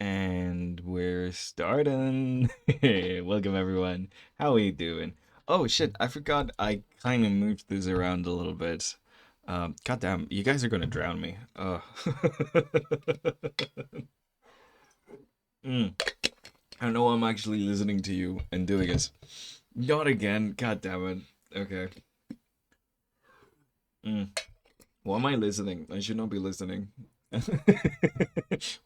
And we're starting. Welcome everyone. How are you doing? Oh shit, I forgot I kind of moved this around a little bit. Goddamn, you guys are gonna drown me. Mm, I know I'm actually listening to you and doing it. Not again. God damn it. Okay. Mm. Why am I listening? I should not be listening.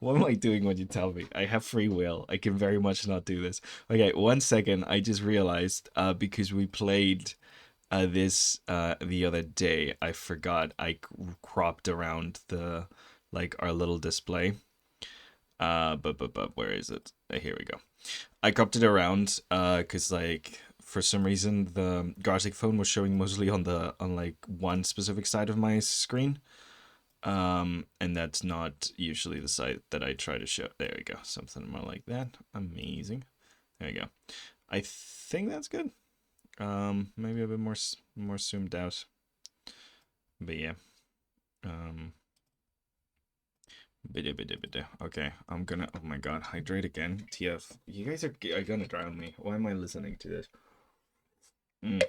What am I doing when you tell me? I have free will. I can very much not do this. Okay, 1 second. I just realized because we played this the other day, I forgot cropped around the like our little display. But where is it? Here we go. I cropped it around because like for some reason the Gartic phone was showing mostly on like one specific side of my screen. And that's not usually the side that I try to show. There we go. Something more like that. Amazing. There we go. I think that's good. Maybe a bit more zoomed out. But yeah. Um, okay, I'm gonna. Oh my god, hydrate again. TF, you guys are gonna drown me. Why am I listening to this? Mm.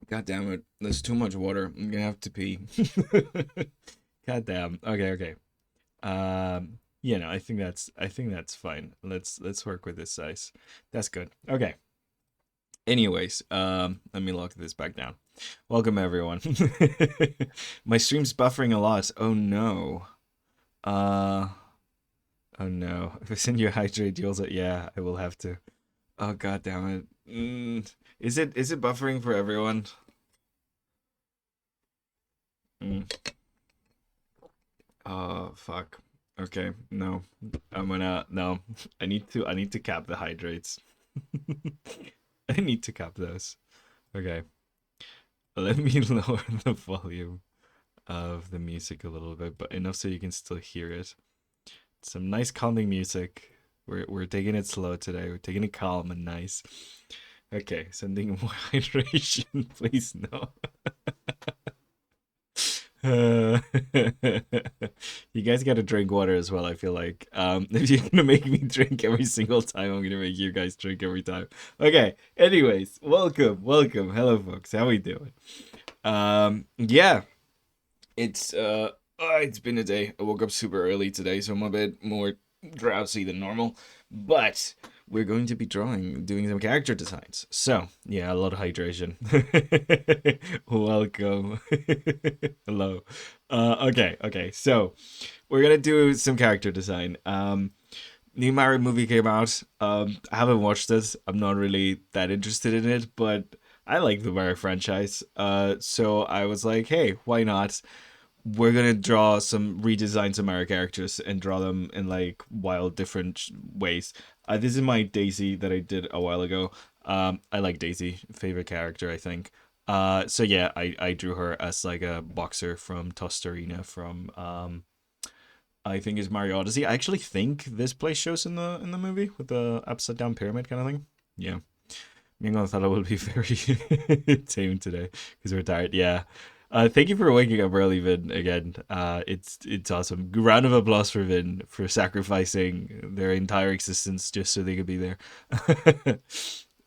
God damn it, there's too much water. I'm gonna have to pee. God damn. Okay, okay. I think that's fine. Let's work with this size. That's good. Okay. Anyways, let me lock this back down. Welcome everyone. My stream's buffering a lot. Oh no. Uh oh no. If I send you a hydrate, you'll say, yeah, I will have to. Oh god damn it. Is it buffering for everyone? Mm. Oh fuck. Okay, no. No. I need to cap the hydrates. I need to cap those. Okay. Let me lower the volume of the music a little bit, but enough so you can still hear it. Some nice calming music. We're taking it slow today. We're taking it calm and nice. Okay, sending more hydration, please no. Uh, you guys gotta drink water as well, I feel like. If you're gonna make me drink every single time, I'm gonna make you guys drink every time. Okay, anyways, welcome. Hello folks, how we doing? Yeah, it's been a day. I woke up super early today, so I'm a bit more drowsy than normal. But we're going to be doing some character designs. So yeah, a lot of hydration. Welcome. Hello. Okay. So we're gonna do some character design. New Mario movie came out. I haven't watched this. I'm not really that interested in it, but I like the Mario franchise. So I was like, hey, why not? We're gonna redesign some Mario characters and draw them in like wild different ways. This is my Daisy that I did a while ago. I like Daisy, favorite character I think. So yeah, I drew her as like a boxer from Tostarena from I think is Mario Odyssey. I actually think this place shows in the movie with the upside down pyramid kind of thing. Yeah, me and I thought I would be very tame today because we're tired. Yeah. Thank you for waking up early, Vin. Again, it's awesome. Round of applause for Vin for sacrificing their entire existence just so they could be there.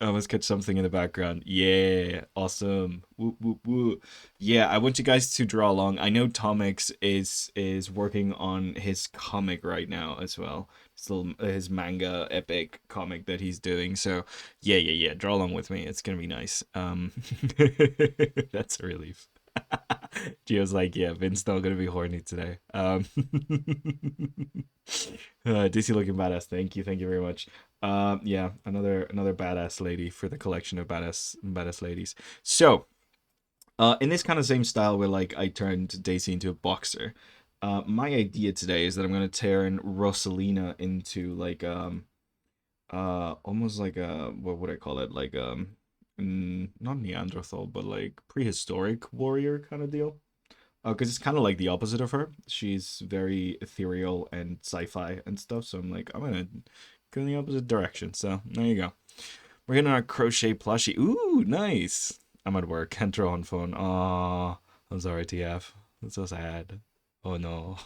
I almost catch something in the background. Yeah, awesome. Woo, woo, woo. Yeah, I want you guys to draw along. I know Tomix is working on his comic right now as well. Still his manga epic comic that he's doing. So yeah. Draw along with me. It's gonna be nice. That's a relief. Gio's like, yeah, Vin's not gonna be horny today. DC looking badass. Thank you very much. Yeah, another badass lady for the collection of badass ladies. So, in this kind of same style where like I turned Daisy into a boxer. My idea today is that I'm gonna turn Rosalina into like almost like a what would I call it, like not Neanderthal but like prehistoric warrior kind of deal. Because it's kind of like the opposite of her. She's very ethereal and sci-fi and stuff. So I'm gonna go in the opposite direction. So there you go. We're getting our crochet plushie. Ooh, nice. I'm at work. Can't draw on phone. Aw, I'm sorry, TF. That's so sad. Oh no.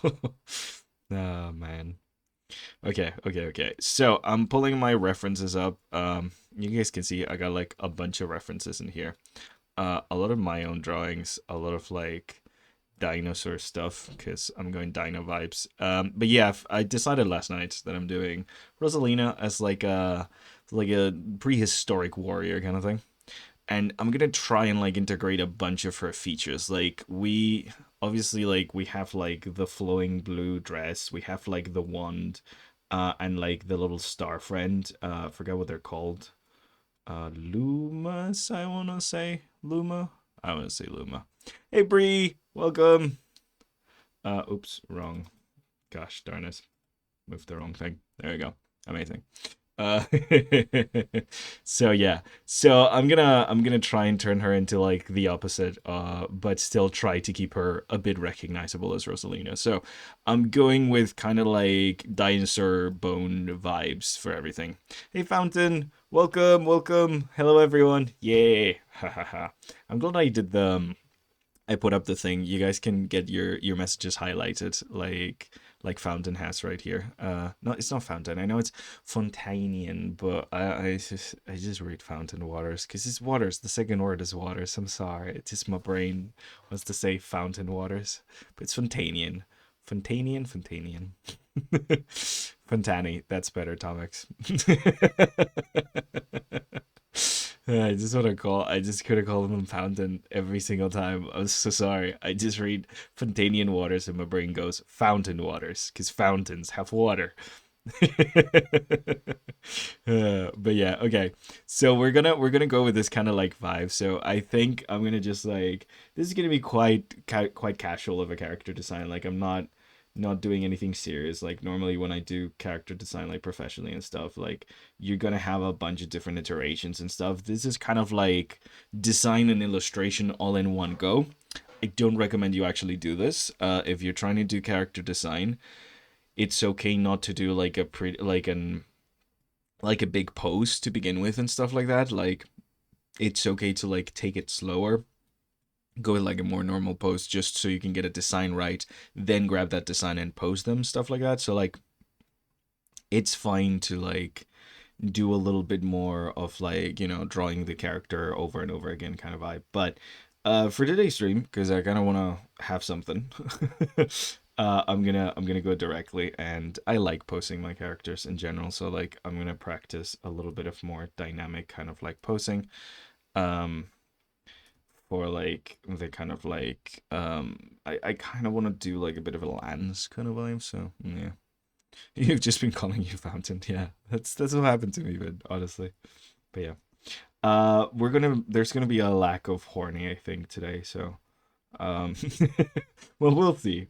Oh man. Okay. So I'm pulling my references up. You guys can see I got like a bunch of references in here. A lot of my own drawings, a lot of like dinosaur stuff because I'm going dino vibes. But yeah, I decided last night that I'm doing Rosalina as like a prehistoric warrior kind of thing, and I'm gonna try and like integrate a bunch of her features. Like we obviously like we have like the flowing blue dress, we have like the wand, and like the little star friend. I forgot what they're called. Lumas, I wanna say Luma. I wanna say Luma. Hey Bree, welcome. Oops, wrong. Gosh darn it. Moved the wrong thing. There we go. Amazing. Uh, so yeah, so I'm gonna try and turn her into like the opposite, but still try to keep her a bit recognizable as Rosalina. So I'm going with kind of like dinosaur bone vibes for everything. Hey Fountain, welcome, hello everyone, yay, ha ha ha. I'm glad I did I put up the thing. You guys can get your messages highlighted like Fountain has right here. No, it's not Fountain. I know it's Fontanian, but I just read Fountain Waters because it's waters. The second word is waters. I'm sorry. It's just my brain wants to say Fountain Waters, but it's Fontanian. Fontanian. Fontani. That's better, Tomix. I just want to call. I just could have called him Fountain every single time. I'm so sorry. I just read Fontanian waters and my brain goes fountain waters because fountains have water. But yeah, okay. So we're gonna go with this kind of like vibe. So I think I'm gonna just like this is gonna be quite casual of a character design. Like I'm not doing anything serious. Like normally when I do character design like professionally and stuff, like you're gonna have a bunch of different iterations and stuff. This is kind of like design and illustration all in one go. I don't recommend you actually do this. If you're trying to do character design, it's okay not to do like a like a big pose to begin with and stuff like that. Like it's okay to like take it slower, go with like a more normal pose just so you can get a design right, then grab that design and pose them, stuff like that. So like it's fine to like do a little bit more of like, drawing the character over and over again kind of vibe. But for today's stream, because I kind of want to have something, I'm gonna go directly, and I like posing my characters in general. So like I'm gonna practice a little bit of more dynamic kind of like posing. Um, for like the kind of like I kind of want to do like a bit of a lens kind of vibe. So yeah, you've just been calling you Fountain. Yeah, that's what happened to me, but honestly, but yeah. There's gonna be a lack of horny, I think, today. So um, well, we'll see.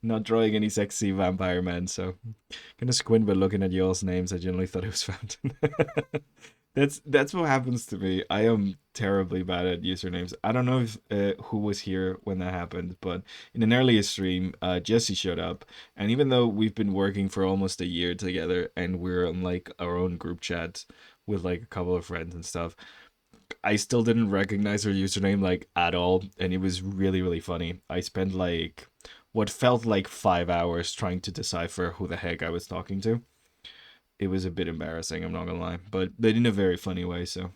Not drawing any sexy vampire men, so gonna squint but looking at y'all's names. I generally thought it was Fountain. That's what happens to me. I am terribly bad at usernames. I don't know if who was here when that happened, but in an earlier stream, Jesse showed up, and even though we've been working for almost a year together, and we're on like our own group chat with like a couple of friends and stuff, I still didn't recognize her username like at all, and it was really funny. I spent like what felt like 5 hours trying to decipher who the heck I was talking to. It was a bit embarrassing, I'm not gonna lie, but in a very funny way. So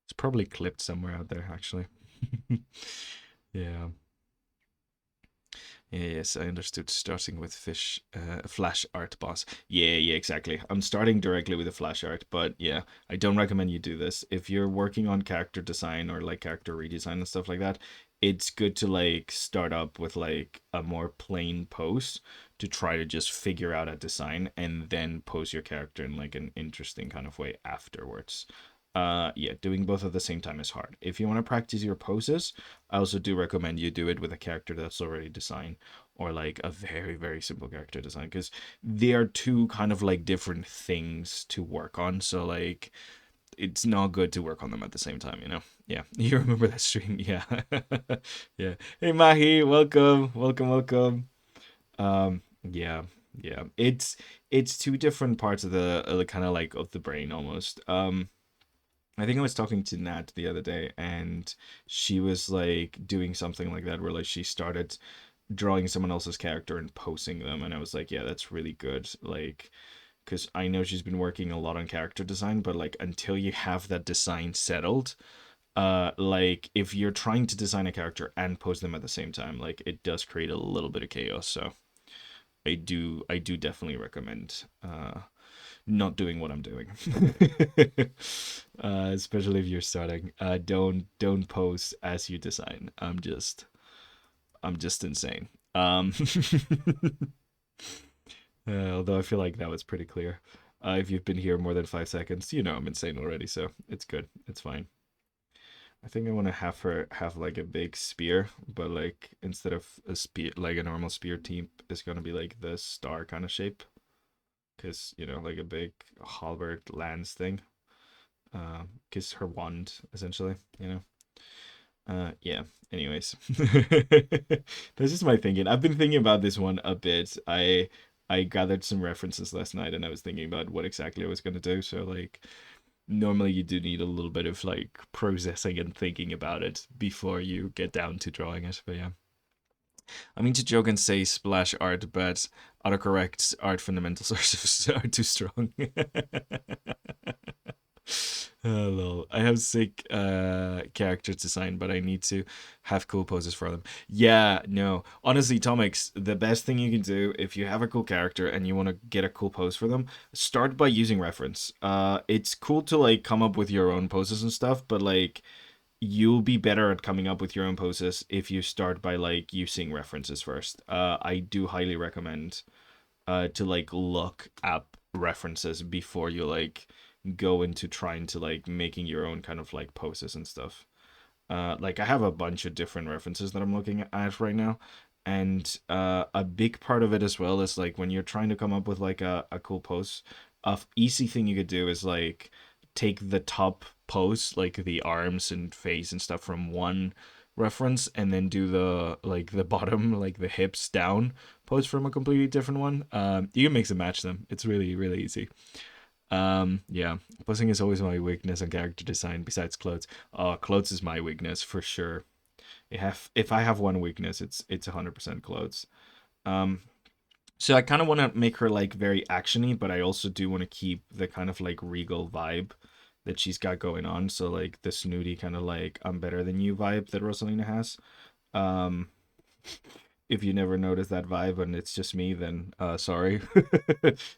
it's probably clipped somewhere out there, actually. Yeah. Yeah, yes, I understood. Starting with Flash Art Boss. Yeah, exactly. I'm starting directly with the Flash Art, but yeah, I don't recommend you do this. If you're working on character design or like character redesign and stuff like that, it's good to like start up with like a more plain pose to try to just figure out a design and then pose your character in like an interesting kind of way afterwards. Yeah, doing both at the same time is hard. If you want to practice your poses, I also do recommend you do it with a character that's already designed, or like a very simple character design, because they are two kind of like different things to work on. So like it's not good to work on them at the same time. Yeah, you remember that stream? Yeah. Yeah. Hey Mahi, welcome. Yeah, yeah. It's two different parts of the kind of like of the brain almost. I think I was talking to Nat the other day, and she was like doing something like that, where like she started drawing someone else's character and posting them, and I was like, yeah, that's really good. Like, because I know she's been working a lot on character design, but like until you have that design settled, like if you're trying to design a character and post them at the same time, like it does create a little bit of chaos. So I do definitely recommend not doing what I'm doing. Especially if you're starting. Don't post as you design. I'm just insane. Although I feel like that was pretty clear. If you've been here more than 5 seconds, you know I'm insane already, so it's good. It's fine. I think I want to have her have like a big spear, but like instead of a spear, like a normal spear team, it's gonna be like the star kind of shape, because like a big halberd lance thing. Because her wand essentially. Yeah. Anyways, that's just my thinking. I've been thinking about this one a bit. I gathered some references last night, and I was thinking about what exactly I was gonna do. So like, normally you do need a little bit of like processing and thinking about it before you get down to drawing it. But yeah, I mean to joke and say splash art, but autocorrect art fundamental sources are too strong. Oh, lol. I have sick character design, but I need to have cool poses for them. Yeah, no. Honestly, Tomix, the best thing you can do if you have a cool character and you want to get a cool pose for them, start by using reference. It's cool to like come up with your own poses and stuff, but like you'll be better at coming up with your own poses if you start by like using references first. I do highly recommend to like look up references before you like go into trying to like making your own kind of like poses and stuff. Like I have a bunch of different references that I'm looking at right now. And a big part of it as well is like when you're trying to come up with like a cool pose, a easy thing you could do is like take the top pose, like the arms and face and stuff from one reference, and then do the like the bottom, like the hips down pose from a completely different one. You can mix and match them. It's really, really easy. Yeah, posing is always my weakness on character design besides clothes. Clothes is my weakness for sure. If I have one weakness, it's 100% clothes. Um, so I kind of want to make her like very actiony, but I also do want to keep the kind of like regal vibe that she's got going on. So like the snooty kind of like I'm better than you vibe that Rosalina has. Um, if you never notice that vibe and it's just me, then sorry.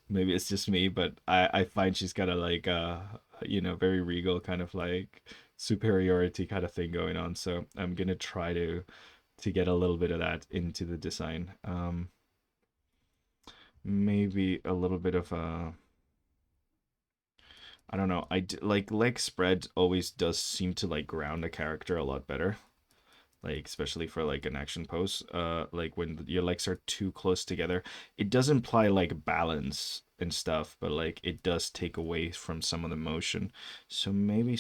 Maybe it's just me, but I find she's got a like very regal kind of like superiority kind of thing going on. So I'm gonna try to get a little bit of that into the design. Maybe a little bit of I don't know. Like leg spread always does seem to like ground a character a lot better, like especially for like an action pose. Like when your legs are too close together, it does imply like balance and stuff, but like it does take away from some of the motion. So maybe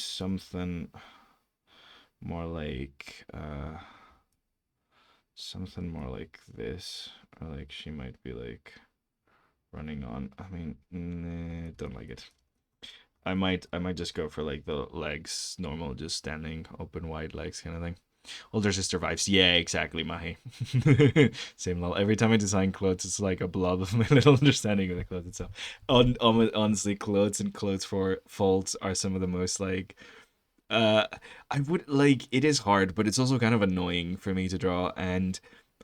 more like something more like this, or like she might be like running on. I mean, nah, don't like it. I might just go for like the legs normal, just standing open wide legs kind of thing. Older sister vibes. Yeah, exactly, Mahi. Same level. Every time I design clothes, it's like a blob of my little understanding of the clothes itself. Honestly, clothes and clothes for folds are some of the most like uh I would like it is hard, but it's also kind of annoying for me to draw, and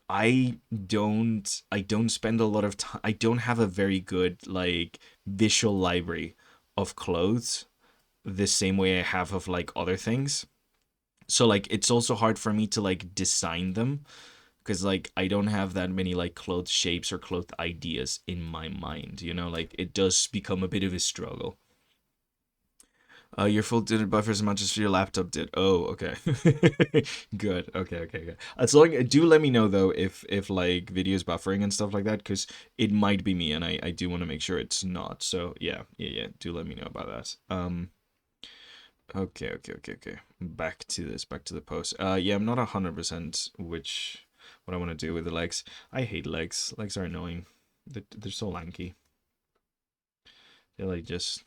I don't spend a lot of time. I don't have a very good like visual library of clothes the same way I have of like other things. So like it's also hard for me to like design them because like I don't have that many like cloth shapes or cloth ideas in my mind. Like it does become a bit of a struggle. Your phone didn't buffer as much as your laptop did. Oh, okay. Good. Okay, okay. As long do let me know though if like videos buffering and stuff like that, because it might be me, and I do want to make sure it's not. So yeah. Do let me know about that. Okay. Back to this. Back to the post. Yeah, I'm not 100% what I want to do with the legs. I hate legs. Legs are annoying. They're so lanky. They're like just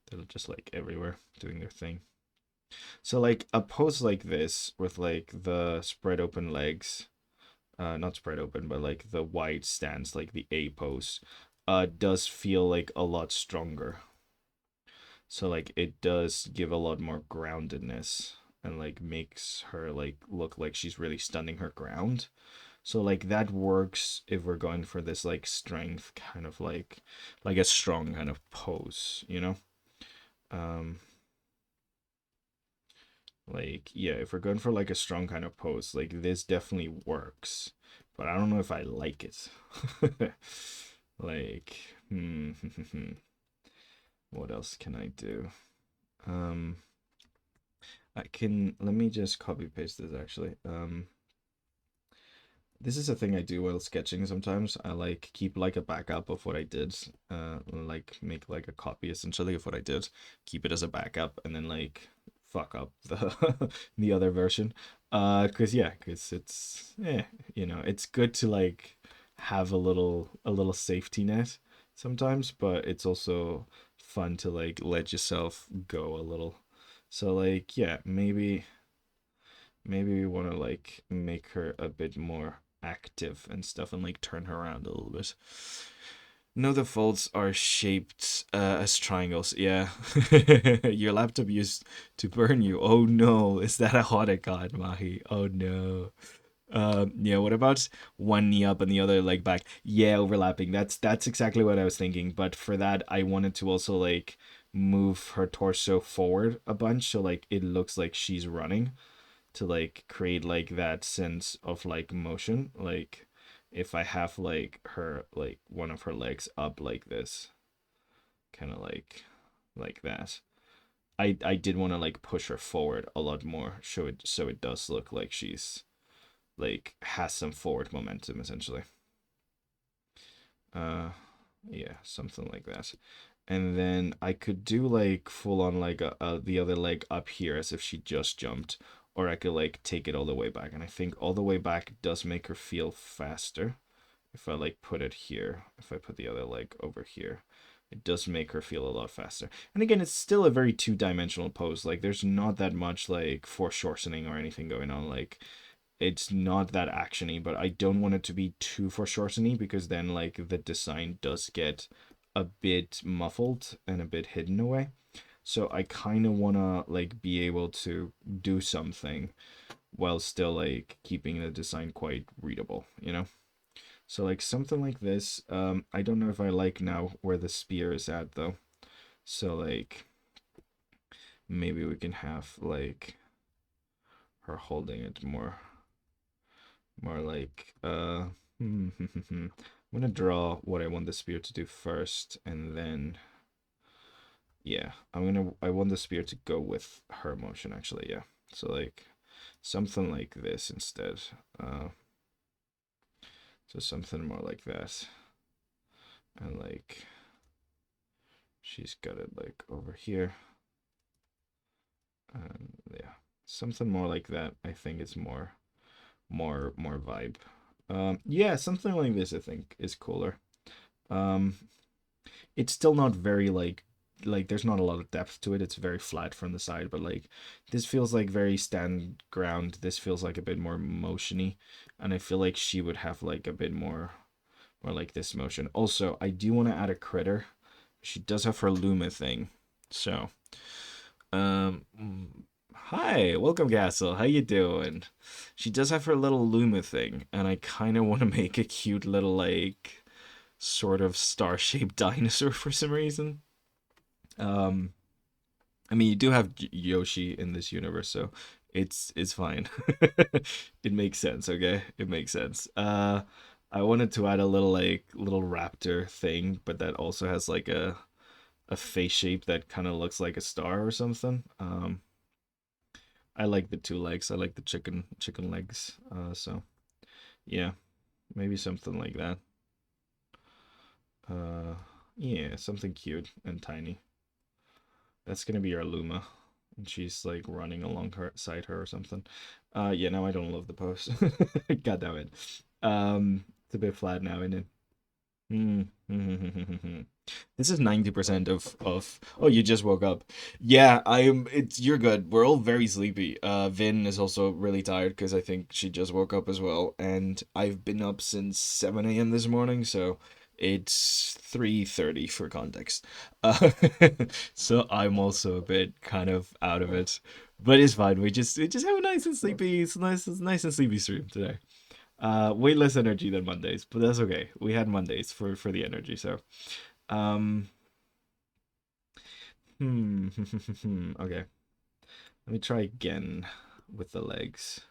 they're just like everywhere doing their thing. So like a pose like this with like the spread open legs, not spread open, but like the wide stance, like the A pose, does feel like a lot stronger. So like it does give a lot more groundedness and like makes her like look like she's really stunning her ground. So like that works if we're going for this like strength kind of like a strong kind of pose, you know? Um like yeah, if we're going for like a strong kind of pose, like this definitely works. But I don't know if I like it. Like, what else can I do? Um I can let me just copy paste this actually. This is a thing I do while sketching sometimes. I like keep like a backup of what I did. Like make like a copy essentially of what I did. Keep it as a backup and then like fuck up the the other version. Cause yeah, cause it's it's good to like have a little safety net sometimes, but it's also fun to like let yourself go a little. So like yeah, maybe we want to like make her a bit more active and stuff and like turn her around a little bit. No, the folds are shaped as triangles. Yeah. Your laptop used to burn you. Oh no. Is that a hot god, Mahi? Oh no. Yeah, what about one knee up and the other leg back? Yeah, overlapping. That's exactly what I was thinking. But for that, I wanted to also like move her torso forward a bunch so like it looks like she's running to like create like that sense of like motion. Like if I have like her like one of her legs up like this, kind of like that. I did want to like push her forward a lot more, so it does look like she's like has some forward momentum essentially. Uh yeah, something like that. And then I could do like full on like the other leg up here as if she just jumped, or I could like take it all the way back. And I think all the way back does make her feel faster. If I like put it here, if I put the other leg over here, it does make her feel a lot faster. And again, it's still a very two-dimensional pose. Like there's not that much like foreshortening or anything going on. Like it's not that actiony, but I don't want it to be too foreshorteny because then like the design does get a bit muffled and a bit hidden away. So I kind of want to like be able to do something while still like keeping the design quite readable, you know? So like something like this. I don't know if I like now where the spear is at though. So like maybe we can have like her holding it more like I'm gonna draw what I want the spear to do first, and then yeah, I want the spear to go with her motion actually, yeah. So like something like this instead. Uh so something more like that. And like she's got it like over here. And yeah. Something more like that. I think it's more vibe. Yeah, something like this I think is cooler. Um it's still not very like there's not a lot of depth to it. It's very flat from the side, but like this feels like very stand ground. This feels like a bit more motiony, and I feel like she would have like a bit more like this motion. Also, I do want to add a critter. She does have her Luma thing. So, hi, welcome Castle. How you doing? She does have her little Luma thing, and I kind of want to make a cute little like sort of star-shaped dinosaur for some reason. Um, I mean, you do have Yoshi in this universe, so it's fine. It makes sense, okay? It makes sense. I wanted to add a little like little raptor thing, but that also has like a face shape that kind of looks like a star or something. I like the two legs. I like the chicken legs. So yeah, maybe something like that. Uh, yeah, something cute and tiny. That's gonna be our Luma. And she's like running along her side her or something. Yeah, now I don't love the post. God damn it. It's a bit flat now, isn't it? Hmm. This is 90% of oh, you just woke up. Yeah, I'm it's you're good. We're all very sleepy. Vin is also really tired because I think she just woke up as well, and I've been up since 7 a.m. this morning, so it's 3:30 for context. Uh, so I'm also a bit kind of out of it. But it's fine. We just have a nice and sleepy, it's nice and sleepy stream today. Way less energy than Mondays, but that's okay. We had Mondays for the energy, so um okay. Let me try again with the legs.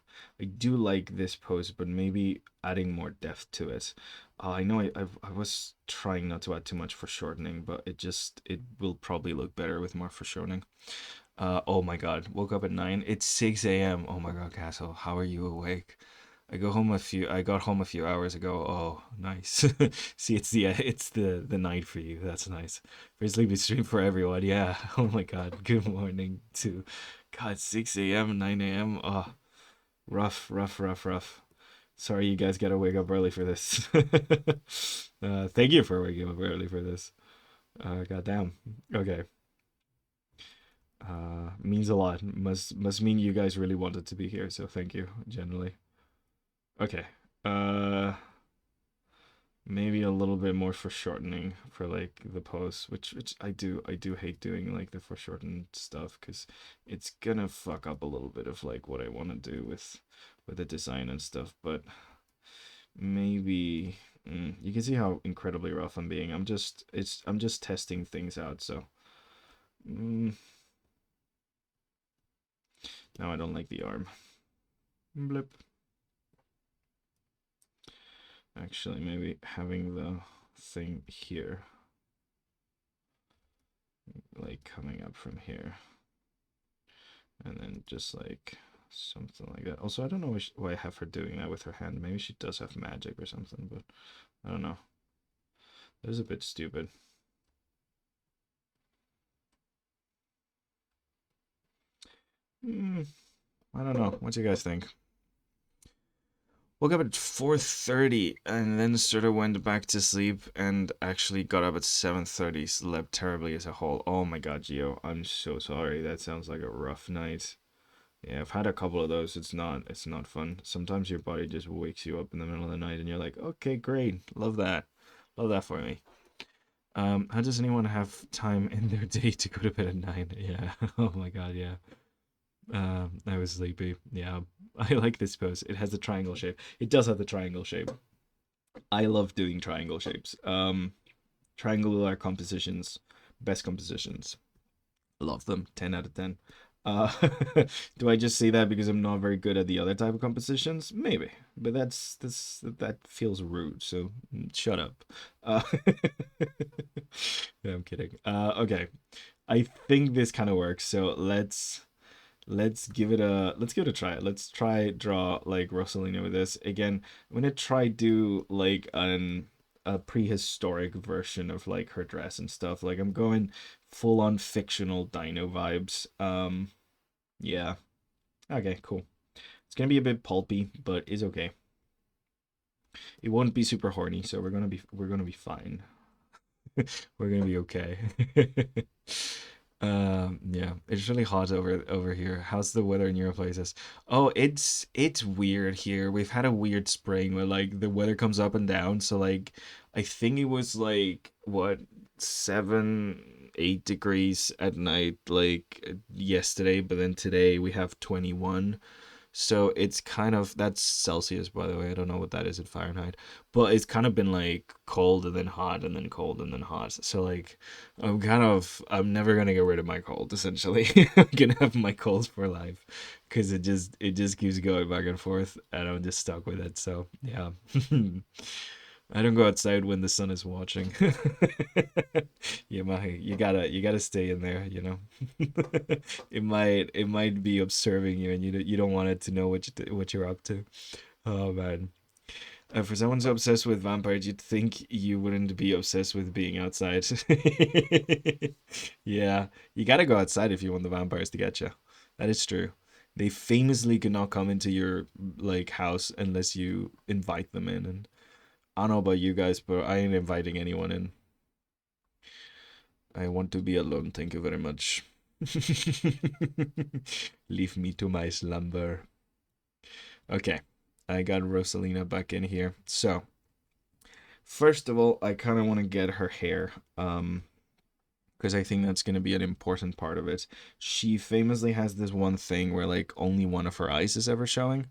I do like this pose, but maybe adding more depth to it. I know I was trying not to add too much foreshortening, but it will probably look better with more foreshortening. Oh my God, woke up at 9. It's 6 a.m. Oh my God, Castle, how are you awake? I got home a few hours ago. Oh, nice. See, it's the night for you. That's nice. Very sleepy stream for everyone. Yeah. Oh my God. Good morning to God, 6 a.m., 9 a.m. Oh, rough, rough, rough, rough. Sorry you guys gotta wake up early for this. Thank you for waking up early for this. Goddamn. Okay. Means a lot. Must mean you guys really wanted to be here, so thank you, generally. Okay. Uh Maybe a little bit more foreshortening for like the posts, which I do hate doing like the foreshortened stuff because it's gonna fuck up a little bit of like what I want to do with the design and stuff. But maybe you can see how incredibly rough I'm being. I'm just testing things out. So mm, now I don't like the arm. Blip. Actually, maybe having the thing here, like coming up from here, and then just like something like that. Also, I don't know why I have her doing that with her hand. Maybe she does have magic or something, but I don't know. That is a bit stupid. Hmm, I don't know. What do you guys think? Woke up at 4:30 and then sort of went back to sleep and actually got up at 7:30. Slept terribly as a whole. Oh my God, Gio, I'm so sorry. That sounds like a rough night. Yeah, I've had a couple of those. It's not fun. Sometimes your body just wakes you up in the middle of the night and you're like, "Okay, great. Love that. Love that for me." How does anyone have time in their day to go to bed at 9? Yeah. Oh my God, yeah. I was sleepy. Yeah. I like this pose. It has the triangle shape. It does have the triangle shape. I love doing triangle shapes. Triangular compositions, best compositions. Love them. 10 out of 10. Uh, do I just say that because I'm not very good at the other type of compositions? Maybe, but that feels rude. So shut up. No, I'm kidding. Okay. I think this kind of works. So let's give it a try. Let's try draw like Rosalina with this again. I'm gonna try do like a prehistoric version of like her dress and stuff. Like I'm going full on fictional dino vibes. Yeah. Okay, cool. It's gonna be a bit pulpy, but it's okay. It won't be super horny, so we're gonna be fine. We're gonna be okay. Yeah, it's really hot over here. How's the weather in your places? Oh, it's weird here. We've had a weird spring where like the weather comes up and down. So like, I think it was like what 7, 8 degrees at night like yesterday, but then today we have 21. So it's kind of that's Celsius, by the way. I don't know what that is in Fahrenheit, but it's kind of been like cold and then hot and then cold and then hot. So like, I'm never gonna get rid of my cold. Essentially, I'm gonna have my cold for life because it just keeps going back and forth, and I'm just stuck with it. So yeah. I don't go outside when the sun is watching. You gotta stay in there, you know. It might be observing you, and you don't want it to know what you're up to. Oh man. For someone so obsessed with vampires, you'd think you wouldn't be obsessed with being outside. Yeah, you gotta go outside if you want the vampires to get you. That is true. They famously cannot come into your like house unless you invite them in, and I don't know about you guys, but I ain't inviting anyone in. I want to be alone. Thank you very much. Leave me to my slumber. Okay, I got Rosalina back in here. So, first of all, I kind of want to get her hair, because I think that's going to be an important part of it. She famously has this one thing where like only one of her eyes is ever showing.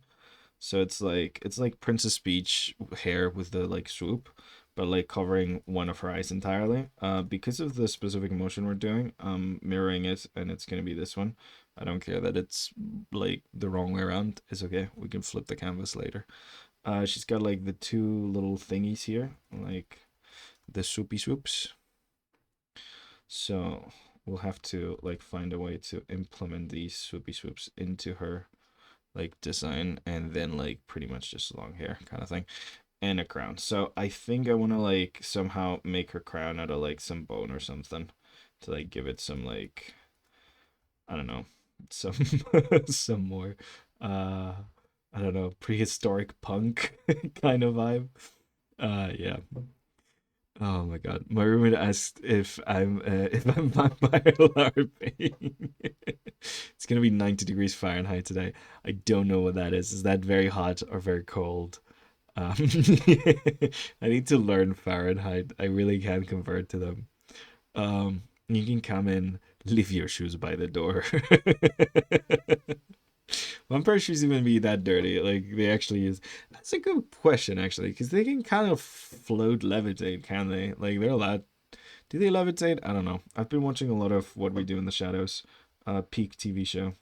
So it's like Princess Peach hair with the like swoop, but like covering one of her eyes entirely. Because of the specific motion we're doing, mirroring it, and it's gonna be this one. I don't care that it's like the wrong way around. It's okay. We can flip the canvas later. She's got like the two little thingies here, like the swoopy swoops. So we'll have to like find a way to implement these swoopy swoops into her like design, and then like pretty much just long hair kind of thing and a crown. So I think I want to like somehow make her crown out of like some bone or something to like give it some like, I don't know, some some more uh I don't know, prehistoric punk kind of vibe. Yeah. Oh my god. My roommate asked if I'm vampire larping. It's gonna be 90 degrees Fahrenheit today. I don't know what that is. Is that very hot or very cold? Um, I need to learn Fahrenheit. I really can't convert to them. You can come in, leave your shoes by the door. Vampire shoes even be that dirty? Like they actually use. That's a good question actually, because they can kind of float, levitate, can they? Like they're allowed. Do they levitate? I don't know. I've been watching a lot of What We Do in the Shadows, peak TV show.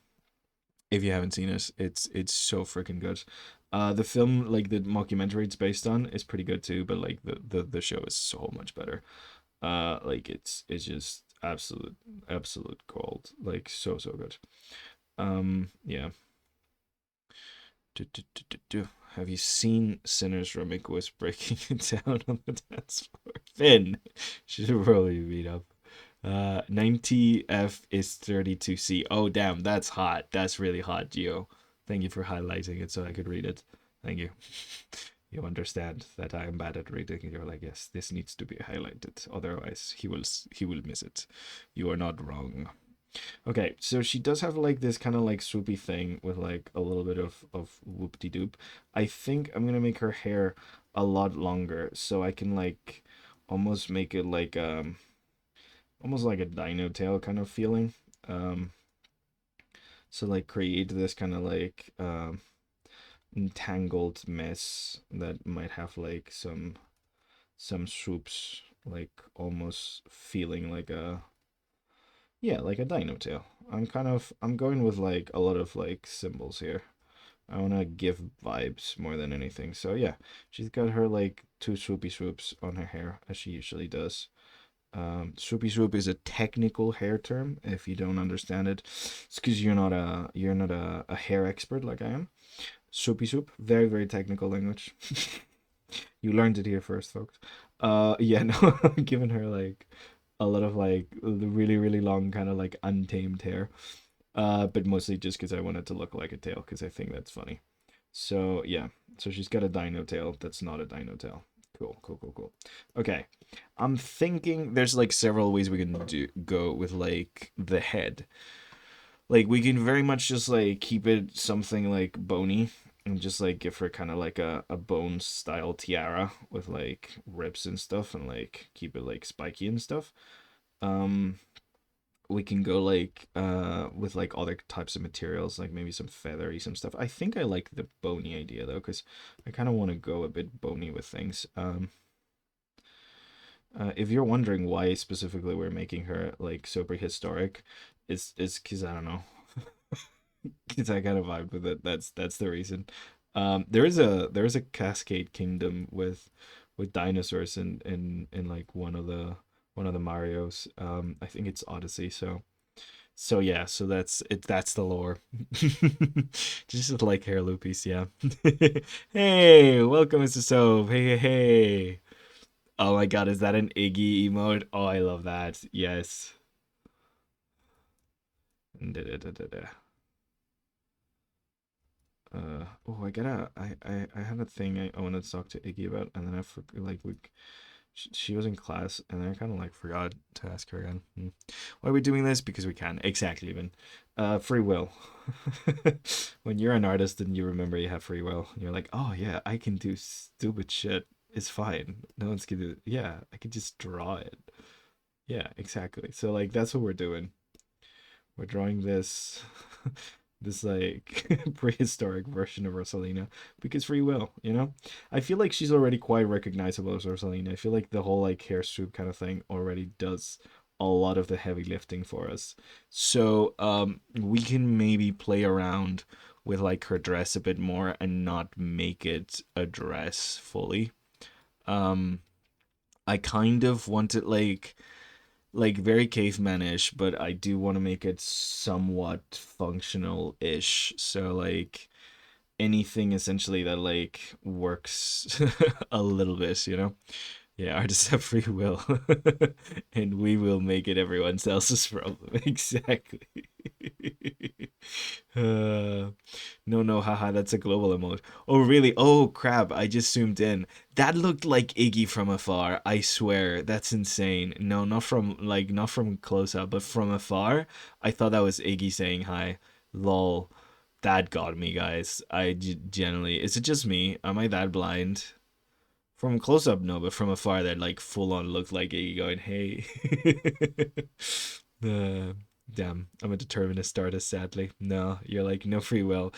If you haven't seen it, it's so freaking good. The film, like the mockumentary it's based on, is pretty good too, but like the show is so much better. Like it's just absolute gold. Like so good. Yeah. Have you seen Sinner's Remake was breaking it down on the dance floor? Finn should probably beat up. 90F is 32C. Oh, damn, that's hot. That's really hot, Gio. Thank you for highlighting it so I could read it. Thank you. You understand that I am bad at reading. You're like, yes, this needs to be highlighted. Otherwise, he will miss it. You are not wrong. Okay, so she does have like this kind of like swoopy thing with like a little bit of whoop de doop. I think I'm gonna make her hair a lot longer so I can like almost make it like almost like a dino tail kind of feeling. Um, so like create this kind of like entangled mess that might have like some swoops, like almost feeling like a, yeah, like a dino tail. I'm going with like a lot of like symbols here. I want to give vibes more than anything. So yeah, she's got her like two swoopy swoops on her hair as she usually does. Swoopy swoop is a technical hair term. If you don't understand it, it's because you're not a hair expert like I am. Swoopy swoop, very technical language. You learned it here first, folks. Yeah, no, I'm giving her like a lot of like the really long kind of like untamed hair. But mostly just because I want it to look like a tail because I think that's funny. So yeah, so she's got a dino tail that's not a dino tail. Cool. Okay, I'm thinking there's like several ways we can go with like the head. Like we can very much just like keep it something like bony and just like give her kind of like a bone style tiara with like ribs and stuff and like keep it like spiky and stuff. Um, we can go like with like other types of materials, like maybe some feathery some stuff. I think I like the bony idea though, because I kind of want to go a bit bony with things. If you're wondering why specifically we're making her like so prehistoric, it's because I don't know, because I kind of vibe with it. That's the reason. There is a Cascade Kingdom with dinosaurs in like one of the Mario's. I think it's Odyssey. So yeah, so that's it. That's the lore. Just like hair loopies, yeah. Hey, welcome, Mr. Soap. Hey. Oh my God, is that an Iggy emote? Oh, I love that. Yes. Da-da-da-da-da. Oh, I had a thing I wanted to talk to Iggy about, and then I forgot, like, she was in class, and I kind of like forgot to ask her again. Why are we doing this? Because we can. Exactly, even. Free will. When you're an artist and you remember you have free will, you're like, oh yeah, I can do stupid shit. It's fine. No one's gonna. Yeah, I can just draw it. Yeah, exactly. So like that's what we're doing. We're drawing this this like prehistoric version of Rosalina because free will, you know? I feel like she's already quite recognizable as Rosalina. I feel like the whole like hair swoop kind of thing already does a lot of the heavy lifting for us. So we can maybe play around with like her dress a bit more and not make it a dress fully. Um I kind of want it like very cavemanish, but I do want to make it somewhat functional-ish. So like anything essentially that like works a little bit, you know? Yeah, artists have free will, and we will make it everyone else's problem. Exactly. uh, no, haha, that's a global emote. Oh, really? Oh, crap, I just zoomed in. That looked like Iggy from afar. I swear, that's insane. No, not from close up, but from afar, I thought that was Iggy saying hi. Lol. That got me, guys. Generally, is it just me? Am I that blind? From close up, no, but from afar, that like full on looked like Iggy going, "Hey." uh, Damn, I'm a determinist artist. Sadly, no. You're like no free will.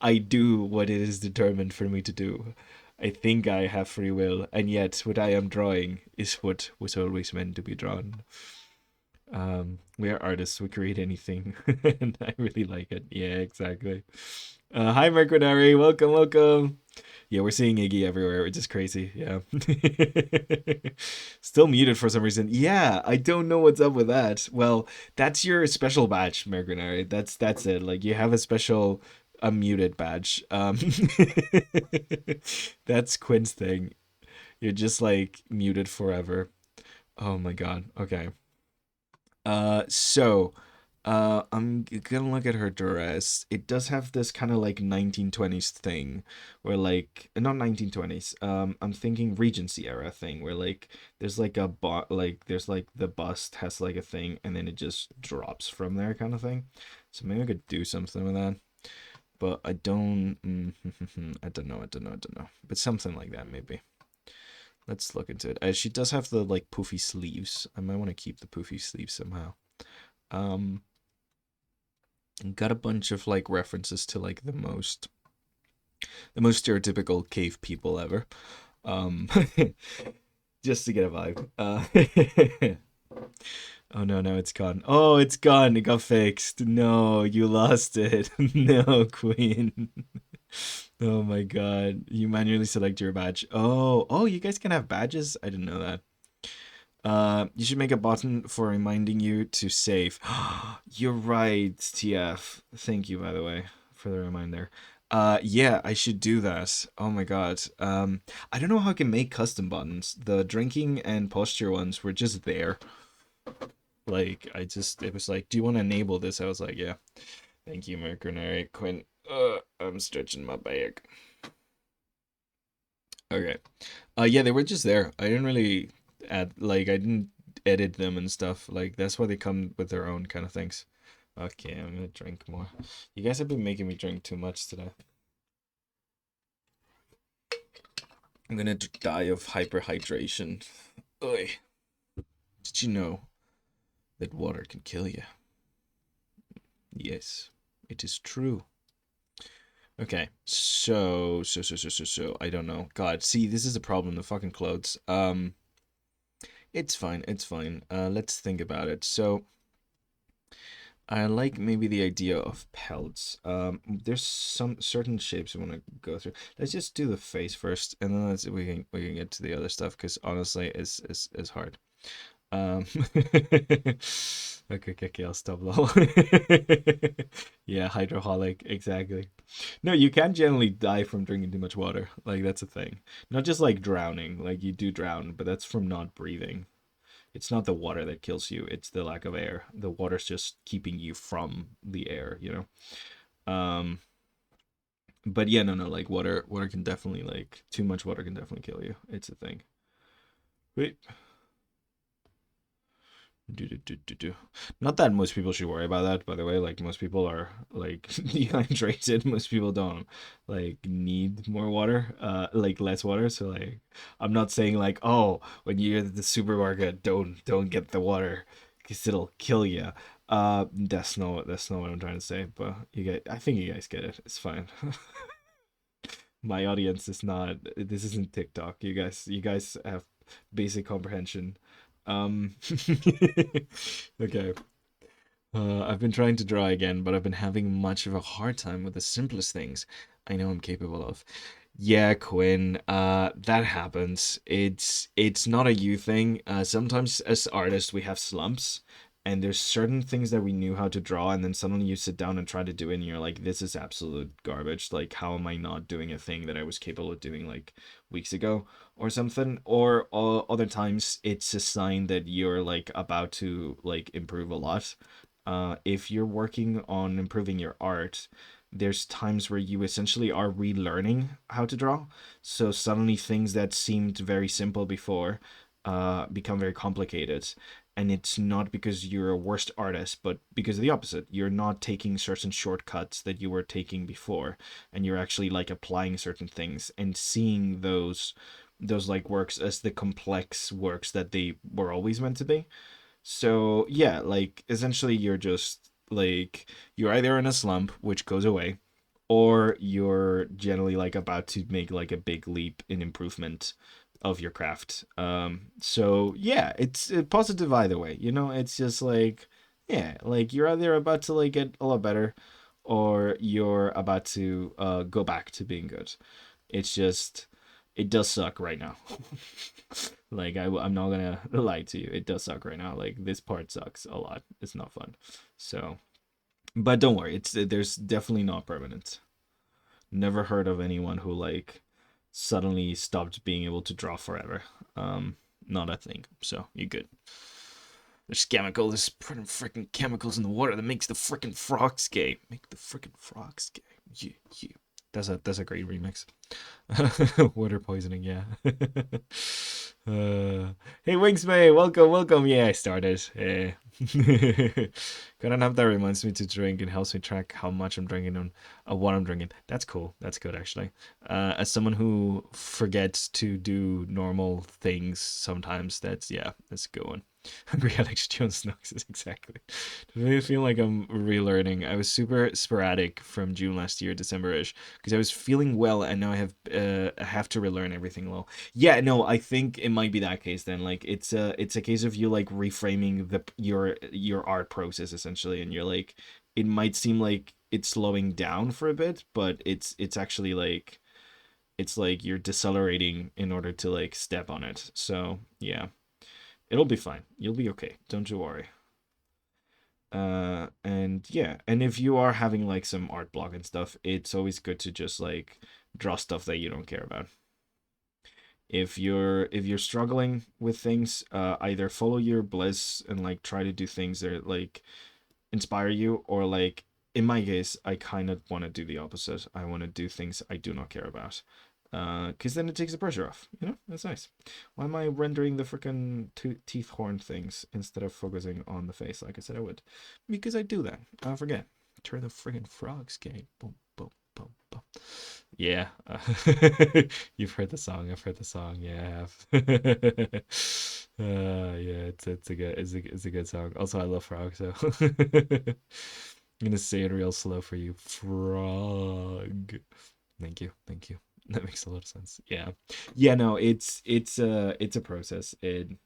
I do what it is determined for me to do. I think I have free will, and yet what I am drawing is what was always meant to be drawn. We are artists. We create anything, and I really like it. Yeah, exactly. Hi, Mercenary. Welcome, welcome. Yeah, we're seeing Iggy everywhere, which is crazy. Yeah. Still muted for some reason. Yeah, I don't know what's up with that. Well, that's your special badge, Mercenary. That's it. Like you have a special unmuted badge. That's Quinn's thing. You're just like muted forever. Oh my god. Okay. So, I'm gonna look at her dress. It does have this kind of like 1920s thing, where like not 1920s. I'm thinking Regency era thing, where like there's like there's like the bust has like a thing, and then it just drops from there, kind of thing. So maybe I could do something with that, but I don't. I don't know. I don't know. I don't know. But something like that maybe. Let's look into it. She does have the like poofy sleeves. I might want to keep the poofy sleeves somehow. Um, got a bunch of like references to like the most stereotypical cave people ever. Um, just to get a vibe. Oh no, no, it's gone. Oh, it's gone. It got fixed. No, you lost it. No, Queen. Oh my god. You manually select your badge. Oh, you guys can have badges? I didn't know that. You should make a button for reminding you to save. You're right, TF. Thank you, by the way, for the reminder. Yeah, I should do that. Oh my god. I don't know how I can make custom buttons. The drinking and posture ones were just there. Like, it was like, do you want to enable this? I was like, yeah. Thank you, Mercenary Quinn. I'm stretching my back. Okay. Yeah, they were just there. I didn't really I didn't edit them and stuff. Like that's why they come with their own kind of things. Okay, I'm gonna drink more. You guys have been making me drink too much today. I'm gonna die of hyperhydration. Oi. Did you know that water can kill you? Yes, it is true. Okay, so I don't know. God, see, this is a problem. The fucking clothes. It's fine. It's fine. Let's think about it. So, I like maybe the idea of pelts. There's some certain shapes I want to go through. Let's just do the face first, and then we can get to the other stuff because honestly, it's hard. Okay, okay, I'll stop. Lol. Yeah, hydroholic, exactly. No, you can generally die from drinking too much water. Like that's a thing. Not just like drowning. Like you do drown, but that's from not breathing. It's not the water that kills you, it's the lack of air. The water's just keeping you from the air, you know? But yeah, no, like water can definitely like too much water can definitely kill you. It's a thing. Wait. Do. Not that most people should worry about that, by the way. Like most people are like dehydrated. Most people don't like need more water, like less water. So like, I'm not saying like, oh, when you're at the supermarket, don't get the water because it'll kill you. That's not what I'm trying to say. But you get, I think you guys get it. It's fine. My audience is not. This isn't TikTok. You guys have basic comprehension. Um, okay. I've been trying to draw again, but I've been having much of a hard time with the simplest things I know I'm capable of. Yeah, Quinn, that happens. It's not a you thing. Sometimes as artists we have slumps, and there's certain things that we knew how to draw, and then suddenly you sit down and try to do it, and you're like, this is absolute garbage. Like, how am I not doing a thing that I was capable of doing like weeks ago or something? Or other times it's a sign that you're like about to like improve a lot. If you're working on improving your art, there's times where you essentially are relearning how to draw. So suddenly things that seemed very simple before become very complicated. And it's not because you're a worst artist, but because of the opposite. You're not taking certain shortcuts that you were taking before, and you're actually like applying certain things and seeing those like works as the complex works that they were always meant to be. So yeah, like essentially you're just like you're either in a slump, which goes away, or you're generally like about to make like a big leap in improvement of your craft. So yeah, it's positive either way. It's just like yeah, like you're either about to like get a lot better, or you're about to go back to being good. It's just it does suck right now. Like I'm not gonna lie to you, it does suck right now. Like this part sucks a lot. It's not fun. So, but don't worry, it's there's definitely not permanent. Never heard of anyone who like suddenly stopped being able to draw forever. Not a thing. So you're good. There's freaking chemicals in the water that makes the freaking frogs gay. Make the freaking frogs gay. Yeah, yeah. That's a great remix. Water poisoning, yeah. Hey, Wingsmay, welcome. Yeah, I started. Yeah. Got an app that reminds me to drink and helps me track how much I'm drinking and what I'm drinking. That's cool. That's good, actually. As someone who forgets to do normal things sometimes, that's a good one. Hungry Alex Jones Knox, exactly. Does it feel like I'm relearning? I was super sporadic from June last year, December-ish, because I was feeling well, and now I have to relearn everything low. Yeah, no, I think it might be that case then. Like it's a case of you like reframing your art process essentially, and you're like it might seem like it's slowing down for a bit, but it's actually like it's like you're decelerating in order to like step on it. So yeah, it'll be fine. You'll be okay. Don't you worry. And yeah, and if you are having like some art block and stuff, it's always good to just like draw stuff that you don't care about. If you're struggling with things, either follow your bliss and like try to do things that like inspire you, or like in my case, I kind of want to do the opposite. I want to do things I do not care about. Because then it takes the pressure off. That's nice. Why am I rendering the freaking teeth horn things instead of focusing on the face like I said I would? Because I do that. I forget. Turn the freaking frogs gay. Boom, boom, boom, boom. Yeah. You've heard the song. I've heard the song. Yeah, I have. Yeah, it's a good song. Also, I love frogs, so I'm gonna say it real slow for you. Frog. Thank you. That makes a lot of sense. Yeah. Yeah, no, it's a process. It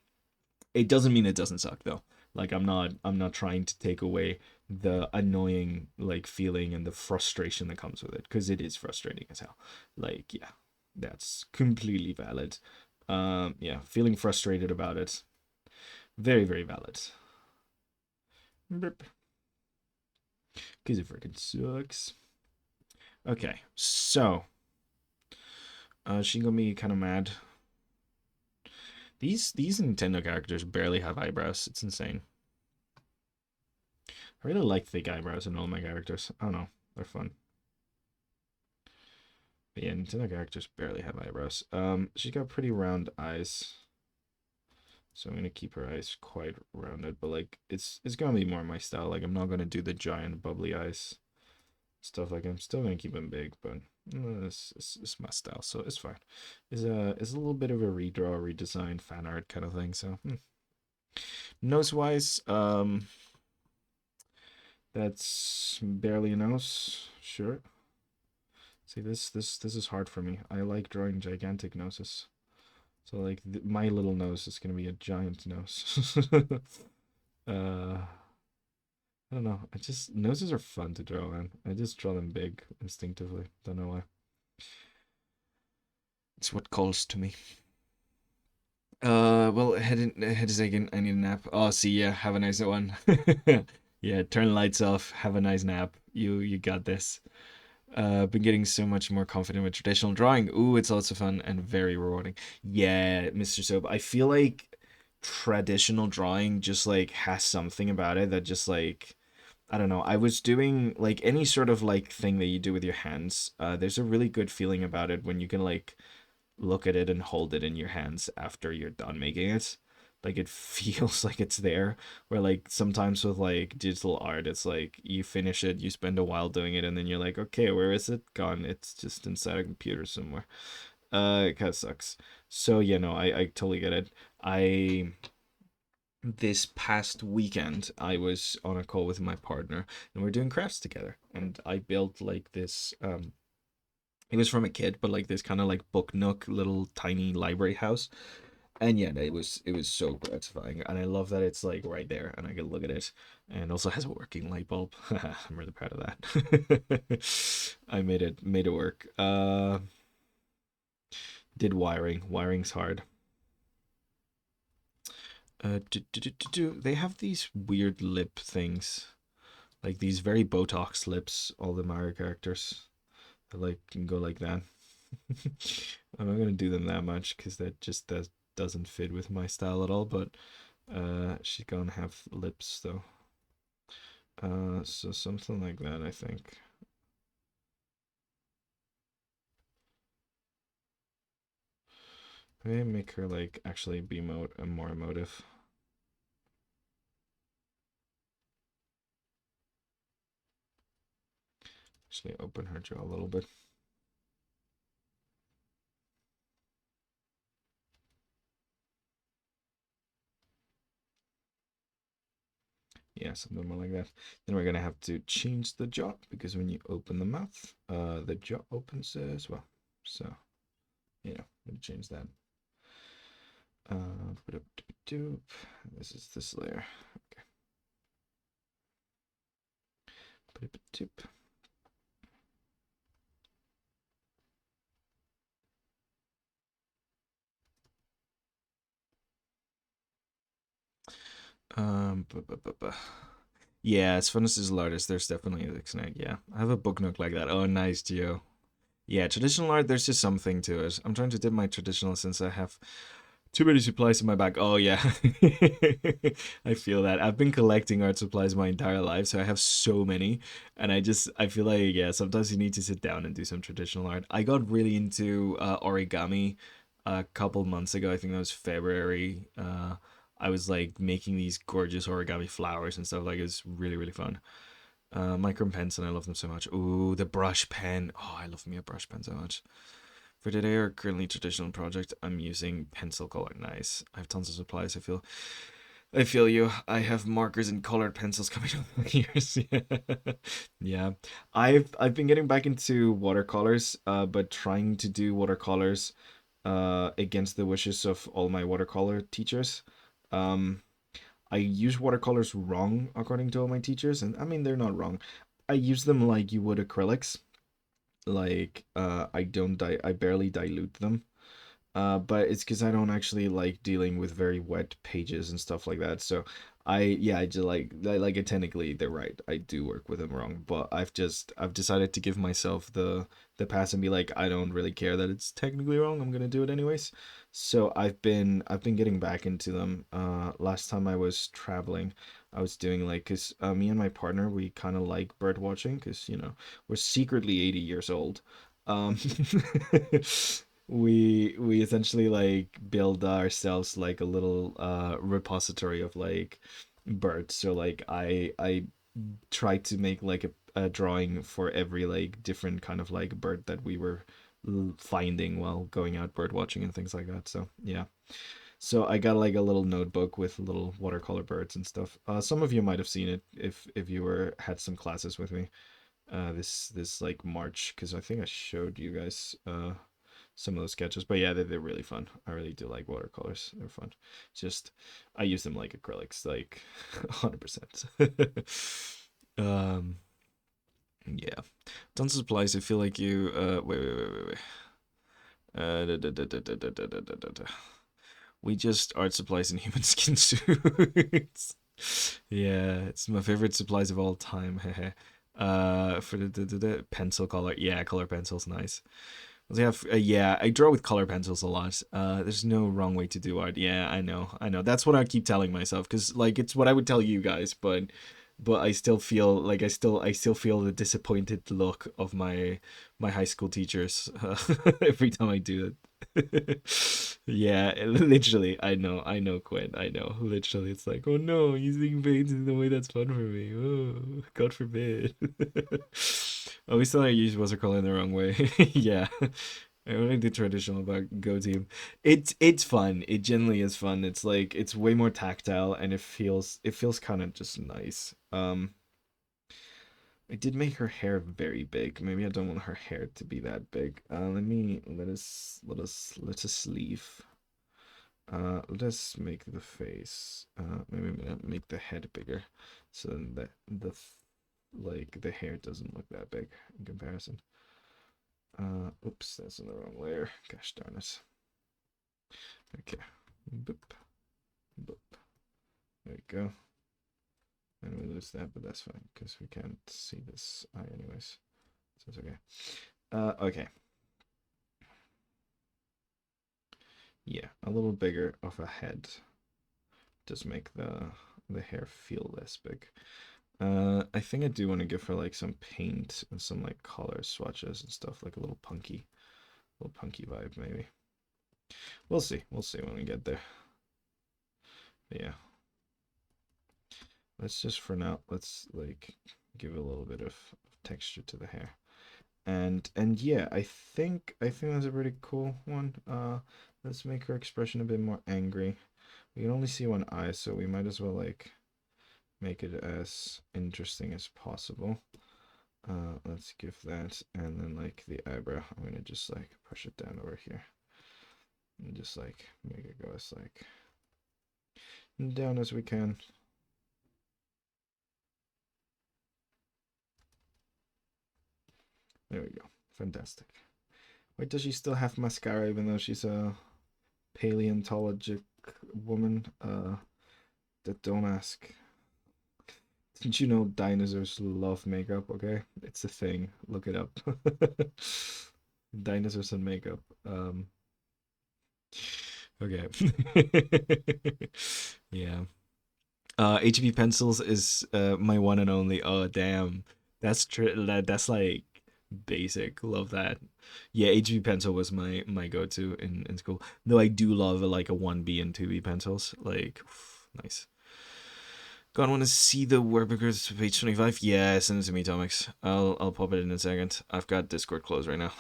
doesn't mean it doesn't suck though. Like I'm not trying to take away the annoying like feeling and the frustration that comes with it, because it is frustrating as hell. Like yeah, that's completely valid. Yeah, feeling frustrated about it, very very valid. Because it freaking sucks. Okay, so she gonna be kind of mad. These Nintendo characters barely have eyebrows. It's insane. I really like thick eyebrows in all my characters. I don't know. They're fun. But yeah, Nintendo characters barely have eyebrows. She's got pretty round eyes, so I'm gonna keep her eyes quite rounded. But like, it's gonna be more my style. Like, I'm not gonna do the giant bubbly eyes stuff. Like, I'm still gonna keep them big, but it's my style, so it's fine. Is a little bit of a redraw, redesign, fan art kind of thing. So nose wise, that's barely a nose. Sure. See, this is hard for me. I like drawing gigantic noses. So like my little nose is gonna be a giant nose. I don't know. I just noses are fun to draw, man. I just draw them big instinctively. Don't know why. It's what calls to me. Well, head is again. I need a nap. Oh, see ya. Have a nice one. Yeah, turn lights off. Have a nice nap. You got this. Been getting so much more confident with traditional drawing. Ooh, it's also fun and very rewarding. Yeah, Mr. Soap. I feel like traditional drawing just like has something about it that just like I don't know. I was doing like any sort of like thing that you do with your hands. There's a really good feeling about it when you can like look at it and hold it in your hands after you're done making it. Like it feels like it's there. Where like sometimes with like digital art, it's like you finish it, you spend a while doing it, and then you're like, okay, where is it gone? It's just inside a computer somewhere. It kind of sucks. So yeah, no, I totally get it. I This past weekend I was on a call with my partner and we're doing crafts together, and I built like this it was from a kid, but like this kind of like book nook little tiny library house. And yeah, it was so gratifying, and I love that it's like right there and I can look at it, and also has a working light bulb. I'm really proud of that. I made it work. Did wiring's hard. They have these weird lip things, like these very Botox lips. All the Mario characters, they like can go like that. I'm not gonna do them that much because that doesn't fit with my style at all. But she's gonna have lips though. So something like that, I think. Maybe make her like actually be more emotive. Actually, open her jaw a little bit. Yeah, something more like that. Then we're gonna have to change the jaw because when you open the mouth, the jaw opens as well. So, we'll change that. This is this layer. Okay. Yeah, as fun as digital artist, there's definitely a snag. Yeah, I have a book nook like that. Oh, nice, Geo. Yeah, traditional art, there's just something to it. I'm trying to dip my traditional since I have too many supplies in my bag. Oh yeah, I feel that. I've been collecting art supplies my entire life, so I have so many, and I feel like yeah, sometimes you need to sit down and do some traditional art. I got really into origami a couple months ago. I think that was February. I was like making these gorgeous origami flowers and stuff. Like it's really fun. Micro pens, and I love them so much. Ooh, the brush pen. Oh, I love me a brush pen so much. For today, our currently traditional project, I'm using pencil color. Nice. I have tons of supplies. I feel you. I have markers and colored pencils coming up my ears. Yeah. Yeah. I've been getting back into watercolors, but trying to do watercolors against the wishes of all my watercolor teachers. Um, I use watercolors wrong according to all my teachers, and I mean they're not wrong. I use them like you would acrylics. Like I barely dilute them. But it's because I don't actually like dealing with very wet pages and stuff like that. So I just like it technically they're right. I do work with them wrong, but I've decided to give myself the pass and be like I don't really care that it's technically wrong. I'm gonna do it anyways. So I've been getting back into them. Last time I was traveling, I was doing like cause me and my partner we kind of like bird watching because we're secretly 80 years old. Um, we essentially like build ourselves like a little repository of like birds. So like I try to make like a drawing for every like different kind of like bird that we were finding while going out bird watching and things like that. So yeah. So I got like a little notebook with little watercolor birds and stuff. Some of you might have seen it if you were had some classes with me. This like March, because I think I showed you guys some of those sketches. But yeah, they're really fun. I really do like watercolors. They're fun. Just I use them like acrylics, like 100%. um, yeah. Tons of supplies. I feel like you. Wait. We just art supplies and human skin suits. Yeah, it's my favorite supplies of all time. For the pencil color, yeah, color pencils, nice. Yeah, I draw with color pencils a lot. There's no wrong way to do art. Yeah, I know. That's what I keep telling myself, because like it's what I would tell you guys, but I still feel like I still feel the disappointed look of my high school teachers every time I do it. Yeah, literally, I know, Quinn, I know. Literally, it's like, oh no, using paint in the way that's fun for me. Oh, God forbid. Oh, we still use watercolor in the wrong way. Yeah, I only do traditional about Go Team. It's fun. It generally is fun. It's like it's way more tactile, and it feels kind of just nice. I did make her hair very big. Maybe I don't want her hair to be that big. Let us leave. Let us make the face. Maybe I'm gonna make the head bigger, so that like the hair doesn't look that big in comparison. Oops, that's in the wrong layer. Gosh darn it. Okay. Boop, boop. There we go. And we lose that, but that's fine because we can't see this eye anyways. So it's okay. Okay. Yeah, a little bigger of a head does make the hair feel less big. I think I do want to give her like some paint and some like color swatches and stuff, like a little punky vibe maybe. We'll see. We'll see when we get there. But yeah, let's just for now, let's like give a little bit of texture to the hair. And yeah, I think that's a pretty cool one. Let's make her expression a bit more angry. We can only see one eye, so we might as well like make it as interesting as possible. Let's give that, and then like the eyebrow, I'm gonna just like push it down over here and just like make it go as like down as we can. There we go. Fantastic. Wait, does she still have mascara even though she's a paleontologic woman? That don't ask. Didn't you know dinosaurs love makeup? Okay, it's a thing. Look it up. Dinosaurs and makeup. Okay. Yeah. HB pencils is my one and only. Oh damn, that's like basic. Love that. Yeah, HB pencil was my go-to in school. Though I do love like a 1B and 2B pencils. Like nice. God, want to see the Warburgers page 25? Yeah, send it to me, Tomix. I'll pop it in a second. I've got Discord closed right now.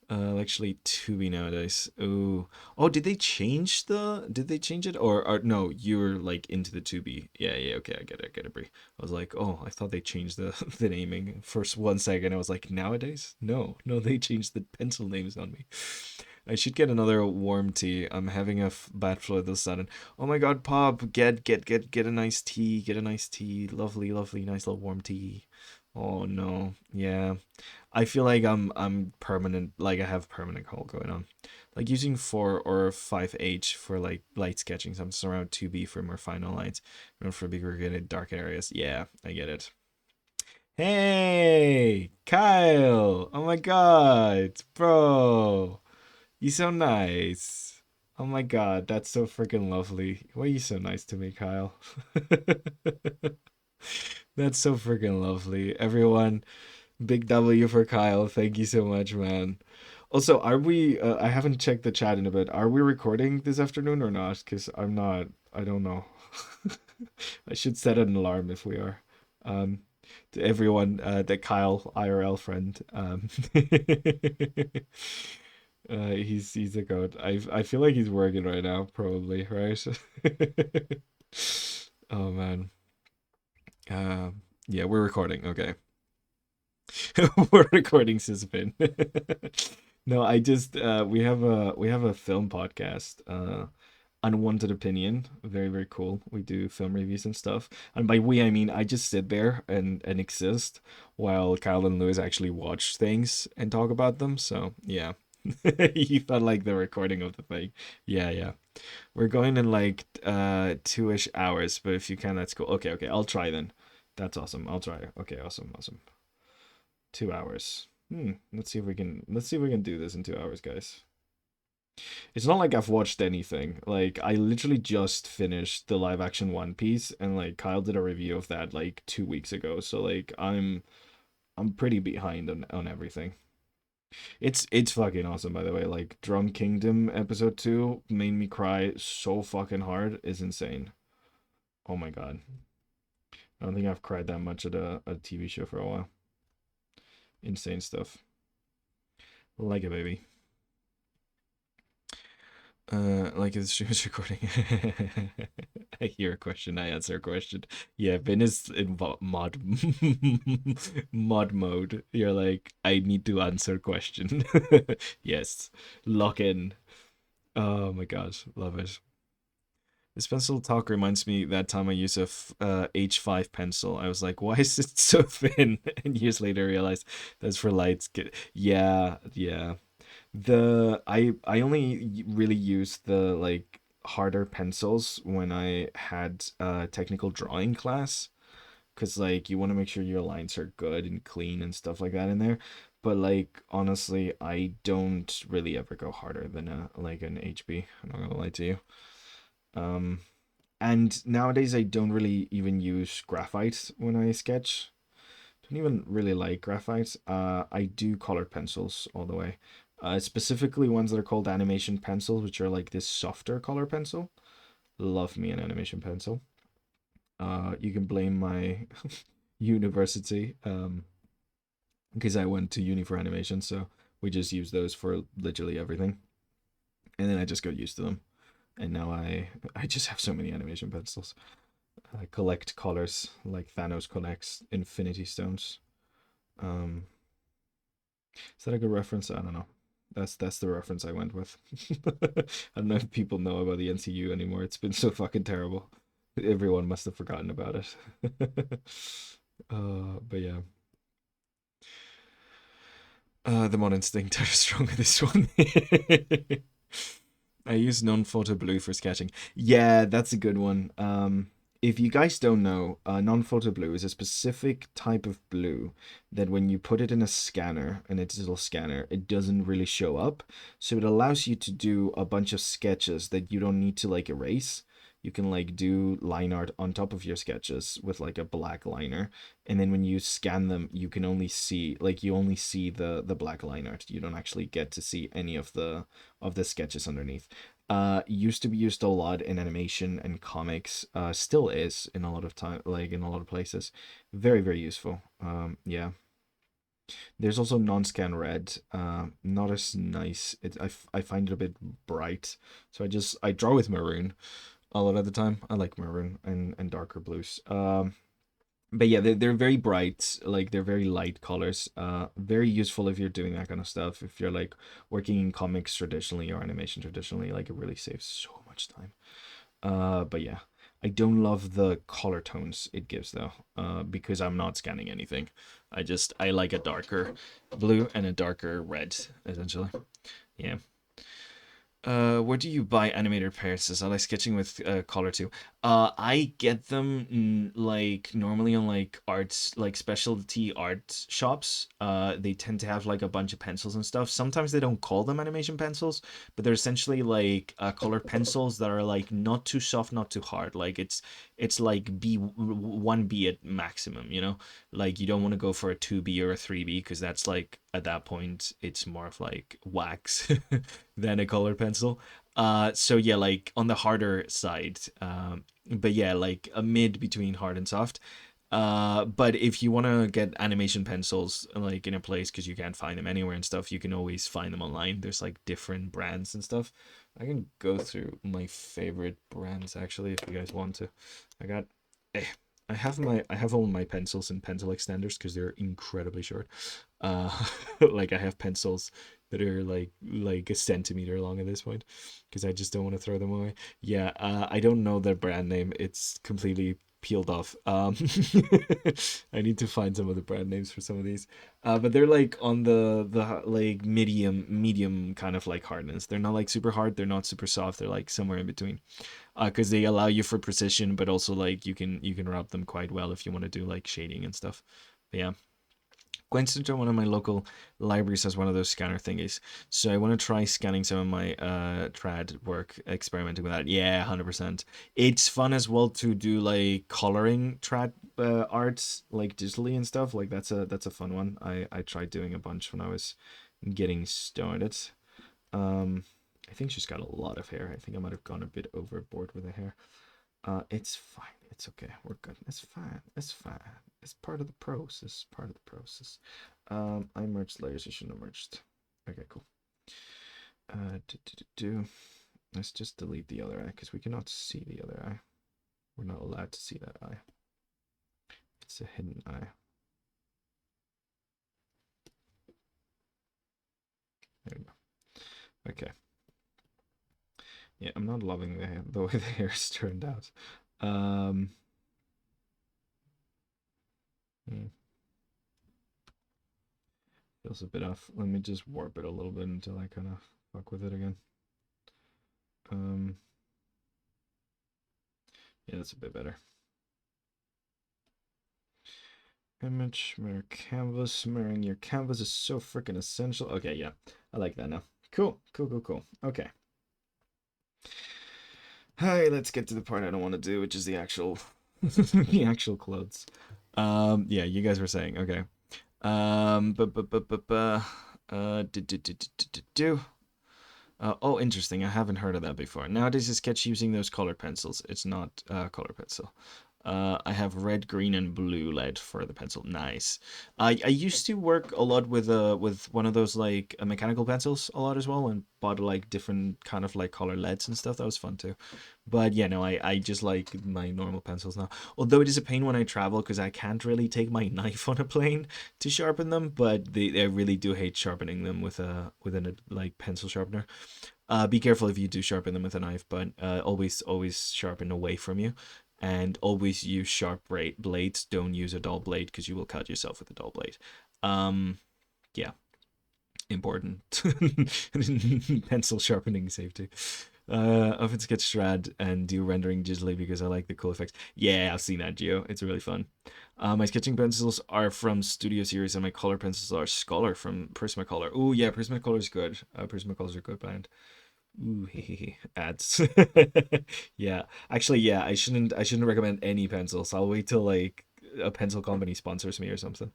Actually, Tubi nowadays. Ooh. Oh, did they change it? Or no, you're like into the Tubi. Yeah, okay, I get it, Brie. I was like, oh, I thought they changed the the naming. First 1 second, I was like, nowadays? No, they changed the pencil names on me. I should get another warm tea. I'm having a bad flu this sudden. Oh my god, Pop, get a nice tea. Get a nice tea. Lovely, nice little warm tea. Oh no. Yeah. I feel like I'm permanent, like I have permanent cold going on. Like using 4 or 5H for like light sketching, something around 2B for more final lights, and for bigger graded dark areas. Yeah, I get it. Hey, Kyle! Oh my god, bro, you so nice. Oh my god, that's so freaking lovely. Why are you so nice to me, Kyle? That's so freaking lovely. Everyone, Big W for Kyle. Thank you so much, man. Also, are we? I haven't checked the chat in a bit. Are we recording this afternoon or not? Because I'm not. I don't know. I should set an alarm if we are. Um, to everyone, that Kyle IRL friend. He's a goat. I feel like he's working right now, probably, right? Oh man. Yeah, we're recording. Okay. We're recording Sisyphine. No, I just we have a film podcast, Unwanted Opinion. Very, very cool. We do film reviews and stuff. And by we I mean I just sit there and exist while Kyle and Lewis actually watch things and talk about them. So yeah. You felt like the recording of the thing. Yeah, yeah. We're going in like 2-ish hours, but if you can, that's cool. Okay, okay, I'll try then. That's awesome. I'll try. Okay, awesome, awesome. 2 hours. Let's see if we can do this in 2 hours, guys. It's not like I've watched anything. Like I literally just finished the live action One Piece, and like Kyle did a review of that like 2 weeks ago. So like I'm pretty behind on everything. It's fucking awesome, by the way. Like Drum Kingdom episode 2 made me cry so fucking hard. Is insane. Oh my god. I don't think I've cried that much at a TV show for a while. Insane stuff. Like a baby. Like the stream is recording. I hear a question, I answer a question. Yeah, Ben is in mod mod mode. You're like, I need to answer question. Yes, lock in. Oh my gosh, love it. This pencil talk reminds me that time I used a H5 pencil. I was like, why is it so thin? And years later, I realized that's for lights. Yeah, yeah. I only really used the like harder pencils when I had technical drawing class, because like you want to make sure your lines are good and clean and stuff like that in there. But like honestly, I don't really ever go harder than a like an HB. I'm not gonna lie to you. Um, and nowadays I don't really even use graphite when I sketch. Don't even really like graphite. I do colored pencils all the way. Specifically ones that are called animation pencils, which are like this softer color pencil. Love me an animation pencil. You can blame my university, because I went to uni for animation, so we just use those for literally everything. And then I just got used to them, and now I just have so many animation pencils. I collect colors like Thanos collects Infinity Stones. Um, is that a good reference? I don't know. That's the reference I went with. I don't know if people know about the NCU anymore. It's been so fucking terrible. Everyone must have forgotten about it. But yeah. The Mod Instinct are strong with this one. I use non-photo blue for sketching. Yeah, that's a good one. If you guys don't know, non-photo blue is a specific type of blue that when you put it in a scanner, in a digital scanner, it doesn't really show up. So it allows you to do a bunch of sketches that you don't need to like erase. You can like do line art on top of your sketches with like a black liner, and then when you scan them, you can only see like you only see the black line art. You don't actually get to see any of the sketches underneath. Used to be used a lot in animation and comics. Still is in a lot of time, like in a lot of places. Very, very useful. Yeah. There's also non-scan red. Not as nice. I find it a bit bright, so I draw with maroon a lot of the time. I like maroon and darker blues. But yeah, they're very bright, like they're very light colors. Very useful if you're doing that kind of stuff. If you're like working in comics traditionally or animation traditionally, like it really saves so much time. But yeah, I don't love the color tones it gives though, because I'm not scanning anything. I like a darker blue and a darker red essentially. Yeah. Where do you buy animated pairs? I like sketching with color too. I get them like normally on like arts, like specialty art shops. They tend to have like a bunch of pencils and stuff. Sometimes they don't call them animation pencils, but they're essentially like colored pencils that are like not too soft, not too hard. Like it's like one B at maximum. You know, like you don't want to go for a 2B or a 3B because that's like at that point it's more of like wax than a colored pencil. So yeah, like on the harder side. But yeah, like a mid between hard and soft. But if you want to get animation pencils like in a place because you can't find them anywhere and stuff, you can always find them online. There's like different brands and stuff. I can go through my favorite brands actually if you guys want to. I got eh, I have all my pencils and pencil extenders because they're incredibly short. Uh, like I have pencils that are like a centimeter long at this point because I just don't want to throw them away. Yeah, I don't know their brand name. It's completely peeled off. I need to find some of the brand names for some of these. But they're like on the like medium kind of like hardness. They're not like super hard. They're not super soft. They're like somewhere in between. Because they allow you for precision, but also like you can rub them quite well if you want to do like shading and stuff. But yeah. Coincidentally, one of my local libraries has one of those scanner thingies. So I want to try scanning some of my trad work, experimenting with that. Yeah, 100%. It's fun as well to do like coloring trad arts like digitally and stuff. Like that's a fun one. I tried doing a bunch when I was getting started. Um, I think she's got a lot of hair. I think I might have gone a bit overboard with the hair. It's fine. It's okay. We're good. It's fine. It's fine. It's part of the process. Part of the process. I merged layers. I shouldn't have merged. Okay, cool. Let's just delete the other eye because we cannot see the other eye. We're not allowed to see that eye. It's a hidden eye. There we go. Okay. Yeah, I'm not loving the way the hair's turned out. Um, hmm. Feels a bit off. Let me just warp it a little bit until I kind of fuck with it again. Yeah, that's a bit better. Image, mirror canvas. Mirroring your canvas is so freaking essential. Okay, yeah. I like that now. Cool, cool, cool, cool. Okay. Hi, let's get to the part I don't want to do, which is the actual the actual clothes. Yeah, you guys were saying, okay. Do. Oh, interesting. I haven't heard of that before. Nowadays, I sketch using those color pencils. It's not color pencil. I have red, green, and blue lead for the pencil. Nice. I used to work a lot with one of those like mechanical pencils a lot as well, and bought like different kind of like color leads and stuff. That was fun too. But yeah, no, I just like my normal pencils now. Although it is a pain when I travel because I can't really take my knife on a plane to sharpen them. But I really do hate sharpening them with a like pencil sharpener. Be careful if you do sharpen them with a knife, but always sharpen away from you, and always use sharp blades. Don't use a dull blade because you will cut yourself with a dull blade. Yeah, important. Pencil sharpening safety. Often sketch Strad and do rendering digitally because I like the cool effects. Yeah, I've seen that, Geo. It's really fun. My sketching pencils are from Studio Series, and my color pencils are Scholar from Prismacolor. Oh yeah, Prismacolor is good. Prismacolor is a good band. Ooh, ads. Yeah, actually, yeah. I shouldn't recommend any pencils. I'll wait till like a pencil company sponsors me or something.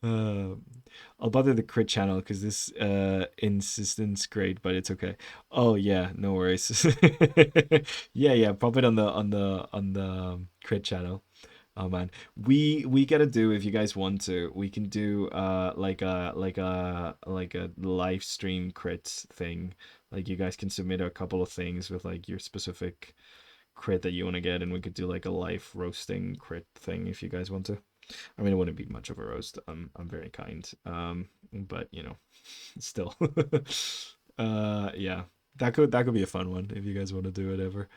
Um, I'll bother the crit channel because this insistence great, but it's okay. Oh yeah, no worries. Yeah, yeah. Pop it on the crit channel. Oh man, we gotta do if you guys want to. We can do like a live stream crit thing. Like you guys can submit a couple of things with like your specific crit that you want to get, and we could do like a live roasting crit thing if you guys want to. I mean, it wouldn't be much of a roast. I'm very kind. But you know, still. Yeah, that could be a fun one if you guys want to do it ever.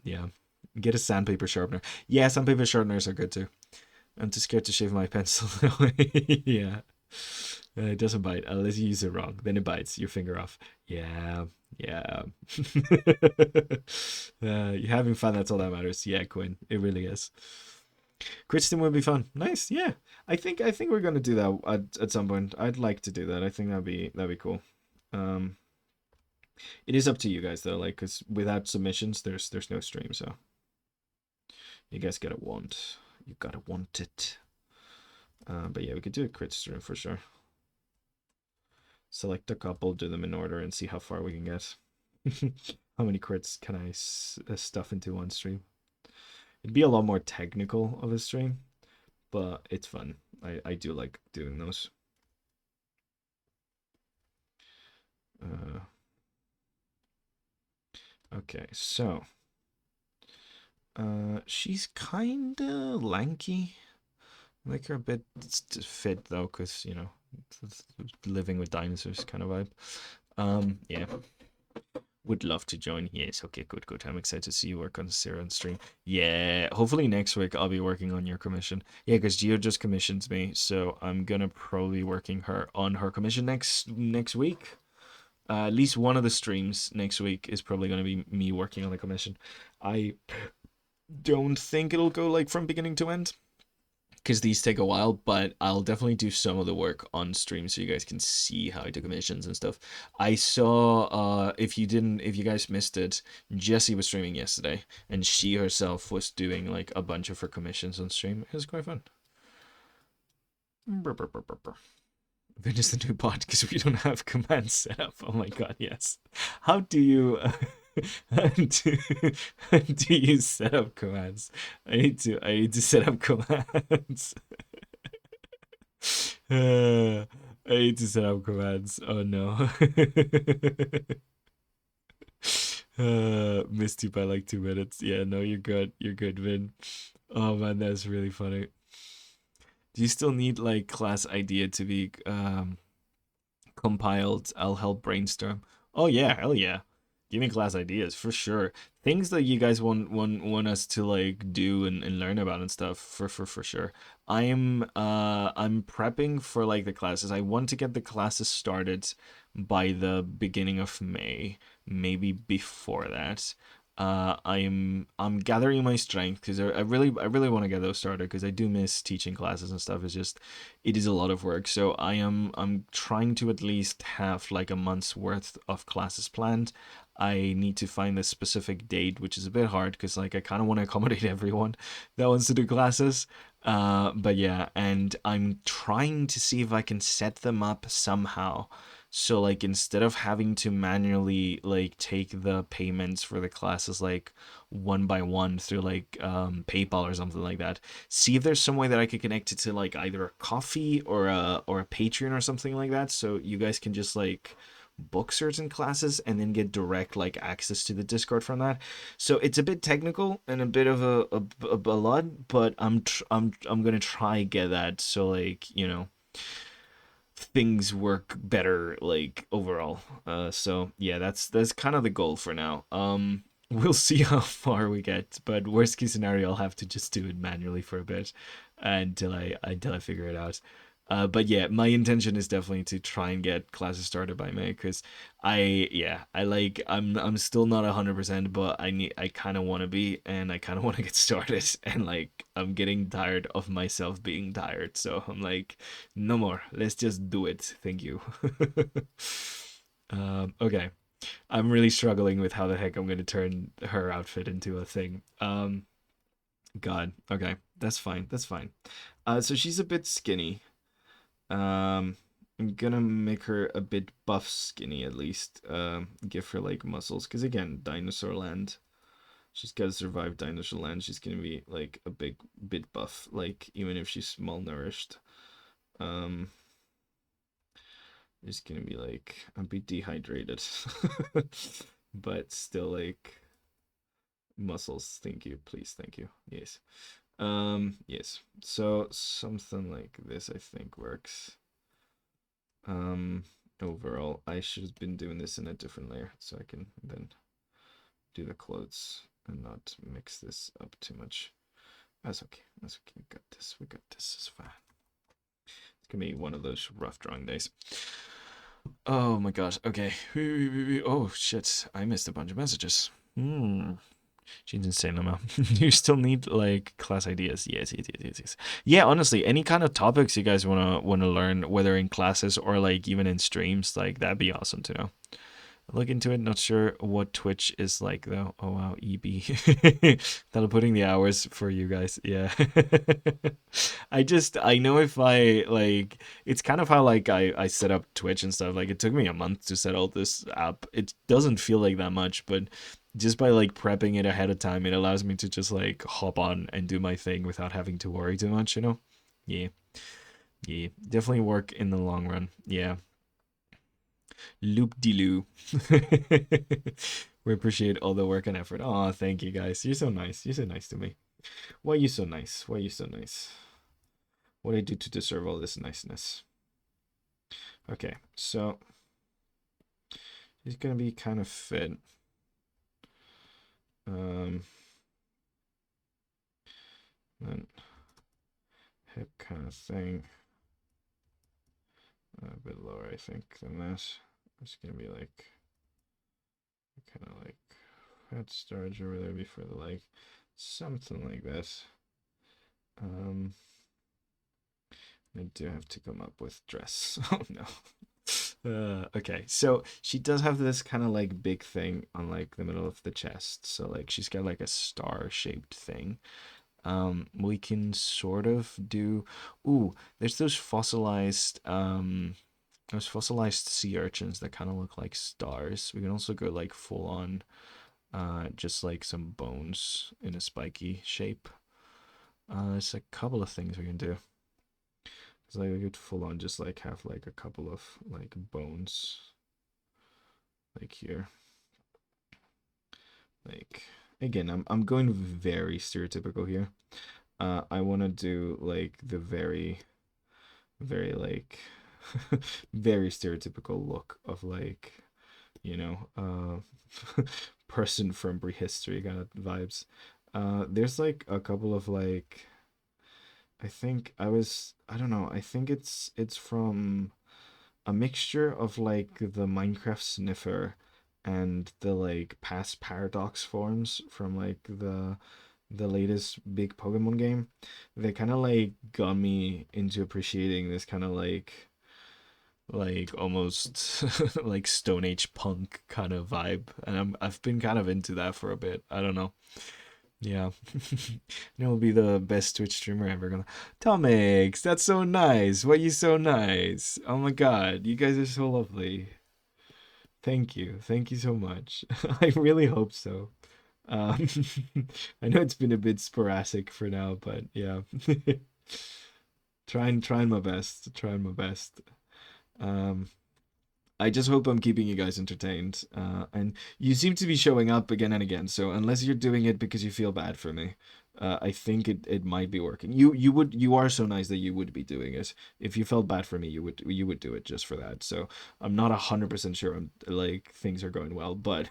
Yeah. Get a sandpaper sharpener. Yeah, sandpaper sharpeners are good too. I'm too scared to shave my pencil. Yeah. It doesn't bite unless you use it wrong. Then it bites your finger off. Yeah, yeah. You're having fun. That's all that matters. Yeah, Quinn. It really is. Kristen would be fun. Nice. Yeah. I think we're gonna do that at some point. I'd like to do that. I think that'd be cool. Um, it is up to you guys though. Like, cause without submissions, there's no stream. So you guys gotta want. You gotta want it. But yeah, we could do a crit stream for sure. Select a couple, do them in order, and see how far we can get. How many crits can I stuff into one stream? It'd be a lot more technical of a stream, but it's fun. I do like doing those. Okay, so she's kinda lanky. Like her a bit fit though, cause you know, living with dinosaurs kind of vibe. Yeah. Would love to join. Yes, okay, good, good. I'm excited to see you work on Sarah and stream. Yeah, hopefully next week I'll be working on your commission. Yeah, because Gio just commissioned me, so I'm gonna probably be working her on her commission next week. At least one of the streams next week is probably gonna be me working on the commission. I don't think it'll go like from beginning to end because these take a while, but I'll definitely do some of the work on stream so you guys can see how I do commissions and stuff. I saw if you guys missed it, Jessie was streaming yesterday and she herself was doing like a bunch of her commissions on stream. It was quite fun. Finish the new bot because we don't have commands set up. Oh my god, yes. How do you how do you set up commands? I need to set up commands. I need to set up commands. Oh no. Missed you by like 2 minutes. Yeah, no, you're good. You're good, Vin. Oh man, that's really funny. Do you still need like class idea to be compiled? I'll help brainstorm. Oh yeah, hell yeah. Give me class ideas for sure. Things that you guys want us to like do and learn about and stuff for sure. I'm prepping for like the classes. I want to get the classes started by the beginning of May, maybe before that. I'm gathering my strength because I really want to get those started because I do miss teaching classes and stuff. It's just it is a lot of work. So I'm trying to at least have like a month's worth of classes planned. I need to find a specific date, which is a bit hard because like I kind of want to accommodate everyone that wants to do classes. But yeah, and I'm trying to see if I can set them up somehow. So like instead of having to manually like take the payments for the classes like one by one through like PayPal or something like that, see if there's some way that I could connect it to like either a coffee or a Patreon or something like that, so you guys can just like book certain classes and then get direct like access to the Discord from that. So it's a bit technical and a bit of a lot, but I'm gonna try get that so like you know things work better like overall. So yeah, that's kind of the goal for now. We'll see how far we get, but worst case scenario, I'll have to just do it manually for a bit until I figure it out. But yeah, my intention is definitely to try and get classes started by May because I'm still not 100%, but I kind of want to be, and I kind of want to get started, and like I'm getting tired of myself being tired, so I'm like, no more, let's just do it. Thank you. Okay, I'm really struggling with how the heck I'm gonna turn her outfit into a thing. God, okay, that's fine, that's fine. So she's a bit skinny. I'm gonna make her a bit buff skinny at least. Give her like muscles, because again, dinosaur land. She's gotta survive dinosaur land. She's gonna be like a big bit buff, like even if she's malnourished. Um, she's gonna be like a bit dehydrated, but still like muscles. Thank you, please, thank you. Yes. Yes. So something like this, I think works. Um, Overall, I should have been doing this in a different layer so I can then do the clothes and not mix this up too much. That's okay. That's okay. We got this. We got this. It's fine. gonna be one of those rough drawing days. Oh my god. Okay. Oh shit. I missed a bunch of messages. Hmm. She's insane, Lama. You still need like class ideas. Yes. Yeah, honestly, any kind of topics you guys wanna learn, whether in classes or like even in streams, like that'd be awesome to know. Look into it. Not sure what Twitch is like though. Oh wow, EB. That'll putting the hours for you guys. Yeah. I know if I like it's kind of how like I set up Twitch and stuff. Like it took me a month to set all this up. It doesn't feel like that much, but just by like prepping it ahead of time, it allows me to just like hop on and do my thing without having to worry too much, you know? Yeah. Yeah. Definitely work in the long run. Yeah. Loop de loo. We appreciate all the work and effort. Oh, thank you guys. You're so nice. You're so nice to me. Why are you so nice? Why are you so nice? What do I do to deserve all this niceness? Okay, so he's gonna be kind of fit. Then hip kind of thing. A bit lower, I think, than that. It's gonna be like kind of like fat storage over there before the leg, something like this. I do have to come up with dress. Oh no. Okay, so she does have this kind of like big thing on like the middle of the chest. So like she's got like a star shaped thing. We can sort of do. Ooh, there's those fossilized sea urchins that kind of look like stars. We can also go like full on, just like some bones in a spiky shape. There's a couple of things we can do. It's like we could full on just like have like a couple of like bones like here. Like again, I'm going very stereotypical here. I want to do like the very like very stereotypical look of like, you know, person from prehistory kind of vibes. There's like a couple of like I don't know, I think it's from a mixture of like the Minecraft sniffer and the like past paradox forms from like the latest big Pokemon game. They kind of like got me into appreciating this kind of like almost like Stone Age punk kind of vibe, and I've been kind of into that for a bit. I don't know. Yeah. It'll be the best Twitch streamer ever. Gonna Tomix, that's so nice. Why you so nice? Oh my god, you guys are so lovely. Thank you. Thank you so much. I really hope so. Um, I know it's been a bit sporadic for now, but yeah. Trying my best. Trying my best. Um, I just hope I'm keeping you guys entertained. And you seem to be showing up again and again. So unless you're doing it because you feel bad for me, I think it might be working. You are so nice that you would be doing it. If you felt bad for me, you would do it just for that. So I'm not 100% sure like things are going well, but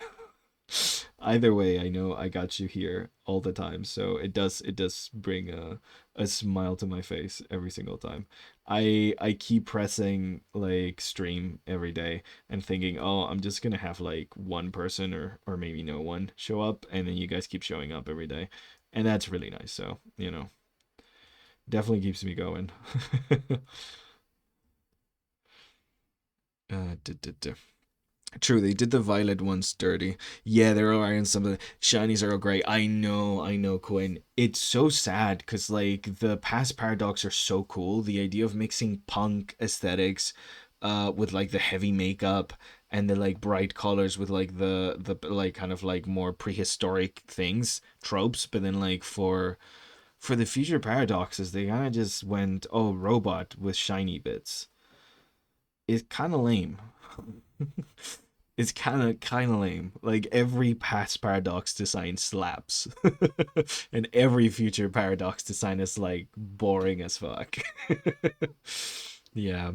either way, I know I got you here all the time, so it does bring a smile to my face every single time. I keep pressing like stream every day and thinking, oh, I'm just gonna have like one person or maybe no one show up, and then you guys keep showing up every day, and that's really nice. So definitely keeps me going. Duh, duh, duh. True, they did the violet ones dirty. Yeah, they're wearing some of the shinies are great. I know, Quinn. It's so sad because like the past paradox are so cool. The idea of mixing punk aesthetics, with like the heavy makeup and the like bright colors with like the like kind of like more prehistoric things, tropes. But then like for the future paradoxes, they kind of just went, oh, robot with shiny bits. It's kind of lame. It's kind of lame. Like every past paradox design slaps, and every future paradox design is like boring as fuck. Yeah.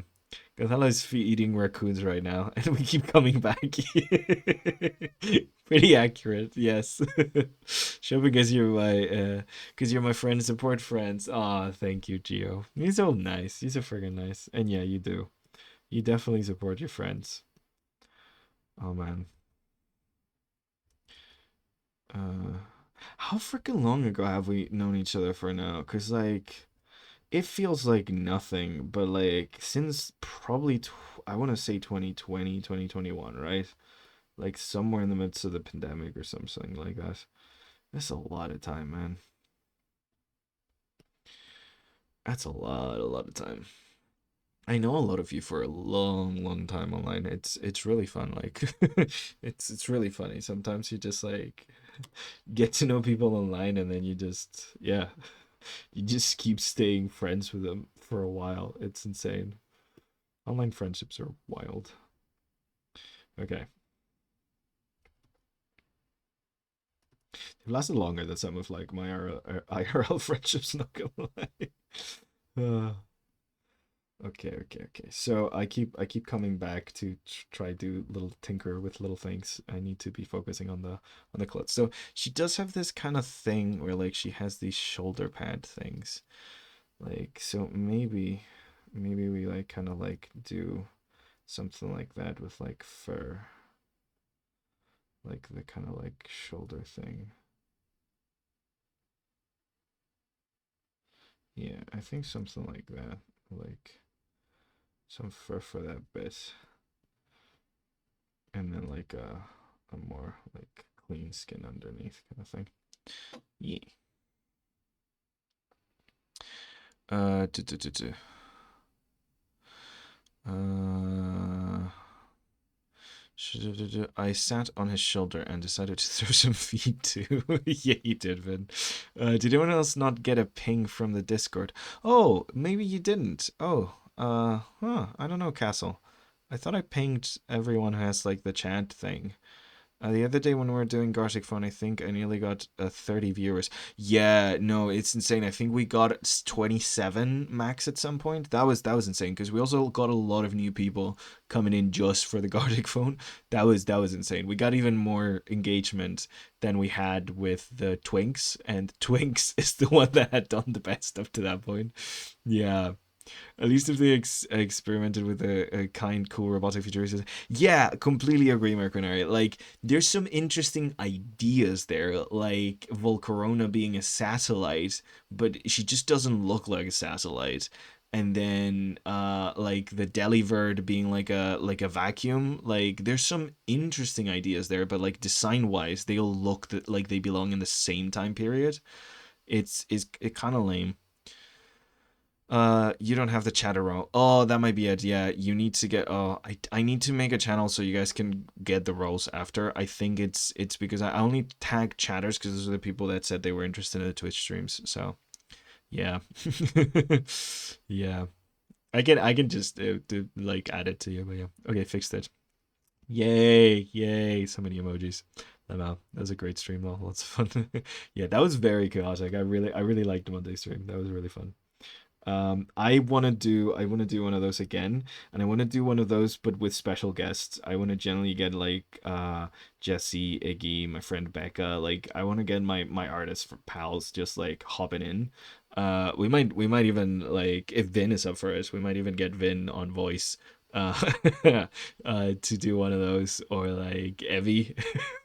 Gonzalo's eating raccoons right now, and we keep coming back. Pretty accurate, yes. Show because you're my friend, support friends. Aw, thank you, Gio. He's so nice. He's so friggin' nice. And yeah, you do. You definitely support your friends. Oh man. Uh, how freaking long ago have we known each other for now? Cause like it feels like nothing, but like since probably I want to say 2020, 2021, right? Like somewhere in the midst of the pandemic or something like that. That's a lot of time, man. That's a lot of time. I know a lot of you for a long, long time online. It's really fun. Like it's really funny. Sometimes you just like get to know people online and then you just yeah, you just keep staying friends with them for a while. It's insane. Online friendships are wild. Okay. They've lasted longer than some of like my IRL friendships, not gonna lie. Uh, okay. So I keep coming back to try do little tinker with little things. I need to be focusing on the clothes. So she does have this kind of thing where like she has these shoulder pad things. Like so maybe we like kind of like do something like that with like fur, like the kind of like shoulder thing. Yeah, I think something like that. Like some fur for that bit, and then like a more like clean skin underneath kind of thing. Yeah. Uh, duh, duh, duh, duh. uh, I sat on his shoulder and decided to throw some feed too. Yeah, you did, Vin. Did anyone else not get a ping from the Discord? Oh, maybe you didn't. Oh, I don't know, Castle. I thought I pinged everyone who has like the chat thing. The other day when we were doing Gartic Phone, I think I nearly got 30 viewers. Yeah, no, it's insane. I think we got 27 max at some point. That was insane because we also got a lot of new people coming in just for the Gartic Phone. That was insane. We got even more engagement than we had with the Twinks, and Twinks is the one that had done the best up to that point. Yeah. At least if they experimented with a kind, cool robotic futurist. Yeah, completely agree, Mercenary. Like, there's some interesting ideas there, like Volcarona being a satellite, but she just doesn't look like a satellite. And then, like the Delivert being like a vacuum. Like, there's some interesting ideas there, but like design wise, they all look like they belong in the same time period. It kind of lame. You don't have the chatter role. Oh, that might be it. Yeah, you need to get. Oh, I need to make a channel so you guys can get the roles after. I think it's because I only tag chatters because those are the people that said they were interested in the Twitch streams. So yeah, yeah. I can just like add it to you, but yeah. Okay, fixed it. Yay! So many emojis. Wow, that was a great stream though. Lots of fun. Yeah, that was very chaotic. I really liked Monday stream. That was really fun. I want to do one of those again, and I want to do one of those but with special guests. I want to generally get like Jesse, Iggy, my friend Becca. Like I want to get my artists for pals just like hopping in. We might even like if Vin is up for it, we might even get Vin on voice uh to do one of those, or like Evie,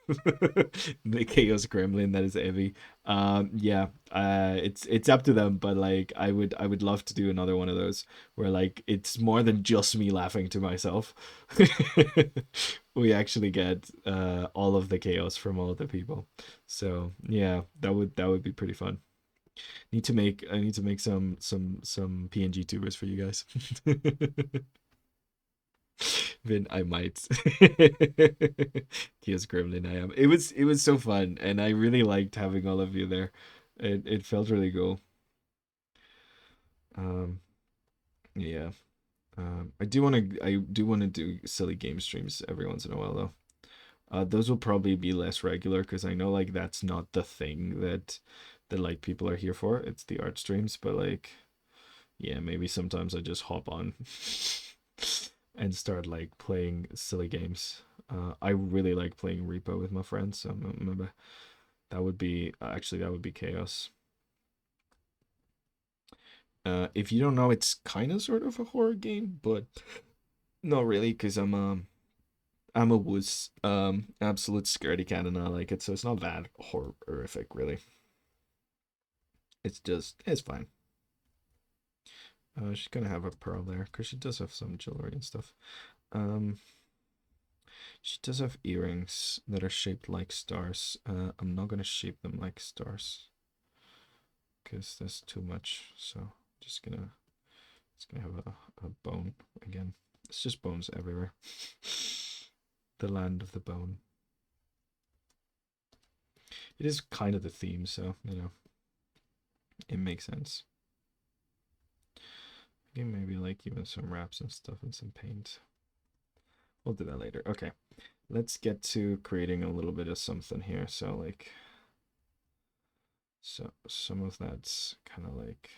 the Chaos Gremlin that is Evie. Yeah, it's up to them, but like I would love to do another one of those where like it's more than just me laughing to myself. We actually get all of the chaos from all of the people. So yeah, that would be pretty fun. I need to make some PNG tubers for you guys. Then I might. Kia's Gremlin, I am. It was so fun, and I really liked having all of you there. It felt really cool. Um, yeah. I do want to do silly game streams every once in a while though. Those will probably be less regular because I know like that's not the thing that like people are here for. It's the art streams, but like yeah, maybe sometimes I just hop on. and start like playing silly games. I really like playing Repo with my friends, so maybe that would be actually that would be chaos. If you don't know, it's kind of sort of a horror game, but not really, because I'm a wuss, absolute scaredy cat, and I like it, so it's not that horrific, really. It's fine. She's gonna have a pearl there, because she does have some jewelry and stuff. Um, she does have earrings that are shaped like stars. I'm not gonna shape them like stars, because that's too much. So just gonna have a bone again. It's just bones everywhere. The land of the bone. It is kind of the theme, so it makes sense. Maybe like even some wraps and stuff and some paint. We'll do that later. Okay, let's get to creating a little bit of something here. So like, so some of that's kind of like,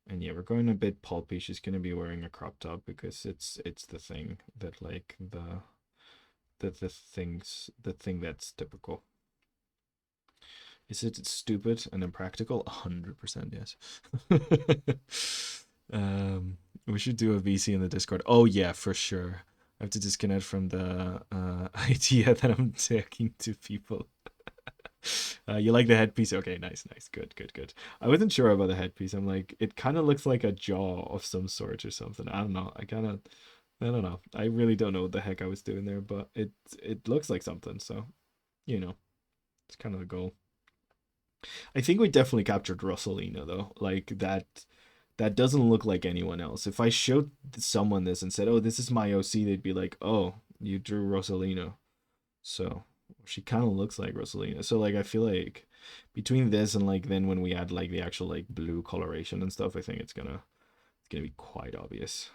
and yeah, we're going a bit pulpy. She's gonna be wearing a crop top because it's the thing that like the thing that's typical. Is it stupid and impractical? 100% yes. We should do a VC in the Discord. Oh yeah, for sure. I have to disconnect from the idea that I'm talking to people. You like the headpiece? Okay, nice, nice, good, good, good. I wasn't sure about the headpiece. I'm like, it kind of looks like a jaw of some sort or something. I don't know. I don't know. I really don't know what the heck I was doing there, but it looks like something. So, you know, it's kind of the goal. I think we definitely captured Rosalina though. Like that doesn't look like anyone else. If I showed someone this and said, "Oh, this is my OC," they'd be like, "Oh, you drew Rosalina." So she kind of looks like Rosalina. So like I feel like between this and like then when we add like the actual like blue coloration and stuff, I think it's gonna be quite obvious.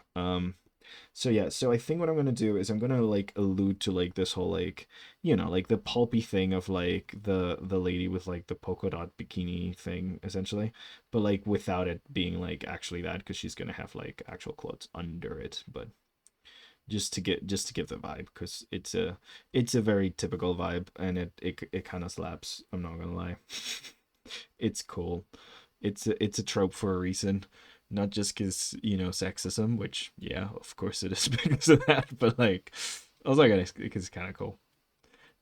So yeah, so I think what I'm gonna do is I'm gonna like allude to like this whole like like the pulpy thing of like the lady with like the polka dot bikini thing essentially, but like without it being like actually that because she's gonna have like actual clothes under it, but just to give the vibe because it's a very typical vibe and it kind of slaps. I'm not gonna lie, it's cool. It's a trope for a reason, not just because sexism, which yeah, of course it is because of that, but like also like because it's kind of cool.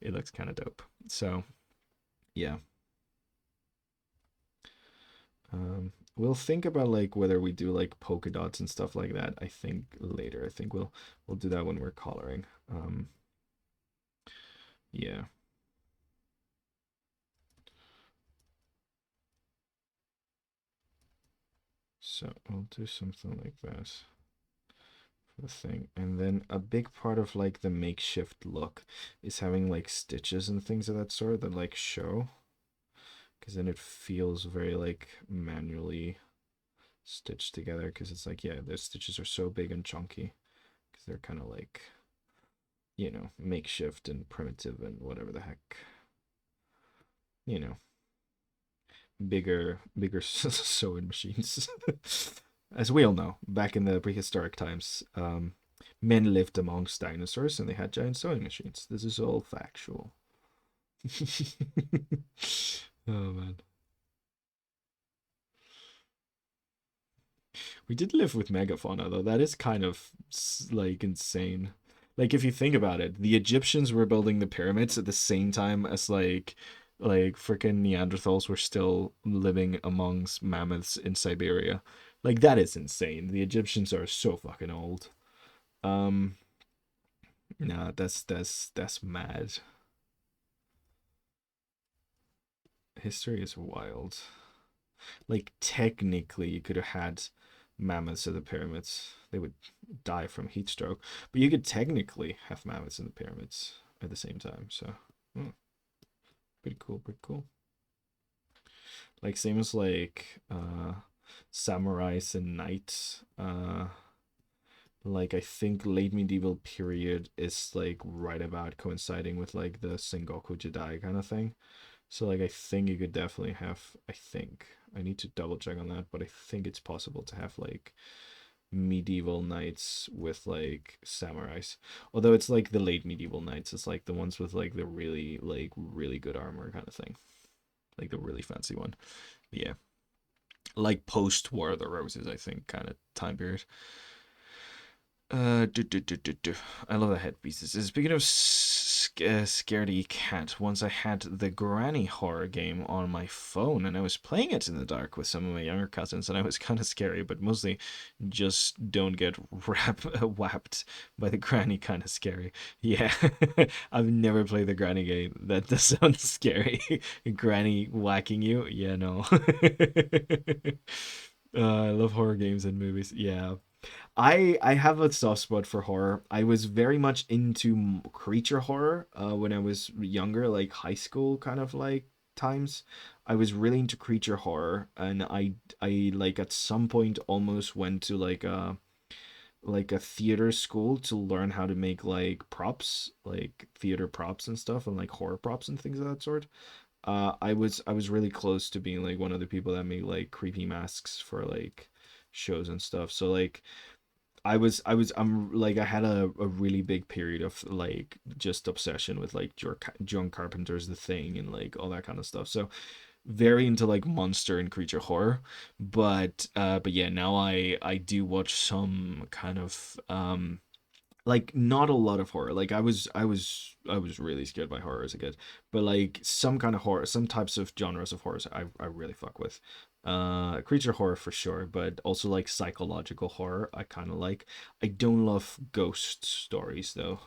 It looks kind of dope. So yeah, we'll think about like whether we do like polka dots and stuff like that. I think later. I think we'll do that when we're coloring. Yeah. So we'll do something like that for the thing. And then a big part of like the makeshift look is having like stitches and things of that sort that like show. Because then it feels very like manually stitched together. Because it's like, yeah, the stitches are so big and chunky. Because they're kind of like, makeshift and primitive and whatever the heck. You know, bigger sewing machines. As we all know, back in the prehistoric times, men lived amongst dinosaurs and they had giant sewing machines. This is all factual. Oh man, we did live with megafauna though. That is kind of like insane. Like if you think about it, the Egyptians were building the pyramids at the same time as like freaking Neanderthals were still living amongst mammoths in Siberia. Like that is insane. The Egyptians are so fucking old. Um, nah, that's mad. History is wild. Like technically, you could have had mammoths at the pyramids. They would die from heat stroke, but you could technically have mammoths in the pyramids at the same time. So, pretty cool, pretty cool. Like same as like samurais and knights. Like I think late medieval period is like right about coinciding with like the Sengoku Jidai kind of thing. So like I think you could definitely have, I think I need to double check on that, but I think it's possible to have like medieval knights with like samurais. Although it's like the late medieval knights, it's like the ones with like the really like really good armor kind of thing. Like the really fancy one. Yeah. Like post War of the Roses, I think, kind of time period. I love the headpieces. Speaking of scaredy cat, once I had the Granny horror game on my phone and I was playing it in the dark with some of my younger cousins, and I was kind of scary, but mostly just don't get whapped by the Granny kind of scary. Yeah, I've never played the Granny game. That does sound scary. Granny whacking you? Yeah, no. I love horror games and movies. Yeah. I have a soft spot for horror. I was very much into creature horror when I was younger, like high school kind of like times. I was really into creature horror, and I like at some point almost went to like a theater school to learn how to make like props, like theater props and stuff, and like horror props and things of that sort. I was really close to being like one of the people that made like creepy masks for like shows and stuff. So like I'm like I had a really big period of like just obsession with like John Carpenter's The Thing and like all that kind of stuff. So very into like monster and creature horror, but yeah, now I do watch some kind of like not a lot of horror. Like I was really scared by horror as a kid, but like some kind of horror, some types of genres of horrors I really fuck with. Creature horror for sure, but also like psychological horror I kind of like. I don't love ghost stories though.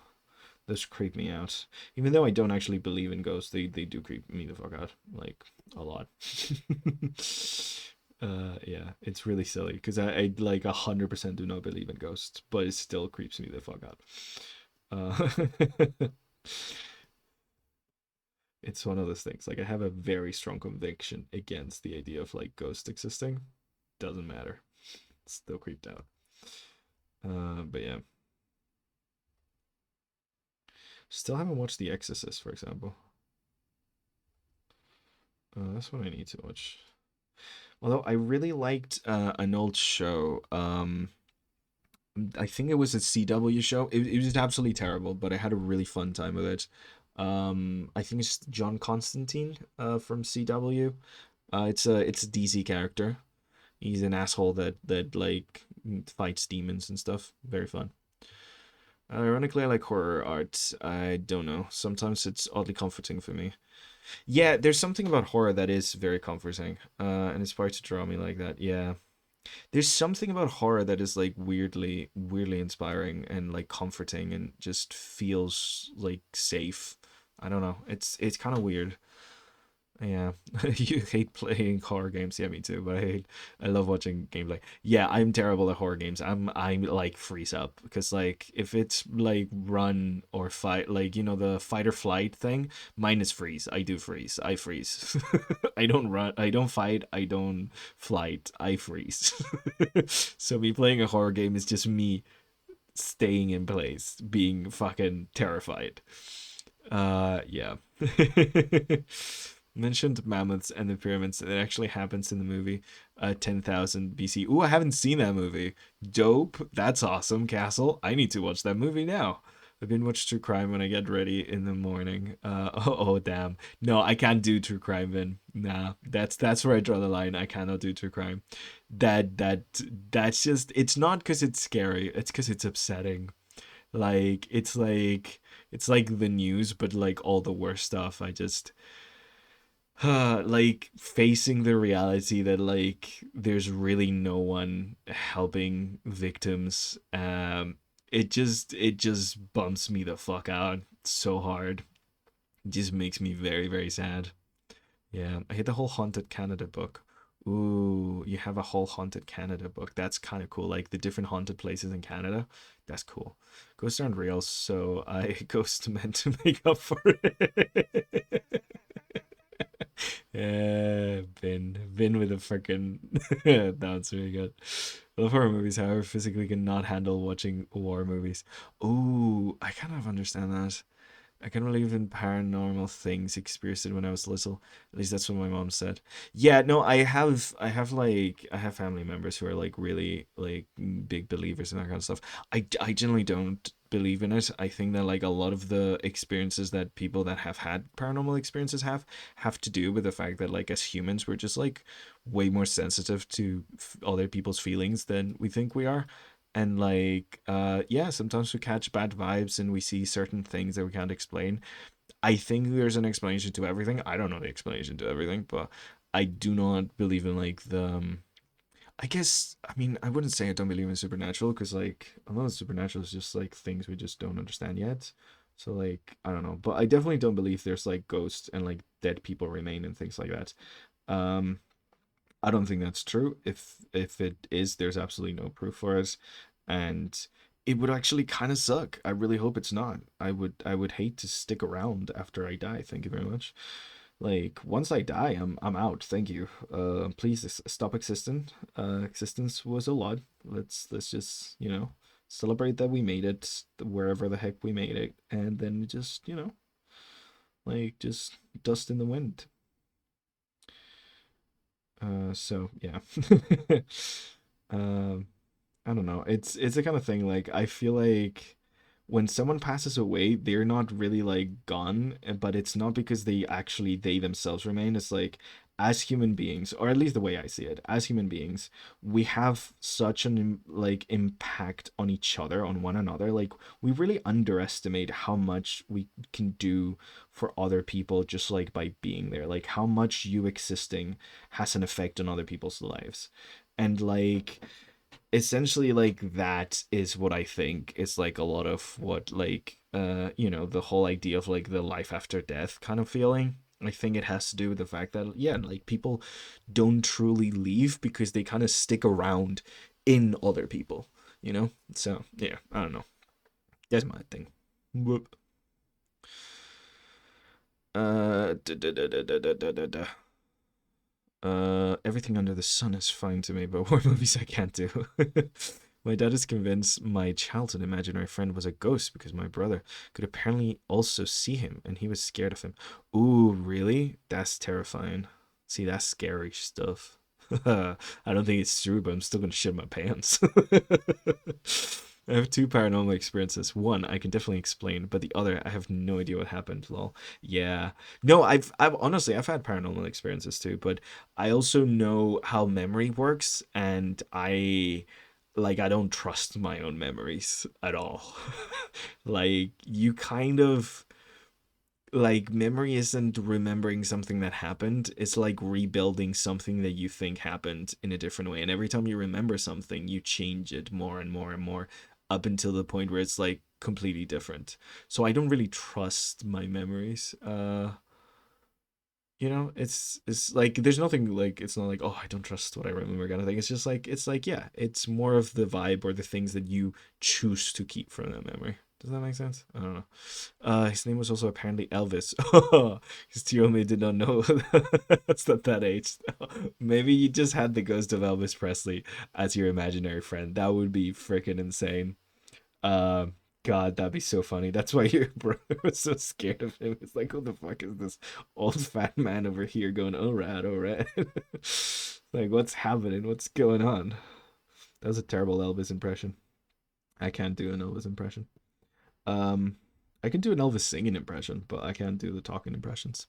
Those creep me out. Even though I don't actually believe in ghosts, they do creep me the fuck out, like a lot. Yeah, it's really silly because I like 100% do not believe in ghosts, but it still creeps me the fuck out. It's one of those things. Like I have a very strong conviction against the idea of like ghosts existing. Doesn't matter. Still creeped out. But yeah, still haven't watched The Exorcist, for example. That's what I need to watch. Although I really liked an old show. I think it was a CW show. It was absolutely terrible, but I had a really fun time with it. I think it's John Constantine from CW. It's a DC character. He's an asshole that like fights demons and stuff. Very fun. Ironically, I like horror art. I don't know. Sometimes it's oddly comforting for me. Yeah, there's something about horror that is very comforting, and it's part to draw me like that. Yeah. There's something about horror that is like weirdly inspiring and like comforting and just feels like safe. I don't know. It's kind of weird. Yeah, you hate playing horror games. Yeah, me too. But I love watching gameplay. Yeah, I'm terrible at horror games. I'm like freeze up because like if it's like run or fight, like the fight or flight thing, mine is freeze. I do freeze. I freeze. I don't run. I don't fight. I don't flight. I freeze. So me playing a horror game is just me staying in place, being fucking terrified. Yeah. Mentioned mammoths and the pyramids. It actually happens in the movie 10,000 BC. Ooh, I haven't seen that movie. Dope. That's awesome, Castle. I need to watch that movie now. I've been watching true crime when I get ready in the morning. Oh damn. No, I can't do true crime, Vin. Nah, that's where I draw the line. I cannot do true crime. That's just it's not because it's scary. It's because it's upsetting. Like it's like the news, but like all the worst stuff. I just like facing the reality that like there's really no one helping victims. It just bumps me the fuck out so hard. It just makes me very, very sad. Yeah, I hate the whole Haunted Canada book. Ooh, you have a whole Haunted Canada book. That's kind of cool. Like the different haunted places in Canada. That's cool. Ghosts aren't real, so I ghost meant to make up for it. Yeah, Vin with a freaking that's really good. I love horror movies, however, physically cannot handle watching war movies. Ooh, I kind of understand that. I can believe in paranormal things, experienced it when I was little. At least that's what my mom said. Yeah, no, I have family members who are like really like big believers in that kind of stuff. I generally don't believe in it. I think that like a lot of the experiences that people that have had paranormal experiences have to do with the fact that like as humans we're just like way more sensitive to other people's feelings than we think we are. And like yeah, sometimes we catch bad vibes and we see certain things that we can't explain. I think there's an explanation to everything. I don't know the explanation to everything, but I do not believe in like the I guess, I mean, I wouldn't say I don't believe in supernatural because like a lot of supernatural is just like things we just don't understand yet. So like I don't know, but I definitely don't believe there's like ghosts and like dead people remain and things like that. um I don't think that's true. If it is, there's absolutely no proof for it, and it would actually kind of suck. I really hope it's not. I would hate to stick around after I die. Thank you very much. Like once I die, I'm out. Thank you. Please stop existing. Existence was a lot. Let's just celebrate that we made it wherever the heck we made it, and then just like just dust in the wind. So yeah. um I don't know. It's the kind of thing like I feel like when someone passes away, they're not really like gone, but it's not because they themselves remain. It's like as human beings, or at least the way I see it, as human beings, we have such an like impact on each other, on one another. Like we really underestimate how much we can do for other people just like by being there. Like how much you existing has an effect on other people's lives. And like essentially like that is what I think is like a lot of what like the whole idea of like the life after death kind of feeling. I think it has to do with the fact that yeah, like people don't truly leave because they kind of stick around in other people, you know? So yeah, I don't know. That's my thing. Whoop. Da, da, da, da, da, da, da, da. Everything under the sun is fine to me, but horror movies I can't do. My dad is convinced my childhood imaginary friend was a ghost because my brother could apparently also see him and he was scared of him. Ooh, really? That's terrifying. See, that's scary stuff. I don't think it's true, but I'm still gonna shit my pants. I have two paranormal experiences. One I can definitely explain, but the other I have no idea what happened. Lol. Yeah. No, I've honestly I've had paranormal experiences too, but I also know how memory works, and I don't trust my own memories at all. Like you kind of like memory isn't remembering something that happened. It's like rebuilding something that you think happened in a different way. And every time you remember something, you change it more and more and more up until the point where it's like completely different. So I don't really trust my memories. It's like there's nothing like it's not like oh I don't trust what I remember kind of thing. It's like yeah, it's more of the vibe or the things that you choose to keep from that memory. Does that make sense? I don't know. His name was also apparently Elvis. His teammate did not know that's not that age. Maybe you just had the ghost of Elvis Presley as your imaginary friend. That would be freaking insane. Um, God, that'd be so funny. That's why your brother was so scared of him. It's like, who the fuck is this old fat man over here going, all right, all right. Like, what's happening? What's going on? That was a terrible Elvis impression. I can't do an Elvis impression. Um, I can do an Elvis singing impression, but I can't do the talking impressions.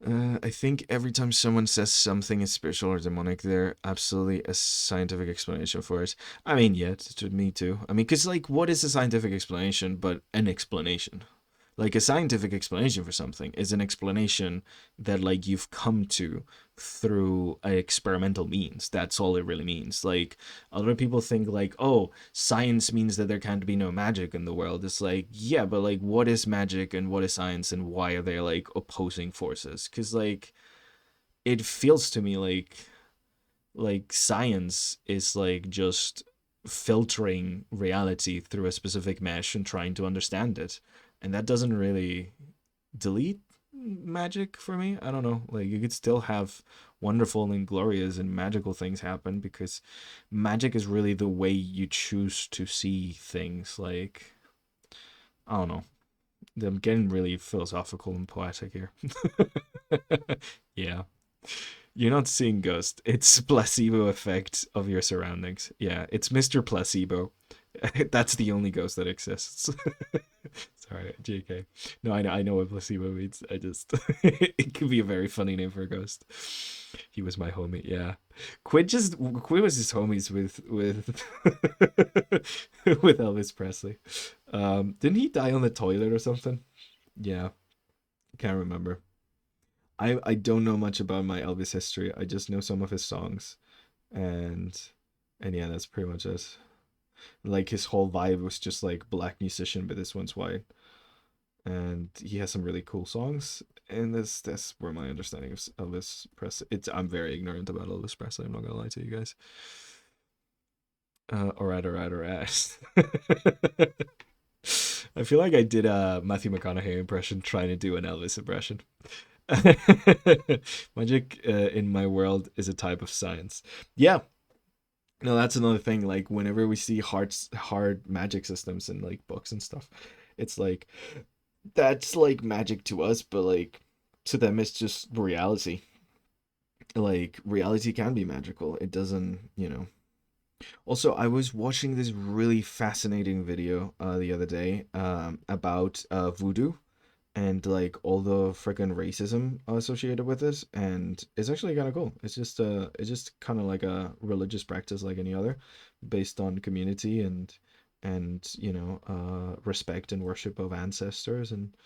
I think every time someone says something is spiritual or demonic, there absolutely a scientific explanation for it. I mean, yeah, to me too. I mean, because like, what is a scientific explanation but an explanation? Like a scientific explanation for something is an explanation that like you've come to through experimental means. That's all it really means. Like a lot of people think like, oh, science means that there can't be no magic in the world. It's like, yeah, but like what is magic and what is science and why are they like opposing forces? Cuz like it feels to me like science is like just filtering reality through a specific mesh and trying to understand it. And that doesn't really delete magic for me. I don't know. Like you could still have wonderful and glorious and magical things happen because magic is really the way you choose to see things. Like I don't know. I'm getting really philosophical and poetic here. Yeah. You're not seeing ghost. It's placebo effect of your surroundings. Yeah, it's Mr. Placebo. That's the only ghost that exists. Sorry, JK. No, I know what placebo means. I just it could be a very funny name for a ghost. He was my homie. Yeah, Quinn was his homies with with Elvis Presley. Didn't he die on the toilet or something? Yeah, can't remember. I don't know much about my Elvis history. I just know some of his songs, and yeah, that's pretty much it. Like his whole vibe was just like black musician, but this one's white, and he has some really cool songs. And that's where my understanding of Elvis Presley. It's I'm very ignorant about Elvis Presley. I'm not gonna lie to you guys. All right. I feel like I did a Matthew McConaughey impression trying to do an Elvis impression. Magic in my world is a type of science. Yeah, no, that's another thing. Like whenever we see hard magic systems in like books and stuff, it's like that's like magic to us, but like to them it's just reality. Like reality can be magical. It doesn't, you know. Also, I was watching this really fascinating video the other day about voodoo and like all the freaking racism associated with it, and it's actually kind of cool. It's just kind of like a religious practice like any other, based on community and you know respect and worship of ancestors, and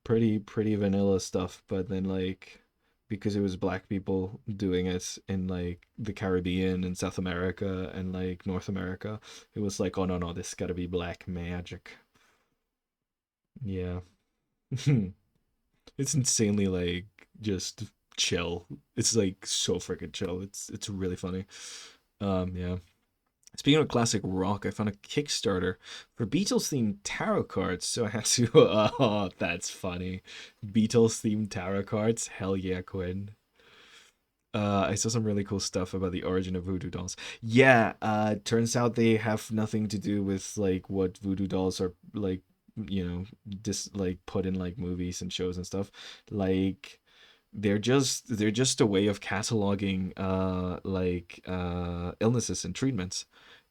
pretty vanilla stuff. But then like because it was black people doing it in like the Caribbean and South America and like North America, it was like, oh no, this gotta be black magic. Yeah. It's insanely like just chill. It's like so freaking chill. It's really funny. Yeah. Speaking of classic rock, I found a Kickstarter for Beatles themed tarot cards. So I had to oh, that's funny. Beatles themed tarot cards. Hell yeah, Quinn. I saw some really cool stuff about the origin of voodoo dolls. Yeah, turns out they have nothing to do with like what voodoo dolls are like, you know, just like put in like movies and shows and stuff. Like they're just a way of cataloging like illnesses and treatments.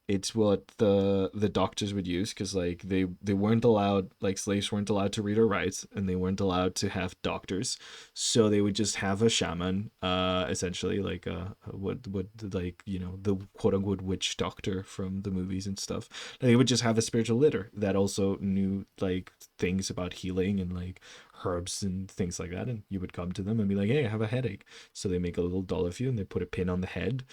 It's what the doctors would use because like they weren't allowed, like slaves weren't allowed to read or write, and they weren't allowed to have doctors, so they would just have a shaman, essentially like what like you know the quote unquote witch doctor from the movies and stuff. They would just have a spiritual leader that also knew like things about healing and like herbs and things like that, and you would come to them and be like, hey, I have a headache. So they make a little doll of you and they put a pin on the head,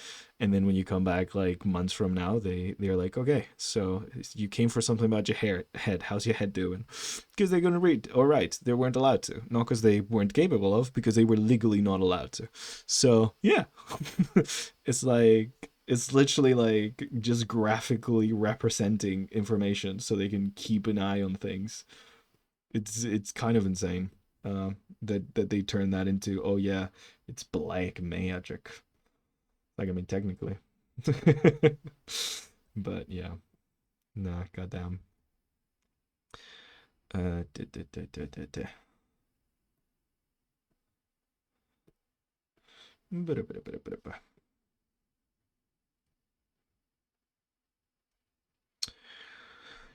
and then when you come back like months from now, they're like, okay, so you came for something about your head. How's your head doing? Because they're gonna read or write. They weren't allowed to, not because they weren't capable of, because they were legally not allowed to. So yeah, it's like it's literally like just graphically representing information so they can keep an eye on things. It's kind of insane that they turn that into, oh yeah, it's black magic. Like, I mean, technically. But yeah, nah, goddamn. Da. Ba-da-ba-da-ba-da-ba-da-ba.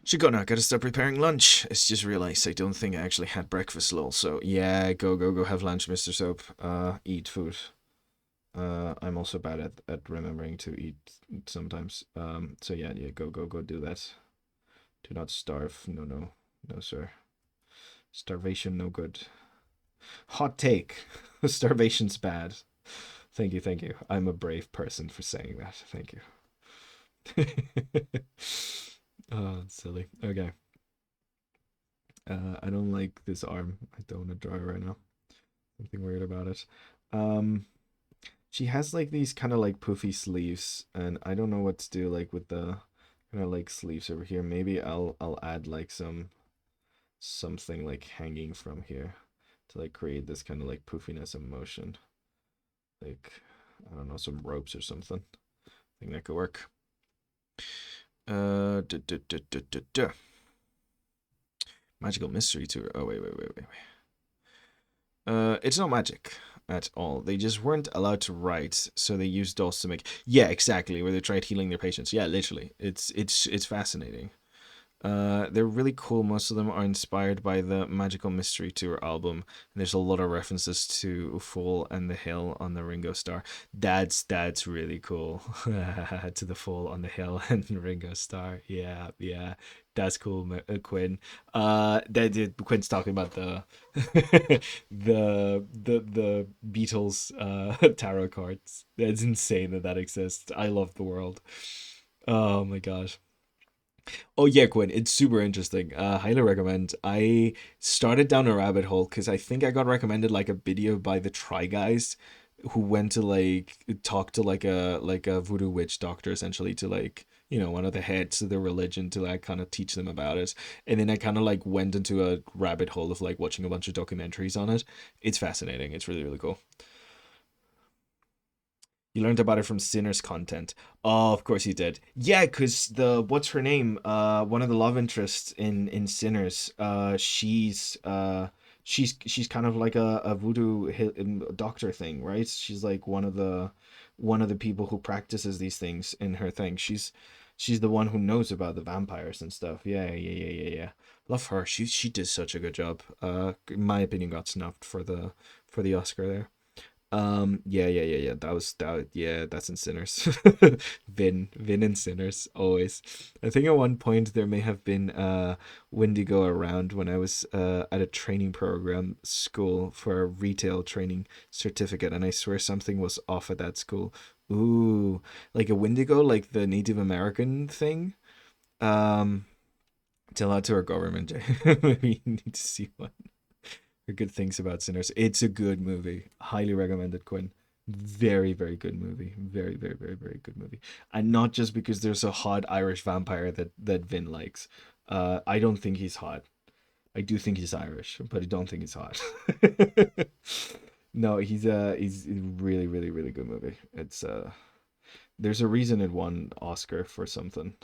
Shigona, gotta start preparing lunch. It's just realized I don't think I actually had breakfast, lol. So yeah, go have lunch, Mr. Soap. Eat food. I'm also bad at remembering to eat sometimes. So yeah, go do that. Do not starve. No, sir. Starvation, no good. Hot take. Starvation's bad. Thank you. I'm a brave person for saying that. Thank you. Oh, silly. Okay. I don't like this arm. I don't want to draw it right now. Something weird about it. Um, she has like these kind of like poofy sleeves, and I don't know what to do like with the kind of like sleeves over here. Maybe I'll add like something like hanging from here to like create this kind of like poofiness of motion. Like I don't know, some ropes or something. I think that could work. Uh, duh, duh, duh, duh, duh, duh. Magical mystery tour. Oh wait. It's not magic at all. They just weren't allowed to write, so they used dolls to make. Yeah, exactly. Where they tried healing their patients. Yeah, literally. It's fascinating. They're really cool. Most of them are inspired by the Magical Mystery Tour album. And there's a lot of references to Fall and the Hill on the Ringo Starr. That's really cool. To the Fall on the Hill and Ringo Starr. Yeah. That's cool, Quinn. Quinn's talking about the the Beatles tarot cards. That's insane that that exists. I love the world. Oh my gosh. Oh yeah, Quinn, it's super interesting. Highly recommend. I started down a rabbit hole because I think I got recommended like a video by the Try Guys, who went to like talk to like a voodoo witch doctor essentially to like one of the heads of the religion to like kind of teach them about it. And then I kind of like went into a rabbit hole of like watching a bunch of documentaries on it. It's fascinating. It's really cool. You learned about it from Sinner's content. Oh, of course you did. Yeah, cause the what's her name? One of the love interests in Sinners. She's kind of like a voodoo doctor thing, right? She's like one of the people who practices these things in her thing. She's the one who knows about the vampires and stuff. Yeah. Love her. She did such a good job. In my opinion, got snubbed for the Oscar there. Yeah. Yeah, that's in Sinners. Vin and Sinners, always. I think at one point there may have been Wendigo around when I was at a training program school for a retail training certificate, and I swear something was off at that school. Ooh, like a Wendigo, like the Native American thing. Um, Tell that to our government, Jay. We need to see one good things about Sinners. It's a good movie. Highly recommended, Quinn. Very good movie. Very good movie. And not just because there's a hot Irish vampire that Vin likes. I don't think he's hot. I do think he's Irish, but I don't think he's hot. No, he's a really good movie. It's there's a reason it won Oscar for something.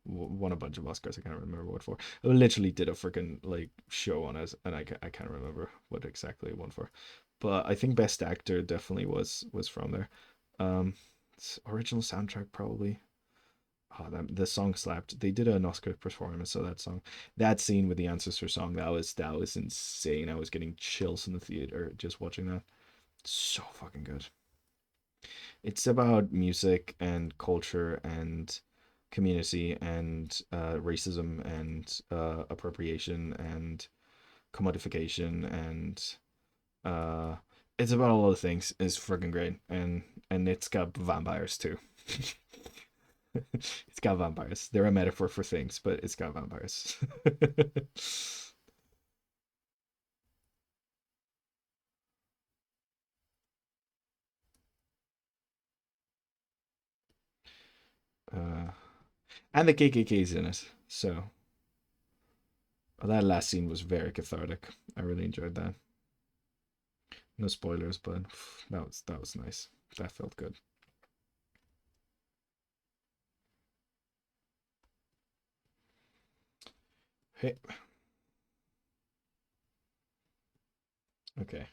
Won a bunch of Oscars. I can't remember what for. I literally did a freaking like show on it, and I can't remember what exactly it won for. But I think Best Actor definitely was from there. Um, Original soundtrack probably. Oh, the song slapped. They did an Oscar performance of that song. That scene with the ancestor song that was insane. I was getting chills in the theater just watching that. So fucking good. It's about music and culture and community and racism and appropriation and commodification and uh, it's about a lot of things. It's freaking great, and it's got vampires too. It's got vampires. They're a metaphor for things, but it's got vampires. uh, and the KKK's in it, so that last scene was very cathartic. I really enjoyed that. No spoilers, but that was nice. That felt good. Hey, okay.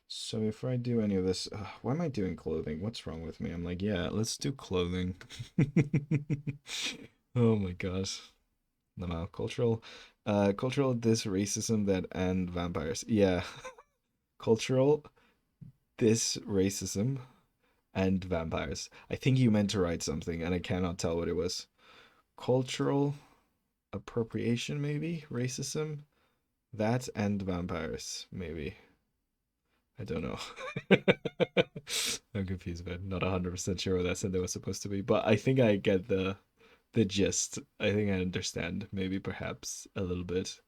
So if I do any of this, why am I doing clothing? What's wrong with me? I'm like, yeah, let's do clothing. Oh my gosh. No, cultural this racism that and vampires. Yeah, cultural this racism and vampires. I think you meant to write something, and I cannot tell what it was. Cultural appropriation, maybe racism, that and vampires, maybe. I don't know. I'm confused, man. Not 100% sure what that said that was supposed to be, but I think I get the gist. I think I understand, maybe perhaps a little bit.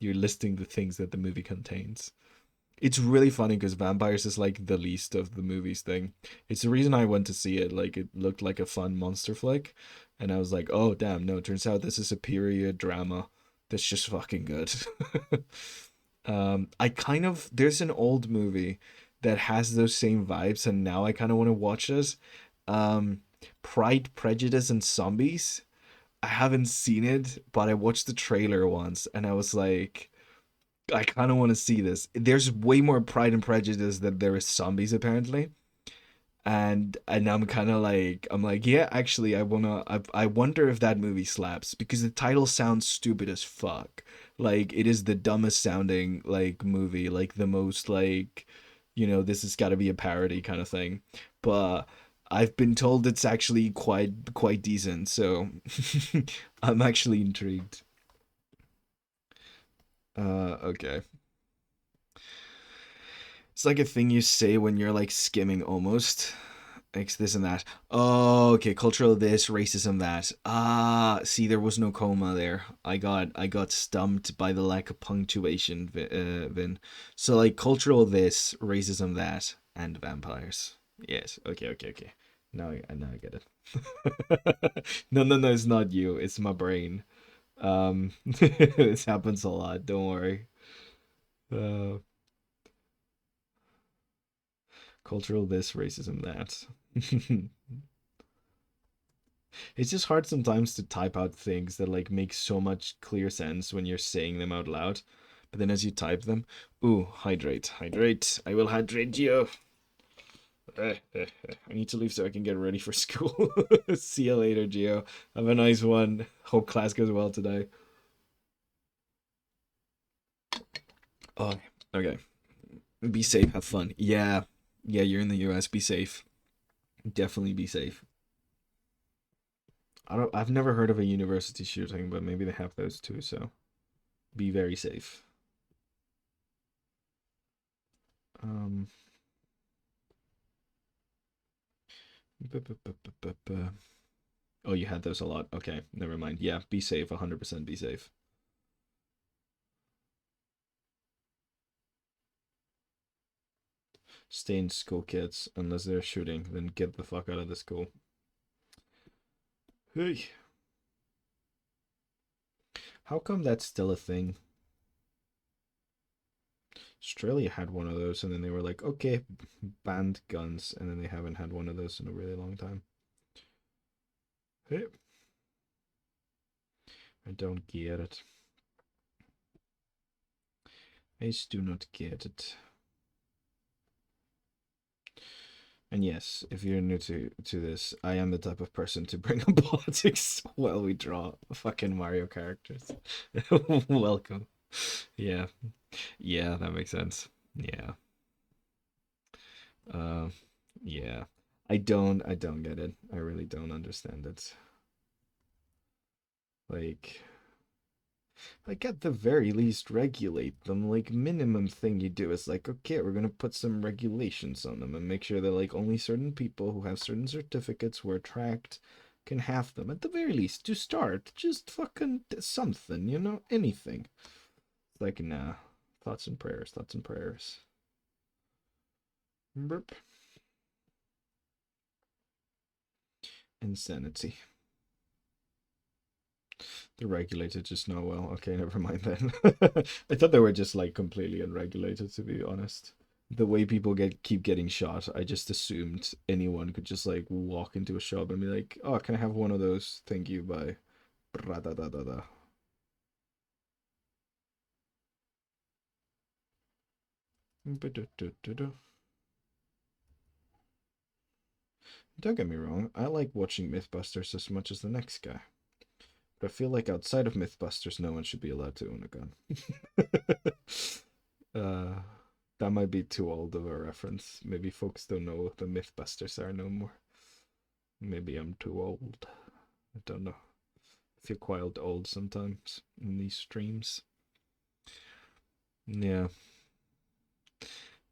You're listing the things that the movie contains. It's really funny because vampires is like the least of the movies thing. It's the reason I went to see it. Like it looked like a fun monster flick, and I was like, oh damn, no, it turns out this is a period drama that's just fucking good. I kind of there's an old movie that has those same vibes, and now I kind of want to watch this. Um, Pride, Prejudice, and Zombies. I haven't seen it, but I watched the trailer once and I was like, I kind of want to see this. There's way more Pride and Prejudice than there is zombies apparently. And I'm kind of like I'm like yeah, actually I wonder if that movie slaps because the title sounds stupid as fuck. Like it is the dumbest sounding like movie, like the most like this has got to be a parody kind of thing. But I've been told it's actually quite decent, so I'm actually intrigued. Okay. It's like a thing you say when you're like skimming almost. X this and that. Oh, okay. Cultural this, racism that. Ah, see, there was no comma there. I got stumped by the lack of punctuation, Vin. So like cultural this, racism that, and vampires. Yes. Okay. Okay. Okay. Now I get it. No, no, no. It's not you. It's my brain. This happens a lot. Don't worry. Uh, cultural this, racism that. It's just hard sometimes to type out things that like make so much clear sense when you're saying them out loud. But then as you type them, ooh, hydrate, hydrate. I will hydrate you. I need to leave so I can get ready for school. See you later, Gio. Have a nice one. Hope class goes well today. Oh, okay. Be safe. Have fun. Yeah. Yeah, you're in the US. Be safe. Definitely be safe. I've never heard of a university shooting, but maybe they have those too, so be very safe. Um Oh, you had those a lot. Okay, never mind. Yeah, be safe. 100% be safe. Stay in school, kids. Unless they're shooting, then get the fuck out of the school. Hey, how come that's still a thing? Australia had one of those, and then they were like, okay, banned guns, and then they haven't had one of those in a really long time. Hey, I don't get it. I just do not get it. And yes, if you're new to this, I am the type of person to bring up politics while we draw fucking Mario characters. Welcome. Yeah, yeah, that makes sense. Yeah. Uh, yeah. I don't get it. I really don't understand it. Like, like at the very least, regulate them. Like, minimum thing you do is like, okay, we're gonna put some regulations on them and make sure that like only certain people who have certain certificates who are tracked can have them. At the very least, to start, just fucking something, anything. Like, nah. Thoughts and prayers, thoughts and prayers. Burp. Insanity. They're regulated, just not well. Okay, never mind then. I thought they were just like completely unregulated, to be honest. The way people keep getting shot, I just assumed anyone could just like walk into a shop and be like, "Oh, can I have one of those? Thank you, bye." Bra-da-da-da-da. Ba-da-da-da-da. Don't get me wrong, I like watching Mythbusters as much as the next guy. But I feel like outside of Mythbusters, no one should be allowed to own a gun. uh, that might be too old of a reference. Maybe folks don't know what the Mythbusters are no more. Maybe I'm too old. I don't know. I feel quite old sometimes in these streams. Yeah,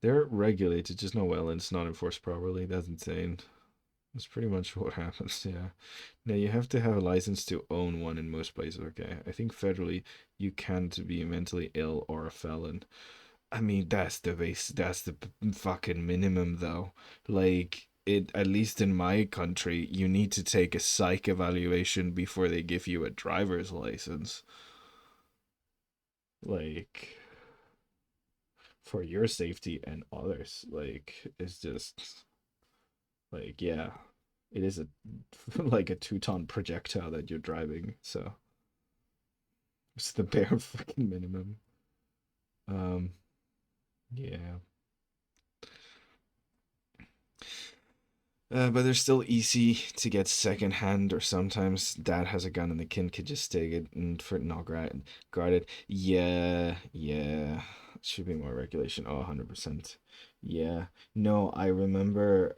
they're regulated, just not well, and it's not enforced properly. That's insane. That's pretty much what happens. Yeah. Now you have to have a license to own one in most places. Okay, I think federally you can't be mentally ill or a felon. I mean, that's the base. That's the fucking minimum, though. Like it, at least in my country, you need to take a psych evaluation before they give you a driver's license. Like for your safety and others. Like it's just like yeah. It is a like a 2-ton projectile that you're driving, so it's the bare fucking minimum. Um, yeah. But they're still easy to get secondhand, or sometimes dad has a gun and the kid could just take it and for not guarded. Yeah, yeah. Should be more regulation. Oh, 100%. Yeah. No, I remember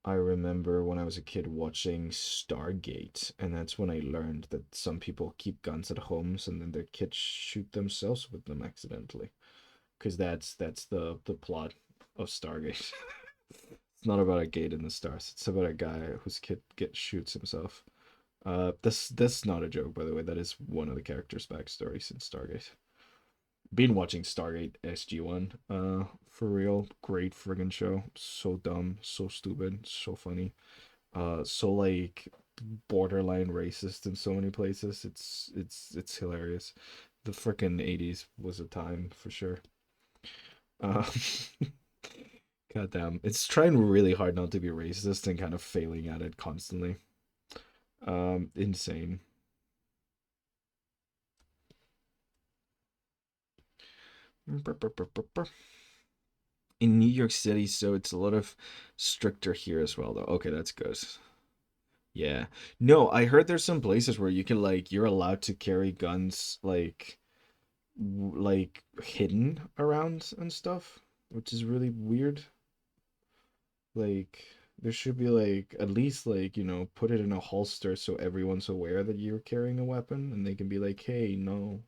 when I was a kid watching Stargate, and that's when I learned that some people keep guns at homes and then their kids shoot themselves with them accidentally. Because that's the plot of Stargate. It's not about a gate in the stars. It's about a guy whose kid get shoots himself. That's not a joke, by the way. That is one of the characters' backstories in Stargate. Been watching Stargate SG-1. For real, great friggin' show. So dumb, so stupid, so funny. So like borderline racist in so many places. It's hilarious. The frickin' 80s was a time for sure. Uh, Goddamn, it's trying really hard not to be racist and kind of failing at it constantly. Insane. In New York City, so it's a lot of stricter here as well, though. Okay, that's good. Yeah. No, I heard there's some places where you can like you're allowed to carry guns like hidden around and stuff, which is really weird. Like there should be like at least like, put it in a holster so everyone's aware that you're carrying a weapon and they can be like, "Hey, no."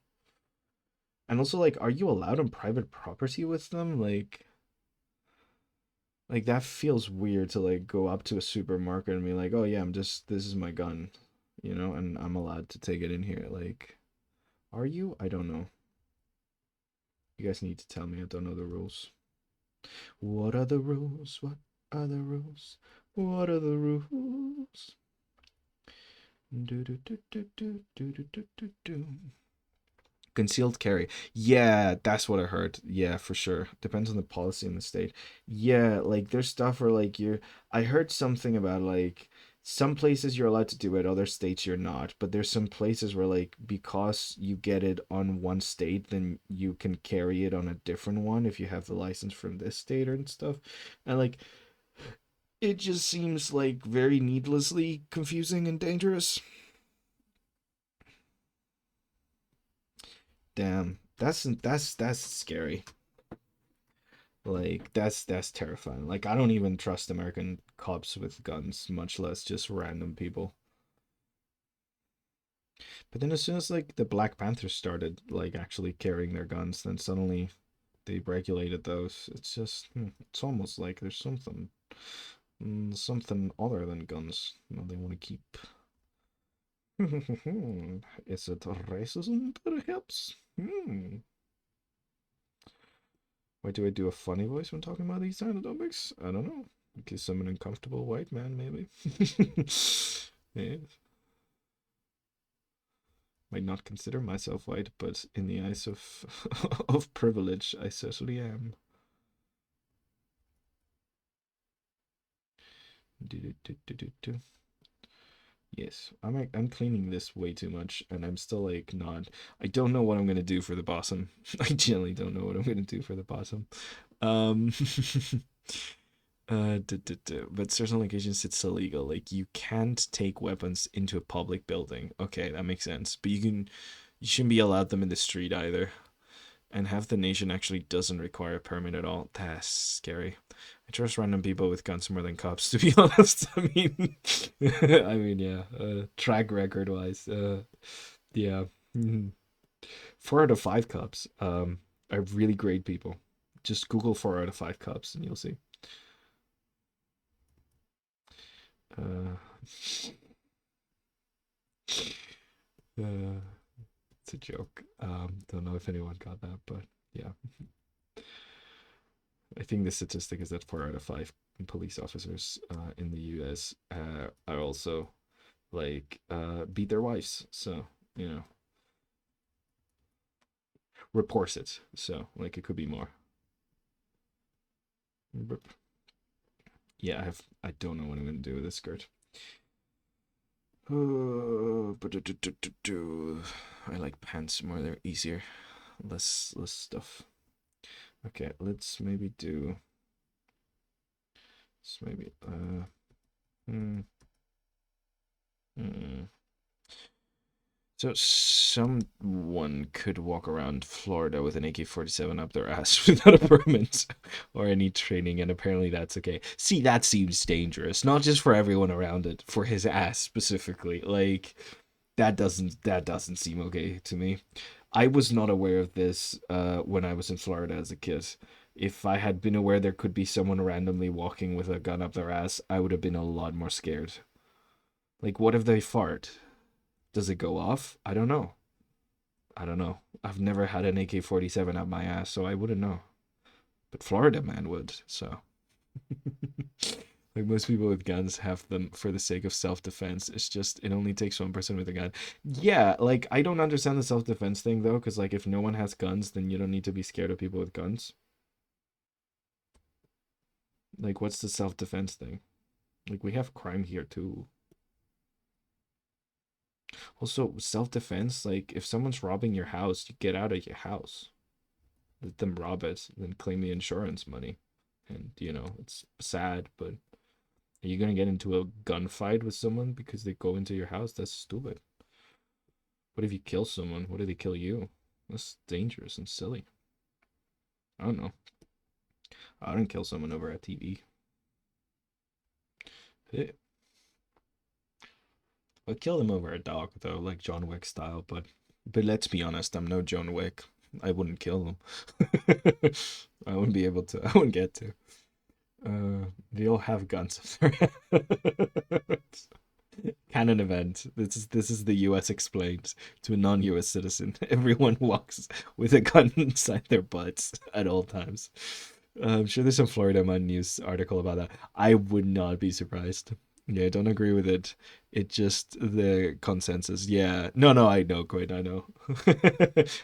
And also like are you allowed on private property with them? Like that feels weird to like go up to a supermarket and be like, "Oh yeah, this is my gun." And I'm allowed to take it in here. Like, are you? I don't know. You guys need to tell me. I don't know the rules. What are the rules? What are the rules? What are the rules? Do do do do do do do do do do. Concealed carry. Yeah, that's what I heard. Yeah, for sure. Depends on the policy in the state. Yeah, like there's stuff where like I heard something about like some places you're allowed to do it, other states you're not. But there's some places where like because you get it on one state, then you can carry it on a different one if you have the license from this state and stuff. And like it just seems like very needlessly confusing and dangerous. Damn. That's scary. Like that's terrifying. Like I don't even trust American cops with guns, much less just random people. But then as soon as like the Black Panthers started like actually carrying their guns, then suddenly they regulated those. It's just it's almost like there's something other than guns. They want to keep. Is it racism perhaps? Why do I do a funny voice when talking about these kind of topics? I don't know. Because I'm an uncomfortable white man, maybe. Yeah. Might not consider myself white, but in the eyes of of privilege, I certainly am. Do, do, do, do, do, do. Yes, I'm cleaning this way too much, and I'm still like not. I don't know what I'm gonna do for the bottom. I genuinely don't know what I'm gonna do for the bottom. Um, but certain locations it's illegal. Like you can't take weapons into a public building. Okay, that makes sense. But you shouldn't be allowed them in the street either. And half the nation actually doesn't require a permit at all. That's scary. I trust random people with guns more than cops, to be honest. Yeah. Track record wise, yeah. 4 out of 5 cops, are really great people. Just Google 4 out of 5 cops, and you'll see. Uh, uh, it's a joke. Don't know if anyone got that, but yeah. I think the statistic is that 4 out of 5 police officers in the U.S. Are also like beat their wives. So you know, reports it. So like it could be more. Yeah, I don't know what I'm gonna do with this skirt. Oh, I like pants more. They're easier, less stuff. Okay, let's maybe do. Let's maybe hmm, hmm. So someone could walk around Florida with an AK-47 up their ass without a permit or any training, and apparently that's okay. See, that seems dangerous, not just for everyone around it, for his ass specifically. Like that doesn't seem okay to me. I was not aware of this when I was in Florida as a kid. If I had been aware there could be someone randomly walking with a gun up their ass, I would have been a lot more scared. Like, what if they fart? Does it go off? I don't know. I don't know. I've never had an AK-47 up my ass, so I wouldn't know. But Florida man would, so. Like most people with guns have them for the sake of self-defense. It's just it only takes one person with a gun. Yeah, like I don't understand the self-defense thing though, because like if no one has guns, then you don't need to be scared of people with guns. Like what's the self-defense thing? Like we have crime here too. Also, self-defense, like if someone's robbing your house, you get out of your house. Let them rob it, then claim the insurance money. And it's sad, but are you gonna get into a gunfight with someone because they go into your house? That's stupid. What if you kill someone? What if they kill you? That's dangerous and silly. I don't know. I didn't kill someone over a TV. Eh, I'll kill them over a dog though, like John Wick style. But let's be honest, I'm no John Wick. I wouldn't kill them. I wouldn't be able to. I wouldn't get to. They all have guns. Canon event. This is the U.S. explained to a non-U.S. citizen. Everyone walks with a gun inside their butts at all times. I'm sure there's some Florida Man news article about that. I would not be surprised. Yeah, I don't agree with it. It just the consensus. Yeah. No, no, I know, Quinn. I know.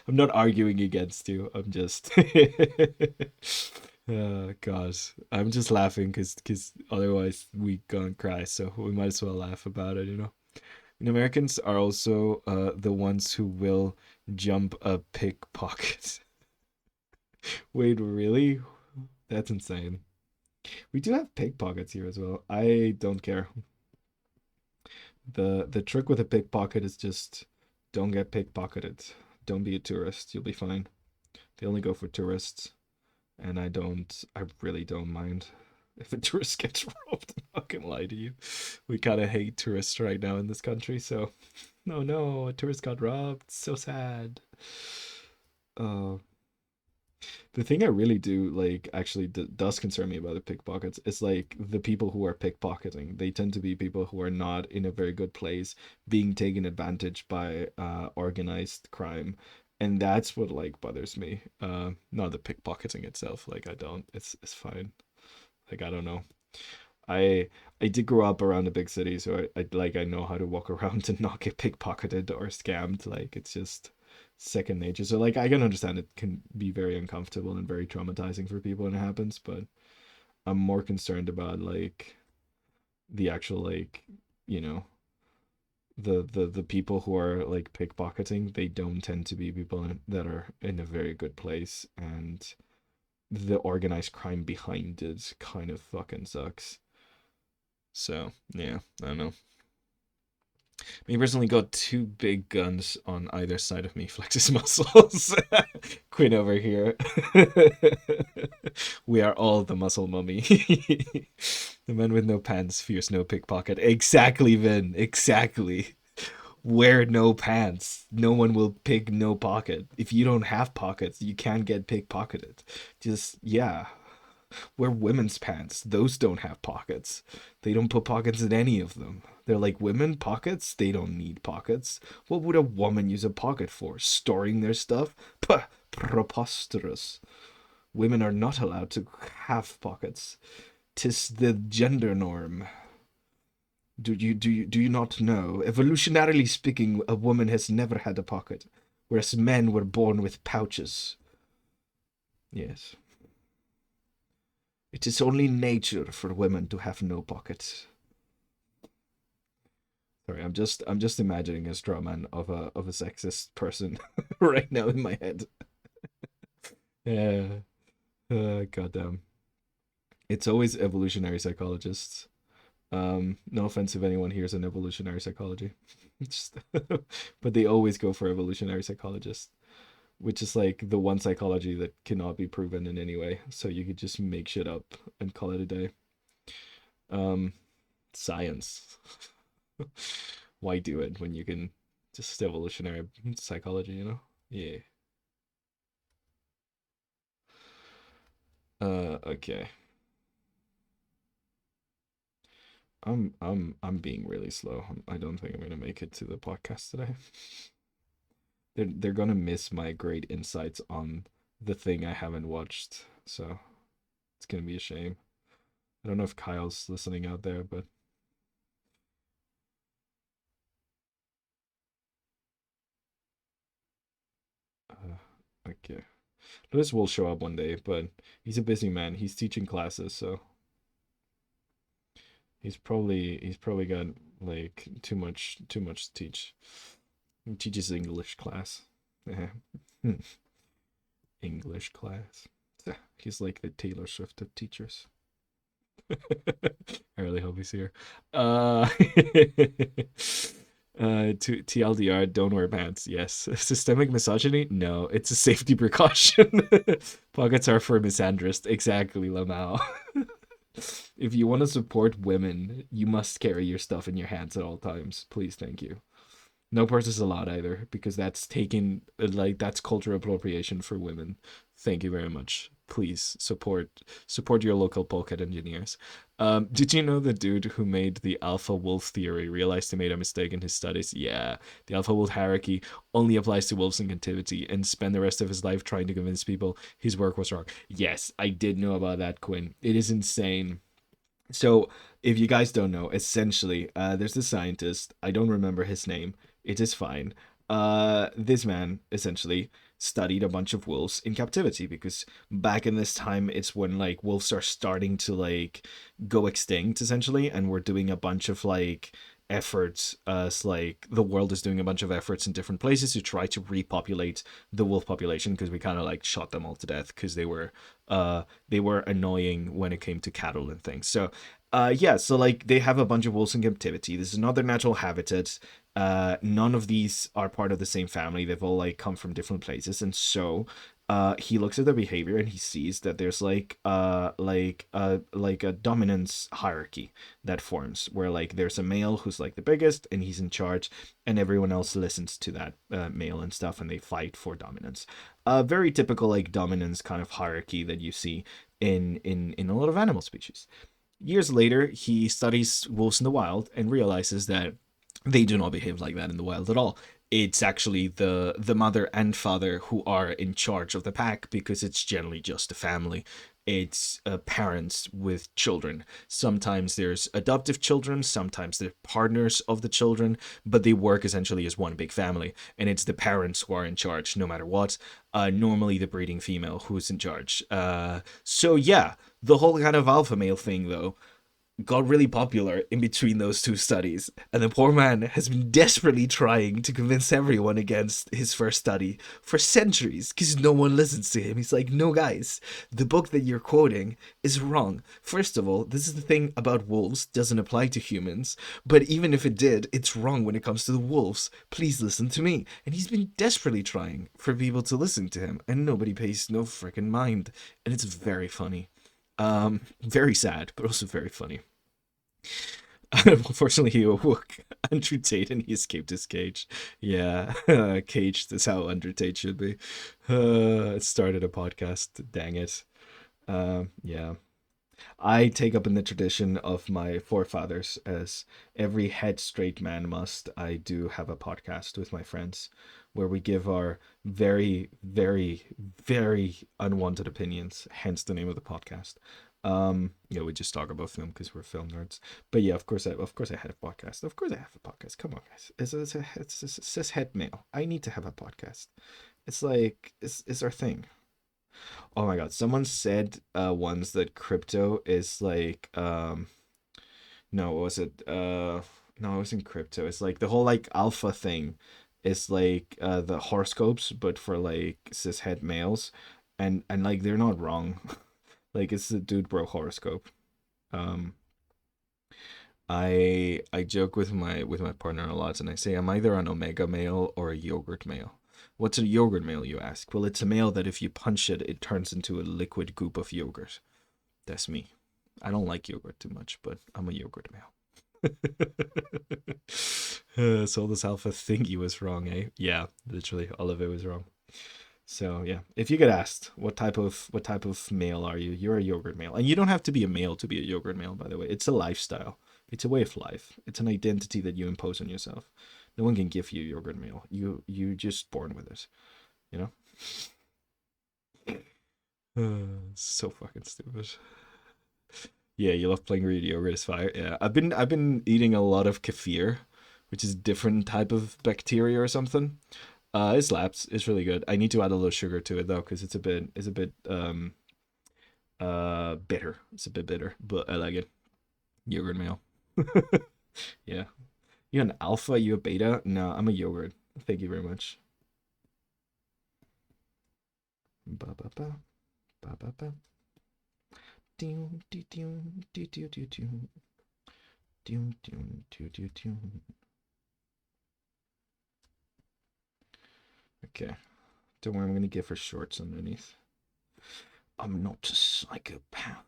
I'm not arguing against you. I'm just. Oh God, I'm just laughing because otherwise we gonna cry. So we might as well laugh about it. And Americans are also the ones who will jump a pickpocket. Wait, really? That's insane. We do have pickpockets here as well. I don't care. The trick with a pickpocket is just don't get pickpocketed. Don't be a tourist. You'll be fine. They only go for tourists, and I really don't mind if a tourist gets robbed. I'm not gonna lie to you. We kind of hate tourists right now in this country, so no, no, a tourist got robbed. So sad. Uh, the thing I really do like actually does concern me about the pickpockets is like the people who are pickpocketing. They tend to be people who are not in a very good place, being taken advantage by organized crime, and that's what like bothers me. Not the pickpocketing itself. Like I don't. It's fine. Like I don't know. I I did grow up around a big city, so I know how to walk around and not get pickpocketed or scammed. Like it's just second nature. So like I can understand it can be very uncomfortable and very traumatizing for people when it happens, but I'm more concerned about like the actual like, you know, the people who are like pickpocketing, they don't tend to be people that are in a very good place, and the organized crime behind it kind of fucking sucks. So, yeah, I don't know. Me personally got two big guns on either side of me, flexes muscles. Quinn over here. We are all the muscle mummy. The man with no pants fears no pickpocket. Exactly, Vin. Exactly. Wear no pants. No one will pick no pocket. If you don't have pockets, you can't get pickpocketed. Just, yeah. Wear women's pants. Those don't have pockets. They don't put pockets in any of them. They're like women pockets. They don't need pockets. What would a woman use a pocket for? Storing their stuff? Puh, preposterous. Women are not allowed to have pockets. 'Tis the gender norm. Do you not know? Evolutionarily speaking, a woman has never had a pocket, whereas men were born with pouches. Yes. It is only nature for women to have no pockets. Sorry, I'm just imagining a straw man of a sexist person right now in my head. Yeah. Goddamn. It's always evolutionary psychologists. No offense if anyone here is an evolutionary psychology. Just but they always go for evolutionary psychologists, which is like the one psychology that cannot be proven in any way. So you could just make shit up and call it a day. Um, Science. Why do it when you can just evolutionary psychology, you know? Yeah. Okay. I'm being really slow. I don't think I'm gonna make it to the podcast today. They're gonna miss my great insights on the thing I haven't watched. So it's gonna be a shame. I don't know if Kyle's listening out there, but okay. Lewis will show up one day, but he's a busy man. He's teaching classes, so he's probably got like too much to teach. He teaches English class. English class. He's like the Taylor Swift of teachers. I really hope he's here. To TLDR, don't wear pants. Yes. Systemic misogyny? No, it's a safety precaution. Pockets are for misandrist. Exactly, Lamau. If you want to support women, you must carry your stuff in your hands at all times. Please, thank you. No purses allowed either, because that's taken like that's cultural appropriation for women. Thank you very much. Please support your local pocket engineers. Did you know the dude who made the alpha wolf theory realized he made a mistake in his studies? Yeah, the alpha wolf hierarchy only applies to wolves in captivity, and spent the rest of his life trying to convince people his work was wrong. Yes, I did know about that, Quinn. It is insane. So, if you guys don't know, essentially, there's this scientist. I don't remember his name. It is fine. This man essentially studied a bunch of wolves in captivity because back in this time, it's when like wolves are starting to like go extinct essentially, and we're doing a bunch of like efforts as like the world is doing a bunch of efforts in different places to try to repopulate the wolf population because we kind of like shot them all to death because they were annoying when it came to cattle and things. So yeah, so like they have a bunch of wolves in captivity. This is another natural habitat. None of these are part of the same family. They've all like come from different places, and so he looks at their behavior and he sees that there's like a dominance hierarchy that forms where like there's a male who's like the biggest and he's in charge, and everyone else listens to that male and stuff, and they fight for dominance. A very typical like dominance kind of hierarchy that you see in a lot of animal species. Years later, he studies wolves in the wild and realizes that they do not behave like that in the wild at all. It's actually the mother and father who are in charge of the pack because it's generally just a family. It's parents with children. Sometimes there's adoptive children, sometimes they're partners of the children, but they work essentially as one big family. And it's the parents who are in charge no matter what. Normally, the breeding female who's in charge. So, yeah, the whole kind of alpha male thing, though, got really popular in between those two studies, and the poor man has been desperately trying to convince everyone against his first study for centuries because no one listens to him. He's like, no, guys, the book that you're quoting is wrong. First of all, this is the thing about wolves, doesn't apply to humans, but even if it did, it's wrong when it comes to the wolves. Please listen to me. And he's been desperately trying for people to listen to him, and nobody pays no freaking mind. And it's very funny. Very sad, but also very funny. Unfortunately, he awoke Andrew Tate and he escaped his cage. Yeah, caged is how Andrew Tate should be. It started a podcast. Dang it. Yeah. I take up in the tradition of my forefathers, as every head straight man must. I do have a podcast with my friends where we give our very, very, very unwanted opinions, hence the name of the podcast. Yeah, we just talk about film because we're film nerds. But yeah, of course I had a podcast. Of course I have a podcast. Come on, guys. It's cis het male. I need to have a podcast. It's like it's our thing. Oh my god, someone said once that crypto is like no, what was it? No, it wasn't crypto. It's like the whole like alpha thing is like the horoscopes, but for like cishet males, and like they're not wrong. Like it's the dude bro horoscope. Um, I joke with my partner a lot, and I say I'm either an omega male or a yogurt male. What's a yogurt male, you ask? Well, it's a male that if you punch it, it turns into a liquid goop of yogurt. That's me. I don't like yogurt too much, but I'm a yogurt male. So this alpha thingy was wrong, eh? Yeah, literally all of it was wrong. So yeah, if you get asked what type of male are you, you're a yogurt male, and you don't have to be a male to be a yogurt male. By the way, it's a lifestyle, it's a way of life, it's an identity that you impose on yourself. No one can give you yogurt male. You just born with it. You know. So fucking stupid. Yeah, you love playing Greedy Yogurt is fire. Yeah, I've been eating a lot of kefir, which is different type of bacteria or something. It slaps. It's really good. I need to add a little sugar to it though, because it's a bit bitter. It's a bit bitter, but I like it. Yogurt meal. Yeah. You an alpha? You a beta? No, I'm a yogurt. Thank you very much. Ba ba ba ba ba ba. Doo, doo, doo, doo, doo, doo, doo. Doo, doo, doo, doo, doo. Okay. Don't worry, I'm gonna give her shorts underneath. I'm not a psychopath.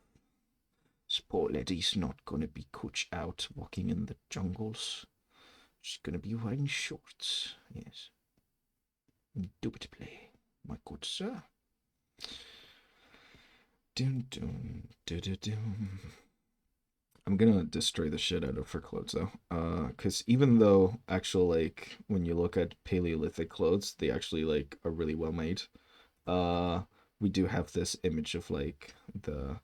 This poor lady's not gonna be coached out walking in the jungles. She's gonna be wearing shorts. Yes. Indubitably, my good sir. Dun dun dun dun dun. I'm gonna destroy the shit out of her clothes though. Cause even though actual like when you look at Paleolithic clothes, they actually like are really well made. uh we do have this image of like the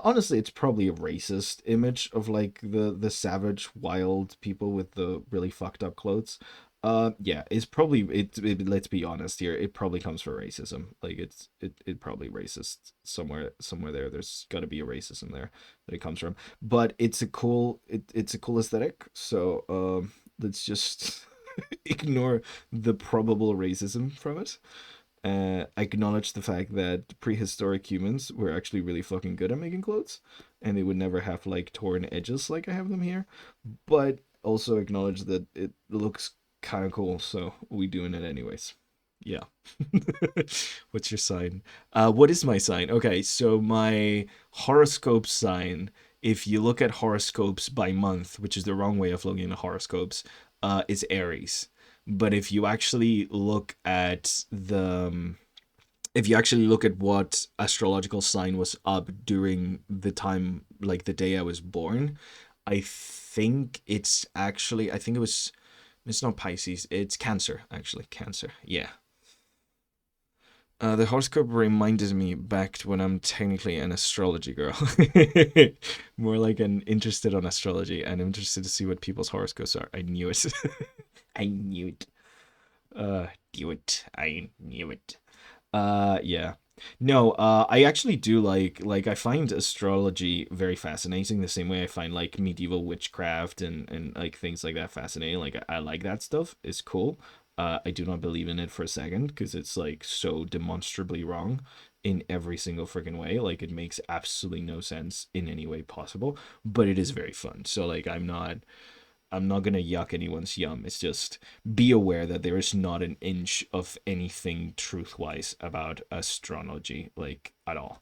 honestly it's probably a racist image of like the savage wild people with the really fucked up clothes. Yeah, it's probably let's be honest here, it probably comes from racism. Like it probably racist somewhere there. There's got to be a racism there that it comes from, but it's a cool aesthetic. So let's just ignore the probable racism from it. Acknowledge the fact that prehistoric humans were actually really fucking good at making clothes, and they would never have like torn edges like I have them here. But also acknowledge that it looks kind of cool, so we doing it anyways. Yeah. What's your sign? What is my sign? Okay, so my horoscope sign. If you look at horoscopes by month, which is the wrong way of looking at horoscopes, is Aries. But if you actually look at what astrological sign was up during the time, like the day I was born, I think it's not Pisces, it's Cancer, actually. Cancer. Yeah. The horoscope reminded me back to when I'm technically an astrology girl. More like an interested on astrology and interested to see what people's horoscopes are. I knew it. I knew it. Knew it. I knew it. Yeah. No, I actually do I find astrology very fascinating the same way I find like medieval witchcraft and like things like that fascinating. Like I like that stuff. It's cool. I do not believe in it for a second because it's like so demonstrably wrong in every single freaking way. Like it makes absolutely no sense in any way possible, but it is very fun. So like I'm not gonna yuck anyone's yum. It's just be aware that there is not an inch of anything truth-wise about astrology, like at all.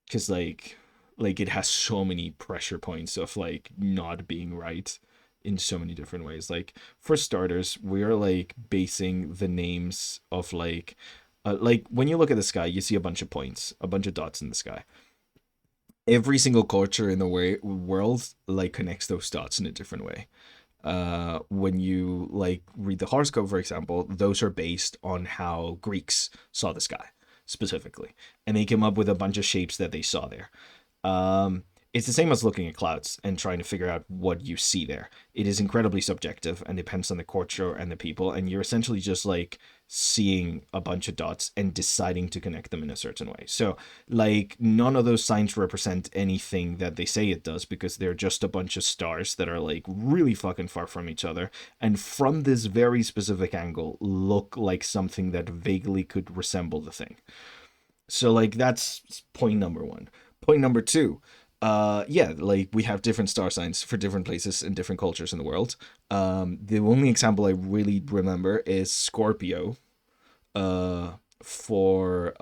Because like it has so many pressure points of like not being right in so many different ways. Like for starters, we're like basing the names of like when you look at the sky, you see a bunch of points, a bunch of dots in the sky. Every single culture in the world like connects those dots in a different way. When you like read the horoscope, for example, those are based on how Greeks saw the sky specifically, and they came up with a bunch of shapes that they saw there. It's the same as looking at clouds and trying to figure out what you see there. It is incredibly subjective and depends on the culture and the people, and you're essentially just like seeing a bunch of dots and deciding to connect them in a certain way. So, like, none of those signs represent anything that they say it does, because they're just a bunch of stars that are like really fucking far from each other, and from this very specific angle look like something that vaguely could resemble the thing. So, like, that's point number one. Point number two, yeah, like, we have different star signs for different places and different cultures in the world. The only example I really remember is Scorpio, uh, for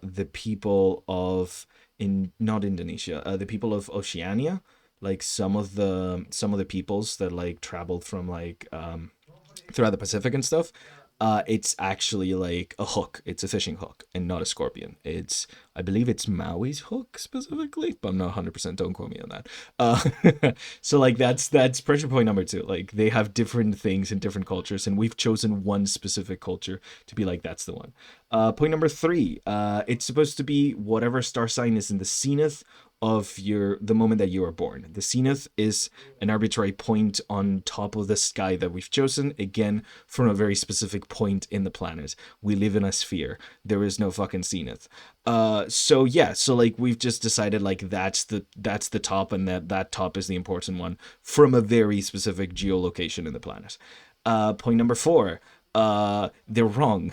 the people of, in not Indonesia, the people of Oceania, like some of the peoples that like traveled from like throughout the Pacific and stuff. It's actually like a hook. It's a fishing hook and not a scorpion. I believe it's Maui's hook specifically, but I'm not 100%. Don't quote me on that. So like that's pressure point number two. Like they have different things in different cultures, and we've chosen one specific culture to be like that's the one. Point number three. It's supposed to be whatever star sign is in the zenith of the moment that you are born. The zenith is an arbitrary point on top of the sky that we've chosen, again, from a very specific point in the planet. We live in a sphere. There is no fucking zenith. So yeah, so like we've just decided like that's the top, and that top is the important one from a very specific geolocation in the planet. Point number four. They're wrong.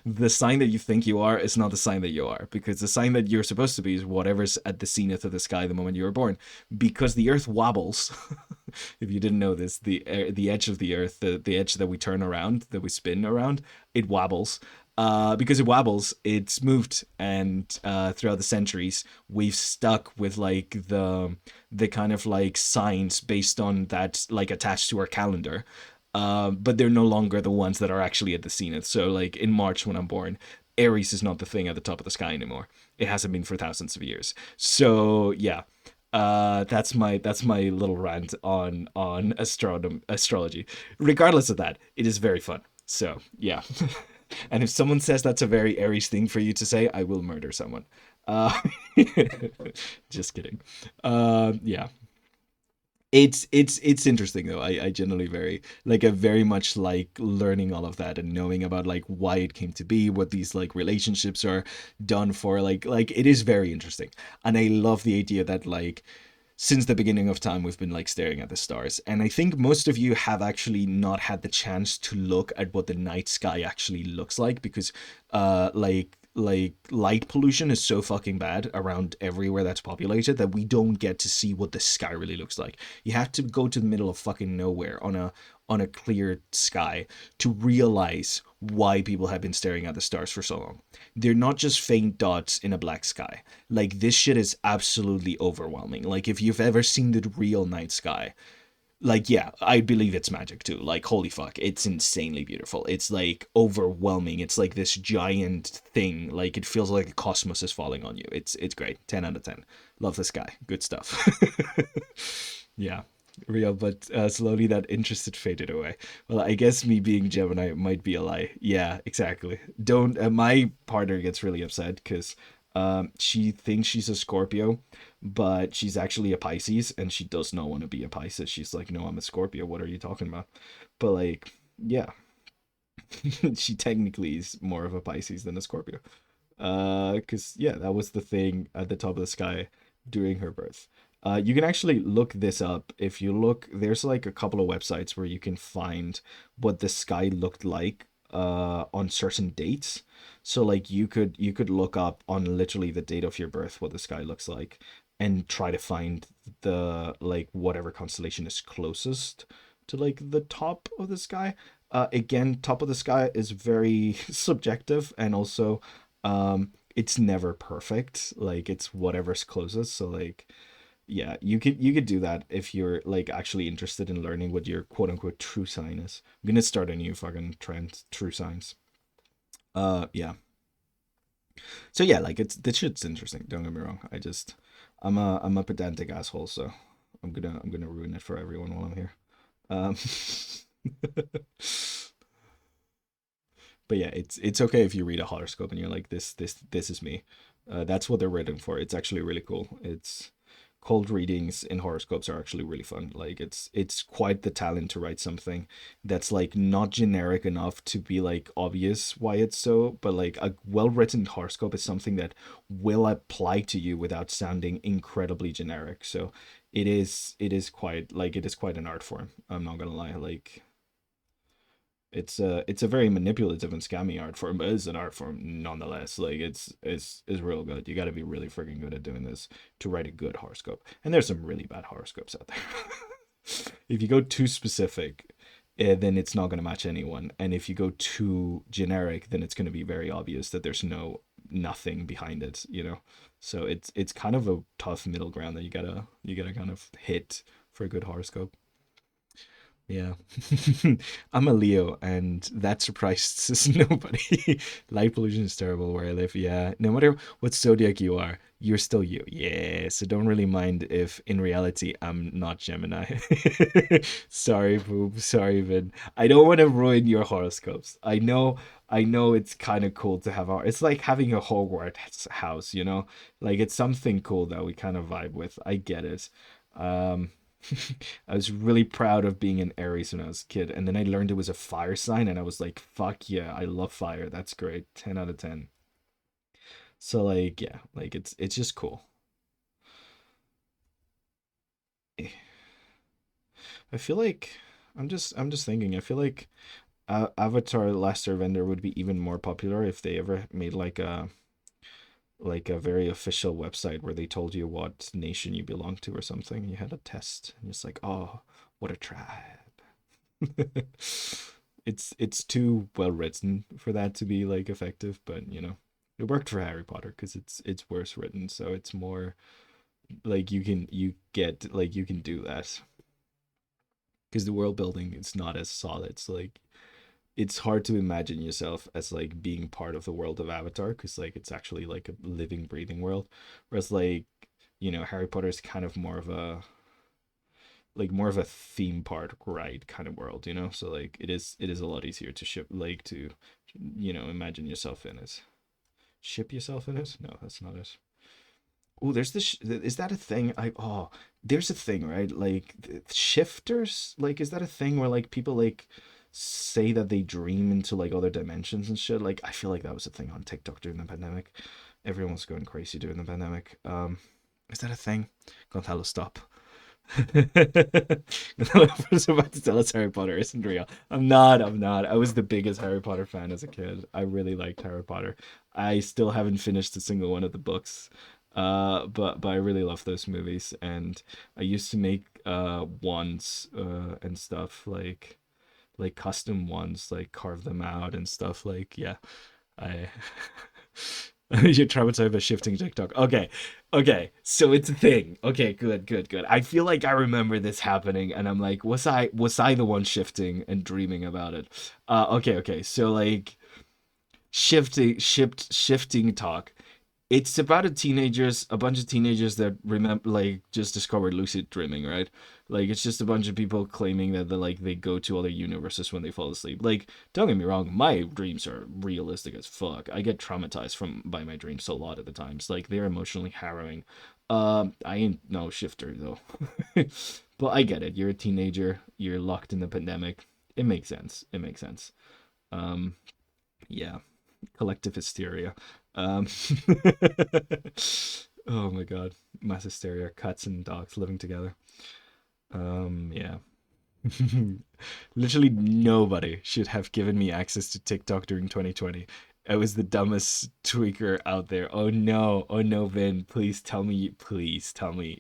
The sign that you think you are is not the sign that you are, because the sign that you're supposed to be is whatever's at the zenith of the sky the moment you were born, because the earth wobbles. If you didn't know this, the edge of the earth, the edge that we turn around, that we spin around, it wobbles. Because it wobbles, it's moved, and throughout the centuries, we've stuck with like the kind of like signs based on that, like attached to our calendar. But they're no longer the ones that are actually at the zenith. So, like in March when I'm born, Aries is not the thing at the top of the sky anymore. It hasn't been for thousands of years. So yeah, that's my little rant on astrology. Regardless of that, it is very fun. So yeah, and if someone says that's a very Aries thing for you to say, I will murder someone. Uh, just kidding. Yeah, it's interesting though. I generally very like, I very much like learning all of that and knowing about like why it came to be, what these like relationships are done for. Like it is very interesting, and I love the idea that like since the beginning of time we've been like staring at the stars, and I think most of you have actually not had the chance to look at what the night sky actually looks like, because like light pollution is so fucking bad around everywhere that's populated that we don't get to see what the sky really looks like. You have to go to the middle of fucking nowhere on a clear sky to realize why people have been staring at the stars for so long. They're not just faint dots in a black sky. Like this shit is absolutely overwhelming. Like if you've ever seen the real night sky, like yeah, I believe it's magic too. Like holy fuck, it's insanely beautiful. It's like overwhelming. It's like this giant thing. Like it feels like the cosmos is falling on you. It's great. 10 out of 10. Love the sky. Good stuff. Yeah, real, but slowly that interest had faded away. Well, I guess me being Gemini might be a lie. Yeah, exactly. Don't. My partner gets really upset because she thinks she's a Scorpio, but she's actually a Pisces, and she does not want to be a Pisces. She's like, no, I'm a Scorpio. What are you talking about? But like, yeah, she technically is more of a Pisces than a Scorpio. Because yeah, that was the thing at the top of the sky during her birth. You can actually look this up. If you look, there's like a couple of websites where you can find what the sky looked like on certain dates. So like you could look up on literally the date of your birth what the sky looks like, and try to find the like whatever constellation is closest to like the top of the sky. Again, top of the sky is very subjective, and also it's never perfect. Like it's whatever's closest. So like yeah, you could do that if you're like actually interested in learning what your quote unquote true sign is. I'm gonna start a new fucking trend, true signs. Yeah. So yeah, like it's this shit's interesting. Don't get me wrong. I'm a pedantic asshole, so I'm gonna ruin it for everyone while I'm here. Um, but yeah, it's okay if you read a horoscope and you're like this is me. That's what they're written for. It's actually really cool. It's cold readings in horoscopes are actually really fun. Like it's quite the talent to write something that's like not generic enough to be like obvious why it's so, but like a well-written horoscope is something that will apply to you without sounding incredibly generic. So it is quite an art form. I'm not gonna lie. Like it's a very manipulative and scammy art form, but it's an art form nonetheless. Like it's real good. You got to be really freaking good at doing this to write a good horoscope. And there's some really bad horoscopes out there. If you go too specific, then it's not going to match anyone. And if you go too generic, then it's going to be very obvious that there's nothing behind it. So it's kind of a tough middle ground that you gotta kind of hit for a good horoscope. Yeah. I'm a Leo, and that surprises nobody. Light pollution is terrible where I live. Yeah. No matter what zodiac you are, you're still you. Yeah. So don't really mind if in reality I'm not Gemini. Sorry, Poop. Sorry, Vin. I don't want to ruin your horoscopes. I know it's kind of cool to have our, it's like having a Hogwarts house, Like it's something cool that we kind of vibe with. I get it. Um, I was really proud of being an Aries when I was a kid, and then I learned it was a fire sign, and I was like, "Fuck yeah, I love fire. That's great. 10 out of 10." So like, yeah, like it's just cool. Eh, I feel like I'm just thinking. I feel like Avatar: Last Airbender would be even more popular if they ever made like a very official website where they told you what nation you belong to or something. You had a test, and it's like, oh, what a tribe. It's too well written for that to be like effective, but it worked for Harry Potter because it's worse written, so it's more like you can do that because the world building is not as solid. So like it's hard to imagine yourself as like being part of the world of Avatar because like it's actually like a living, breathing world, whereas like Harry Potter is kind of more of a theme park ride kind of world, so like it is a lot easier to ship like to imagine yourself in it. Ship yourself in it? No, that's not it. Oh, there's this, is that a thing? There's a thing, right? Like shifters, like is that a thing where like people like say that they dream into like other dimensions and shit? Like I feel like that was a thing on TikTok during the pandemic. Everyone was going crazy during the pandemic. Is that a thing? Gonzalo, stop. I was about to tell us Harry Potter isn't real. I'm not. I'm not. I was the biggest Harry Potter fan as a kid. I really liked Harry Potter. I still haven't finished a single one of the books. But I really love those movies, and I used to make wands and stuff like custom ones, like carve them out and stuff. Like yeah, I you're traumatized by shifting TikTok. Okay, okay, so it's a thing. Okay, good, good, good. I feel like I remember this happening, and I'm like, was I the one shifting and dreaming about it? Okay, okay. So like shifting talk. It's about a bunch of teenagers that remember like just discovered lucid dreaming, right? Like it's just a bunch of people claiming that they go to other universes when they fall asleep. Like don't get me wrong, my dreams are realistic as fuck. I get traumatized from by my dreams a lot of the times. Like they're emotionally harrowing. I ain't no shifter though. But I get it. You're a teenager, you're locked in the pandemic. It makes sense. It makes sense. Um yeah, collective hysteria. Um, oh my god, mass hysteria, cats and dogs living together. Yeah. Literally nobody should have given me access to TikTok during 2020. I was the dumbest tweaker out there. Oh no, Vin. Please tell me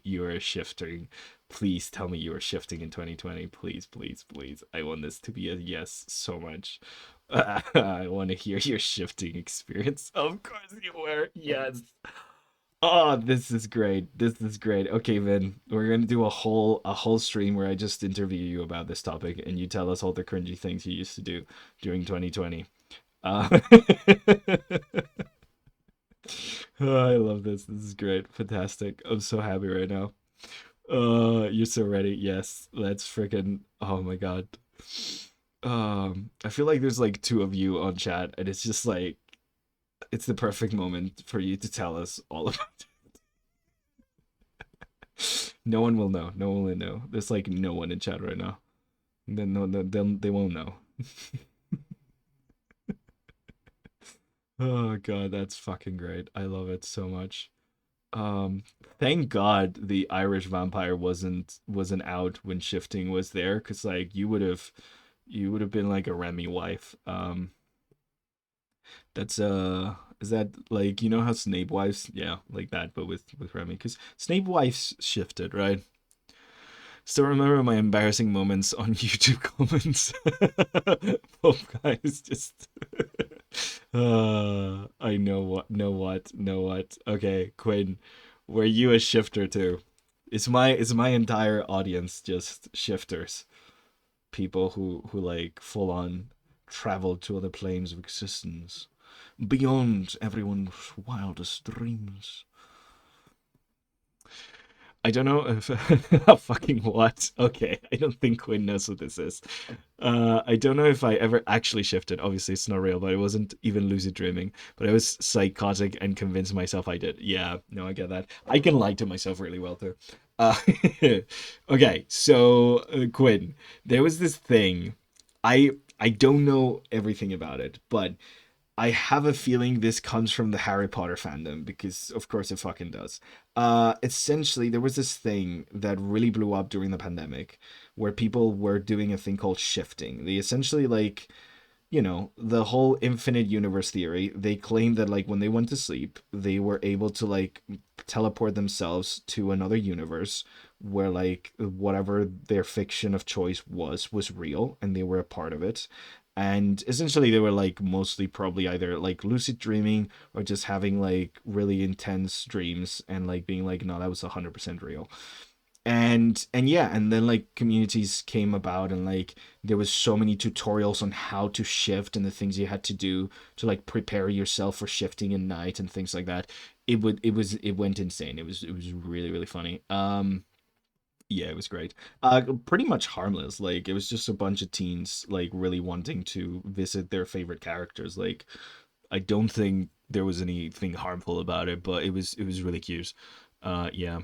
you are shifting. Please tell me you are shifting in 2020. Please, please, please. I want this to be a yes so much. I want to hear your shifting experience. Of course you were. Yes. Oh, this is great. This is great. Okay, Vin, we're gonna do a whole stream where I just interview you about this topic and you tell us all the cringy things you used to do during 2020. Uh, oh, I love this. This is great. Fantastic. I'm so happy right now. You're so ready. Yes, let's freaking. Oh my God. I feel like there's like two of you on chat, and it's just like it's the perfect moment for you to tell us all about No one will know. No one will know. There's like no one in chat right now. Then no, they won't know. Oh god, that's fucking great. I love it so much. Um, thank God the Irish vampire wasn't out when shifting was there, because like you would have been like a Remy wife. That's is that like how Snape wives? Yeah, like that, but with Remy, because Snape wives shifted, right? Still remember my embarrassing moments on YouTube comments. Pope guys just I know what. Okay, Quinn, were you a shifter too? Is my entire audience just shifters? People who like full on travel to other planes of existence beyond everyone's wildest dreams. I don't know if fucking what. Okay, I don't think Quinn knows what this is. I don't know if I ever actually shifted. Obviously, it's not real, but I wasn't even lucid dreaming. But I was psychotic and convinced myself I did. Yeah, no, I get that. I can lie to myself really well too. Uh, okay, so Quinn, there was this thing. I don't know everything about it, but I have a feeling this comes from the Harry Potter fandom because, of course, it fucking does. Essentially, there was this thing that really blew up during the pandemic where people were doing a thing called shifting. They essentially, like, the whole infinite universe theory, they claimed that, like, when they went to sleep, they were able to, like, teleport themselves to another universe where, like, whatever their fiction of choice was real and they were a part of it. And essentially, they were, like, mostly probably either, like, lucid dreaming or just having, like, really intense dreams and, like, being like, no, that was 100% real. And yeah, and then like communities came about, and like there was so many tutorials on how to shift and the things you had to do to like prepare yourself for shifting in night and things like that. It went insane. It was really really funny. Yeah, it was great. Pretty much harmless. Like it was just a bunch of teens like really wanting to visit their favorite characters. Like I don't think there was anything harmful about it, but it was really cute. Yeah.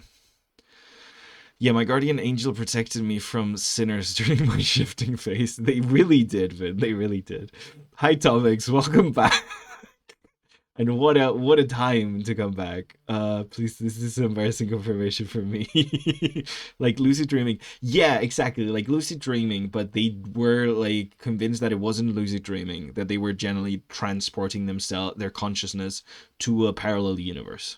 Yeah, my guardian angel protected me from sinners during my shifting phase. They really did, Vin. They really did. Hi, Tomix. Welcome back. And what a time to come back. Please, this is embarrassing information for me. Like lucid dreaming. Yeah, exactly. Like lucid dreaming, but they were like convinced that it wasn't lucid dreaming, that they were generally transporting themselves, their consciousness, to a parallel universe.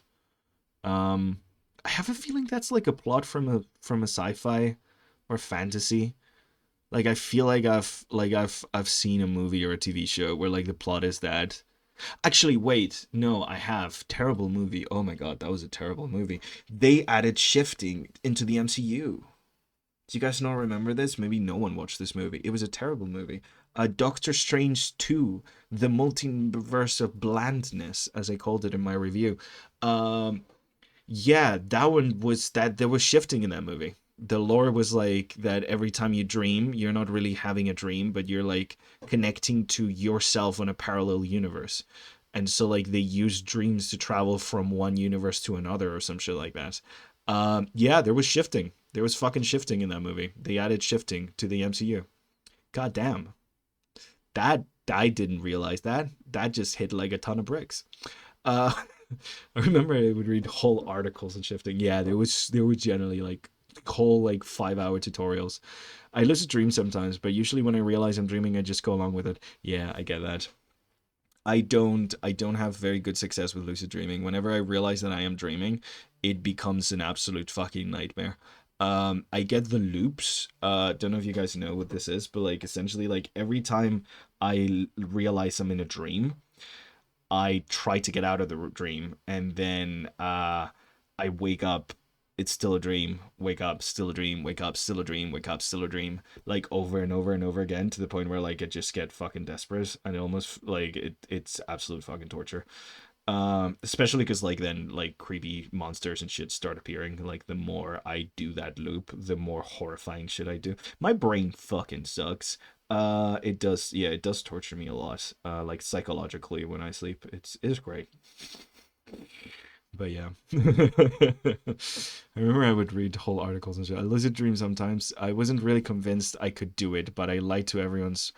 Um, I have a feeling that's like a plot from a sci-fi or fantasy. Like I feel like I've seen a movie or a TV show where like the plot is that. Actually, wait, no, I have terrible movie. Oh my god, that was a terrible movie. They added shifting into the MCU. Do you guys not remember this? Maybe no one watched this movie. It was a terrible movie. Doctor Strange 2, The Multiverse of Blandness, as I called it in my review. Um, yeah, that one was that there was shifting in that movie. The lore was like that every time you dream, you're not really having a dream, but you're like connecting to yourself on a parallel universe. And so like they use dreams to travel from one universe to another or some shit like that. Yeah, there was shifting. There was fucking shifting in that movie. They added shifting to the MCU. God damn. That I didn't realize that. That just hit like a ton of bricks. Uh, I remember I would read whole articles on shifting. Yeah, there was generally like whole like 5 hour tutorials. I lucid dream sometimes, but usually when I realize I'm dreaming, I just go along with it. Yeah, I get that. I don't have very good success with lucid dreaming. Whenever I realize that I am dreaming, it becomes an absolute fucking nightmare. I get the loops. Don't know if you guys know what this is, but like essentially like every time I realize I'm in a dream, I try to get out of the dream, and then I wake up. It's still a dream. Wake up, still a dream. Wake up, still a dream. Wake up, still a dream. Like over and over and over again, to the point where like I just get fucking desperate, and it almost like it's absolute fucking torture. Especially because like then like creepy monsters and shit start appearing. Like the more I do that loop, the more horrifying shit I do. My brain fucking sucks. It does, yeah, it does torture me a lot. Like psychologically when I sleep. It's great. But yeah, I remember I would read whole articles and shit. I lucid dream sometimes. I wasn't really convinced I could do it, but I lied to everyone's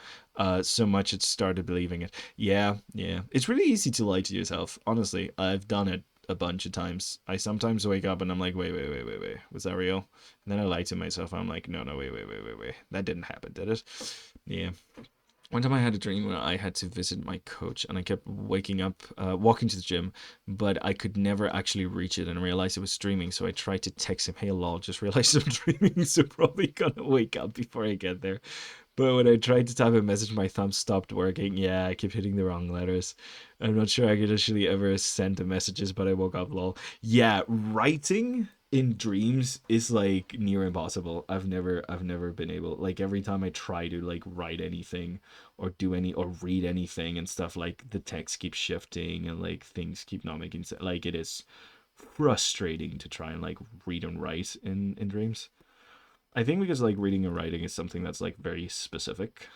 so much it started believing it. Yeah, yeah. It's really easy to lie to yourself. Honestly, I've done it a bunch of times. I sometimes wake up and I'm like, wait, was that real? And then I lie to myself. I'm like, no, wait. That didn't happen, did it? Yeah. One time I had a dream where I had to visit my coach and I kept waking up, walking to the gym, but I could never actually reach it and realize it was streaming. So I tried to text him, hey lol, just realized I'm dreaming, so probably gonna wake up before I get there. But when I tried to type a message, my thumb stopped working. Yeah, I kept hitting the wrong letters. I'm not sure I could actually ever send the messages, but I woke up lol. Yeah, writing in dreams is like near impossible. I've never been able, like every time I try to like write anything or do any or read anything and stuff, like the text keeps shifting and like things keep not making sense. Like it is frustrating to try and like read and write in dreams. I think because like reading and writing is something that's like very specific.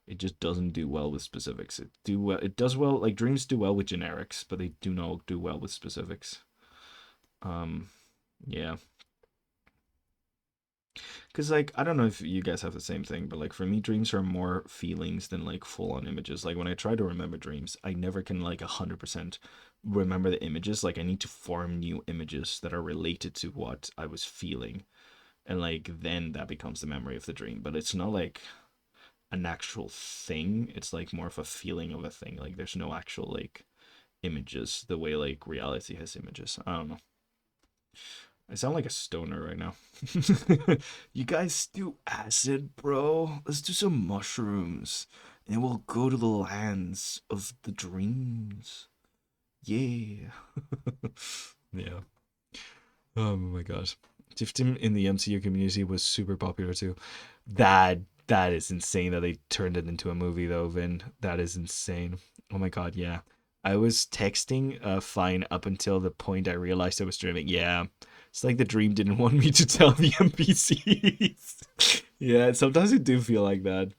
It just doesn't do well with specifics. It does well, like dreams do well with generics, but they do not do well with specifics. Um yeah. Cause like I don't know if you guys have the same thing, but like for me dreams are more feelings than like full on images. Like when I try to remember dreams, I never can like 100% remember the images. Like I need to form new images that are related to what I was feeling. And like then that becomes the memory of the dream. But it's not like an actual thing. It's like more of a feeling of a thing. Like there's no actual like images the way like reality has images. I don't know. I sound like a stoner right now. You guys do acid, bro. Let's do some mushrooms. And we'll go to the lands of the dreams. Yeah. Yeah. Oh my gosh. Tiftim in the MCU community was super popular too. That that is insane that they turned it into a movie though, Vin. That is insane. Oh my god, yeah. I was texting fine up until the point I realized I was streaming. Yeah. It's like the dream didn't want me to tell the NPCs. Yeah, sometimes I do feel like that.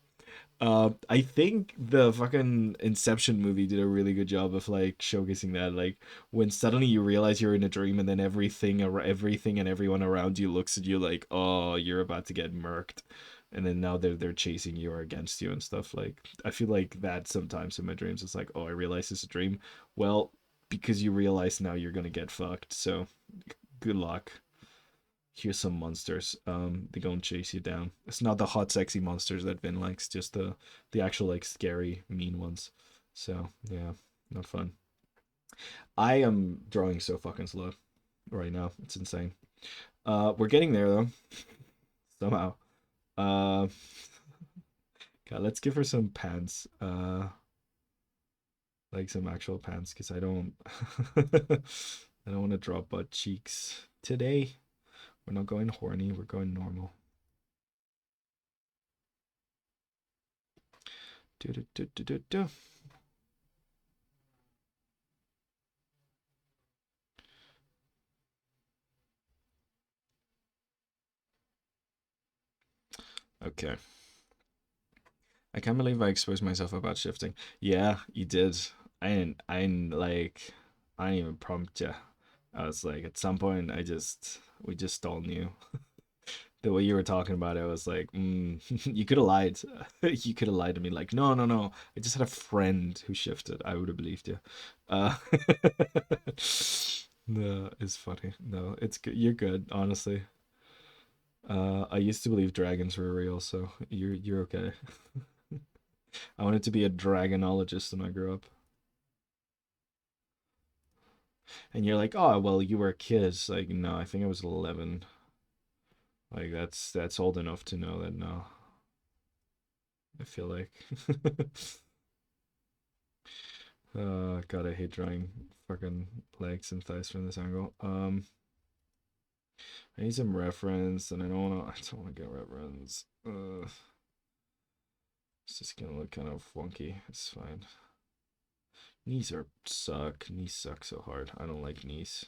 I think the fucking Inception movie did a really good job of like showcasing that. Like when suddenly you realize you're in a dream, and then everything and everyone around you looks at you like, oh, you're about to get murked, and then now they're chasing you or against you and stuff. Like I feel like that sometimes in my dreams. It's like, oh, I realize it's a dream. Well, because you realize now you're gonna get fucked. So good luck. Here's some monsters. They go and chase you down. It's not the hot, sexy monsters that Vin likes, just the actual like scary, mean ones. So yeah, not fun. I am drawing so fucking slow right now. It's insane. We're getting there though. Somehow. Uh, God, let's give her some pants. Like some actual pants, because I don't, I don't want to draw butt cheeks today. We're not going horny. We're going normal. Do do do do do do. Okay. I can't believe I exposed myself about shifting. Yeah, you did. I didn't even prompt you. I was like, at some point, we just all knew. The way you were talking about it, I was like, you could have lied. You could have lied to me. Like, no. I just had a friend who shifted. I would have believed you. Uh, no, it's funny. No, it's good. You're good, honestly. I used to believe dragons were real, so you're okay. I wanted to be a dragonologist when I grew up. And you're like, oh, well, you were a kid. It's like, no, I think I was 11. Like that's old enough to know that no. I feel like. God, I hate drawing fucking legs and thighs from this angle. I need some reference, and I don't wanna get reference. It's just gonna look kind of wonky. It's fine. Suck. Knees suck so hard. I don't like knees.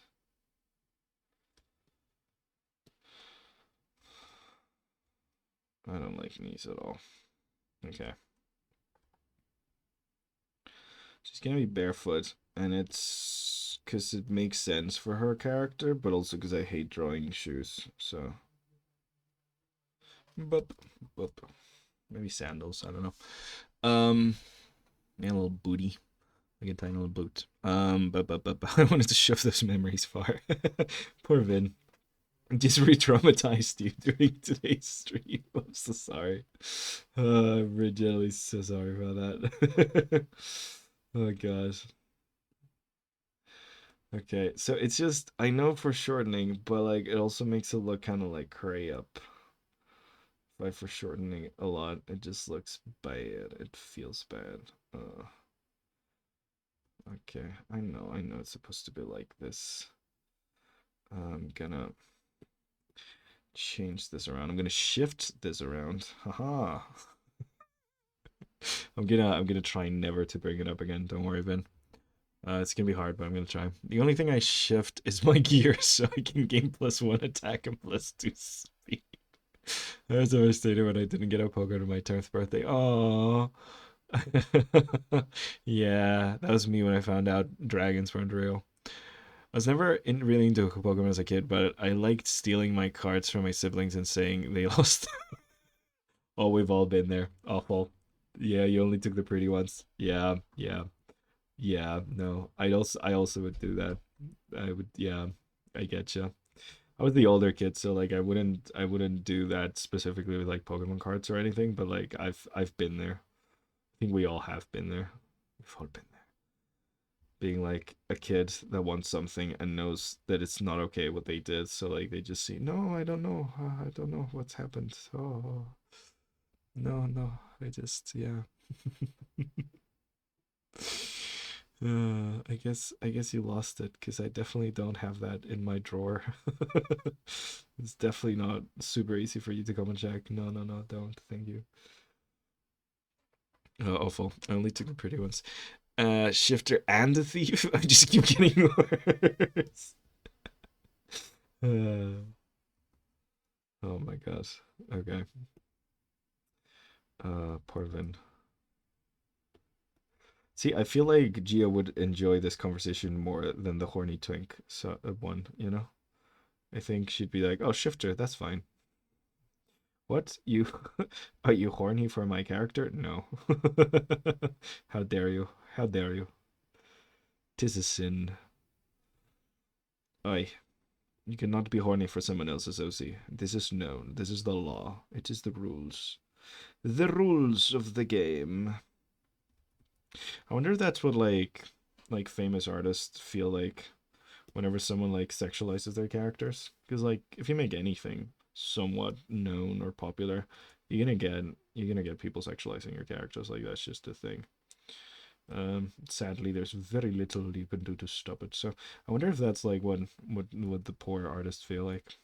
I don't like knees at all. Okay. She's gonna be barefoot, and it's because it makes sense for her character, but also because I hate drawing shoes. So, but maybe sandals. I don't know. Yeah, a little booty, like a tiny little boot. But I wanted to shove those memories far. Poor Vin. Just re-traumatized you during today's stream. I'm so sorry. I'm really so sorry about that. Oh gosh. Okay, so it's just I know for shortening, but like it also makes it look kind of like cray up. By for shortening a lot, it just looks bad. It feels bad. Okay, I know it's supposed to be like this. I'm gonna change this around. I'm gonna shift this around. Haha. I'm gonna try never to bring it up again. Don't worry, Ben. It's gonna be hard, but I'm gonna try. The only thing I shift is my gear, so I can gain +1 attack and +2 speed. I was devastated when I didn't get a Pokemon on my 10th birthday. Oh, yeah, that was me when I found out dragons weren't real. I was never really into Pokemon as a kid, but I liked stealing my cards from my siblings and saying they lost. Oh, we've all been there. Awful. Yeah, you only took the pretty ones. Yeah, yeah, yeah. No, I also would do that. I would. Yeah, I get you. I was the older kid, so like I wouldn't do that specifically with like Pokemon cards or anything. But like I've been there. I think we all have been there. We've all been there. Being like a kid that wants something and knows that it's not okay what they did, so like they just see, no, I don't know, I don't know what's happened. Oh, no, no, yeah. I guess you lost it because I definitely don't have that in my drawer. It's definitely not super easy for you to come and check. No, no, no, don't. Thank you. Oh, awful. I only took the pretty ones. Shifter and the thief. I just keep getting worse. Uh, oh my god. Okay. Porvin. See, I feel like Gia would enjoy this conversation more than the horny twink one, you know? I think she'd be like, "Oh, shifter, that's fine." What? You are you horny for my character? No. How dare you? How dare you? Tis a sin. Oi. You cannot be horny for someone else's OC. This is known. This is the law. It is the rules. The rules of the game. I wonder if that's what like famous artists feel like whenever someone like sexualizes their characters. Because like if you make anything somewhat known or popular, you're gonna get people sexualizing your characters. Like that's just a thing. Sadly, there's very little you can do to stop it. So I wonder if that's like what the poor artists feel like.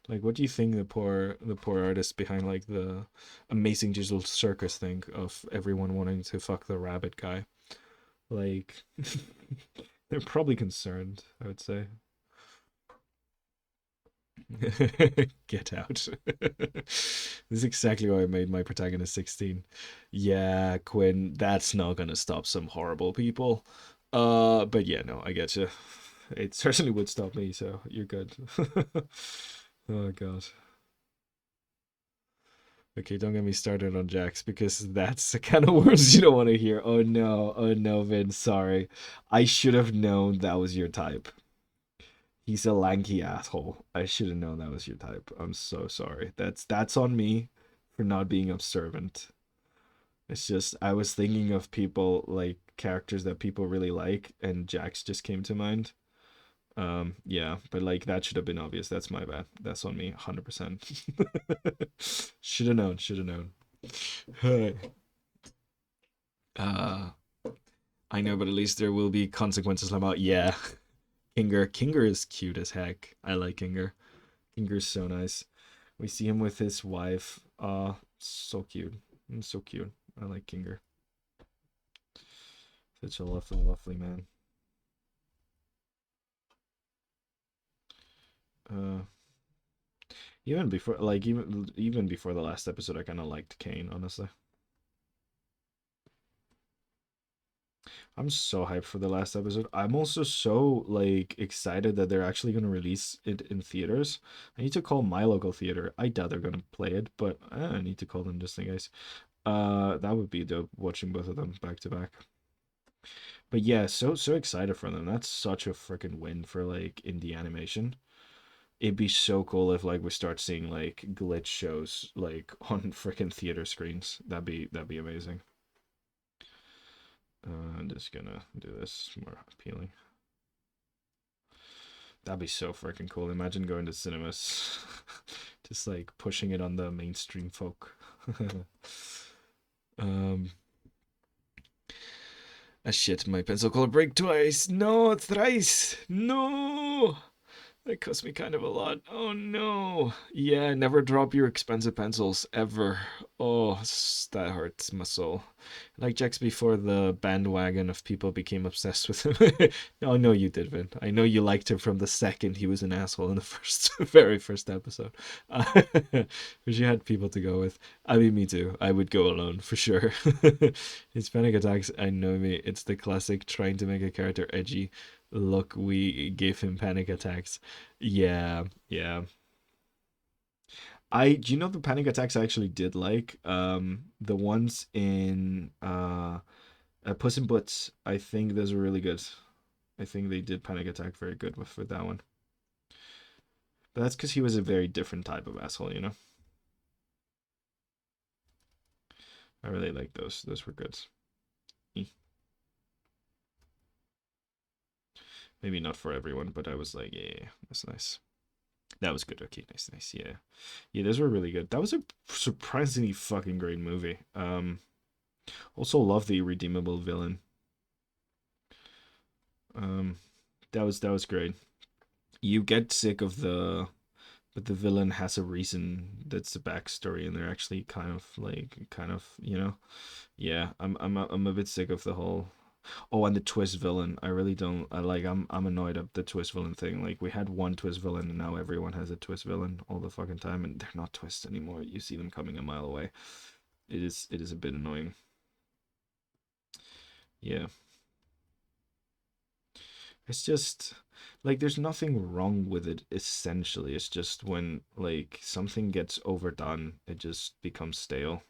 Like, what do you think the poor artists behind like the Amazing Digital Circus think of everyone wanting to fuck the rabbit guy? Like, they're probably concerned, I would say. Get out. This is exactly why I made my protagonist 16. Yeah, Quinn, that's not gonna stop some horrible people. But yeah, no, I get you. It certainly would stop me, so you're good. Oh god. Okay, don't get me started on Jax because that's the kind of words you don't want to hear. Oh no, Vin, sorry. I should have known that was your type. He's a lanky asshole. I should have known that was your type. I'm so sorry. That's on me for not being observant. It's just I was thinking of people like characters that people really like, and Jax just came to mind. Yeah, but like that should have been obvious. That's my bad. That's on me, 100%. Should have known. Should have known. Hey. Uh, I know, but at least there will be consequences. About yeah, Kinger is cute as heck. I like Kinger. Kinger's so nice. We see him with his wife. So cute. So cute. I like Kinger. Such a lovely, lovely man. Uh, even before the last episode, I kind of liked Kane, honestly. I'm so hyped for the last episode. I'm also so like excited that they're actually going to release it in theaters. I need to call my local theater. I doubt they're going to play it, but I need to call them just in case. That would be dope watching both of them back to back. But yeah, so excited for them. That's such a freaking win for like indie animation. It'd be so cool if like we start seeing like glitch shows like on freaking theater screens. That'd be amazing. I'm just gonna do this more appealing. That'd be so freaking cool. Imagine going to cinemas, just like pushing it on the mainstream folk. um, shit, my pencil color break twice. No, thrice. No. That cost me kind of a lot. Oh no. Yeah, never drop your expensive pencils ever. Oh, that hurts my soul. Like Jax before the bandwagon of people became obsessed with him. Oh no, you did, Vin. I know you liked him from the second he was an asshole in the first, very first episode. Because you had people to go with. I mean, me too. I would go alone for sure. His panic attacks, I know me. It's the classic trying to make a character edgy. Look, we gave him panic attacks. Yeah, yeah. Do you know the panic attacks I actually did like? The ones in Puss in Boots. I think those were really good. I think they did panic attack very good with that one. But that's because he was a very different type of asshole, you know. I really like those. Those were good. Eh. Maybe not for everyone, but I was like, yeah, yeah, that's nice. That was good. Okay, nice, nice. Yeah, yeah, those were really good. That was a surprisingly fucking great movie. Also love the redeemable villain. Um, that was great. You get sick of but the villain has a reason that's the backstory, and they're actually kind of, yeah. I'm a bit sick of the whole. Oh, and the twist villain. I really don't. I'm annoyed at the twist villain thing. Like we had one twist villain, and now everyone has a twist villain all the fucking time, and they're not twists anymore. You see them coming a mile away. It is a bit annoying. Yeah. It's just like there's nothing wrong with it essentially. It's just when like something gets overdone, it just becomes stale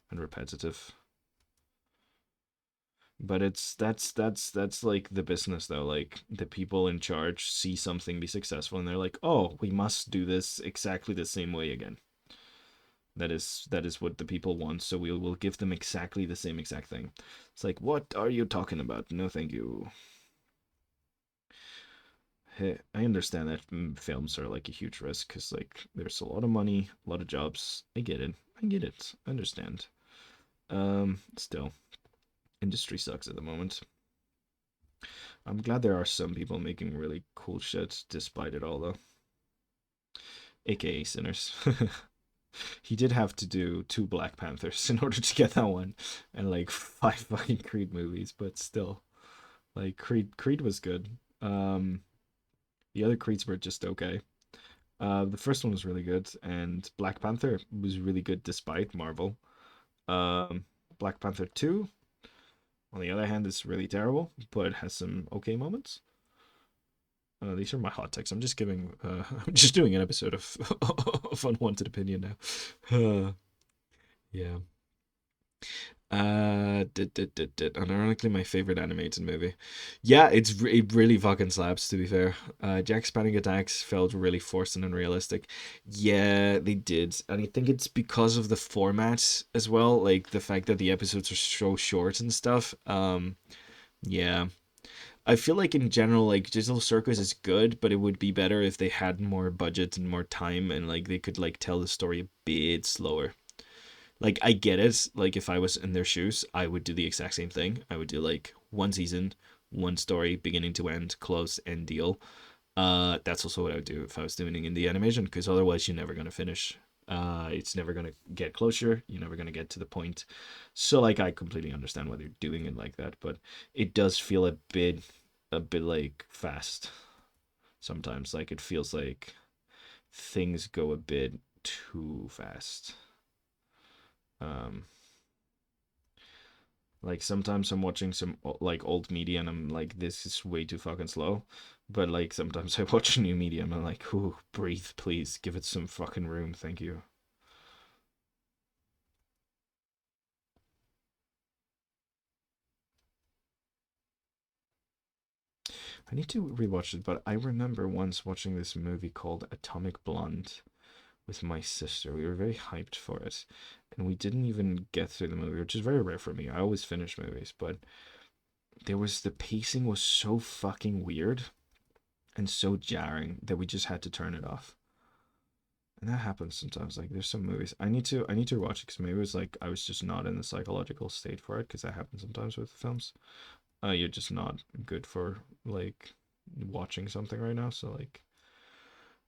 and repetitive. But that's like the business though. Like the people in charge see something be successful and they're like, "Oh, we must do this exactly the same way again." That is what the people want, so we will give them exactly the same exact thing. It's like, "What are you talking about? No, thank you." Hey, I understand that films are like a huge risk because like there's a lot of money, a lot of jobs. I get it. I get it. I understand. Still, industry sucks at the moment. I'm glad there are some people making really cool shit despite it all, though. AKA Sinners. He did have to do two Black Panthers in order to get that one, and like five fucking Creed movies, but still, like Creed was good. The other Creeds were just okay. The first one was really good, and Black Panther was really good despite Marvel. Um, Black Panther 2, on the other hand, is really terrible, but has some okay moments. These are my hot takes. I'm just giving, I'm just doing an episode of of unwanted opinion now. Yeah. Unironically, my favorite animated movie. Yeah, it really fucking slaps. To be fair, Jack's panic attacks felt really forced and unrealistic. Yeah, they did, and I think it's because of the format as well. Like the fact that the episodes are so short and stuff. Yeah, I feel like in general, like Digital Circus is good, but it would be better if they had more budget and more time, and like they could like tell the story a bit slower. Like I get it. Like if I was in their shoes, I would do the exact same thing. I would do like one season, one story, beginning to end, close, end deal. That's also what I would do if I was doing indie animation, because otherwise you're never gonna finish. It's never gonna get closure. You're never gonna get to the point. So like I completely understand why they're doing it like that, but it does feel a bit like fast sometimes. Like it feels like things go a bit too fast. Um, Like sometimes I'm watching some like old media and I'm like, this is way too fucking slow. But like sometimes I watch new media and I'm like, ooh, breathe, please, give it some fucking room, thank you. I need to rewatch it, but I remember once watching this movie called Atomic Blonde with my sister. We were very hyped for it, and we didn't even get through the movie, which is very rare for me. I always finish movies, but the pacing was so fucking weird and so jarring that we just had to turn it off. And that happens sometimes. Like there's some movies I need to watch it because maybe it was like I was just not in the psychological state for it because that happens sometimes with films. You're just not good for like watching something right now, so like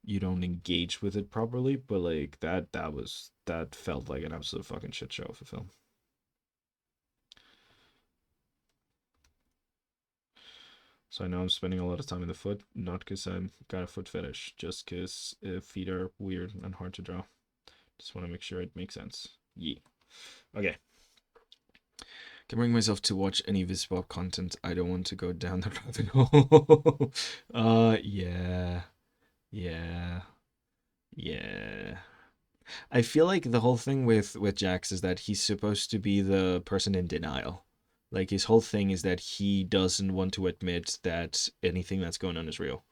you don't engage with it properly. But like that felt like an absolute fucking shit show of a film. So I know I'm spending a lot of time in the foot, not because I'm got a foot fetish, just because feet are weird and hard to draw. Just want to make sure it makes sense. Yeah. Okay. Can bring myself to watch any Vispop content. I don't want to go down the rabbit hole. Yeah, yeah, yeah. I feel like the whole thing with Jax is that he's supposed to be the person in denial. Like his whole thing is that he doesn't want to admit that anything that's going on is real.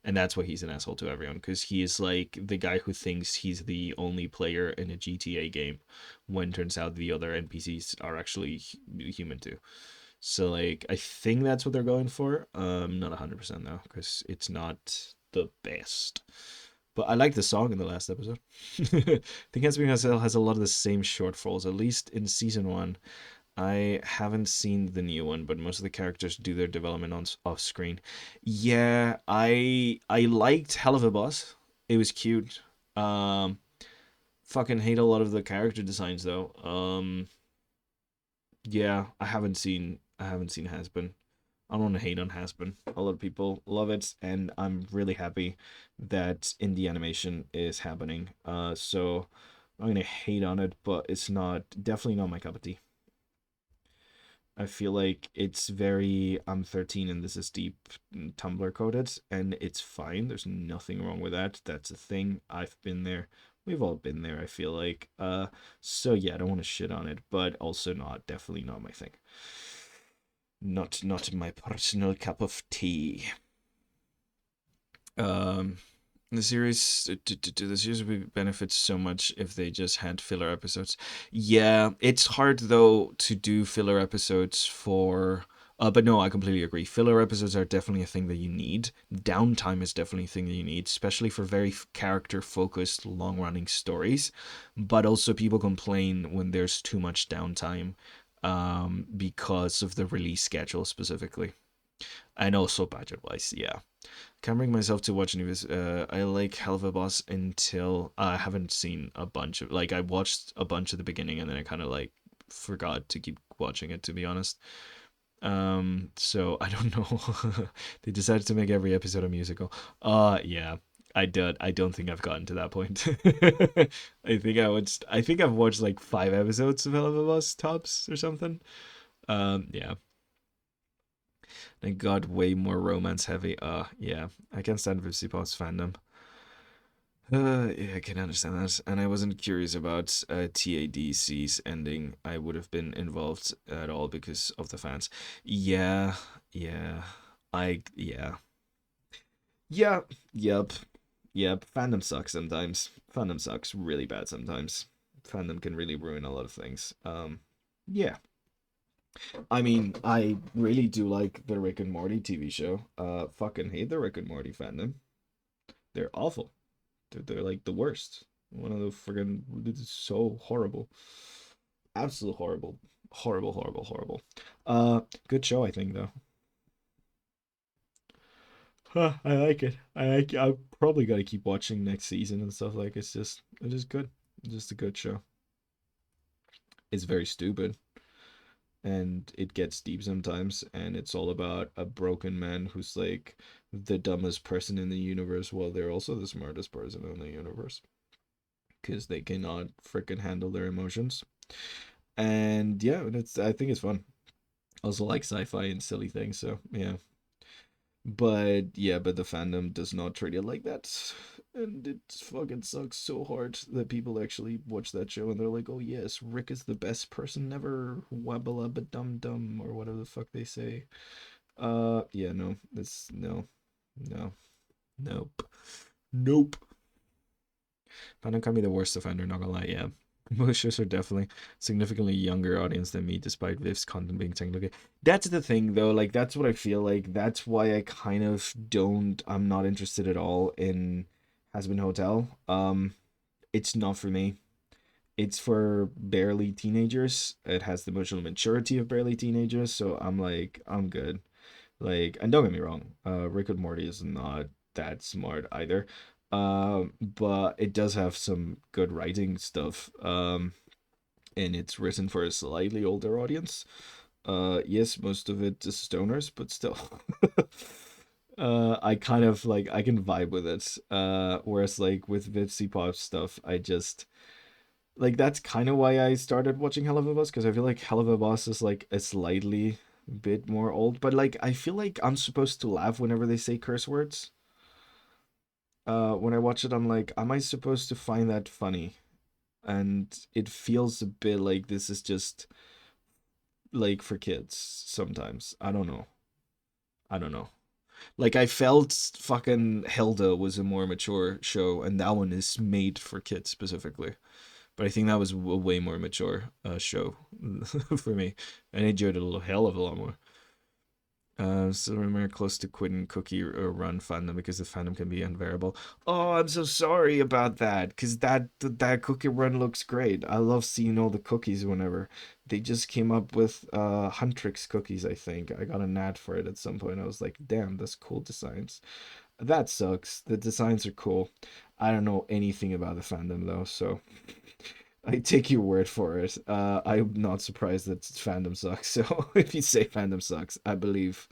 And that's why he's an asshole to everyone because he is like the guy who thinks he's the only player in a GTA game when turns out the other NPCs are actually human too. So like I think that's what they're going for. Not 100% though because it's not the best. But I like the song in the last episode. I think Hesby has a lot of the same shortfalls, at least in season one. I haven't seen the new one, but most of the characters do their development on off screen. Yeah, I liked Hell of a Boss. It was cute. Um, fucking hate a lot of the character designs though. Yeah, I haven't seen Hasbin. I don't want to hate on Hasbin. A lot of people love it, and I'm really happy that indie animation is happening. So I'm gonna hate on it, but it's not definitely not my cup of tea. I feel like it's very I'm 13 and this is deep Tumblr coded, and it's fine. There's nothing wrong with that. That's a thing. I've been there. We've all been there, I feel like. So yeah, I don't want to shit on it, but also not definitely not my thing. Not my personal cup of tea. Um the series would benefit so much if they just had filler episodes. Yeah, it's hard though to do filler episodes for. But no, I completely agree. Filler episodes are definitely a thing that you need. Downtime is definitely a thing that you need, especially for very character focused, long running stories. But also, people complain when there's too much downtime because of the release schedule specifically. And also budget wise, yeah. Can't bring myself to watch any of this. I like Hell of a Boss until I haven't seen a bunch of like I watched a bunch at the beginning and then I kind of like forgot to keep watching it to be honest. So I don't know. They decided to make every episode a musical. Yeah. I don't think I've gotten to that point. I think I've watched like 5 episodes of Hell of a Boss tops or something. Yeah. It got way more romance heavy. Yeah, I can stand Vipsy fandom. Yeah, I can understand that. And I wasn't curious about TADC's ending. I would have been involved at all because of the fans. Yeah, yeah. Yeah. Yeah, yep, yep. Fandom sucks sometimes. Fandom sucks really bad sometimes. Fandom can really ruin a lot of things. Yeah. I mean, I really do like the Rick and Morty TV show. Fucking hate the Rick and Morty fandom. They're awful. They're like the worst. One of the friggin' it's so horrible. Absolute horrible. Horrible, horrible, horrible. Good show, I think though. Huh, I like it. I like. I probably got to keep watching next season and stuff. Like it's just good. It's just a good show. It's very stupid and it gets deep sometimes, and it's all about a broken man who's like the dumbest person in the universe while they're also the smartest person in the universe because they cannot freaking handle their emotions. And yeah, I think it's fun. Also like sci-fi and silly things, so yeah. But the fandom does not treat it like that. And it fucking sucks so hard that people actually watch that show and they're like, oh yes, Rick is the best person ever, wabba dum dum, or whatever the fuck they say. Yeah, no, it's no, no, nope, nope. Fandom can be the worst offender, not gonna lie, yeah. Most shows are definitely significantly younger audience than me, despite Viv's content being technically. That's the thing, though. Like, that's what I feel like. That's why I kind of don't. I'm not interested at all in Has Been Hotel. It's not for me. It's for barely teenagers. It has the emotional maturity of barely teenagers, so I'm like, I'm good. Like, and don't get me wrong, Rick and Morty is not that smart either. But it does have some good writing stuff. And it's written for a slightly older audience. Yes, most of it is stoners, but still. I kind of like I can vibe with it. Whereas like with Vipsy Pop stuff, I just like that's kind of why I started watching Hell of a Boss because I feel like Hell of a Boss is like a slightly bit more old, but like I feel like I'm supposed to laugh whenever they say curse words. When I watch it, I'm like, am I supposed to find that funny? And it feels a bit like this is just like for kids sometimes. I don't know. I don't know. Like I felt fucking Hilda was a more mature show, and that one is made for kids specifically. But I think that was a way more mature show for me. I enjoyed it a hell of a lot more. So remember close to quitting cookie or run fandom because the fandom can be unbearable. Oh, I'm so sorry about that. Cause that cookie run looks great. I love seeing all the cookies whenever they just came up with Huntrix cookies. I think I got an ad for it at some point. I was like, damn, that's cool designs. That sucks. The designs are cool. I don't know anything about the fandom though, so I take your word for it. I'm not surprised that fandom sucks. So if you say fandom sucks, I believe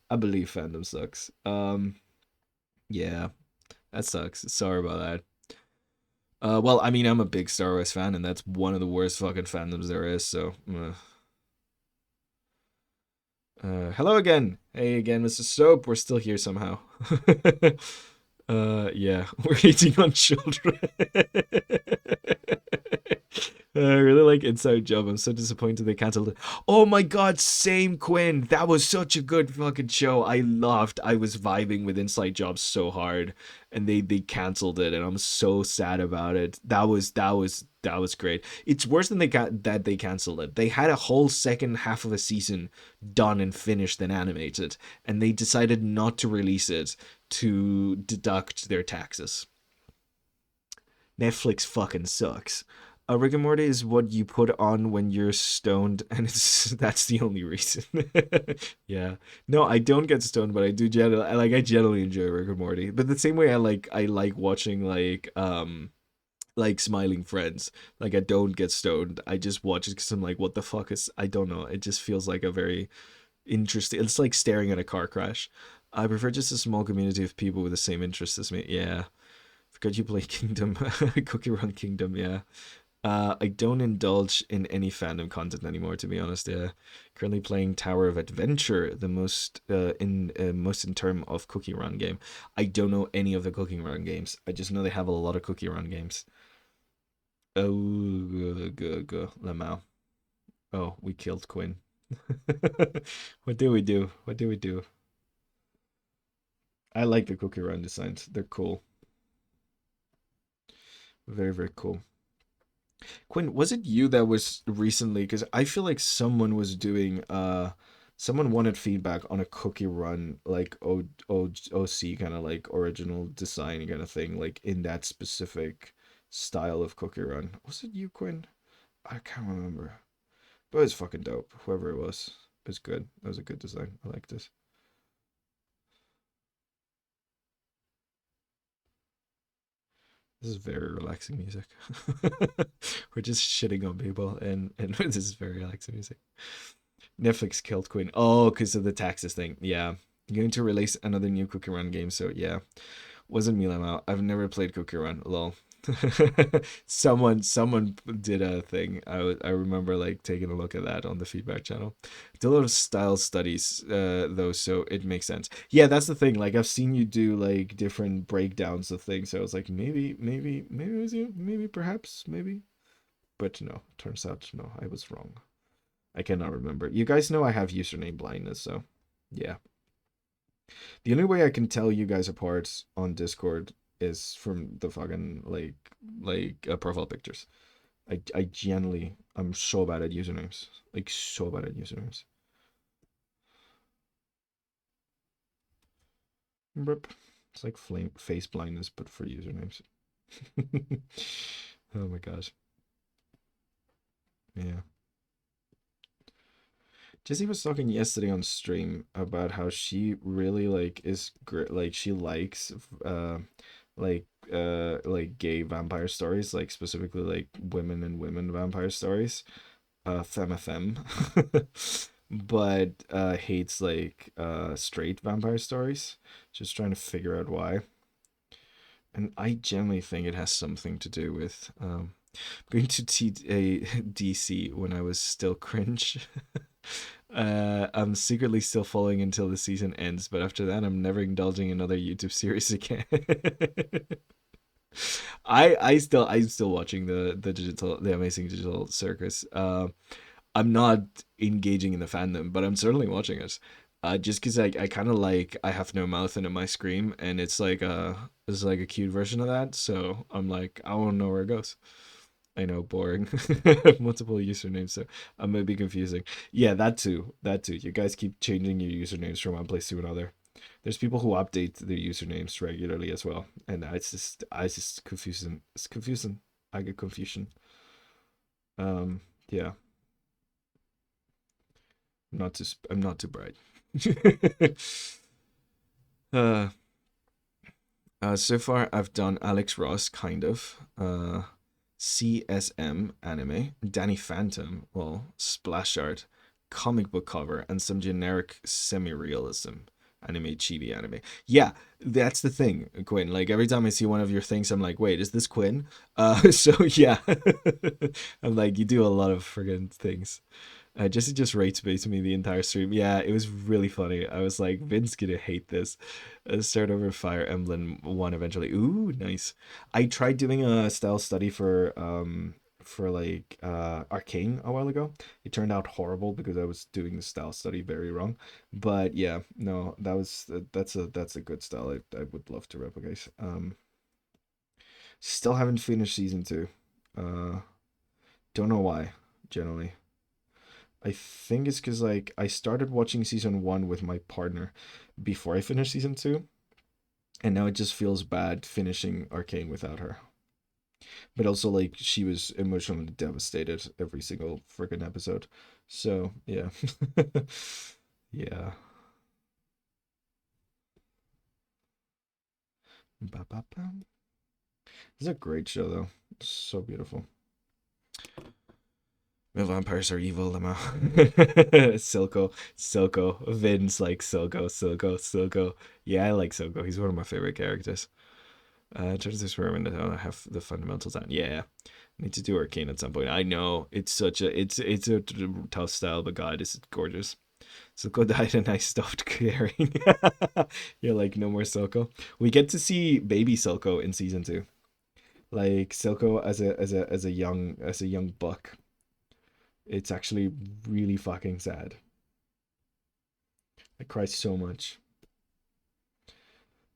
fandom sucks. Yeah, that sucks. Sorry about that. Well, I mean, I'm a big Star Wars fan, and that's one of the worst fucking fandoms there is. So, hello again. Hey again, Mr. Soap. We're still here somehow. Yeah, we're hating on children. I really like Inside Job. I'm so disappointed they canceled it. Oh my god, same Quinn. That was such a good fucking show. I loved. I was vibing with Inside Job so hard, and they canceled it, and I'm so sad about it. That was great. It's worse than that they canceled it. They had a whole second half of a season done and finished and animated, and they decided not to release it to deduct their taxes. Netflix fucking sucks. Rick and Morty is what you put on when you're stoned, and it's that's the only reason. Yeah, no, I don't get stoned, but I do generally I generally enjoy Rick and Morty. But the same way I like watching like Smiling Friends. Like I don't get stoned. I just watch it because I'm like, what the fuck is? I don't know. It just feels like a very interesting. It's like staring at a car crash. I prefer just a small community of people with the same interests as me. Yeah. Forgot you play Kingdom, Cookie Run Kingdom. Yeah. I don't indulge in any fandom content anymore, to be honest. Yeah, currently playing Tower of Adventure, the most in term of Cookie Run game. I don't know any of the Cookie Run games. I just know they have a lot of Cookie Run games. Oh, go, Lamau. Oh, we killed Quinn. What do we do? What do we do? I like the Cookie Run designs. They're cool. Very, very cool. Quinn, was it you that was recently? Because I feel like someone was doing someone wanted feedback on a cookie run like OC kind of like original design kind of thing, like in that specific style of cookie run. Was it you, Quinn? I can't remember. But it was fucking dope. Whoever it was. It was good. That was a good design. I liked it. This is very relaxing music. We're just shitting on people and this is very relaxing music. Netflix killed Queen. Oh, because of the taxes thing. Yeah. Going to release another new Cookie Run game, so yeah. Wasn't me, Lamo. I've never played Cookie Run. Lol. Someone did a thing. I remember like taking a look at that on the feedback channel. Did a lot of style studies though, so it makes sense. Yeah, that's the thing. Like I've seen you do like different breakdowns of things. So I was like, maybe it was you. Maybe perhaps maybe. But no, turns out no, I was wrong. I cannot remember. You guys know I have username blindness, so yeah. The only way I can tell you guys apart on Discord is from the fucking profile pictures. I genuinely I'm so bad at usernames. Like so bad at usernames. Burp. It's like flame face blindness, but for usernames. Oh my gosh. Yeah. Jessie was talking yesterday on stream about how she really like is great. Like she likes like gay vampire stories, like specifically like women and women vampire stories. Femme femme. But hates like straight vampire stories. Just trying to figure out why. And I generally think it has something to do with going to DC when I was still cringe. I'm secretly still following until the season ends, but after that, I'm never indulging in another YouTube series again. I'm still watching the Amazing Digital Circus. I'm not engaging in the fandom, but I'm certainly watching it. Just because I kind of like I have no mouth and my scream, and it's like a cute version of that. So I'm like I want to know where it goes. I know, boring. Multiple usernames, so I might be confusing. Yeah, that too. That too. You guys keep changing your usernames from one place to another. There's people who update their usernames regularly as well, and it's just confusing. It's confusing. I get confusion. Yeah, I'm not too bright. uh, so far I've done Alex Ross, kind of. CSM anime, Danny Phantom, well, splash art, comic book cover, and some generic semi-realism anime, chibi anime. Yeah, that's the thing, Quinn. Like every time I see one of your things, I'm like, wait, is this Quinn? So yeah, I'm like, you do a lot of friggin' things. Jesse just rage bait me the entire stream. Yeah, it was really funny. I was like, Vin's gonna hate this. Start over Fire Emblem one eventually. Ooh, nice. I tried doing a style study for like Arcane a while ago. It turned out horrible because I was doing the style study very wrong. But yeah, no, that's a good style. I would love to replicate. Still haven't finished season two. Uh, don't know why. Generally. I think it's because like I started watching season one with my partner before I finished season two, and now it just feels bad finishing Arcane without her. But also like she was emotionally devastated every single freaking episode. So yeah. Yeah. Ba-ba-ba. It's a great show though. It's so beautiful. The vampires are evil, Lama. Silco. Vin's like Silco. Yeah, I like Silco. He's one of my favorite characters. Just this room and I don't have the fundamentals down. Yeah, need to do Arcane at some point. I know it's a tough style, but God, is it gorgeous. Silco died and I stopped caring. You're like no more Silco. We get to see baby Silco in season two, like Silco as a young buck. It's actually really fucking sad. I cried so much.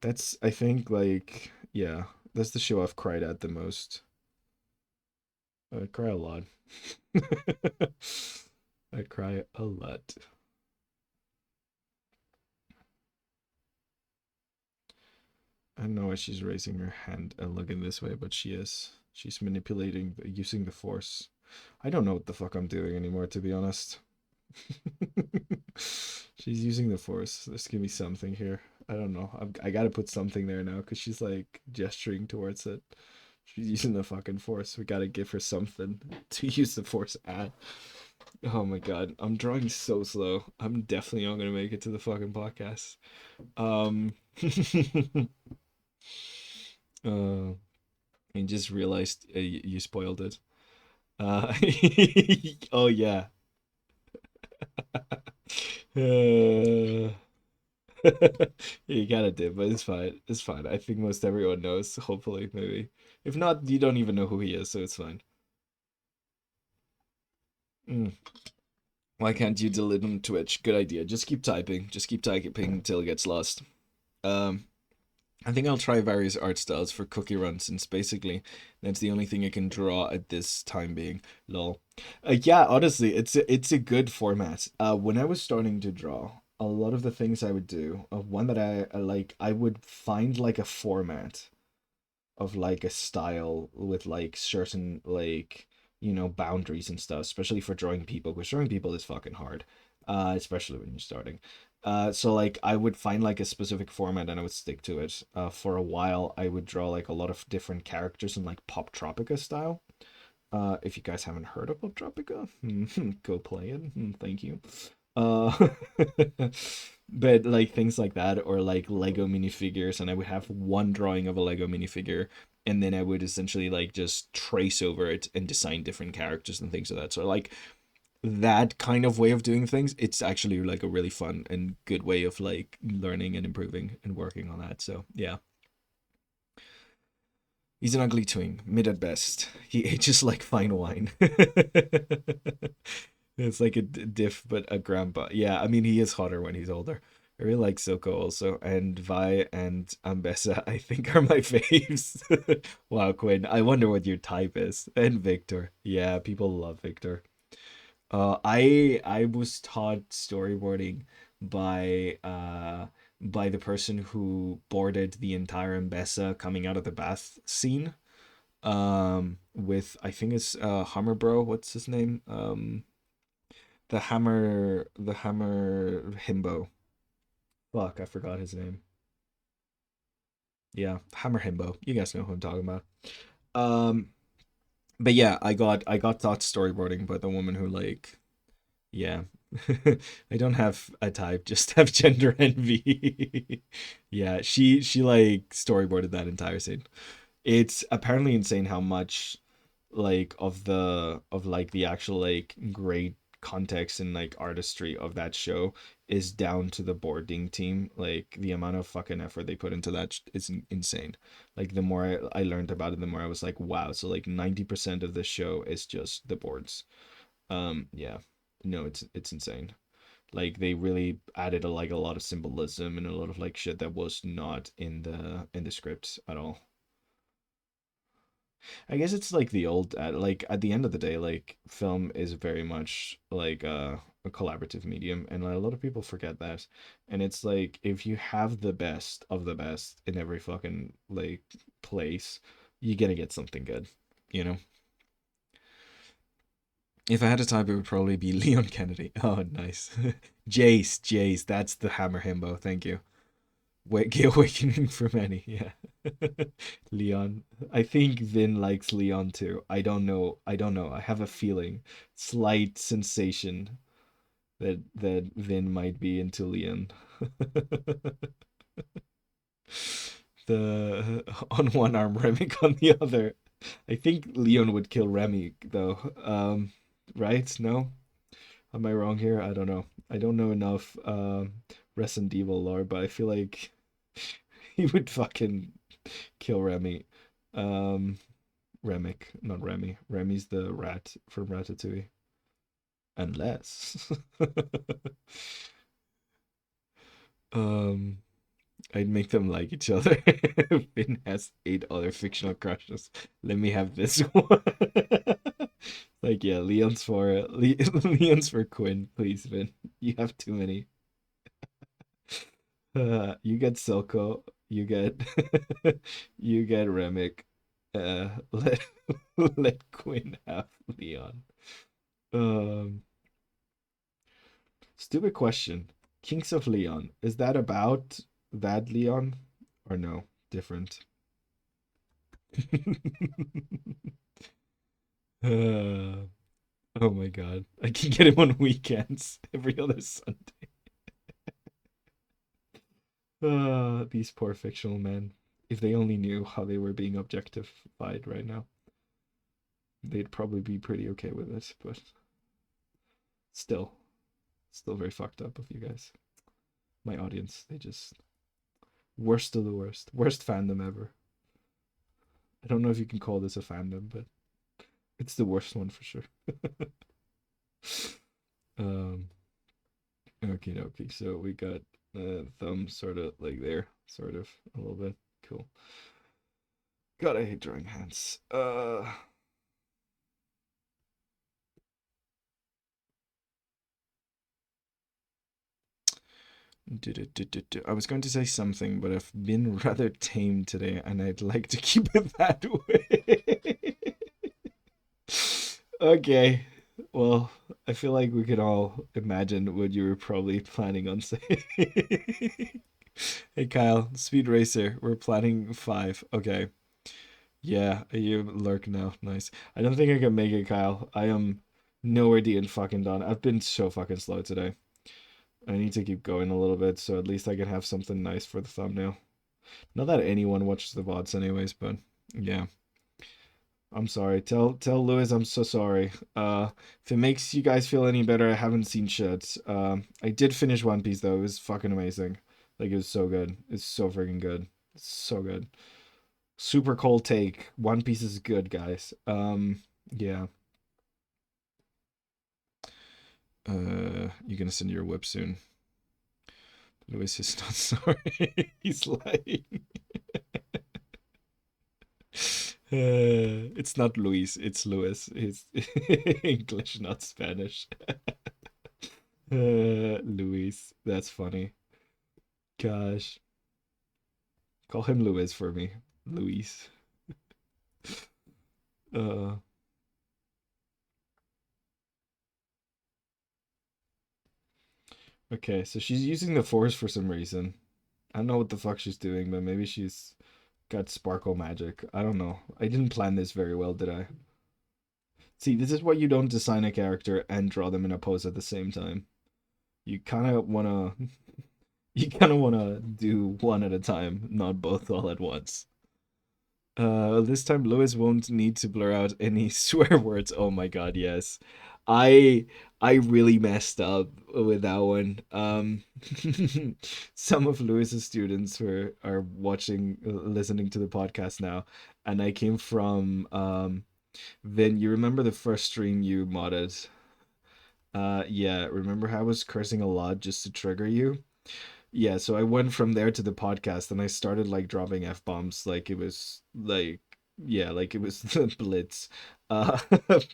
That's I think like yeah, that's the show I've cried at the most. I cry a lot. I cry a lot. I don't know why she's raising her hand and looking this way, but she is. She's manipulating, using the force. I don't know what the fuck I'm doing anymore, to be honest. She's using the force. There's gonna be something here. I don't know. I gotta put something there now because she's like gesturing towards it. She's using the fucking force. We gotta give her something to use the force at. Oh my god, I'm drawing so slow. I'm definitely not gonna make it to the fucking podcast. Um, uh, I just realized you spoiled it. Uh, oh yeah. Uh, you gotta do, but it's fine. It's fine. I think most everyone knows. Hopefully, maybe. If not, you don't even know who he is, so it's fine. Mm. Why can't you delete on Twitch? Good idea. Just keep typing. Just keep typing until it gets lost. Um, I think I'll try various art styles for Cookie Run since basically that's the only thing I can draw at this time being. Lol. Yeah, honestly, it's a good format. When I was starting to draw, a lot of the things I would do, one that I like, I would find like a format of like a style with like certain like boundaries and stuff, especially for drawing people, because drawing people is fucking hard, especially when you're starting. So like I would find like a specific format and I would stick to it. For a while I would draw like a lot of different characters in like Pop Tropica style. If you guys haven't heard of Pop Tropica, go play it. Thank you. Uh, but like things like that, or like Lego minifigures, and I would have one drawing of a Lego minifigure, and then I would essentially like just trace over it and design different characters and things like that. So like that kind of way of doing things, it's actually like a really fun and good way of like learning and improving and working on that. So yeah, he's an ugly twink, mid at best. He ages like fine wine. It's like a diff, but a grandpa. Yeah, I mean, he is hotter when he's older. I really like Silco also, and Vi and Ambessa, I think, are my faves. Wow, Quinn, I wonder what your type is. And Victor. Yeah, people love Victor. I was taught storyboarding by the person who boarded the entire Ambessa coming out of the bath scene. With I think it's Hammer Bro, what's his name? The hammer himbo. Fuck, I forgot his name. Yeah, hammer himbo. You guys know who I'm talking about. Um, but yeah, I got taught storyboarding by the woman who like, yeah. I don't have a type, just have gender envy. Yeah, she like storyboarded that entire scene. It's apparently insane how much like of like the actual like great context and like artistry of that show is down to the boarding team. Like the amount of fucking effort they put into that is insane. Like the more I learned about it, the more I was like, wow. So like 90% of the show is just the boards. Yeah, no, it's insane. Like they really added like a lot of symbolism and a lot of like shit that was not in the scripts at all. I guess it's like the old like at the end of the day, like film is very much like a collaborative medium, and a lot of people forget that. And it's like if you have the best of the best in every fucking like place, you're gonna get something good, you know. If I had a type, it would probably be Leon Kennedy. Oh, nice. Jace, that's the hammer himbo. Thank you. Wake Awakening for many, yeah. Leon. I think Vin likes Leon too. I don't know. I don't know. I have a feeling, slight sensation that Vin might be into Leon. The on one arm, Remick on the other. I think Leon would kill Remy though. Right? No? Am I wrong here? I don't know. I don't know enough Resident Evil lore, but I feel like he would fucking kill Remy. Um, Remick, not Remy. Remy's the rat from Ratatouille. Unless, um, I'd make them like each other. Finn has 8 other fictional crushes. Let me have this one. Like, yeah, Leon's for Quinn, please, Finn. You have too many. You get Silco. You get you get Remick. Let let Quinn have Leon. Um, Stupid question. Kings of Leon. Is that about that Leon or no? Different. uh, oh my god. I can get him on weekends every other Sunday. These poor fictional men. If they only knew how they were being objectified right now, they'd probably be pretty okay with it. But still, still very fucked up of you guys. My audience, they just worst of the worst, worst fandom ever. I don't know if you can call this a fandom, but it's the worst one for sure. um, okay, okay. So we got thumb sort of like there, sort of a little bit. Cool. God, I hate drawing hands. I was going to say something, but I've been rather tame today, and I'd like to keep it that way. Okay. Well, I feel like we could all imagine what you were probably planning on saying. Hey Kyle, Speed Racer, we're planning 5. Okay. Yeah, you lurk now. Nice. I don't think I can make it, Kyle. I am nowhere near fucking done. I've been so fucking slow today. I need to keep going a little bit, so at least I can have something nice for the thumbnail. Not that anyone watches the VODs anyways, but yeah. I'm sorry. Tell Lewis I'm so sorry. If it makes you guys feel any better, I haven't seen shit. I did finish One Piece though. It was fucking amazing. Like it was so good. It's so freaking good. It's so good. Super cold take. One Piece is good, guys. Yeah. You're gonna send your whip soon. Lewis is not sorry. He's lying. It's not Luis, it's Lewis. It's English, not Spanish. Luis. That's funny. Gosh. Call him Luis for me. Luis. Uh, okay, so she's using the force for some reason. I don't know what the fuck she's doing, but maybe she's got sparkle magic. I don't know. I didn't plan this very well, did I? See, this is why you don't design a character and draw them in a pose at the same time. You kind of want to you kind of want to do one at a time, not both all at once. This time Lewis won't need to blur out any swear words. Oh my god, yes. I I really messed up with that one. Some of Lewis's students were are watching listening to the podcast now, and I came from Vin, you remember the first stream you modded? Yeah, remember how I was cursing a lot just to trigger you? Yeah, so I went from there to the podcast and I started like dropping F-bombs like it was like yeah, like it was the Blitz. Uh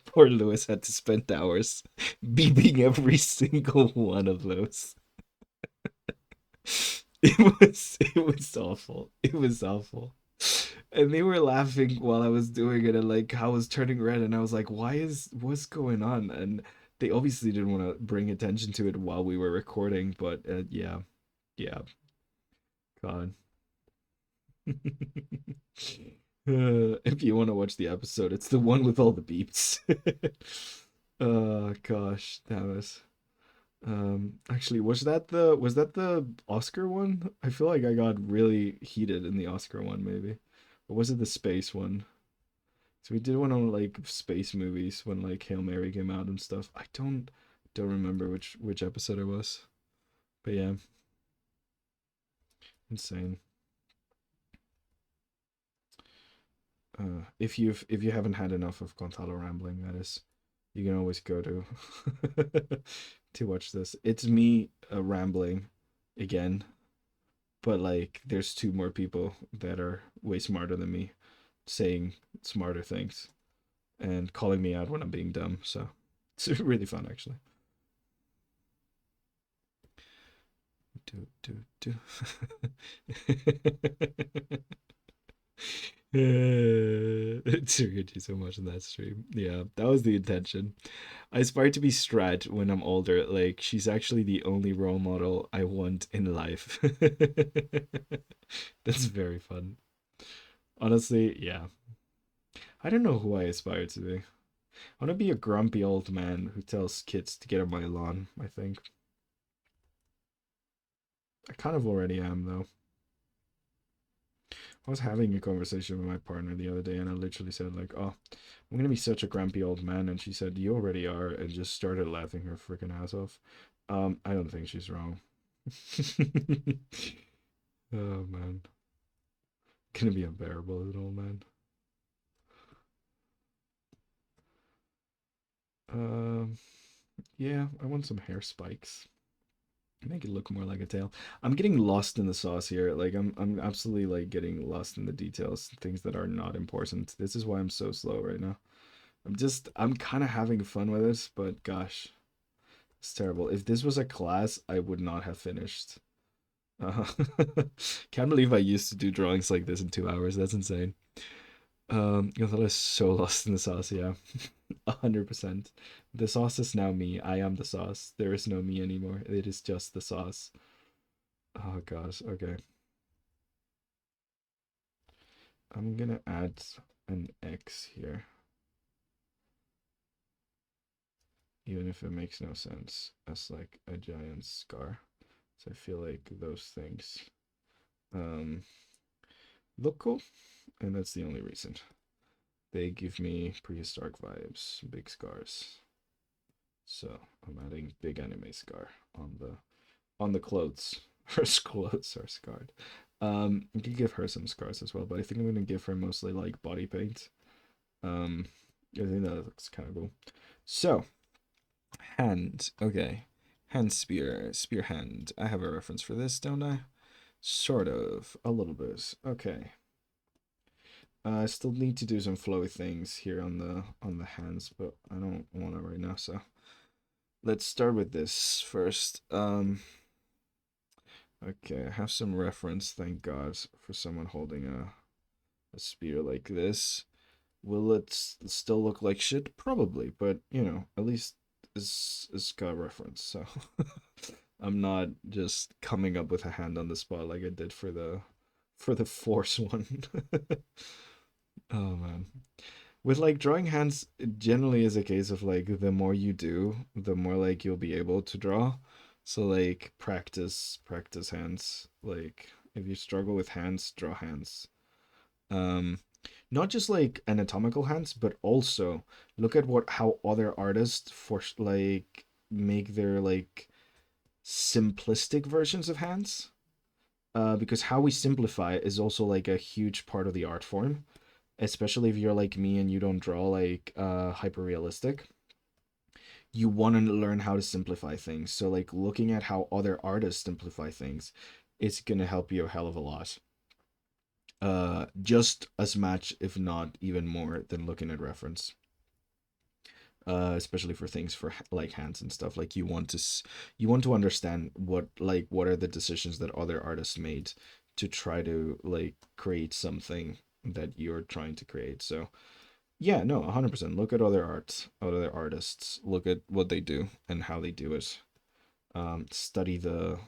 Poor Lewis had to spend hours beeping every single one of those. It was awful. It was awful. And they were laughing while I was doing it and like I was turning red and I was like, what's going on? And they obviously didn't want to bring attention to it while we were recording, but yeah. Yeah, God. If you want to watch the episode, it's the one with all the beeps. Gosh, that was. Actually, was that the Oscar one? I feel like I got really heated in the Oscar one, maybe, or was it the space one? So we did one on like space movies when like Hail Mary came out and stuff. I don't remember which episode it was, but yeah, insane. If you haven't had enough of Gonzalo rambling, that is, you can always go to to watch this. It's me rambling again, but like there's two more people that are way smarter than me saying smarter things and calling me out when I'm being dumb. So it's really fun actually. Do. It triggered you so much in that stream. Yeah, that was the intention. I aspire to be Strat when I'm older. Like, she's actually the only role model I want in life. That's very fun. Honestly, yeah. I don't know who I aspire to be. I want to be a grumpy old man who tells kids to get on my lawn, I think. I kind of already am, though. was having a conversation with my partner the other day, and I literally said like, "Oh, I'm gonna be such a grumpy old man," and she said, "You already are," and just started laughing her freaking ass off. I don't think she's wrong. Oh man, gonna be unbearable as an old man. Um, yeah, I want some hair spikes. Make it look more like a tail. I'm getting lost in the sauce here. Like I'm absolutely like getting lost in the details, things that are not important. This is why I'm so slow right now. I'm kind of having fun with it, but gosh, it's terrible. If this was a class, I would not have finished. Uh, can't believe I used to do drawings like this in 2 hours. That's insane. I thought I was so lost in the sauce. Yeah, 100%. The sauce is now me. I am the sauce. There is no me anymore. It is just the sauce. Oh gosh. Okay. I'm gonna add an X here, even if it makes no sense as like a giant scar. So I feel like those things um look cool, and that's the only reason. They give me prehistoric vibes, big scars. So I'm adding big anime scar on the clothes. Her clothes are scarred. You can give her some scars as well, but I think I'm gonna give her mostly like body paint. Um, I think that looks kind of cool. So hand, okay, hand spear hand. I have a reference for this, don't I? Sort of, a little bit. Okay. I still need to do some flowy things here on the hands, but I don't want to right now. So let's start with this first. Okay, I have some reference, thank God, for someone holding a spear like this. Will it still look like shit? Probably, but you know, at least it's got reference. So I'm not just coming up with a hand on the spot like I did for the force one. Oh man. With like drawing hands, it generally is a case of like the more you do, the more like you'll be able to draw. So like practice hands. Like if you struggle with hands, draw hands. Um, not just like anatomical hands, but also look at what how other artists for like make their like simplistic versions of hands. Because how we simplify is also like a huge part of the art form, especially if you're like me and you don't draw like hyper realistic. You want to learn how to simplify things. So like looking at how other artists simplify things, it's gonna help you a hell of a lot. Just as much, if not even more, than looking at reference. Especially for things for like hands and stuff. Like you want to understand what are the decisions that other artists made to try to like create something that you're trying to create. So yeah, no, 100%. Look at other artists. Look at what they do and how they do it. Study the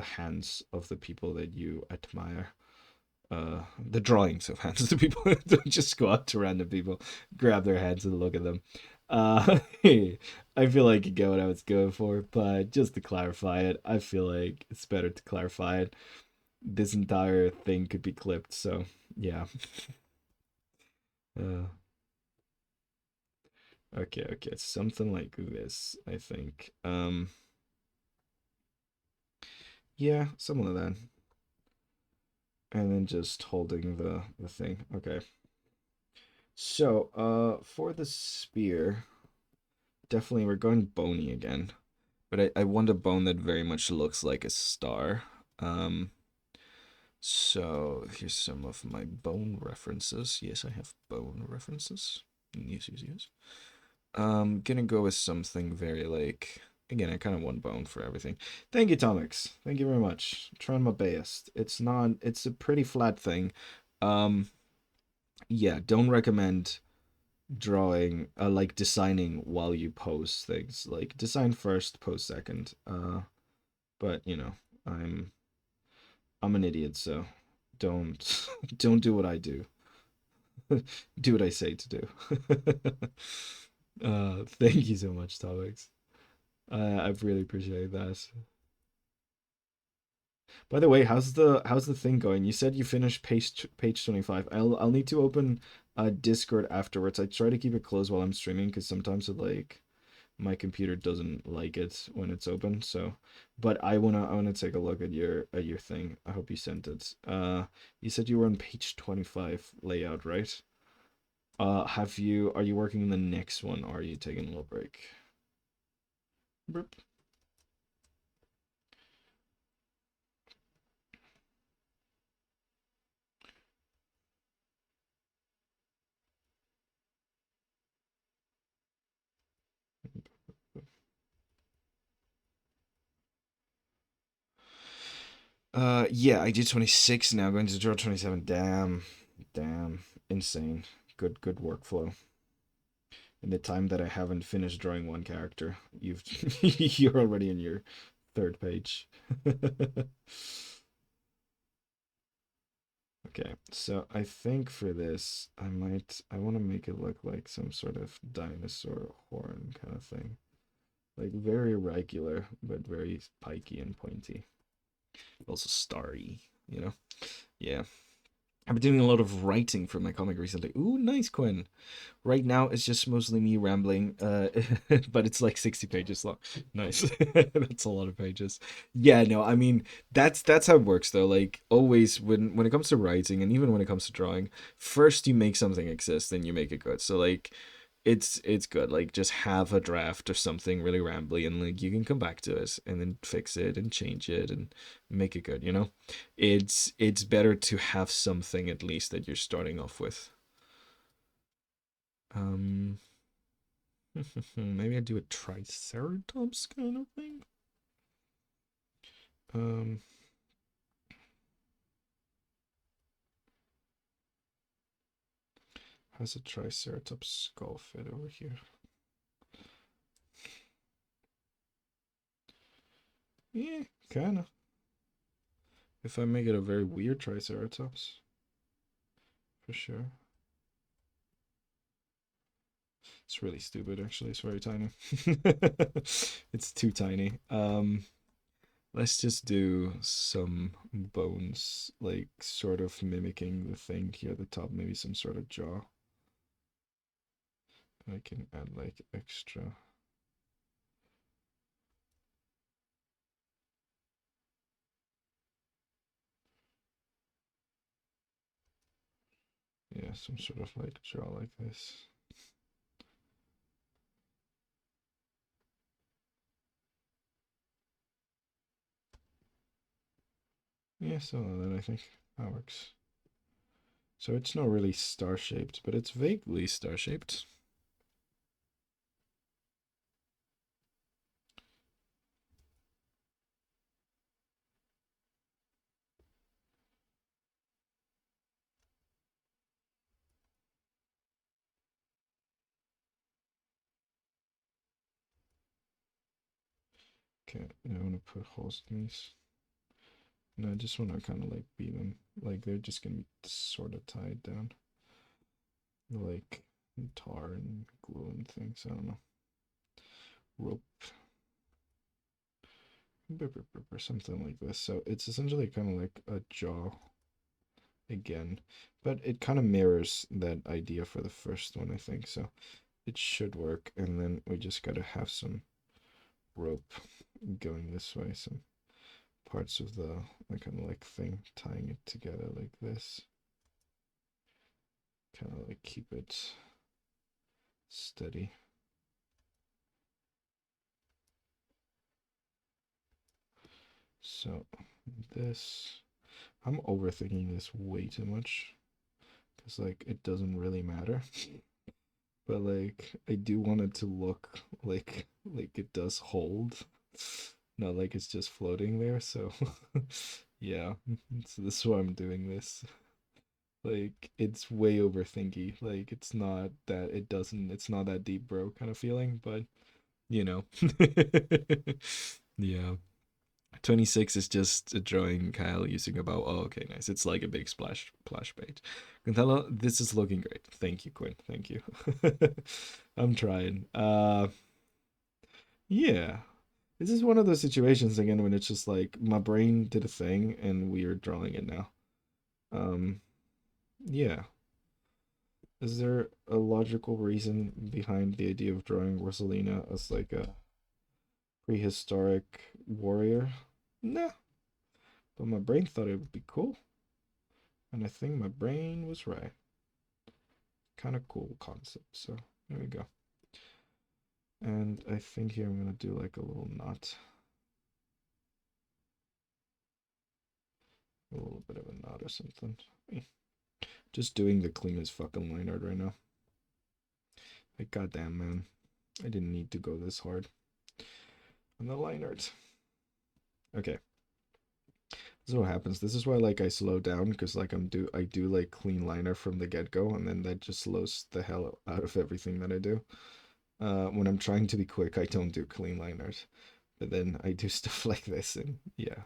hands of the people that you admire. The drawings of hands of the people. Don't just go out to random people, grab their hands and look at them. I feel like you get what I was going for, but just to clarify it, I feel like it's better to clarify it. This entire thing could be clipped, so yeah. Uh, okay, something like this, I think. Yeah, something like that. And then just holding the thing. Okay. So, for the spear, definitely we're going bony again. But I want a bone that very much looks like a star. Um, so here's some of my bone references. Yes, I have bone references. Yes. Gonna go with something very like again, I kind of want bone for everything. Thank you, Tomix. Thank you very much. Trying my best. It's a pretty flat thing. Um, yeah, don't recommend drawing like designing while you pose things. Like design first, pose second. But you know, I'm I'm an idiot, so don't don't do what I do. Do what I say to do. Thank you so much, Tomix. I really appreciate that. By the way, how's the thing going? You said you finished page 25. I'll need to open Discord afterwards. I try to keep it closed while I'm streaming because sometimes it like my computer doesn't like it when it's open. So, but I wanna take a look at your thing. I hope you sent it. You said you were on page 25 layout, right? Are you working on the next one or are you taking a little break? Burp. Yeah, I do 26 now, going to draw 27. Damn. Damn. Insane. Good workflow. In the time that I haven't finished drawing one character, you're already in your third page. Okay, so I think for this, I want to make it look like some sort of dinosaur horn kind of thing. Like very regular, but very pikey and pointy. Also starry, you know? Yeah. I've been doing a lot of writing for my comic recently. Ooh, nice, Quinn. Right now, it's just mostly me rambling, but it's like 60 pages long. Nice. That's a lot of pages. Yeah, no, I mean, that's how it works though. Like always when it comes to writing and even when it comes to drawing, first you make something exist, then you make it good. So like it's good. Like just have a draft or something really rambly and like you can come back to it and then fix it and change it and make it good, you know? It's better to have something at least that you're starting off with. Um Maybe I do a triceratops kind of thing. Um, how's a triceratops skull fit over here? Yeah, kinda. If I make it a very weird triceratops, for sure. It's really stupid, actually. It's very tiny. It's too tiny. Let's just do some bones, like sort of mimicking the thing here at the top, maybe some sort of jaw. I can add like extra. Yeah, some sort of like jaw like this. Yeah, so then I think that works. So it's not really star-shaped, but it's vaguely star-shaped. Okay, I want to put holes in these. No, I just want to kind of like beat them. Like they're just gonna be sort of tied down. Like tar and glue and things. I don't know. Rope. Or something like this. So it's essentially kind of like a jaw again. But it kind of mirrors that idea for the first one, I think. So it should work. And then we just gotta have some rope going this way, some parts of the kind of like thing tying it together like this, kind of like keep it steady. So this, I'm overthinking this way too much because like it doesn't really matter. But like I do want it to look like it does hold, not like it's just floating there. So yeah, so this is why I'm doing this. Like it's way overthinky. Like it's not that deep, bro, kind of feeling, but you know. Yeah. 26 is just a drawing Kyle using a bow. Oh, okay, nice. It's like a big splash page. Gonzalo, this is looking great. Thank you, Quinn. Thank you. I'm trying. Yeah. This is one of those situations again when it's just like my brain did a thing and we are drawing it now. Um, yeah. Is there a logical reason behind the idea of drawing Rosalina as like a prehistoric warrior? Nah, but my brain thought it would be cool, and I think my brain was right. Kind of cool concept. So there we go. And I think here I'm gonna do like a little knot, a little bit of a knot or something. Just doing the cleanest fucking line art right now. Like goddamn man, I didn't need to go this hard on the line art. Okay. This is what happens. This is why like I slow down because like I do like clean liner from the get-go and then that just slows the hell out of everything that I do. When I'm trying to be quick, I don't do clean liners. But then I do stuff like this and yeah.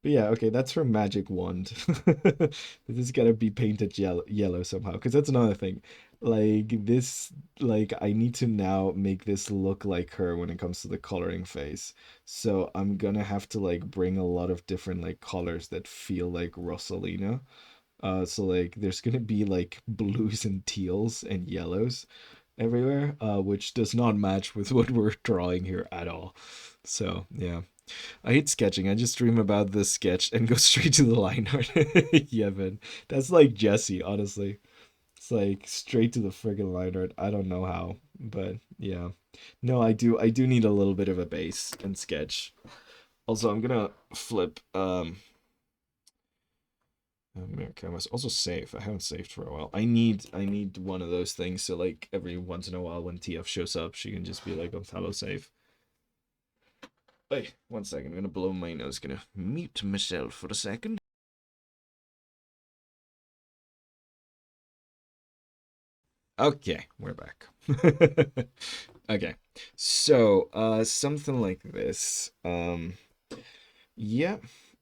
But yeah, okay, that's her magic wand. This is gotta be painted yellow somehow, because that's another thing. Like this, like I need to now make this look like her when it comes to the coloring phase. So I'm gonna have to like bring a lot of different like colors that feel like Rosalina. So like there's gonna be like blues and teals and yellows everywhere, which does not match with what we're drawing here at all. So yeah. I hate sketching. I just dream about this sketch and go straight to the line art. Yeah, man. That's like Jesse, honestly. It's like straight to the friggin' line art. I don't know how, but yeah. No, I do need a little bit of a base and sketch. Also, I'm gonna flip okay, I must also save. I haven't saved for a while. I need one of those things so like every once in a while when TF shows up, she can just be like on fellow save. Wait, 1 second. I'm gonna blow my nose. Gonna mute myself for a second. Okay, we're back. Okay. So, something like this. Yeah,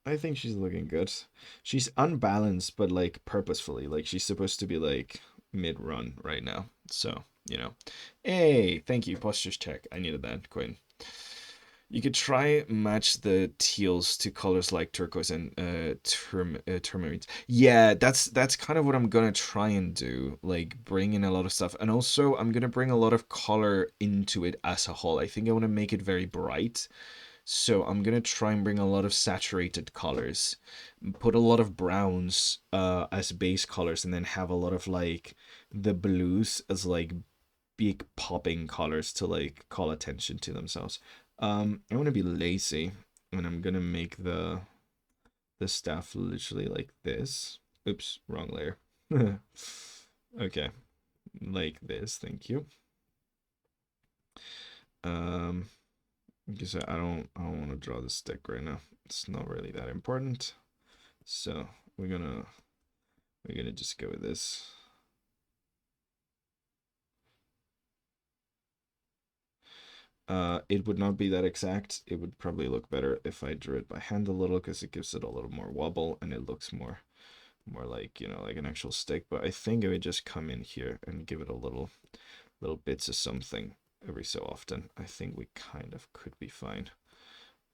I think she's looking good. She's unbalanced, but like purposefully. Like she's supposed to be like mid-run right now. So, you know. Hey, thank you. Postures check. I needed that, Quinn. You could try match the teals to colors like turquoise and turmarines. Yeah, that's kind of what I'm gonna try and do. Like bring in a lot of stuff, and also I'm gonna bring a lot of color into it as a whole. I think I want to make it very bright, so I'm gonna try and bring a lot of saturated colors, put a lot of browns as base colors, and then have a lot of like the blues as like big popping colors to like call attention to themselves. I want to be lazy and I'm gonna make the staff literally like this. Oops, wrong layer. Okay, like this. Thank you. Um, because I don't want to draw the stick right now. It's not really that important. So we're gonna just go with this. It would not be that exact. It would probably look better if I drew it by hand a little because it gives it a little more wobble and it looks more like, you know, like an actual stick. But I think I would just come in here and give it a little bits of something every so often. I think we kind of could be fine.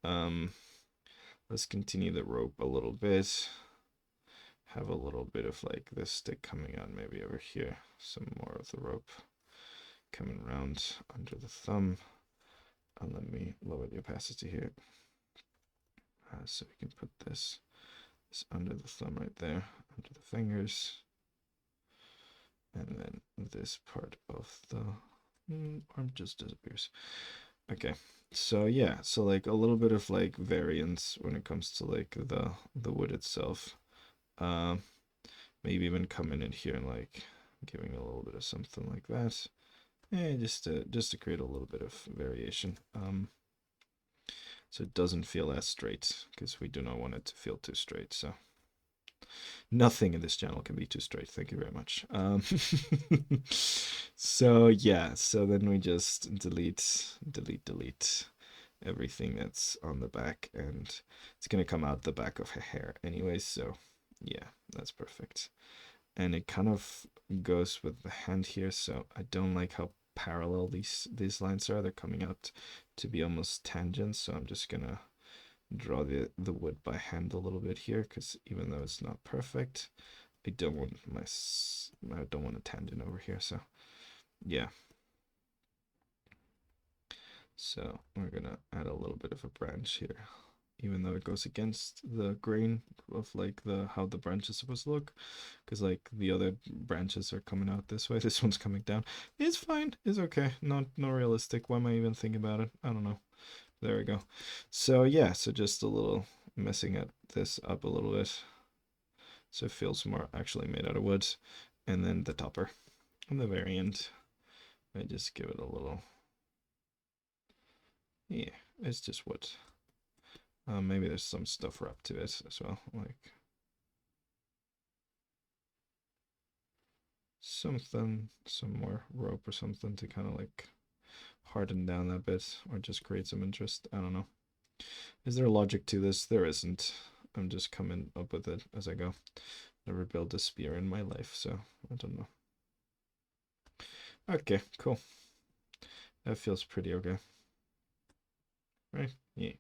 Let's continue the rope a little bit. Have a little bit of like this stick coming on maybe over here. Some more of the rope coming around under the thumb. And let me lower the opacity here. So we can put this under the thumb right there, under the fingers. And then this part of the arm just disappears. Okay, so yeah, so like a little bit of like variance when it comes to like the wood itself. Maybe even coming in here and like giving a little bit of something like that. Yeah, just to create a little bit of variation. So it doesn't feel as straight because we do not want it to feel too straight. So nothing in this channel can be too straight. Thank you very much. So yeah, so then we just delete everything that's on the back, and it's gonna come out the back of her hair anyway. So yeah, that's perfect. And it kind of goes with the hand here. So I don't like how parallel these lines are. They're coming out to be almost tangents, so I'm just gonna draw the wood by hand a little bit here, because even though it's not perfect, I don't want I don't want a tangent over here. So yeah. So we're gonna add a little bit of a branch here, even though it goes against the grain of like the how the branch is supposed to look, because like the other branches are coming out this way, this one's coming down. It's fine, it's okay, not realistic. Why am I even thinking about it? I don't know. There we go. So yeah, so just a little messing this up a little bit, so it feels more actually made out of wood. And then the topper on the very end, I just give it a little, yeah, it's just wood. Maybe there's some stuff wrapped to it as well, like something, some more rope or something to kind of like harden down that bit, or just create some interest. I don't know. Is there logic to this? There isn't. I'm just coming up with it as I go. Never built a spear in my life, so I don't know. Okay, cool. That feels pretty okay. Right? Yeah.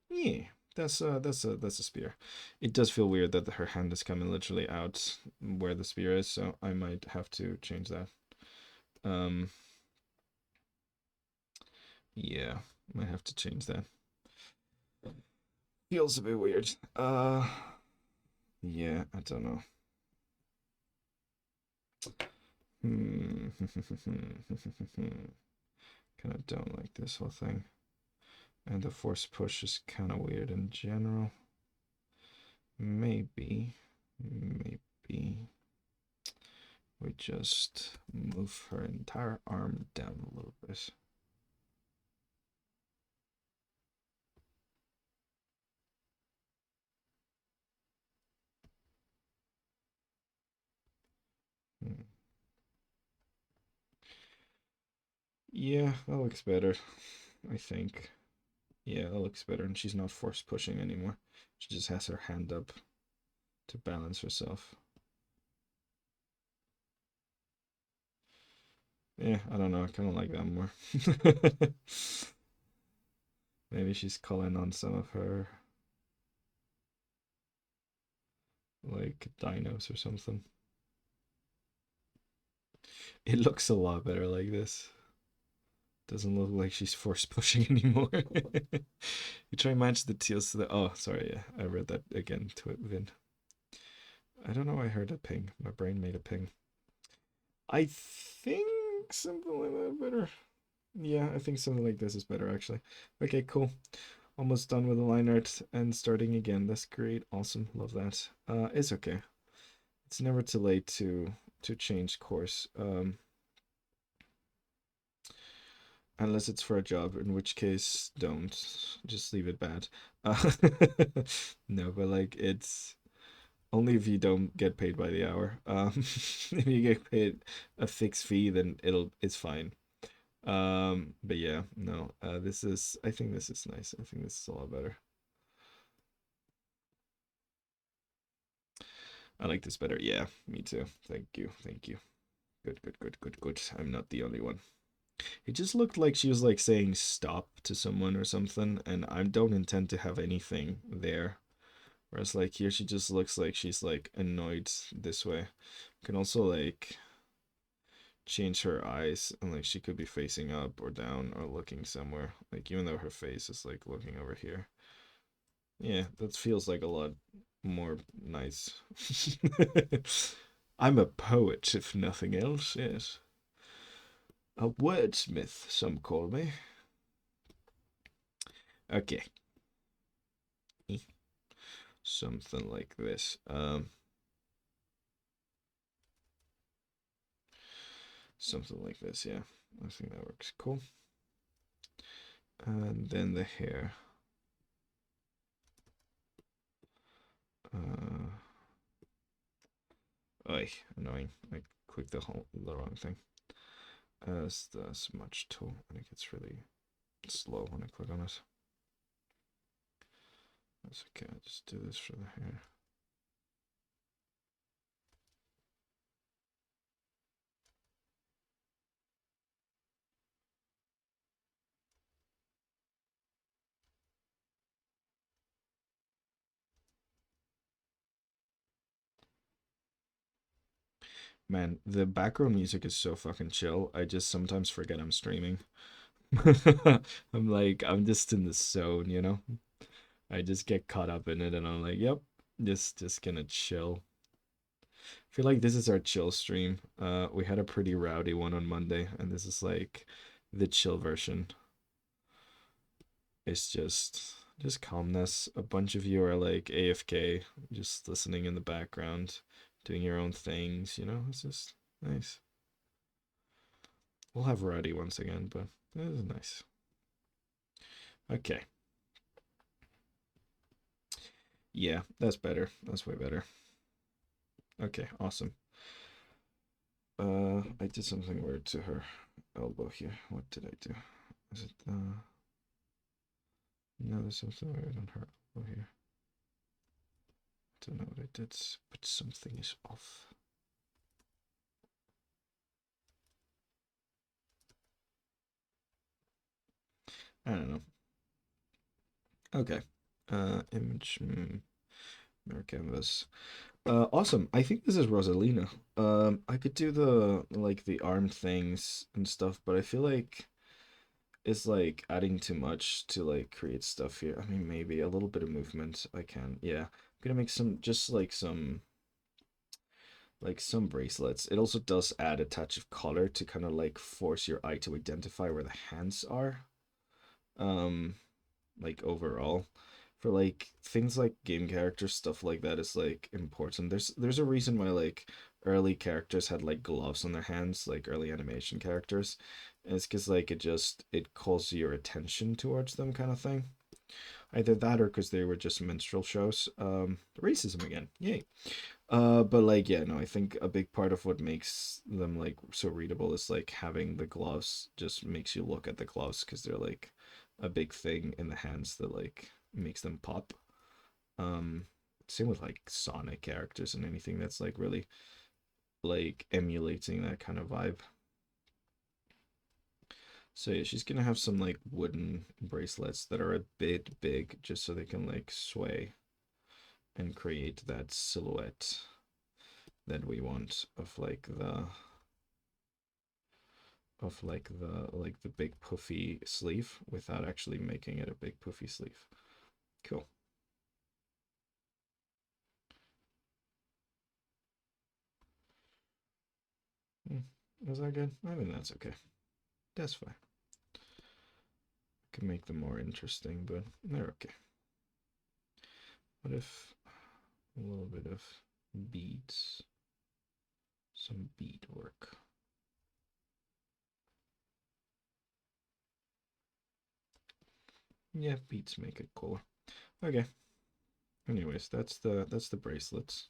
Yeah. That's a spear. It does feel weird that her hand is coming literally out where the spear is, so I might have to change that. Yeah, might have to change that. Feels a bit weird. Yeah, I don't know. Kind of don't like this whole thing. And the force push is kind of weird in general. Maybe we just move her entire arm down a little bit. Yeah, that looks better, I think. Yeah, that looks better, and she's not force pushing anymore. She just has her hand up to balance herself. Yeah, I don't know. I kind of like that more. Maybe she's calling on some of her like dinos or something. It looks a lot better like this. Doesn't look like she's force pushing anymore. You try and match the teals to the. Oh, sorry. Yeah, I read that again to it, Vin. I don't know. I heard a ping. My brain made a ping. I think something like that better. Yeah, I think something like this is better actually. Okay, cool. Almost done with the line art and starting again. That's great. Awesome. Love that. It's okay. It's never too late to change course. Unless it's for a job, in which case don't. Just leave it bad. No, but like it's only if you don't get paid by the hour. If you get paid a fixed fee, then it's fine. But yeah, no. This is I think this is nice. I think this is a lot better. I like this better. Yeah, me too. Thank you. Thank you. Good, good, good, good, good. I'm not the only one. It just looked like she was like saying stop to someone or something, and I don't intend to have anything there. Whereas like here she just looks like she's like annoyed this way. You can also like change her eyes, and like she could be facing up or down or looking somewhere. Like even though her face is like looking over here. Yeah, that feels like a lot more nice. I'm a poet, if nothing else, yes. A wordsmith, some call me. Okay. Something like this. Something like this, yeah. I think that works. Cool. And then the hair. Oy, annoying. I clicked the wrong thing. As the smudge tool, and it gets really slow when I click on it. That's okay, I'll just do this for the hair. Man, the background music is so fucking chill. I just sometimes forget I'm streaming. I'm like, I'm just in the zone, you know? I just get caught up in it and I'm like, yep, just gonna chill. I feel like this is our chill stream. We had a pretty rowdy one on Monday, and this is like the chill version. It's just calmness. A bunch of you are like AFK, just listening in the background, doing your own things, you know? It's just nice. We'll have rowdy once again, but it is nice. Okay. Yeah, that's better. That's way better. Okay, awesome. I did something weird to her elbow here. What did I do? Is it no, there's something weird on her elbow here. Don't know what I did, but something is off. I don't know. Okay. Image mirror canvas. Awesome. I think this is Rosalina. I could do the like the arm things and stuff, but I feel like it's like adding too much to like create stuff here. I mean, maybe a little bit of movement I can. Yeah. I'm gonna make some just like some bracelets. It also does add a touch of color to kind of like force your eye to identify where the hands are. Um, like overall, for like things like game characters, stuff like that is like important. There's a reason why like early characters had like gloves on their hands, like early animation characters. And it's because like it calls your attention towards them kind of thing. Either that or because they were just minstrel shows. Racism again. Yay. But like yeah, no, I think a big part of what makes them like so readable is like having the gloves just makes you look at the gloves because they're like a big thing in the hands that like makes them pop. Um, Same with like Sonic characters and anything that's like really like emulating that kind of vibe. So yeah, she's gonna have some like wooden bracelets that are a bit big just so they can like sway and create that silhouette that we want of the big puffy sleeve without actually making it a big puffy sleeve. Cool. Hmm. Is that good? I think that's okay. That's fine. Can make them more interesting, but they're okay. What if a little bit of beads, some bead work? Yeah, beads make it cooler. Okay. Anyways, that's the bracelets.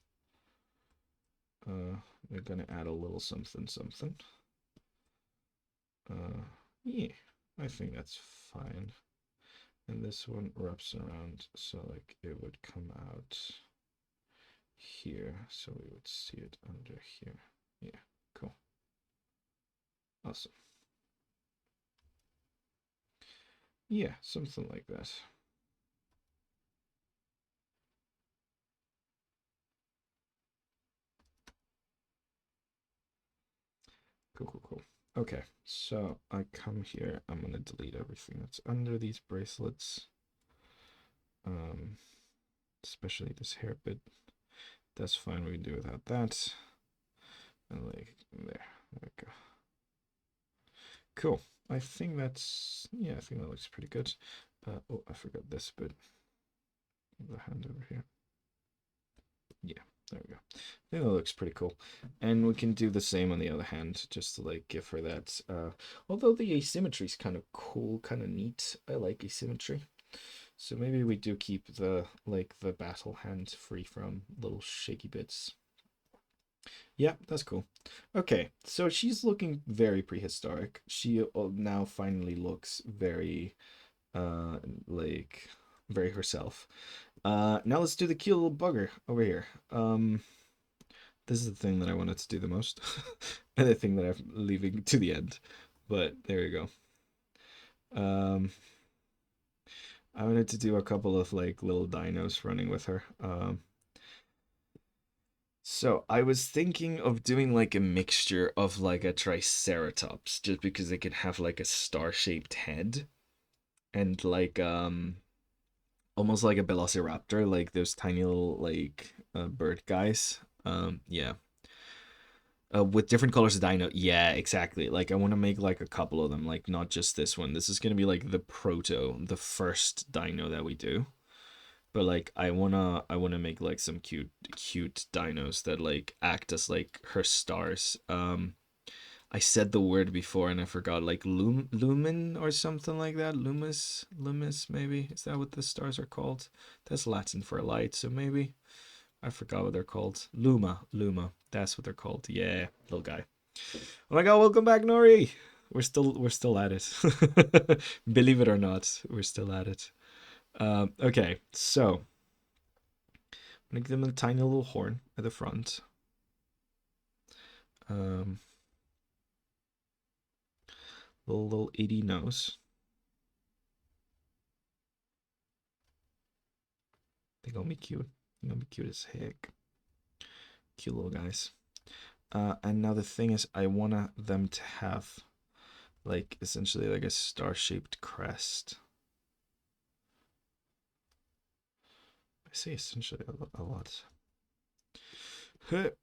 We're gonna add a little something something. Yeah, I think that's fine. And this one wraps around so like it would come out here, so we would see it under here. Yeah, cool. Awesome. Yeah, something like that. Cool, cool, cool. Okay, so I come here. I'm gonna delete everything that's under these bracelets. Um, Especially this hair bit. That's fine. We can do without that. And like there we go. Cool. I think that's yeah. I think that looks pretty good. Oh, I forgot this bit. The hand over here. Yeah, there we go. I think that looks pretty cool. And we can do the same on the other hand, just to like give her that. Although the asymmetry is kind of cool, kind of neat. I like asymmetry. So maybe we do keep the like the battle hand free from little shaky bits. Yeah, that's cool. Okay, so she's looking very prehistoric. She now finally looks very like very herself. Now let's do the cute little bugger over here. This is the thing that I wanted to do the most, and the thing that I'm leaving to the end. But there you go. Um, I wanted to do a couple of like little dinos running with her. So I was thinking of doing like a mixture of like a triceratops, just because they could have like a star-shaped head and like almost like a velociraptor, like those tiny little like bird guys. Yeah. With different colors of dino. Yeah, exactly. Like I want to make like a couple of them, like not just this one. This is gonna be like the first dino that we do. But like I wanna make like some cute dinos that like act as like her stars. I said the word before and I forgot, like lumen or something like that. Lumus maybe. Is that what the stars are called? That's Latin for light, so maybe. I forgot what they're called. Luma. That's what they're called. Yeah, little guy. Oh my god, welcome back, Nori. We're still at it. Believe it or not, we're still at it. Okay, so I'm gonna give them a tiny little horn at the front. Um, little itty nose. They're gonna be cute. They're gonna be cute as heck. Cute little guys. And now the thing is, I want them to have like essentially like a star-shaped crest. I say essentially a lot.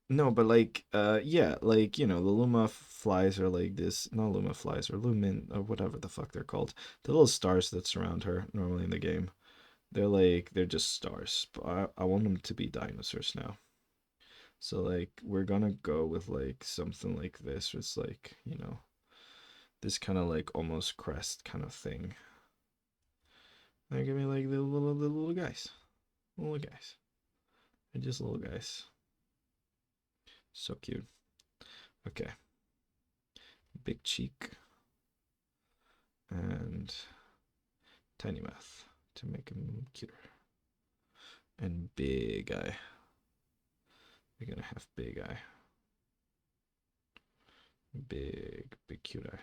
No, but like, yeah, like the Luma flies are like this, not Luma flies or Lumin or whatever the fuck they're called. The little stars that surround her normally in the game. They're just stars. But I want them to be dinosaurs now. So like we're gonna go with like something like this. It's like, this kind of like almost crest kind of thing. They're gonna be like the little guys. Little guys. They're just little guys. So cute. Okay. Big cheek and tiny mouth to make him cuter. And big eye. We're gonna have big eye. Big cute eye.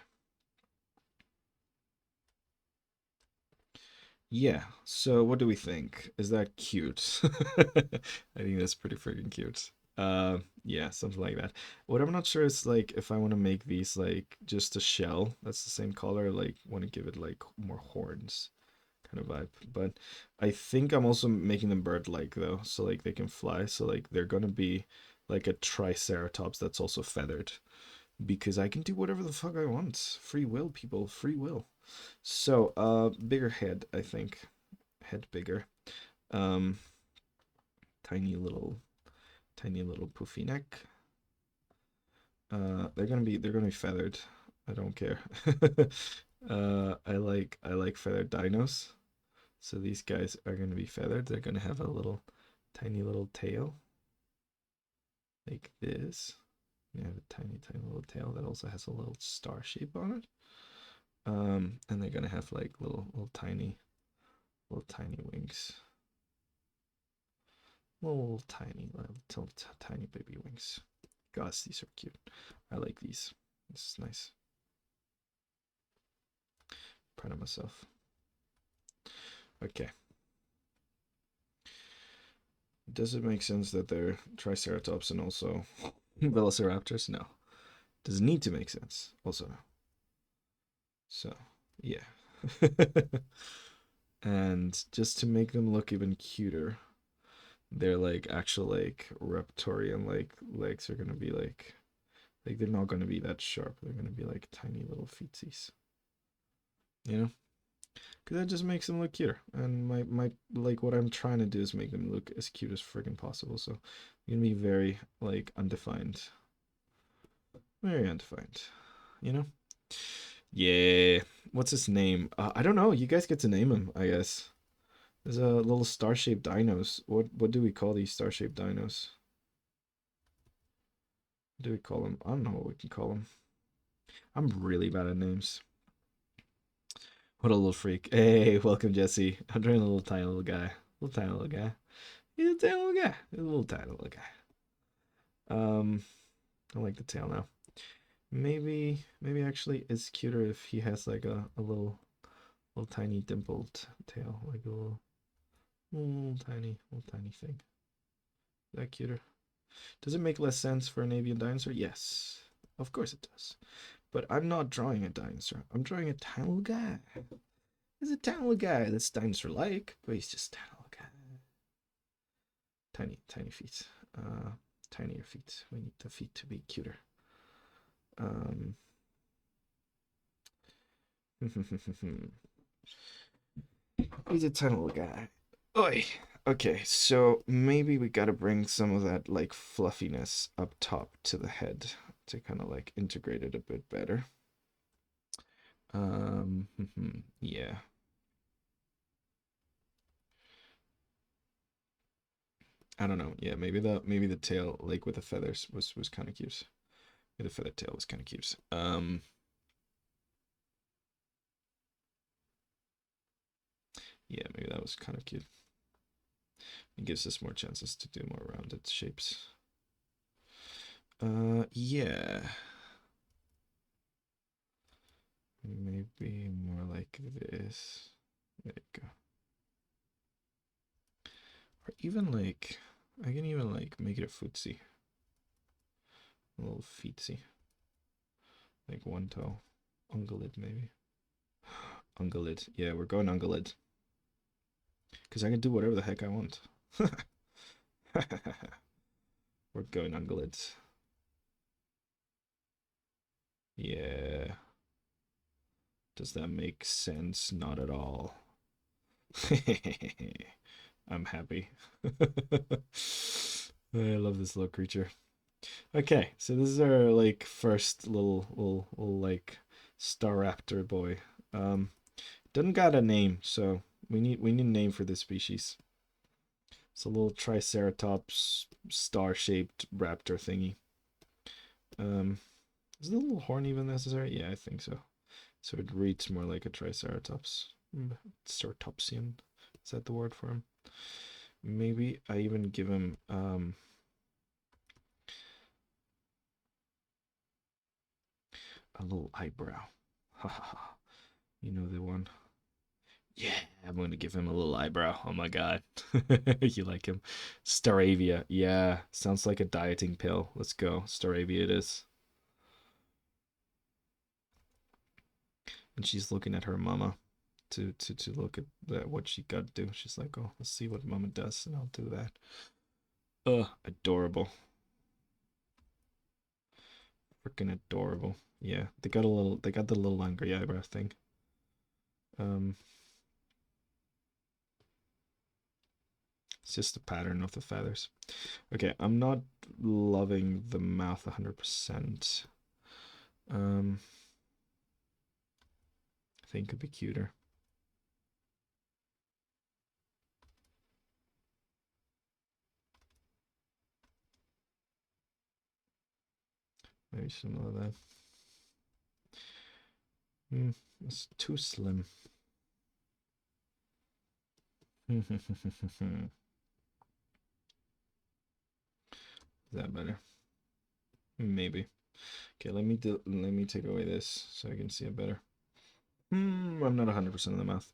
Yeah, so what do we think? Is that cute? I think that's pretty freaking cute. Yeah, something like that. What I'm not sure is like if I want to make these like just a shell that's the same color, like want to give it like more horns kind of vibe. But I think I'm also making them bird-like though, so like they can fly. So like they're gonna be like a triceratops that's also feathered because I can do whatever the fuck I want. Free will, people, free will. So, bigger head, I think. Head bigger. Um, tiny little, tiny little poofy neck. They're gonna be feathered. I don't care. I like feathered dinos. So these guys are gonna be feathered. They're gonna have a little, tiny little tail, like this. They have a tiny little tail that also has a little star shape on it. And they're gonna have like little tiny wings. Little tiny baby wings. Gosh, these are cute. I like these. This is nice. Proud of myself. Okay. Does it make sense that they're Triceratops and also Velociraptors? No. Does it need to make sense? Also no. So, yeah. And just to make them look even cuter, their like actual like reptilian like legs are gonna be like they're not gonna be that sharp. They're gonna be like tiny little feetsies. You know? Because that just makes them look cuter. And my like what I'm trying to do is make them look as cute as freaking possible. So I'm gonna be very like undefined. Very undefined. You know? Yeah. What's his name? I don't know. You guys get to name him, I guess. There's a little star-shaped dinos. What do we call these star-shaped dinos? What do we call them? I don't know what we can call them. I'm really bad at names. What a little freak. Hey, welcome, Jesse. I'm doing a little tiny little guy. Little tiny little guy. He's a tiny little guy. He's a little tiny little guy. I like the tail now. Maybe actually it's cuter if he has like a little tiny dimpled tail, like a little tiny thing. Is that cuter? Does it make less sense for an avian dinosaur? Yes, of course it does. But I'm not drawing a dinosaur. I'm drawing a tiny little guy. He's a tiny little guy that's dinosaur-like, but he's just a tiny little guy. Tiny, tiny feet. Tinier feet. We need the feet to be cuter. He's a tiny little guy. Oi. Okay, so maybe we gotta bring some of that like fluffiness up top to the head to kind of like integrate it a bit better. Yeah. I don't know. Yeah, maybe the tail like with the feathers was kind of cute. The feather tail was kind of cute. Yeah, maybe that was kind of cute. It gives us more chances to do more rounded shapes. Yeah. Maybe more like this. There you go. Or even like, I can even like make it a footsie. A little feetsy. Like one toe. Ungulate maybe. Ungulate. Yeah, we're going ungulate. Because I can do whatever the heck I want. We're going ungulate. Yeah. Does that make sense? Not at all. I'm happy. I love this little creature. Okay, so this is our like first little like Staraptor boy. Doesn't got a name, so we need a name for this species. It's a little Triceratops star-shaped raptor thingy. Is the little horn even necessary? Yeah, I think so. So it reads more like a Triceratops. Ceratopsian. Is that the word for him? Maybe I even give him a little eyebrow. Ha ha ha. You know the one. Yeah, I'm going to give him a little eyebrow. Oh my god. You like him. Staravia. Yeah, sounds like a dieting pill. Let's go. Staravia it is. And she's looking at her mama to look at what she got to do. She's like, oh, let's see what mama does, and I'll do that. Adorable. Freaking adorable. Yeah, they got the little angry eyebrow thing. It's just the pattern of the feathers. Okay, I'm not loving the mouth 100%. I think it could be cuter. Maybe some of that. It's too slim. Is that better? Maybe. Okay, let me take away this so I can see it better. I'm not 100% of the mouth.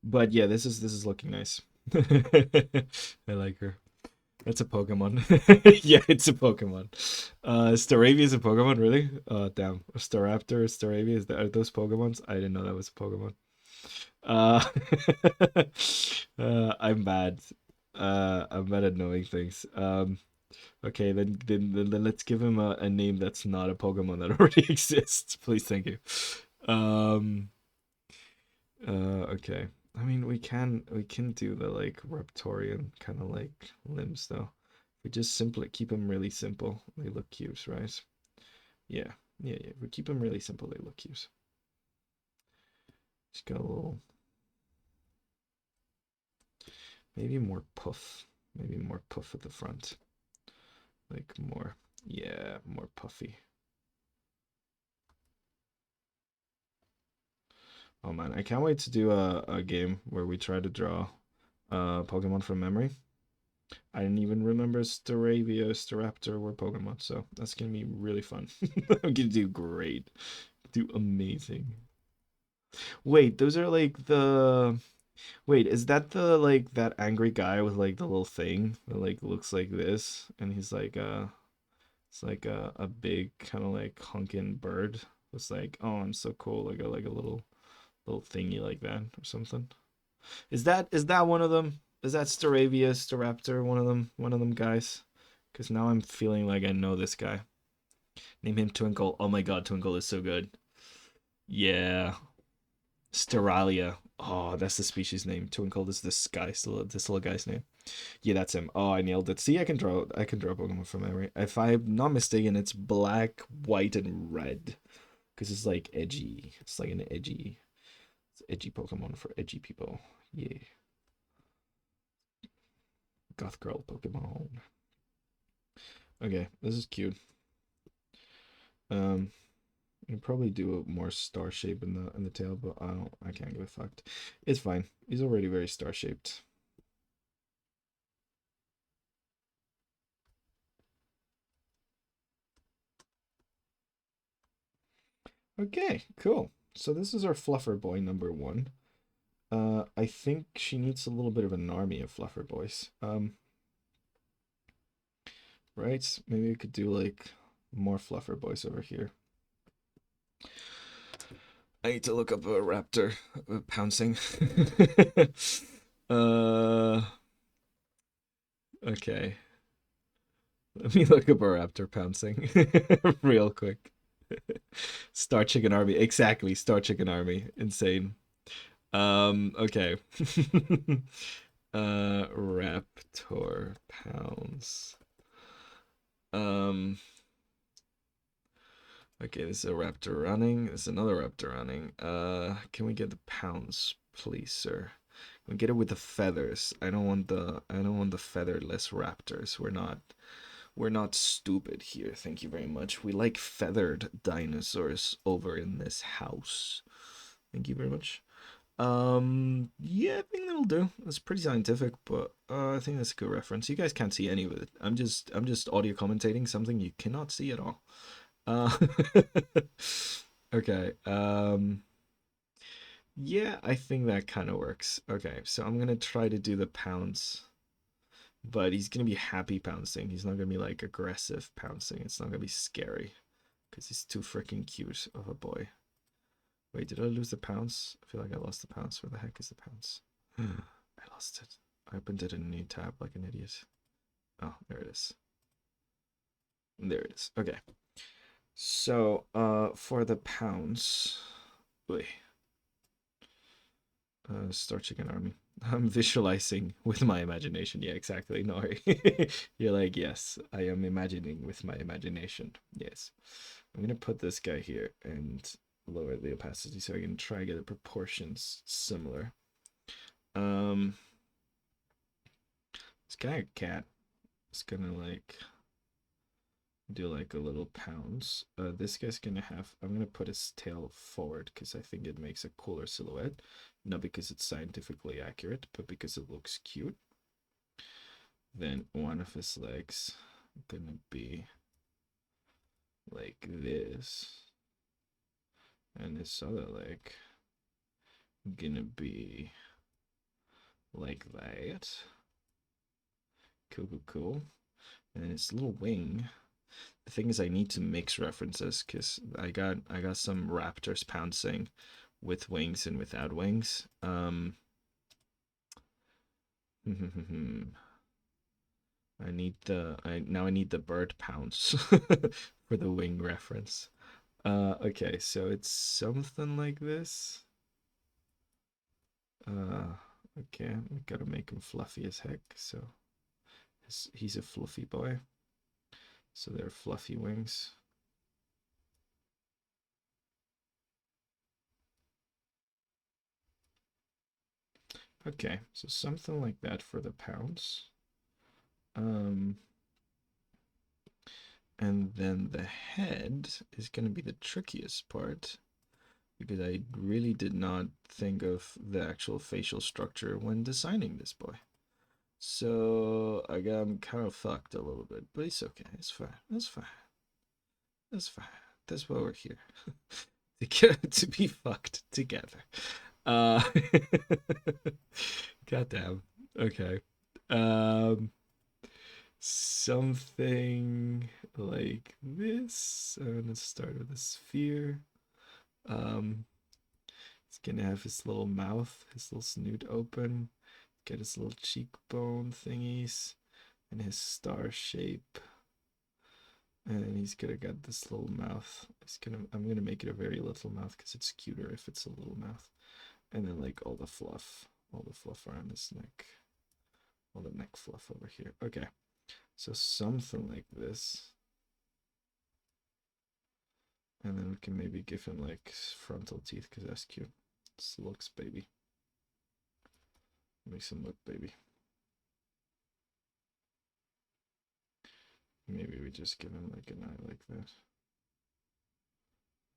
But yeah, this is looking nice. I like her. That's a Pokemon. Yeah, it's a Pokemon. Staravia is a Pokemon, really? Damn. Staraptor, Staravia, are those Pokemons? I didn't know that was a Pokemon. Uh, I'm bad. I'm bad at knowing things. Okay, then let's give him a name that's not a Pokemon that already exists. Please, thank you. Okay. I mean, we can do the like Raptorian kind of like limbs though. We just simply keep them really simple. They look cute, right? Yeah, yeah. We keep them really simple. They look cute. Just got a little, maybe more puff. Maybe more puff at the front. Like more, yeah, more puffy. Oh man, I can't wait to do a game where we try to draw Pokemon from memory. I didn't even remember Staravia, Staraptor were Pokemon, so that's gonna be really fun. I'm gonna do great. Do amazing. Wait, those are like the Wait, is that the like that angry guy with like the little thing that like looks like this, and he's like it's like a big kind of like honking bird. It's like, oh, I'm so cool. I got like a little thingy like that or something. Is that one of them? Is that Staravius, Staraptor, one of them guys? Because now I'm feeling like I know this guy. Name him Twinkle. Oh my god, Twinkle is so good. Yeah. Staralia. Oh, that's the species name. Twinkle is this guy, this little guy's name. Yeah, that's him. Oh, I nailed it. See, I can draw Pokemon from memory. If I'm not mistaken, it's black, white, and red. Because it's like edgy. It's like an edgy Pokemon for edgy people. Yeah. Goth girl Pokemon. Okay, this is cute. Um, you can probably do a more star shape in the tail, but I can't give a fuck. It's fine. He's already very star shaped. Okay, cool. So this is our Fluffer Boy number one. I think she needs a little bit of an army of Fluffer Boys. Right? Maybe we could do like more Fluffer Boys over here. I need to look up a raptor pouncing. uh, okay. Let me look up a raptor pouncing real quick. Star Chicken Army. Exactly, Star Chicken Army. Insane. Okay. Raptor pounds. Um, okay, this is a raptor running. This is another raptor running. Can we get the pounds, please, sir? Can we get it with the feathers? I don't want the featherless raptors. We're not stupid here. Thank you very much. We like feathered dinosaurs over in this house. Thank you very much. Yeah, I think that'll do. It's pretty scientific, but I think that's a good reference. You guys can't see any of it. I'm just audio commentating something you cannot see at all. Uh, okay. Yeah, I think that kind of works. Okay, so I'm gonna try to do the pounds, but he's gonna be happy pouncing. He's not gonna be like aggressive pouncing. It's not gonna be scary because he's too freaking cute of a boy. Wait, did I lose the pounds? I feel like I lost the pounds. Where the heck is the pounds? I lost it. I opened it in a new tab like an idiot. Oh, there it is. There it is. Okay. So, for the pounds, wait, Star Chicken Army. I'm visualizing with my imagination. Yeah, exactly. No, you're like, yes, I am imagining with my imagination. Yes. I'm gonna put this guy here and lower the opacity so I can try to get the proportions similar. Um, this guy cat is gonna like do like a little pounds. This guy's gonna have. I'm gonna put his tail forward because I think it makes a cooler silhouette. Not because it's scientifically accurate, but because it looks cute. Then one of his legs gonna be like this, and this other leg gonna be like that. Cool, cool, cool. And its little wing. The thing is, I need to mix references because I got some raptors pouncing with wings and without wings. I need the bird pounce for the wing reference. Okay, so it's something like this. Okay, we gotta make him fluffy as heck. So he's a fluffy boy. So they're fluffy wings. Okay, so something like that for the pounce. Um, and then the head is going to be the trickiest part because I really did not think of the actual facial structure when designing this boy. So I'm kind of fucked a little bit, but it's okay. It's fine. That's fine. That's fine. That's why we're here. To be fucked together. Uh, goddamn. Okay. Um, something like this. Let's start with a sphere. Um, he's gonna have his little mouth, his little snoot open, get his little cheekbone thingies, and his star shape. And then he's gonna get this little mouth. I'm gonna make it a very little mouth because it's cuter if it's a little mouth. And then like all the fluff around his neck, all the neck fluff over here. Okay, so something like this. And then we can maybe give him like frontal teeth because that's cute. This looks baby. Makes him look baby. Maybe we just give him like an eye like that.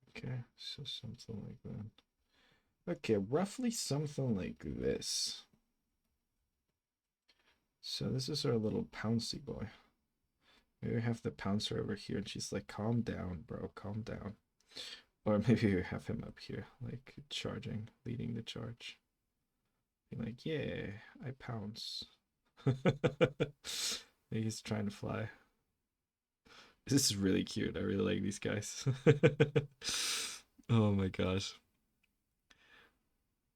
Okay, so something like that. Okay, roughly something like this. So this is our little pouncy boy. Maybe we have the pouncer over here and she's like, calm down, bro, calm down. Or maybe we have him up here, like charging, leading the charge. Be like, yeah, I pounce. He's trying to fly. This is really cute. I really like these guys. Oh my gosh.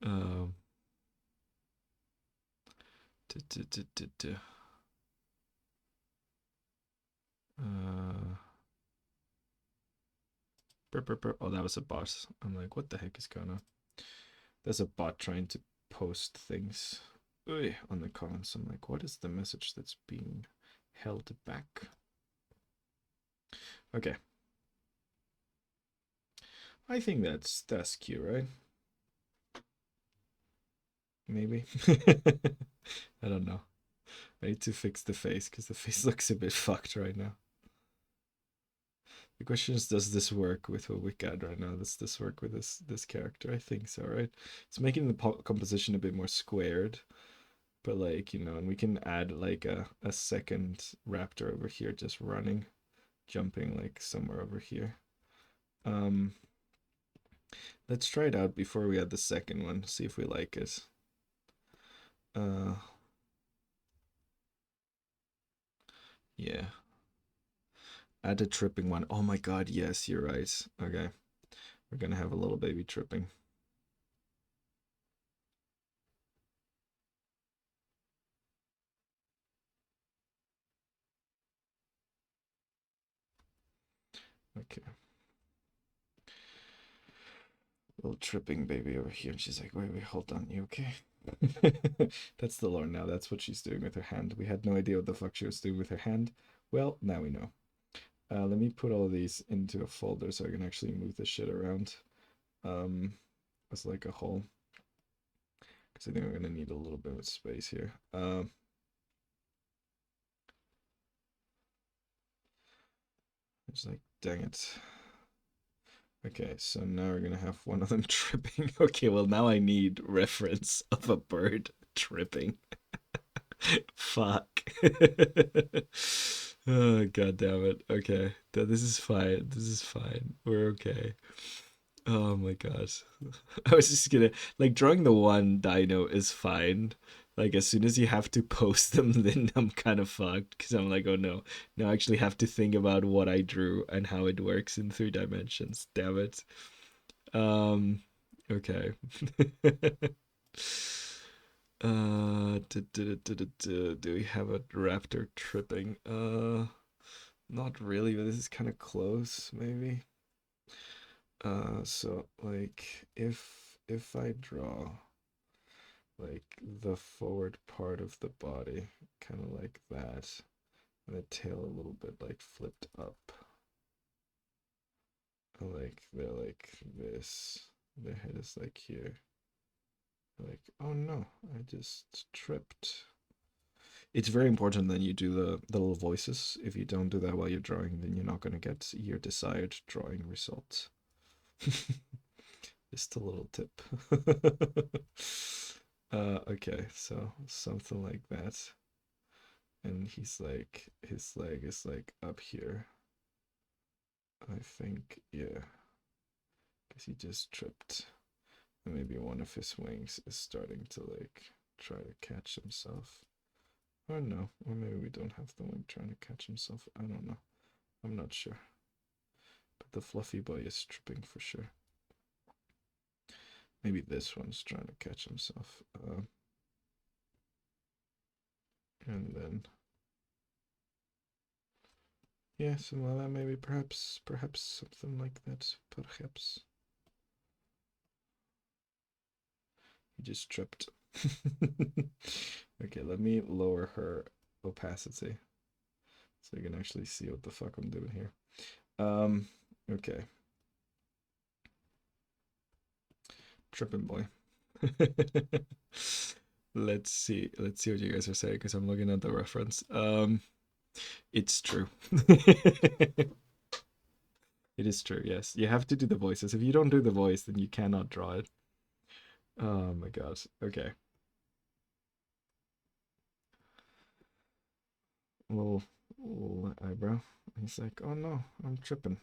Um, duh, duh, duh, duh, duh. Uh, Oh, that was a bot. I'm like, what the heck is going on? There's a bot trying to post things on the comments. I'm like, what is the message that's being held back? Okay. I think that's cute, right? Maybe. I don't know. I need to fix the face because the face looks a bit fucked right now. The question is, does this work with what we got right now? Does this work with this character? I think so, right? It's making the composition a bit more squared, but like, you know, and we can add like a second raptor over here just running, jumping like somewhere over here. Um, let's try it out before we add the second one, see if we like it. Yeah. Add a tripping one. Oh my god, yes, you're right. Okay. We're gonna have a little baby tripping. Okay. Little tripping baby over here. And she's like, wait, hold on. You okay? That's the lore now. That's what she's doing with her hand. We had no idea what the fuck she was doing with her hand. Well, now we know. Let me put all of these into a folder so I can actually move this shit around. As like a whole. Because I think I'm going to need a little bit of space here. It's like, dang it. Okay, so now we're gonna have one of them tripping. Okay, well now I need reference of a bird tripping. Fuck. Oh god damn it. Okay. This is fine. This is fine. We're okay. Oh my gosh. I was just gonna like drawing the one dino is fine. Like as soon as you have to post them, then I'm kind of fucked because I'm like, oh no, now I actually have to think about what I drew and how it works in 3 dimensions. Damn it. Okay. Do we have a raptor tripping? Not really, but this is kind of close, maybe. So like if I draw like the forward part of the body, kind of like that, and the tail a little bit like flipped up, like they're like this. The head is like here. Like, oh no, I just tripped. It's very important that you do the little voices. If you don't do that while you're drawing, then you're not going to get your desired drawing result. Just a little tip. Okay, so something like that. And he's like, his leg is like up here. I think, yeah. Because he just tripped. Maybe one of his wings is starting to like try to catch himself. Or no, or maybe we don't have the wing trying to catch himself. I don't know. I'm not sure. But the fluffy boy is tripping for sure. Maybe this one's trying to catch himself. And then, yeah, something like that. Maybe perhaps something like that. Perhaps. He just tripped. Okay, let me lower her opacity so you can actually see what the fuck I'm doing here. Okay. Tripping boy. Let's see what you guys are saying because I'm looking at the reference. It's true. It is true, yes. You have to do the voices. If you don't do the voice, then you cannot draw it. Oh my god. Okay. Little eyebrow. He's like, oh no, I'm tripping.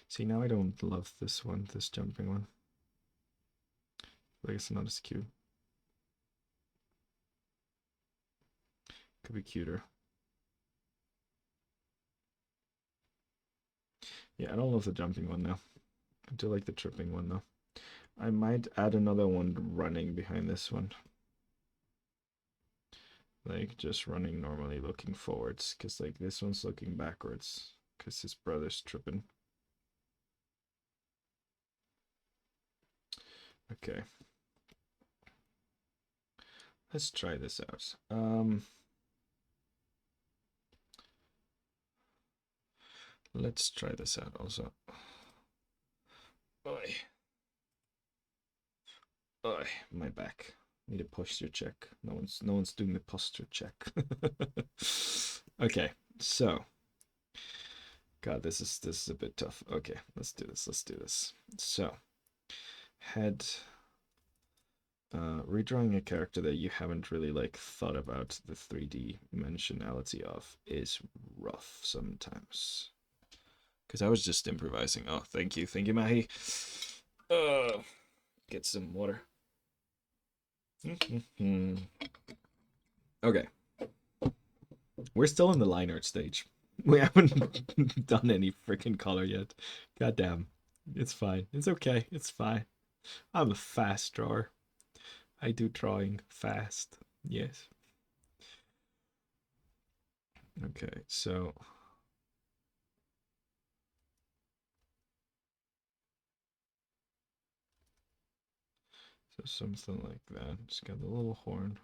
See, now I don't love this one, this jumping one. Like it's not as cute. Could be cuter. Yeah, I don't love the jumping one now. I do like the tripping one though. I might add another one running behind this one. Like just running normally looking forwards. Because like this one's looking backwards. Because his brother's tripping. Okay. Let's try this out. Let's try this out also. Oi. Oi, my back. Need a posture check. No one's doing the posture check. Okay, so God, this is a bit tough. Okay, let's do this. So head redrawing a character that you haven't really like thought about the 3D dimensionality of is rough sometimes. Because I was just improvising. Oh, thank you, Mahi. Get some water. Okay. We're still in the line art stage. We haven't done any freaking color yet. God damn. It's fine. It's okay. It's fine. I'm a fast drawer. I do drawing fast. Yes. Okay, so something like that. It's got the little horn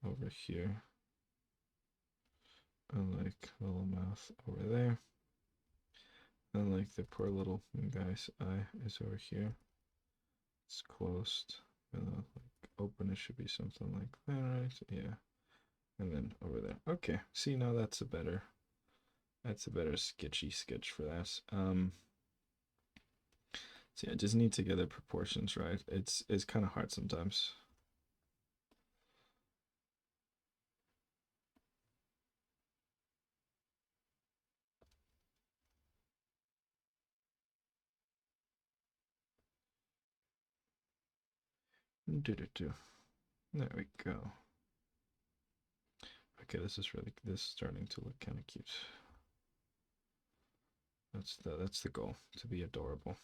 over here. And like the little mouth over there. And like the poor little guy's eye is over here. It's closed. And like open it should be something like that, right? Yeah. And then over there. Okay. See, now that's a better sketchy sketch for that. So yeah, I just need to get the proportions right. It's kind of hard sometimes. There we go. Okay, this is starting to look kind of cute. That's the goal, to be adorable.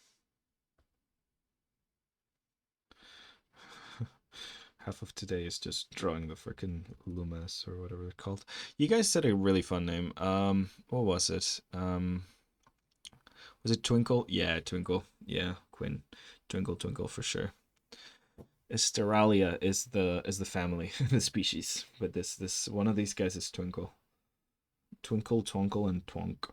Half of today is just drawing the freaking Lumas or whatever they're called. You guys said a really fun name. What was it? Was it Twinkle? Yeah, Twinkle. Yeah, Quinn. Twinkle for sure. Esteralia is the family, the species, but this one of these guys is Twinkle. Twinkle, Twinkle, and Twonk.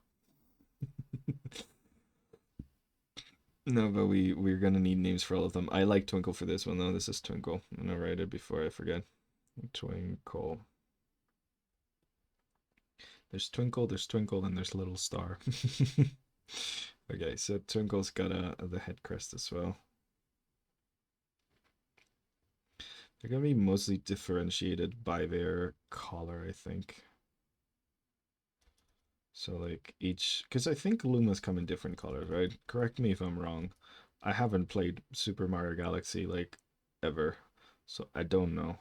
No, but we're gonna need names for all of them. I like Twinkle for this one though. This is Twinkle. I'm gonna write it before I forget. Twinkle. There's Twinkle, and there's Little Star. Okay, so Twinkle's got the head crest as well. They're gonna be mostly differentiated by their collar, I think. So like each, because I think Lumas come in different colors, right? Correct me if I'm wrong. I haven't played Super Mario Galaxy like ever, so I don't know.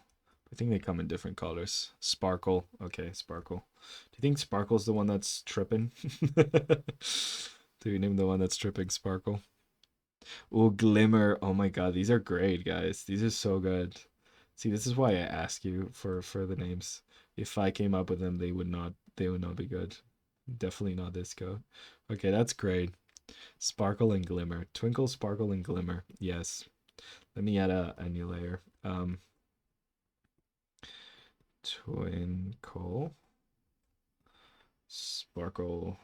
I think they come in different colors. Sparkle, okay, Sparkle. Do you think Sparkle's the one that's tripping? Do you name the one that's tripping Sparkle? Oh, Glimmer. Oh my God, these are great, guys. These are so good. See, this is why I ask you for the names. If I came up with them, they would not be good. Definitely not this code. Okay, that's great. Sparkle and Glimmer. Twinkle, Sparkle, and Glimmer. Yes. Let me add a new layer. Twinkle, Sparkle,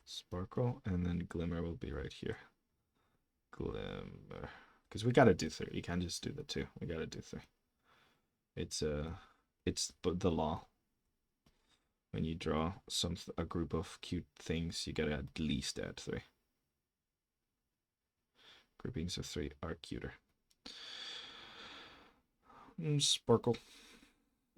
Sparkle, and then Glimmer will be right here. Glimmer. Because we gotta do three. You can't just do the two. We gotta do three. It's the law. When you draw a group of cute things, you gotta at least add three. Groupings of three are cuter. Sparkle.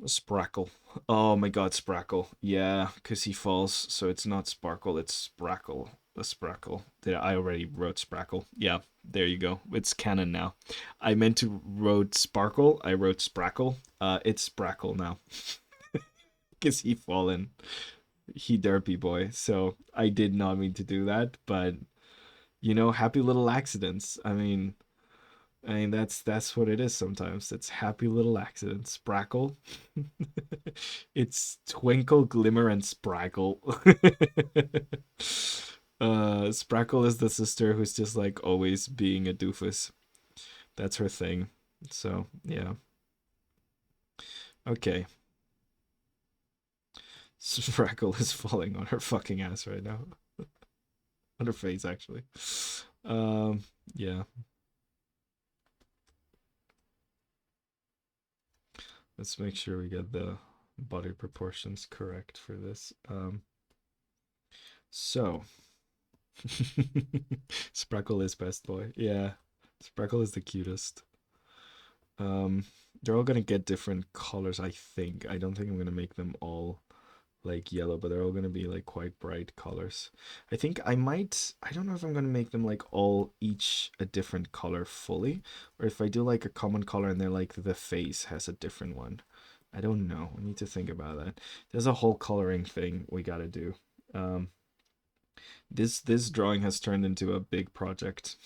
Sprackle. Oh my God, Sprackle. Yeah, because he falls, so it's not Sparkle, it's Sprackle. A Sprackle. I already wrote Sprackle. Yeah, there you go. It's canon now. I meant to wrote Sparkle. I wrote Sprackle. It's Sprackle now. Because he fallen. He derpy boy. So I did not mean to do that, but happy little accidents. I mean that's what it is sometimes. It's happy little accidents. Sprackle. It's Twinkle, Glimmer, and Spraggle. Sprackle is the sister who's just like always being a doofus. That's her thing. So yeah. Okay. Sprackle is falling on her fucking ass right now. On her face actually. Yeah. Let's make sure we get the body proportions correct for this. So Spreckle is best boy. Yeah. Spreckle is the cutest. They're all gonna get different colors, I think. I don't think I'm gonna make them all like yellow, but they're all gonna be like quite bright colors. I don't know if I'm gonna make them like all each a different color fully, or if I do like a common color and they're like the face has a different one. I don't know. I need to think about that. There's a whole coloring thing we gotta do. Um, this drawing has turned into a big project.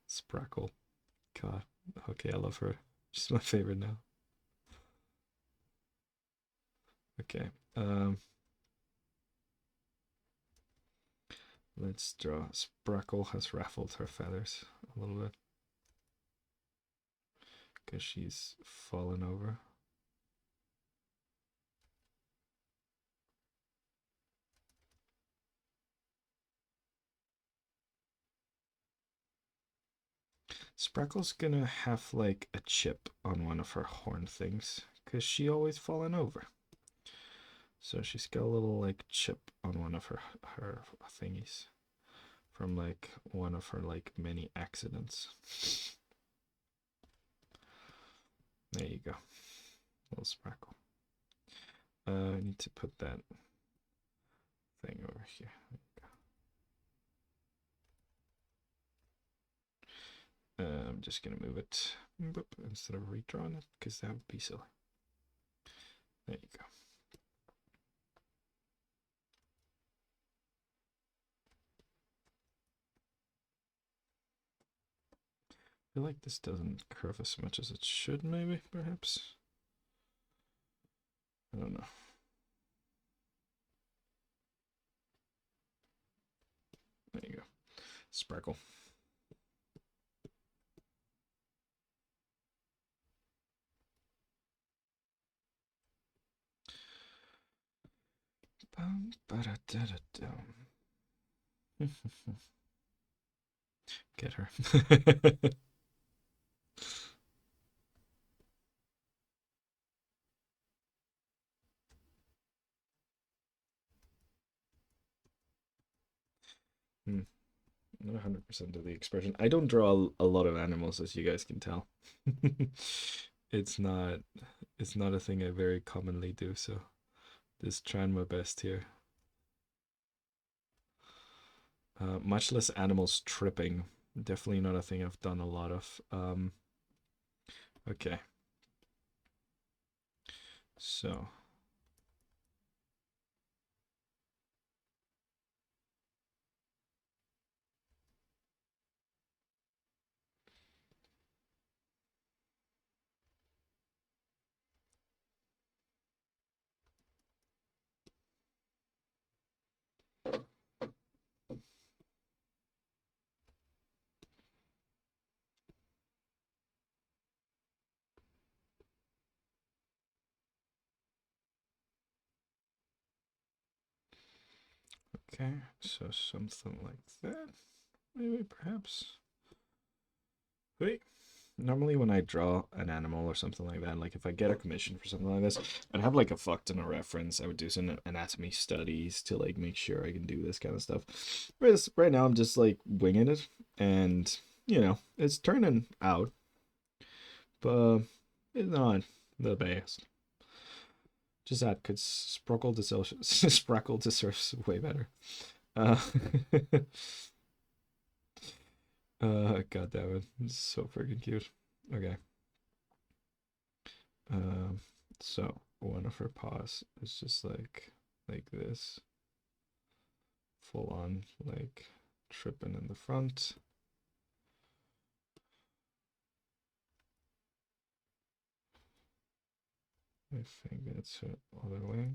Sprackle. God. Okay, I love her. She's my favorite now. Okay. Let's draw. Sprackle has ruffled her feathers a little bit because she's fallen over. Sprackle's gonna have like a chip on one of her horn things because she always fallen over. So she's got a little like chip on one of her thingies from like one of her like many accidents. There you go, little Sprackle. I need to put that thing over here. I'm just gonna move it instead of redrawing it because that would be silly. There you go. I feel like this doesn't curve as much as it should, maybe, perhaps. I don't know. There you go. Sparkle. Get her. 100% of the expression. I don't draw a lot of animals, as you guys can tell. it's not it's not a thing I very commonly do, so just trying my best here. Much less animals tripping. Definitely not a thing I've done a lot of. Okay. So, okay. So something like that. Maybe, perhaps. Wait. Normally when I draw an animal or something like that, like if I get a commission for something like this, I'd have like a fuck ton of reference. I would do some anatomy studies to like make sure I can do this kind of stuff. Whereas right now I'm just like winging it, and it's turning out, but it's not the best. Just that because Sprockle deserves way better. Uh, God damn it, it's so freaking cute. Okay. Um, so one of her paws is just like this, full on like tripping in the front. I think that's her other wing.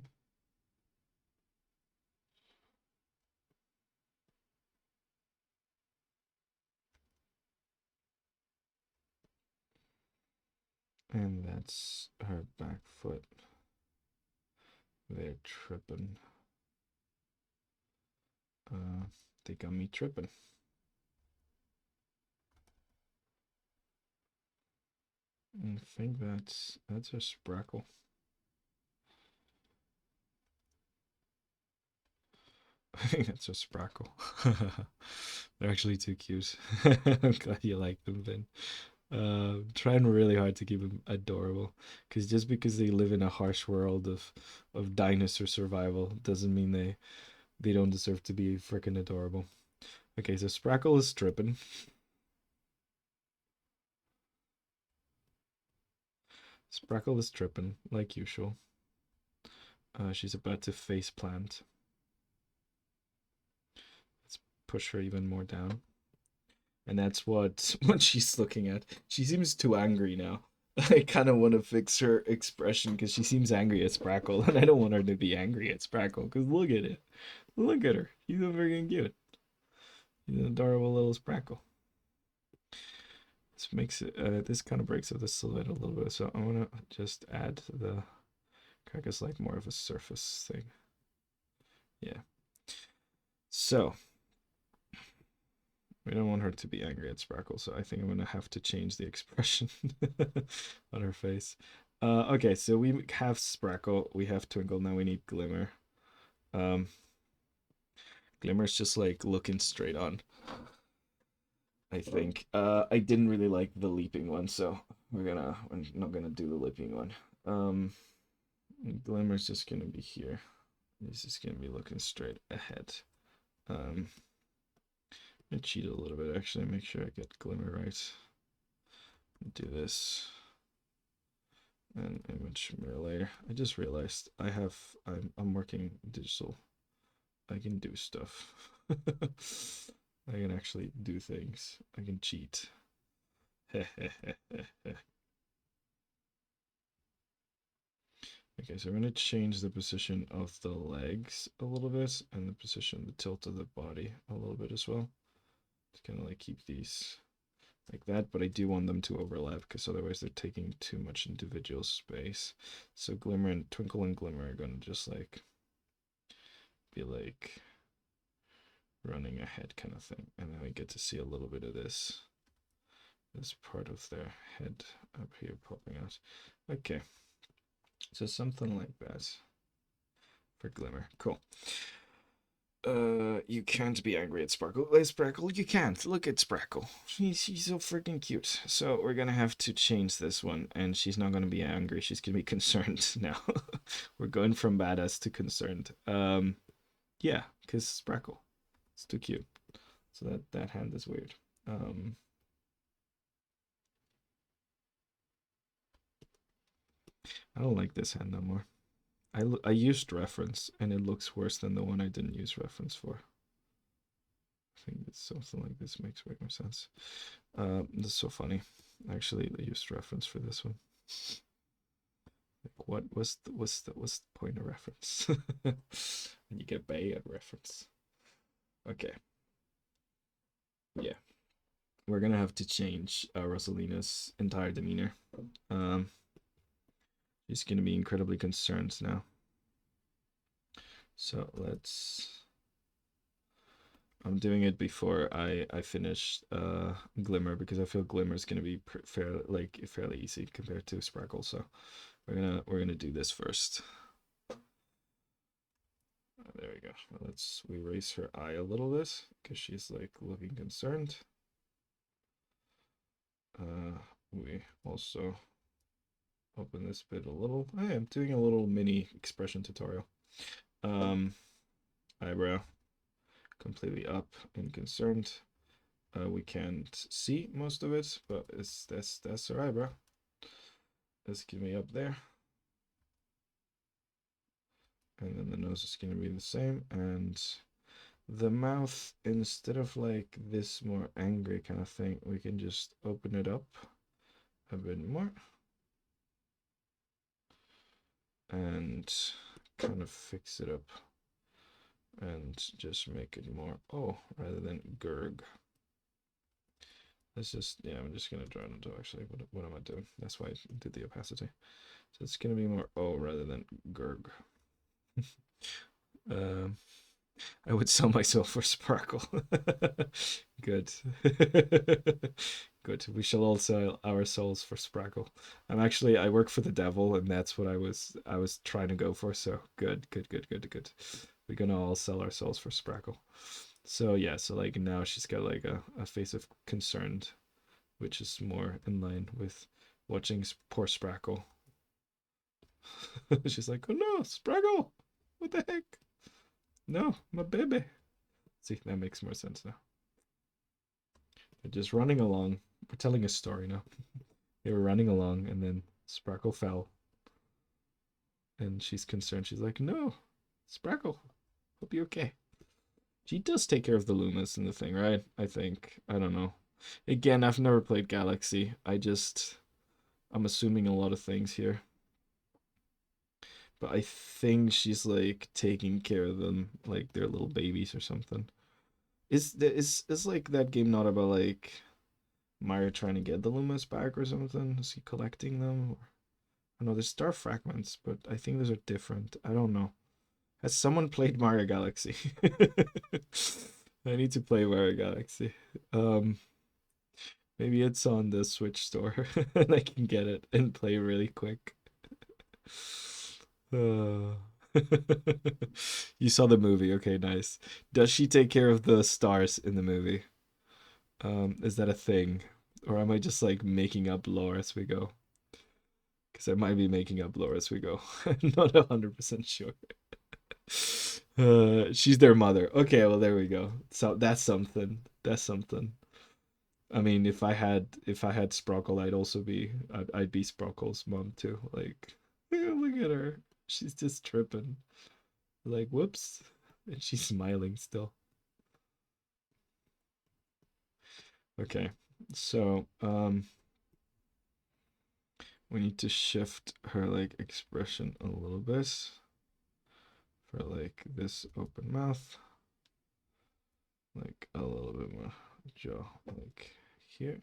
And that's her back foot. They're tripping. They got me tripping. I think that's a Sprackle. I think that's a Sprackle. They're actually too cute. I'm glad you like them, Ben. Trying really hard to keep them adorable, because just because they live in a harsh world of dinosaur survival doesn't mean they don't deserve to be freaking adorable. Okay, so Sprackle is stripping. Sprackle is tripping like usual. She's about to face plant. Let's push her even more down. And that's what she's looking at. She seems too angry now. I kind of want to fix her expression because she seems angry at Sprackle, and I don't want her to be angry at Sprackle. Because look at it, look at her. She's so freaking cute. She's an adorable little Sprackle. This makes it. This kind of breaks up the silhouette a little bit. So I'm gonna just add the carcass like more of a surface thing. Yeah. So we don't want her to be angry at Sparkle, so I think I'm gonna have to change the expression on her face. Okay, so we have Sparkle, we have Twinkle, now we need Glimmer. Um, Glimmer's just like looking straight on, I think. I didn't really like the leaping one, so we're not gonna do the leaping one. Um, Glimmer's just gonna be here. He's just gonna be looking straight ahead. Um, I cheat a little bit actually, make sure I get Glimmer right. Do this and image mirror layer. I just realized I'm working digital. I can do stuff. I can actually do things. I can cheat. Okay, so I'm going to change the position of the legs a little bit and the position, the tilt of the body a little bit as well. To kind of like keep these like that, but I do want them to overlap because otherwise they're taking too much individual space. So Glimmer and Twinkle and Glimmer are going to just like be like running ahead kind of thing, and then we get to see a little bit of this part of their head up here popping out. Okay, so something like that for Glimmer. Cool. You can't be angry at Sparkle. Sparkle, you can't. Look at Sparkle. She's so freaking cute. So we're gonna have to change this one, and she's not gonna be angry. She's gonna be concerned now. We're going from badass to concerned. Yeah, because Sparkle. It's too cute. So that hand is weird. Um, I don't like this hand no more. I used reference, and it looks worse than the one I didn't use reference for. I think it's something like this makes way more sense. This is so funny. Actually, I used reference for this one. Like, what's the point of reference? And you get Bay at reference. Okay. Yeah. We're gonna have to change Rosalina's entire demeanor. Um, she's gonna be incredibly concerned now. So let's. I'm doing it before I finish Glimmer because I feel Glimmer is gonna be fairly easy compared to Sparkle. So we're gonna do this first. There we go. We raise her eye a little bit because she's like looking concerned. We also open this bit a little. I am doing a little mini expression tutorial. Eyebrow completely up and concerned. We can't see most of it, but that's her eyebrow. Let's give me up there. And then the nose is going to be the same. And the mouth, instead of like this more angry kind of thing, we can just open it up a bit more. And kind of fix it up. And just make it more oh rather than gurg. Let's just, yeah, I'm just going to draw it into actually. What am I doing? That's why I did the opacity. So it's going to be more oh rather than gurg. I would sell myself for Sparkle. Good. Good. We shall all sell our souls for Sparkle. I work for the devil, and that's what I was trying to go for. So good. We're gonna all sell our souls for Sparkle. So yeah, so like now she's got like a face of concerned, which is more in line with watching poor Sparkle. She's like, oh no, Sparkle! What the heck? No, my baby. See, that makes more sense now. They're just running along. We're telling a story now. They were running along, and then Sparkle fell. And she's concerned. She's like, no, Sparkle, hope you're okay. She does take care of the Lumas in the thing, right? I think. I don't know. Again, I've never played Galaxy. I'm assuming a lot of things here. But I think she's like taking care of them like they're little babies or something. Is like that game not about like Mario trying to get the Lumas back or something? Is he collecting them? I know there's star fragments, but I think those are different. I don't know. Has someone played Mario Galaxy? I need to play Mario Galaxy. Maybe it's on the Switch store and I can get it and play really quick. Uh, you saw the movie. Okay, nice. Does she take care of the stars in the movie? Is that a thing? Or am I just like making up lore as we go? Because I might be making up lore as we go. I'm not 100% sure. She's their mother. Okay, well there we go. So that's something. That's something. I mean, if I had Sprockle, I'd be Sprockle's mom too. Like, look at her. She's just tripping. Like, whoops. And she's smiling still. Okay. So, we need to shift her like expression a little bit for like this open mouth. Like a little bit more jaw like here.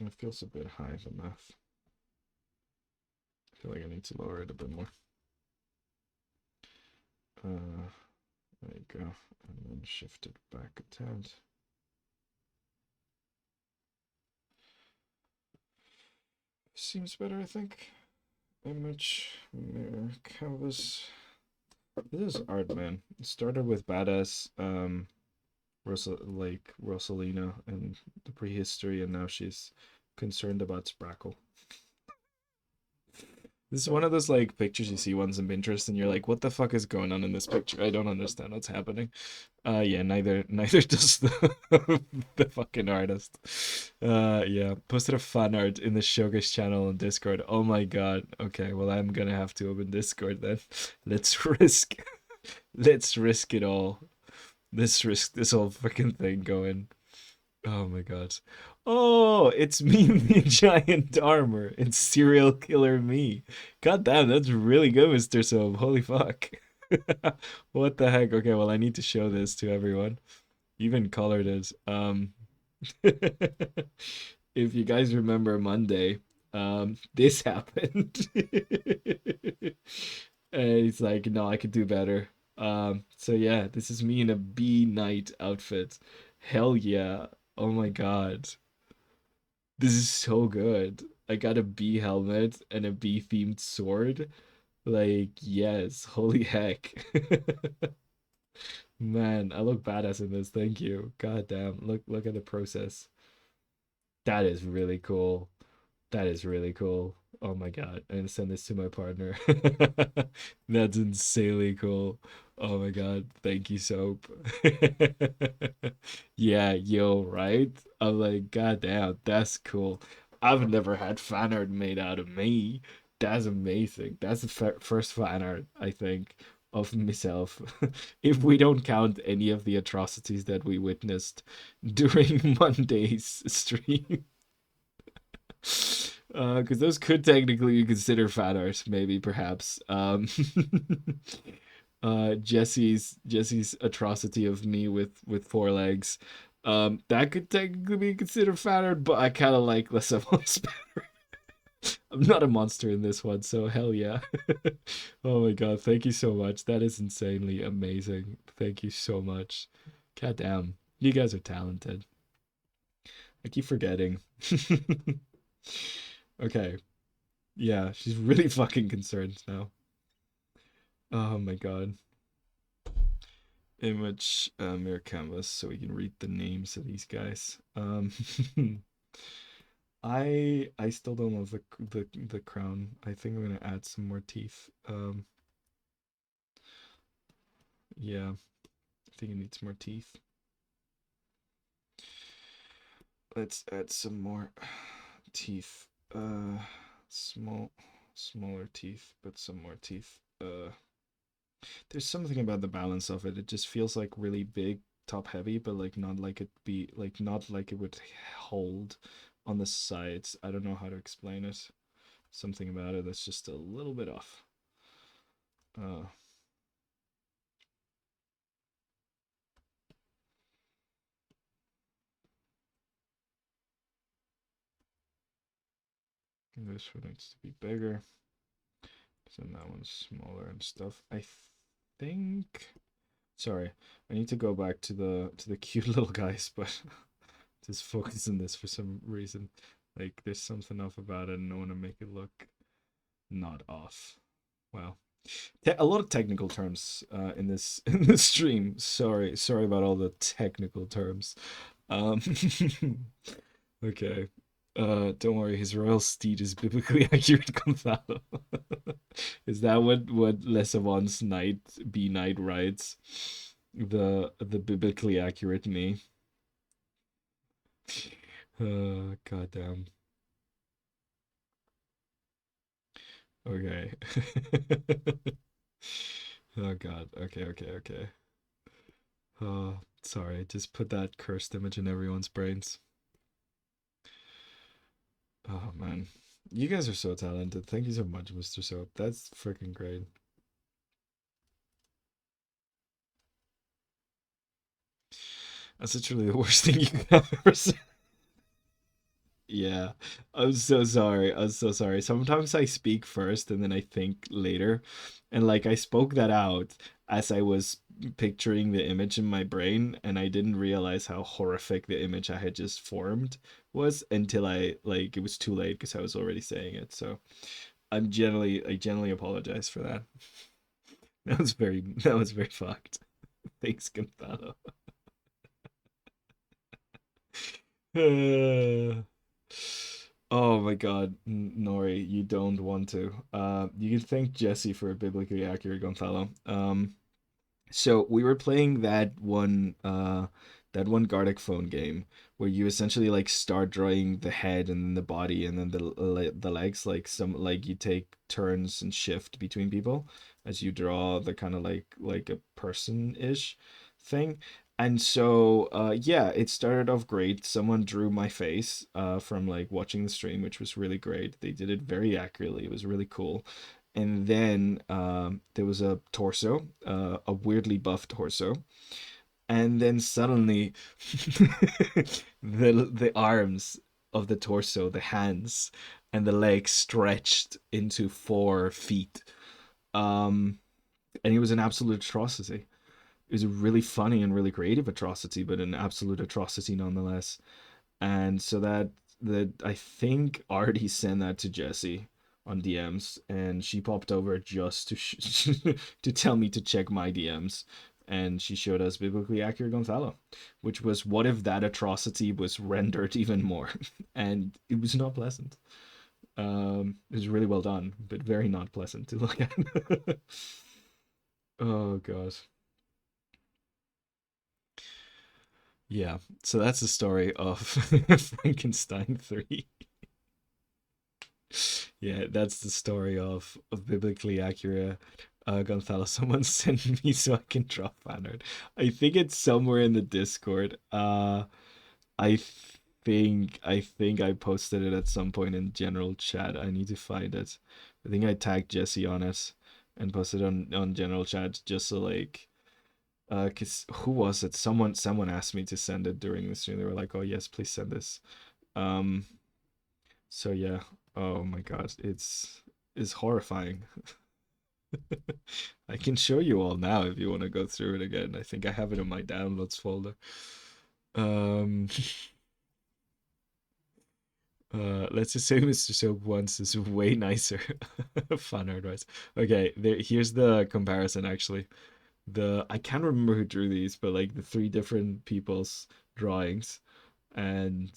It feels a bit high, the mouth. I feel like I need to lower it a bit more. go. And then shift it back a tad. Seems better, I think. Image, mirror, canvas. This is art, man. It started with badass Rosalina and the prehistory, and now she's concerned about Sprackle. This is one of those like pictures you see once in Pinterest, and you're like, "What the fuck is going on in this picture? I don't understand what's happening." Yeah, neither does the fucking artist. Yeah, posted a fan art in the Showcase channel on Discord. Oh my god. Okay, well I'm gonna have to open Discord then. Let's risk, let's risk it all. Let's risk this whole freaking thing going. Oh my god. Oh, it's me in the giant armor. It's serial killer me. God damn, that's really good, Mr. Soap. Holy fuck. What the heck? Okay, well I need to show this to everyone. Even colored it. If you guys remember Monday, this happened. And he's like, no, I could do better. So yeah, this is me in a bee knight outfit. Hell yeah. Oh my god. This is so good. I got a bee helmet and a bee themed sword. Like, yes, holy heck. Man, I look badass in this. Thank you. God damn. Look at the process. That is really cool. That is really cool. Oh my god. I'm gonna send this to my partner. That's insanely cool. Oh my god. Thank you, Soap. Yeah, yo, right? I'm like, god damn, that's cool. I've never had fan art made out of me. That's amazing. That's the first fan art, I think, of myself. If we don't count any of the atrocities that we witnessed during Monday's stream. Because those could technically be considered fan art, maybe, perhaps. Jesse's atrocity of me with four legs. That could technically be considered fan art, but I kind of like less of us better. I'm not a monster in this one, so hell yeah. Oh my god, thank you so much. That is insanely amazing. Thank you so much. God damn, you guys are talented. I keep forgetting. Okay. Yeah, she's really fucking concerned now. Oh my god. Image mirror canvas so we can read the names of these guys. I still don't love the crown. I think I'm gonna add some more teeth. Yeah, I think it needs more teeth. Let's add some more teeth. Smaller teeth, but some more teeth. There's something about the balance of it. It just feels like really big, top heavy, but like not like it be like not like it would hold on the sides. I don't know how to explain it. Something about it that's just a little bit off. Uh, this one needs to be bigger. So that one's smaller and stuff. I think. Sorry, I need to go back to the cute little guys, but just focus on this for some reason. Like there's something off about it, and I want to make it look not off. Well, a lot of technical terms in this in this stream. Sorry about all the technical terms. Um, okay. Don't worry. His royal steed is biblically accurate. Gonzalo. Is that what Lesavon's knight B knight writes? The biblically accurate me. Goddamn. Okay. Oh god. Okay. Sorry. Just put that cursed image in everyone's brains. Oh man. You guys are so talented. Thank you so much, Mr. Soap. That's freaking great. That's literally the worst thing you could have ever said. Yeah, I'm so sorry. I'm so sorry. Sometimes I speak first and then I think later. And like I spoke that out as I was picturing the image in my brain, and I didn't realize how horrific the image I had just formed was until I like it was too late because I was already saying it. So I generally apologize for that. That was very fucked. Thanks, Gonzalo. Oh my God, Nori, you don't want to. You can thank Jesse for a biblically accurate Gonzalo. So we were playing that one Gartic phone game where you essentially like start drawing the head and then the body and then the legs, like some like you take turns and shift between people as you draw the kind of like a person-ish thing. And so yeah, it started off great. Someone drew my face from like watching the stream, which was really great. They did it very accurately. It was really cool. And then there was a torso, a weirdly buffed torso, and then suddenly the arms of the torso, the hands, and the legs stretched into 4 feet. Um, and it was an absolute atrocity. It was a really funny and really creative atrocity, but an absolute atrocity nonetheless. And so that I think already sent that to Jessie on DMs, and she popped over just to to tell me to check my DMs, and she showed us biblically accurate Gonzalo, which was what if that atrocity was rendered even more, and it was not pleasant. It was really well done, but very not pleasant to look at. Oh god. Yeah, so that's the story of Frankenstein 3. Yeah, that's the story of biblically accurate Gonzalo. Someone sent me so I can draw fan art. I think it's somewhere in the Discord. I think I posted it at some point in general chat. I need to find it. I think I tagged Jesse on it and posted on general chat just so like cause who was it? Someone asked me to send it during the stream. They were like, "Oh yes, please send this." Um so yeah, oh my god, it's horrifying. I can show you all now if you want to go through it again. I think I have it in my downloads folder. Um, let's just say Mr. Soap once is way nicer. Fun art wise. Okay, here's the comparison actually. I can't remember who drew these, but like the three different people's drawings and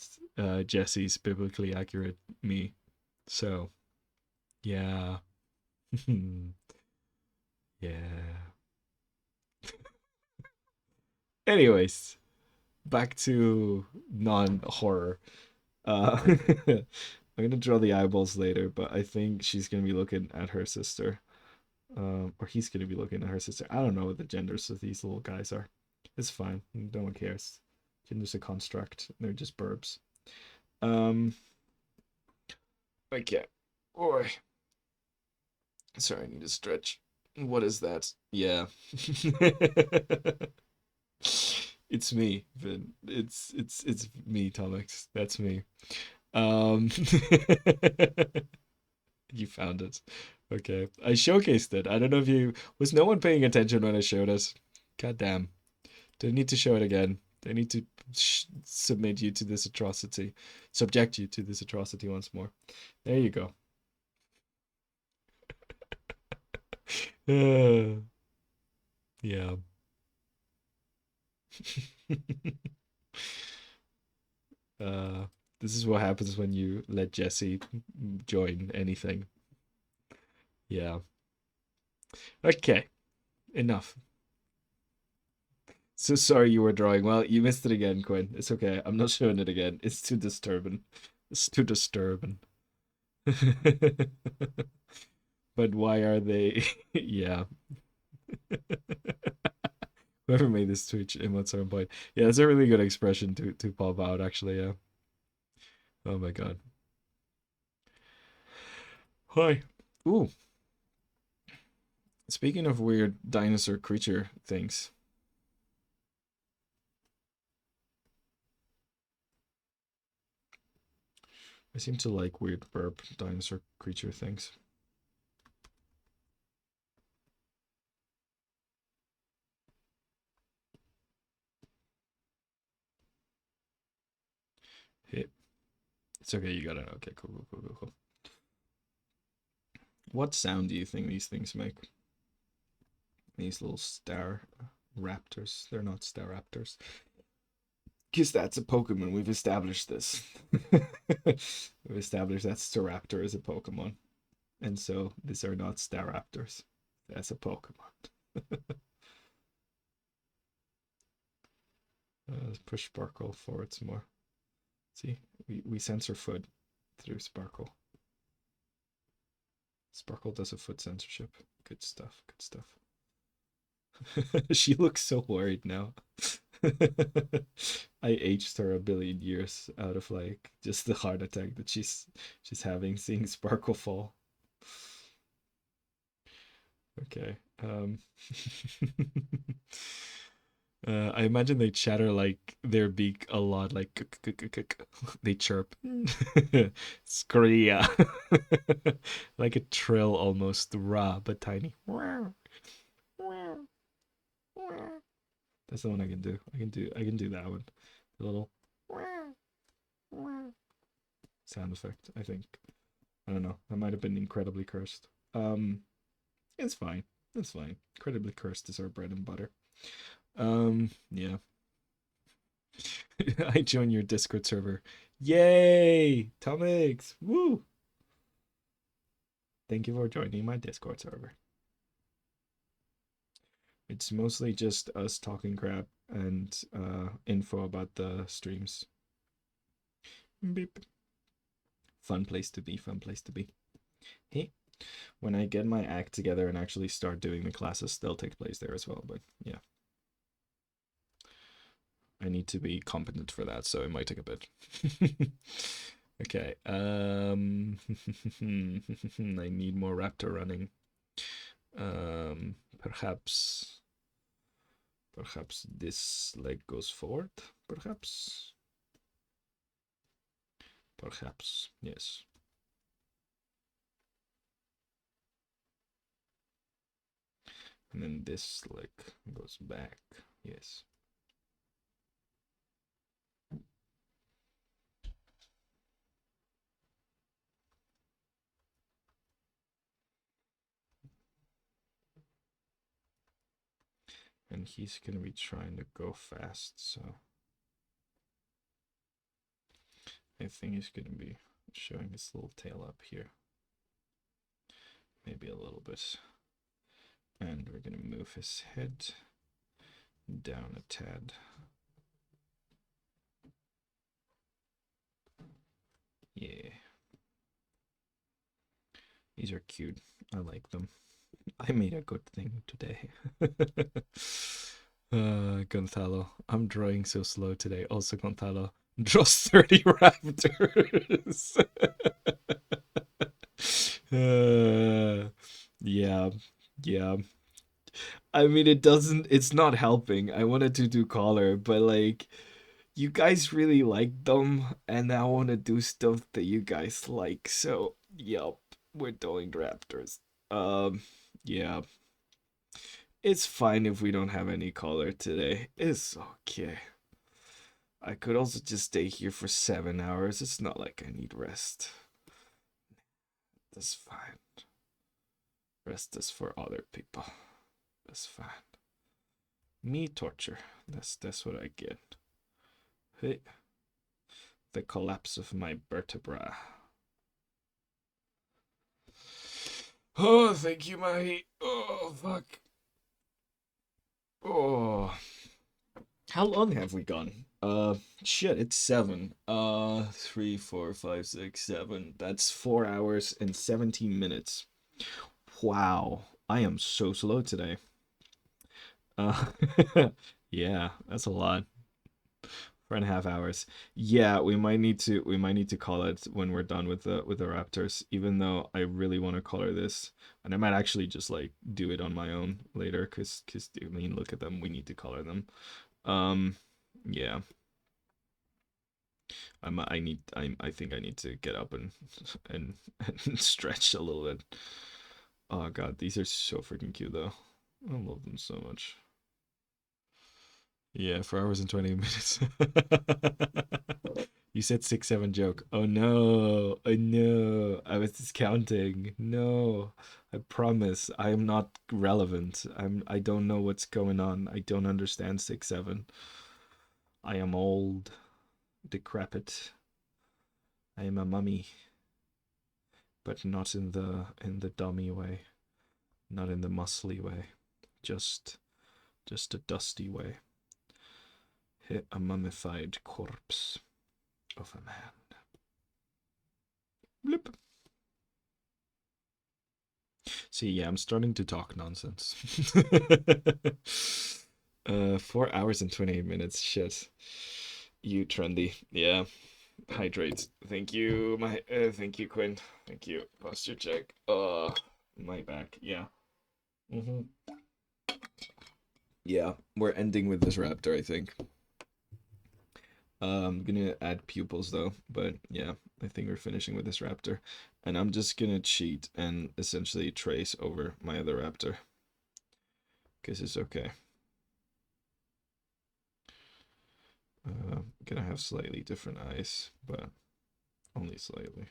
Jesse's biblically accurate me. So yeah. Yeah. Anyways, back to non-horror. I'm gonna draw the eyeballs later, but I think she's gonna be looking at her sister. Or he's gonna be looking at her sister. I don't know what the genders of these little guys are. It's fine. No one cares. Gender's a construct. They're just burbs. Um. Okay. Boy. Sorry, I need to stretch. What is that? Yeah. It's me, Vin. It's me, Tomix. That's me. Um, you found it. Okay. I showcased it. I don't know if you was no one paying attention when I showed it. God damn. Do I need to show it again? Do I need to submit you to this atrocity? Subject you to this atrocity once more. There you go. Yeah. uh, this is what happens when you let Jesse join anything. Yeah. Okay. Enough. So sorry you were drawing. Well, you missed it again, Quinn. It's okay. I'm not showing it again. It's too disturbing. It's too disturbing. But why are they? Yeah. Whoever made this Twitch emotes are on point. Yeah, it's a really good expression to pop out. Actually, yeah. Oh my god. Hi. Ooh. Speaking of weird dinosaur creature things, I seem to like weird burp dinosaur creature things. Hey, it's okay, you got it. Okay, cool, cool, cool, cool, cool. What sound do you think these things make? These little star raptors. They're not star raptors. Because that's a Pokemon. We've established this. We've established that Staraptor is a Pokemon. And so these are not Staraptors. That's a Pokemon. Let's push Sparkle forward some more. See, we censor foot through Sparkle. Sparkle does a foot censorship. Good stuff, good stuff. She looks so worried now. I aged her a billion years out of like just the heart attack that she's having seeing Sparkle fall. Okay. I imagine they chatter like their beak a lot, like they chirp. Scria. Like a trill almost, raw but tiny. That's the one I can do. I can do that one. The little sound effect, I think. I don't know. That might have been incredibly cursed. It's fine. It's fine. Incredibly cursed is our bread and butter. Yeah. I join your Discord server. Yay! Tomix! Woo! Thank you for joining my Discord server. It's mostly just us talking crap and info about the streams. Beep. Fun place to be, fun place to be. Hey, when I get my act together and actually start doing the classes, they'll take place there as well, but yeah. I need to be competent for that, so it might take a bit. Okay. I need more raptor running. Perhaps this leg goes forward. Perhaps. Yes. And then this leg goes back. Yes. And he's gonna be trying to go fast, so I think he's gonna be showing his little tail up here. Maybe a little bit. And we're gonna move his head down a tad. Yeah. These are cute. I like them. I made a good thing today. Gonzalo, I'm drawing so slow today. Also, Gonzalo, draws 30 raptors. Yeah, yeah. I mean, it's not helping. I wanted to do color, but like, you guys really like them, and I want to do stuff that you guys like. So, yup, we're doing raptors. Yeah. It's fine if we don't have any color today. It's okay. I could also just stay here for 7 hours. It's not like I need rest. That's fine. Rest is for other people. That's fine. Me torture. That's what I get. Hey. The collapse of my vertebra. Oh, thank you, Mahi. Oh, fuck. Oh. How long have we gone? Shit, it's 7. 3, 4, 5, 6, 7. That's 4 hours and 17 minutes. Wow. I am so slow today. Uh, yeah, that's a lot. 4.5 hours. Yeah, we might need to call it when we're done with the raptors, even though I really want to color this. And I might actually just like do it on my own later, cause I mean, look at them, we need to color them. Yeah. I think I need to get up and, and stretch a little bit. Oh god, these are so freaking cute though. I love them so much. Yeah, 4 hours and 20 minutes. You said 6, 7 joke. Oh no. Oh no. I was discounting. No. I promise I am not relevant. I don't know what's going on. I don't understand 6, 7. I am old, decrepit. I am a mummy, but not in the dummy way. Not in the muscly way. Just just a dusty way. Hit a mummified corpse of a man. Blip. See, yeah, I'm starting to talk nonsense. 4 hours and 28 minutes. Shit. You trendy. Yeah. Hydrate. Thank you, thank you, Quinn. Thank you. Posture check. My back. Yeah. Mm-hmm. Yeah. We're ending with this raptor, I think. I'm gonna add pupils though, but yeah, I think we're finishing with this raptor. And I'm just gonna cheat and essentially trace over my other raptor. Because it's okay. Gonna have slightly different eyes, but only slightly.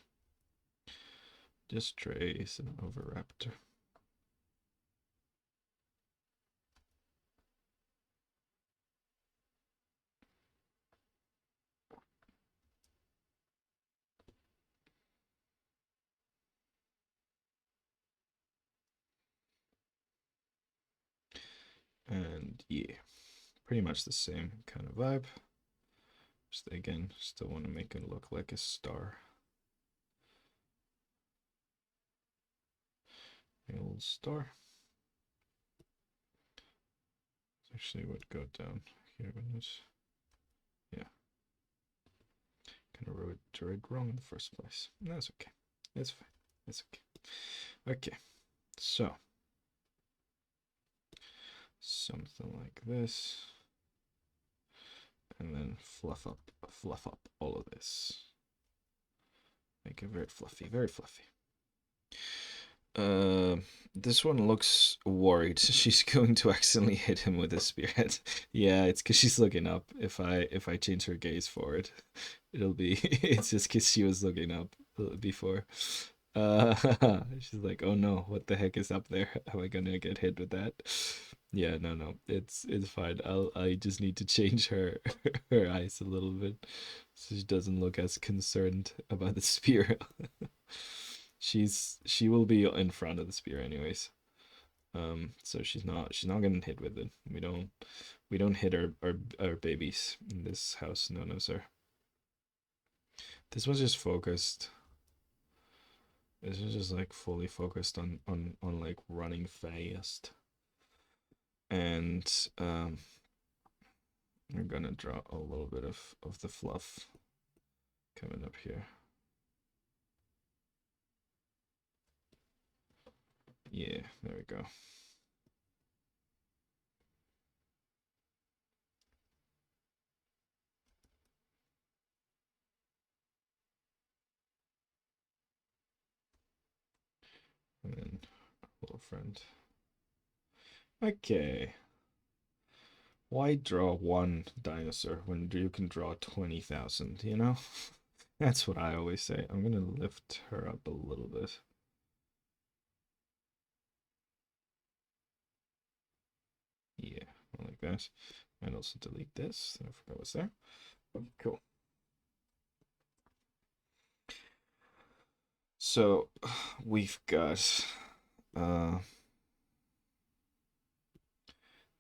Just trace an over raptor. And yeah, pretty much the same kind of vibe. Just again, still want to make it look like a star. A little star. Actually would go down here when it's, yeah. Kind of wrote it wrong in the first place. That's okay. It's fine. It's okay. Okay, so something like this, and then fluff up all of this. Make it very fluffy, very fluffy. Uh, this one looks worried. She's going to accidentally hit him with a spearhead. Yeah, it's because she's looking up. If I change her gaze forward, it'll be. It's just because she was looking up before. Uh, she's like, oh no, what the heck is up there? Am I gonna get hit with that? Yeah, no, it's fine. I just need to change her her eyes a little bit so she doesn't look as concerned about the spear. She will be in front of the spear anyways. So she's not getting hit with it. We don't hit our babies in this house. No, no, sir. This was just focused. This is just like fully focused on like running fast. And we're gonna draw a little bit of the fluff coming up here. Yeah, there we go. And then little friend. Okay. Why draw one dinosaur when you can draw 20,000, you know? That's what I always say. I'm gonna lift her up a little bit. Yeah, like that. And also delete this. I forgot what's there. Cool. So we've got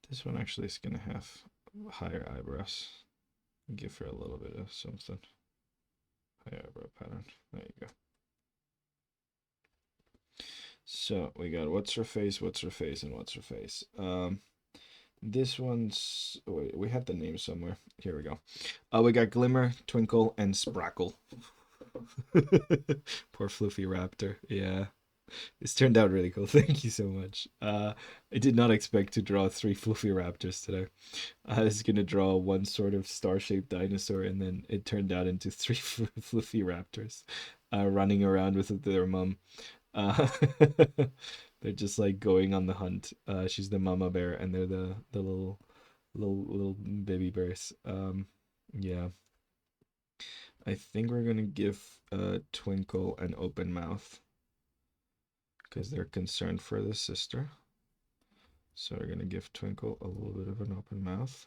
this one actually is gonna have higher eyebrows. Give her a little bit of something. Higher eyebrow pattern. There you go. So we got what's her face, and what's her face. This one's wait, we had the name somewhere. Here we go. We got Glimmer, Twinkle, and Sprackle. Poor Floofy Raptor. Yeah. This turned out really cool. Thank you so much. I did not expect to draw three fluffy raptors today. I was gonna draw one sort of star-shaped dinosaur, and then it turned out into three fluffy raptors, running around with their mom. Uh, they're just like going on the hunt. She's the mama bear, and they're the little baby bears. Yeah. I think we're gonna give Twinkle an open mouth because they're concerned for the sister. So we're gonna give Twinkle a little bit of an open mouth.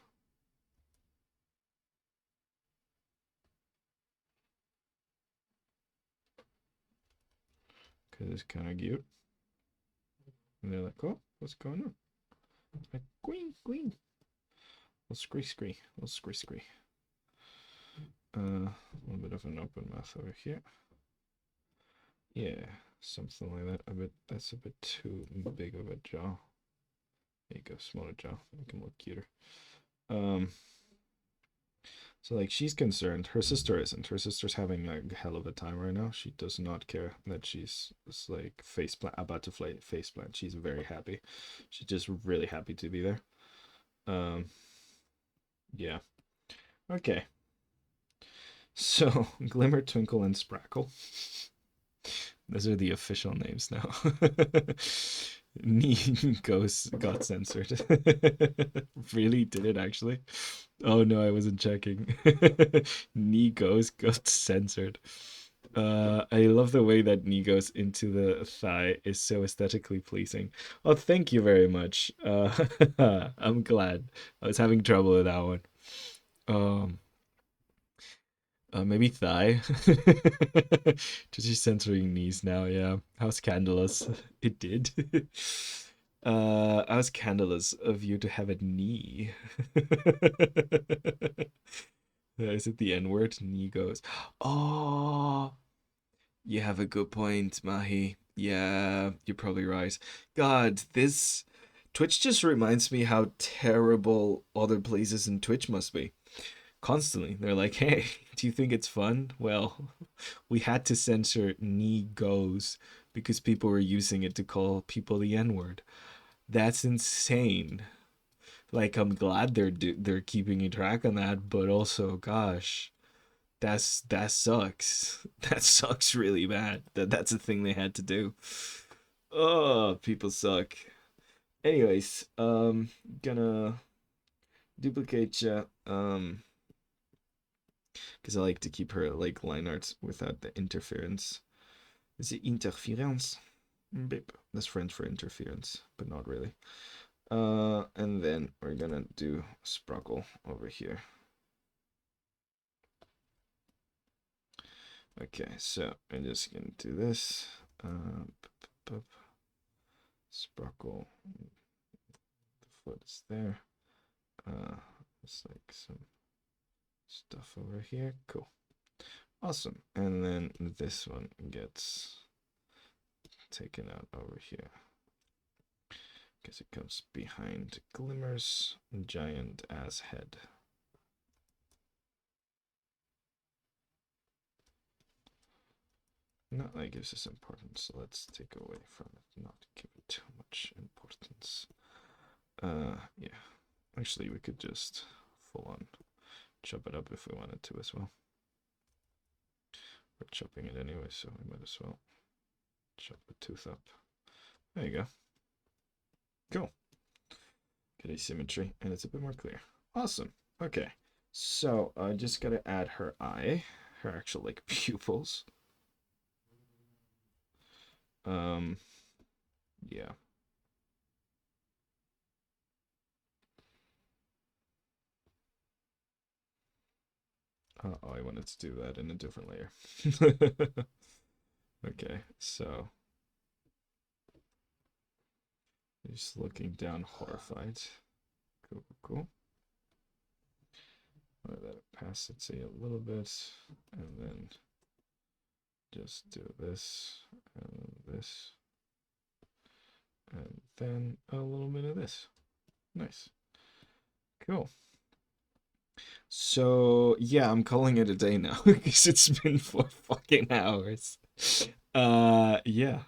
Because it's kind of cute. And they're like, oh, what's going on? Like, queen, queen. Little scree scree, little scree scree. A little bit of an open mouth over here. Yeah, something like that. That's a bit too big of a jaw. There you go, smaller jaw. Make him look cuter. So like she's concerned. Her sister isn't. Her sister's having a hell of a time right now. She does not care that she's like about to face plant. She's very happy. She's just really happy to be there. Yeah. Okay. So Glimmer, Twinkle, and Sprackle. Those are the official names now. Ghost got censored. Really? Did it actually? Oh no, I wasn't checking. Ghost got censored. I love the way that knee goes into the thigh is so aesthetically pleasing. Oh, thank you very much. I'm glad. I was having trouble with that one. Um, Maybe thigh. Just censoring knees now, yeah. How scandalous. It did. How scandalous of you to have a knee. Is it the N word? Knee goes. Oh, you have a good point, Mahi. Yeah, you're probably right. God, this Twitch just reminds me how terrible other places in Twitch must be. Constantly, they're like, hey, do you think it's fun? Well, we had to censor knee goes because people were using it to call people the N word. That's insane. Like, I'm glad they're keeping a track on that, but also, gosh, that sucks. That sucks really bad. That's a thing they had to do. Oh, people suck. Anyways, gonna duplicate ya. Because I like to keep her like line art without the interference. Is it interference? Beep. That's French for interference, but not really. And then we're gonna do Sprockle over here. Okay, so I'm just gonna do this. Sprockle. The foot is there. It's like some stuff over here. Cool. Awesome. And then this one gets taken out over here. Because it comes behind Glimmer's giant ass head. Not that it gives us importance, so let's take away from it, not give it too much importance. Yeah. Actually, we could just full on chop it up if we wanted to as well. We're chopping it anyway, so we might as well chop the tooth up. There you go. Cool. Get asymmetry, and it's a bit more clear. Awesome. Okay. So I just gotta add her eye, her actual like pupils. Yeah. Oh, I wanted to do that in a different layer. Okay, so just looking down horrified. Cool, cool. Let that opacity a little bit, and then just do this and this, and then a little bit of this. Nice. Cool. So yeah, I'm calling it a day now because it's been 4 fucking hours. Yeah.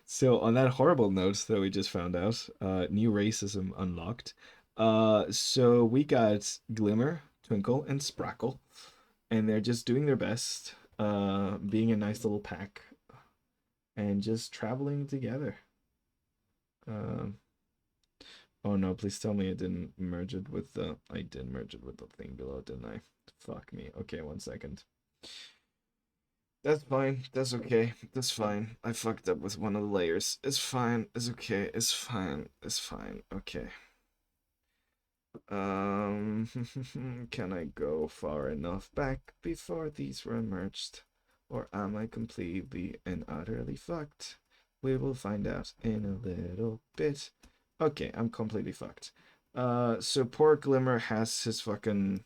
So on that horrible note that we just found out, new racism unlocked. So we got Glimmer, Twinkle, and Sprackle, and they're just doing their best, being a nice little pack, and just traveling together. Um, oh no, please tell me I didn't merge it with the. I did merge it with the thing below, didn't I? Fuck me. Okay, 1 second. That's fine. That's okay. That's fine. I fucked up with one of the layers. It's fine. It's okay. It's fine. It's fine. Okay. Can I go far enough back before these were merged? Or am I completely and utterly fucked? We will find out in a little bit. Okay, I'm completely fucked. So poor Glimmer has his fucking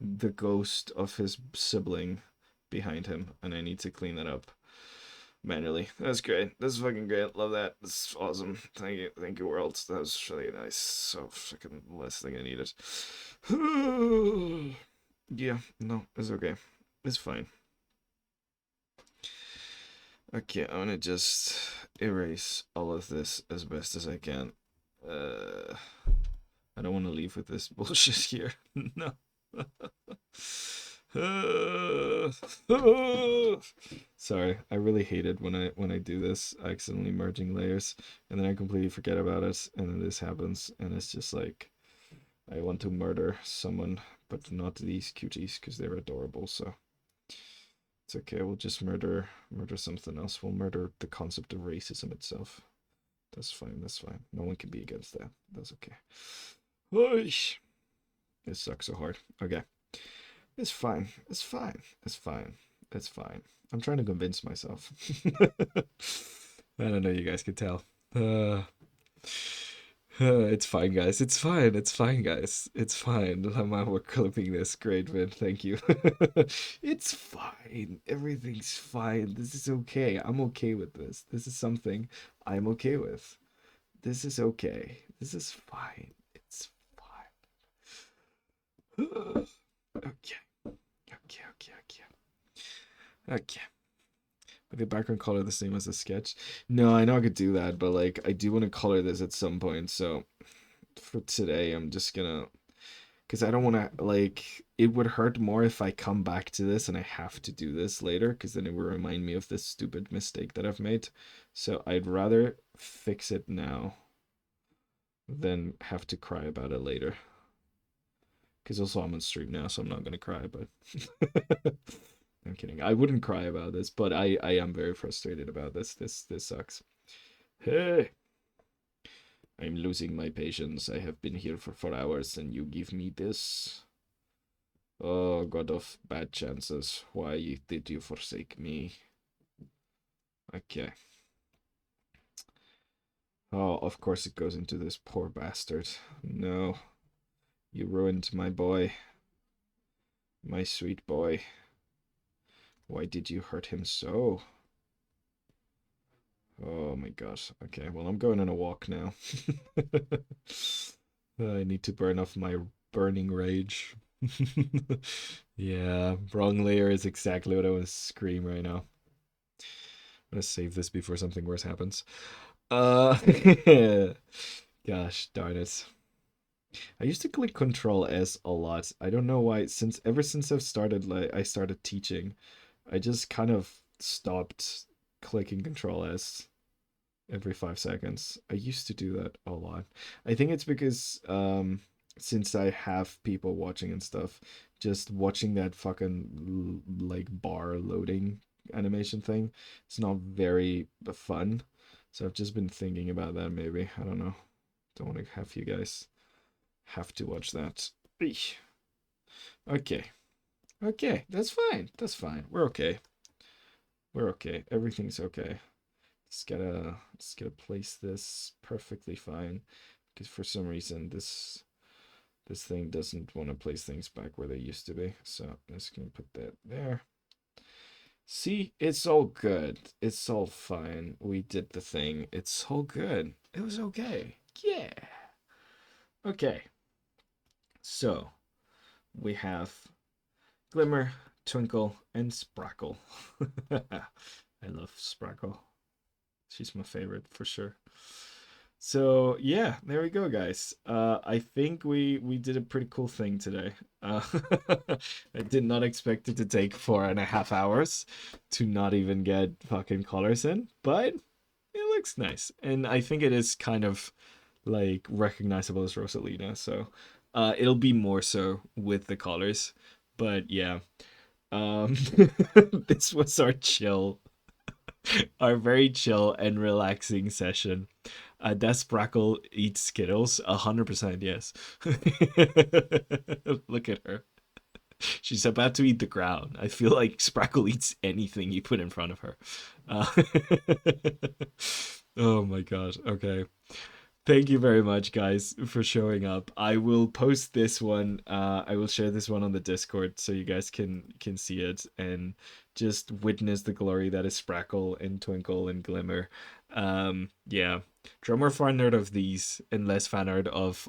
the ghost of his sibling behind him, and I need to clean that up manually. That's great. That's fucking great. Love that. That's awesome. Thank you, world. That was really nice. So fucking last thing I needed. Yeah, no, it's okay. It's fine. Okay, I'm gonna just erase all of this as best as I can. I don't want to leave with this bullshit here. No. Sorry, I really hate it when I do this, accidentally merging layers, and then I completely forget about it, and then this happens, and it's just like I want to murder someone, but not these cuties because they're adorable. So it's okay. We'll just murder something else. We'll murder the concept of racism itself. That's fine. That's fine. No one can be against that. That's okay. Oish. It sucks so hard. Okay. It's fine. It's fine. It's fine. It's fine. I'm trying to convince myself. I don't know. You guys can tell. Uh, it's fine, guys. It's fine. It's fine, guys. It's fine. We're clipping this. Great, Vin. Thank you. It's fine. Everything's fine. This is okay. I'm okay with this. This is something I'm okay with. This is okay. This is fine. It's fine. Okay. Okay. Okay. Okay. Okay. With the background color the same as the sketch. No, I know I could do that, but like I do want to color this at some point. So for today, I'm just gonna because I don't want to like it would hurt more if I come back to this and I have to do this later because then it will remind me of this stupid mistake that I've made. So I'd rather fix it now than have to cry about it later. Because also I'm on stream now, so I'm not gonna cry. But I'm kidding. I wouldn't cry about this, but I am very frustrated about this. This sucks. Hey, I'm losing my patience. I have been here for 4 hours, and you give me this. Oh, God of bad chances. Why did you forsake me? Okay. Oh, of course it goes into this poor bastard. No. You ruined my boy. My sweet boy. Why did you hurt him so? Oh my gosh. Okay, well, I'm going on a walk now. I need to burn off my burning rage. Yeah, wrong layer is exactly what I want to scream right now. I'm gonna save this before something worse happens. Uh, gosh darn it. I used to click Control S a lot. I don't know why. Ever since I've started I started teaching, I just kind of stopped clicking Control S every 5 seconds. I used to do that a lot. I think it's because since I have people watching and stuff, just watching that fucking like bar loading animation thing, it's not very fun. So I've just been thinking about that maybe. I don't know. Don't want to have you guys have to watch that. Eesh. Okay. Okay, that's fine. That's fine. We're okay. We're okay. Everything's okay. Just gotta place this perfectly fine because for some reason this thing doesn't want to place things back where they used to be. So I'm just gonna put that there. See, it's all good. It's all fine. We did the thing. It's all good. It was okay. Yeah. Okay. So we have Glimmer, Twinkle, and Sparkle. I love Sparkle. She's my favorite for sure. So yeah, there we go, guys. I think we did a pretty cool thing today. Uh, I did not expect it to take 4.5 hours to not even get fucking colors in, but it looks nice, and I think it is kind of like recognizable as Rosalina. So, it'll be more so with the colors, but yeah. Um, this was our very chill and relaxing session. Does Sprackle eat Skittles? 100% yes. Look at her. She's about to eat the ground. I feel like Sprackle eats anything you put in front of her. Uh, oh my god. Okay. Thank you very much, guys, for showing up. I will post this one. I will share this one on the Discord so you guys can see it and just witness the glory that is Sprackle and Twinkle and Glimmer. Yeah, draw more fan art of these and less fan art of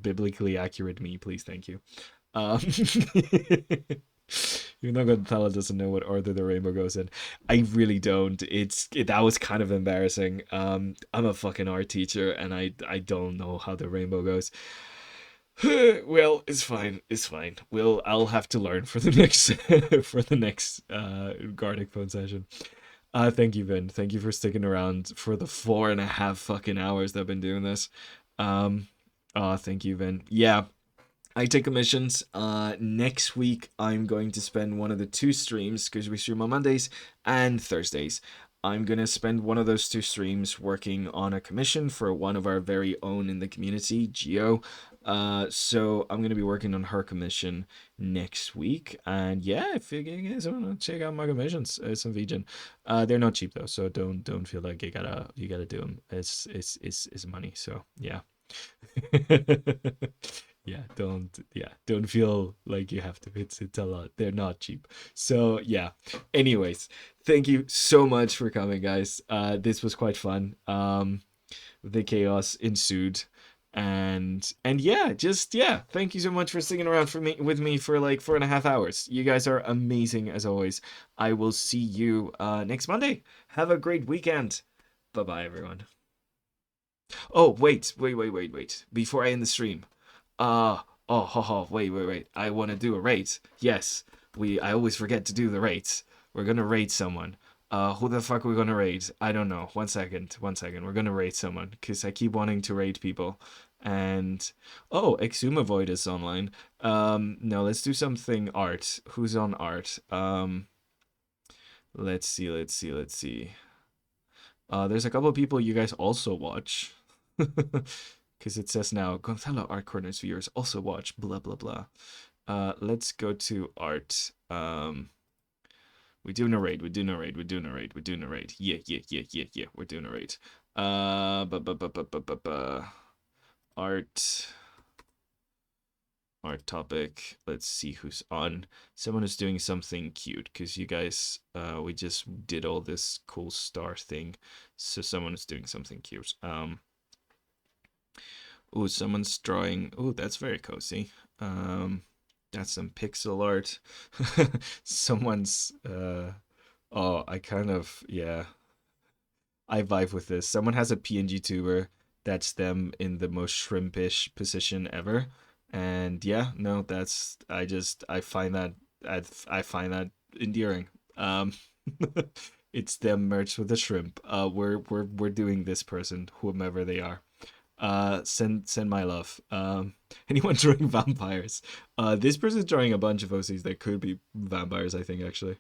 biblically accurate me, please. Thank you. Um, Even though Gonzalo doesn't know what order the rainbow goes in, I really don't. That was kind of embarrassing. I'm a fucking art teacher, and I don't know how the rainbow goes. Well, it's fine. It's fine. I'll have to learn for the next for the next Gardic phone session. Thank you, Vin. Thank you for sticking around for the 4.5 fucking hours that I've been doing this. Um, thank you, Vin. Yeah, I take commissions. Next week I'm going to spend one of the two streams because we stream on Mondays and Thursdays. I'm gonna spend one of those two streams working on a commission for one of our very own in the community, Geo. So I'm gonna be working on her commission next week. And yeah, if you guys wanna check out my commissions, it's on Vegan. They're not cheap though, so don't feel like you gotta do them. It's money. So yeah. Don't feel like you have to. It's a lot. They're not cheap. So yeah. Anyways, thank you so much for coming, guys. This was quite fun. The chaos ensued. And yeah, just yeah, thank you so much for sticking around for me with me for like 4.5 hours. You guys are amazing as always. I will see you next Monday. Have a great weekend. Bye bye, everyone. Oh, wait. Before I end the stream. Wait. I want to do a rate. Yes, I always forget to do the rates. We're gonna rate someone. Who the fuck are we gonna rate? I don't know. 1 second. We're gonna rate someone because I keep wanting to rate people. And oh, Exuma Void is online. No, let's do something art. Who's on art? Let's see. There's a couple of people you guys also watch. Because it says now Gonzalo Art Corner's viewers also watch blah blah blah. Let's go to art. We do narrate. Yeah. We're doing narrate. Art. Art topic. Let's see who's on. Someone is doing something cute because you guys, we just did all this cool star thing, so someone is doing something cute. Oh, someone's drawing. Oh, that's very cozy. That's some pixel art. Someone's. Oh, I kind of yeah. I vibe with this. Someone has a PNG tuber that's them in the most shrimpish position ever, and yeah, no, that's I find that I find that endearing. Um, it's them merged with a shrimp. We're doing this person, whomever they are. Send my love. Anyone drawing vampires? This person's drawing a bunch of OCs that could be vampires, I think, actually.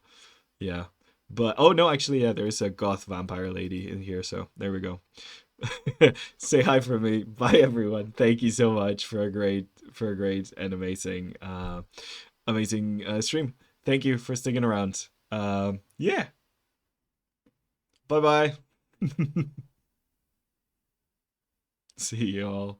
Yeah. But oh no, actually, yeah, there's a goth vampire lady in here, so there we go. Say hi for me. Bye everyone. Thank you so much for a great and amazing stream. Thank you for sticking around. Yeah. Bye bye. See you all.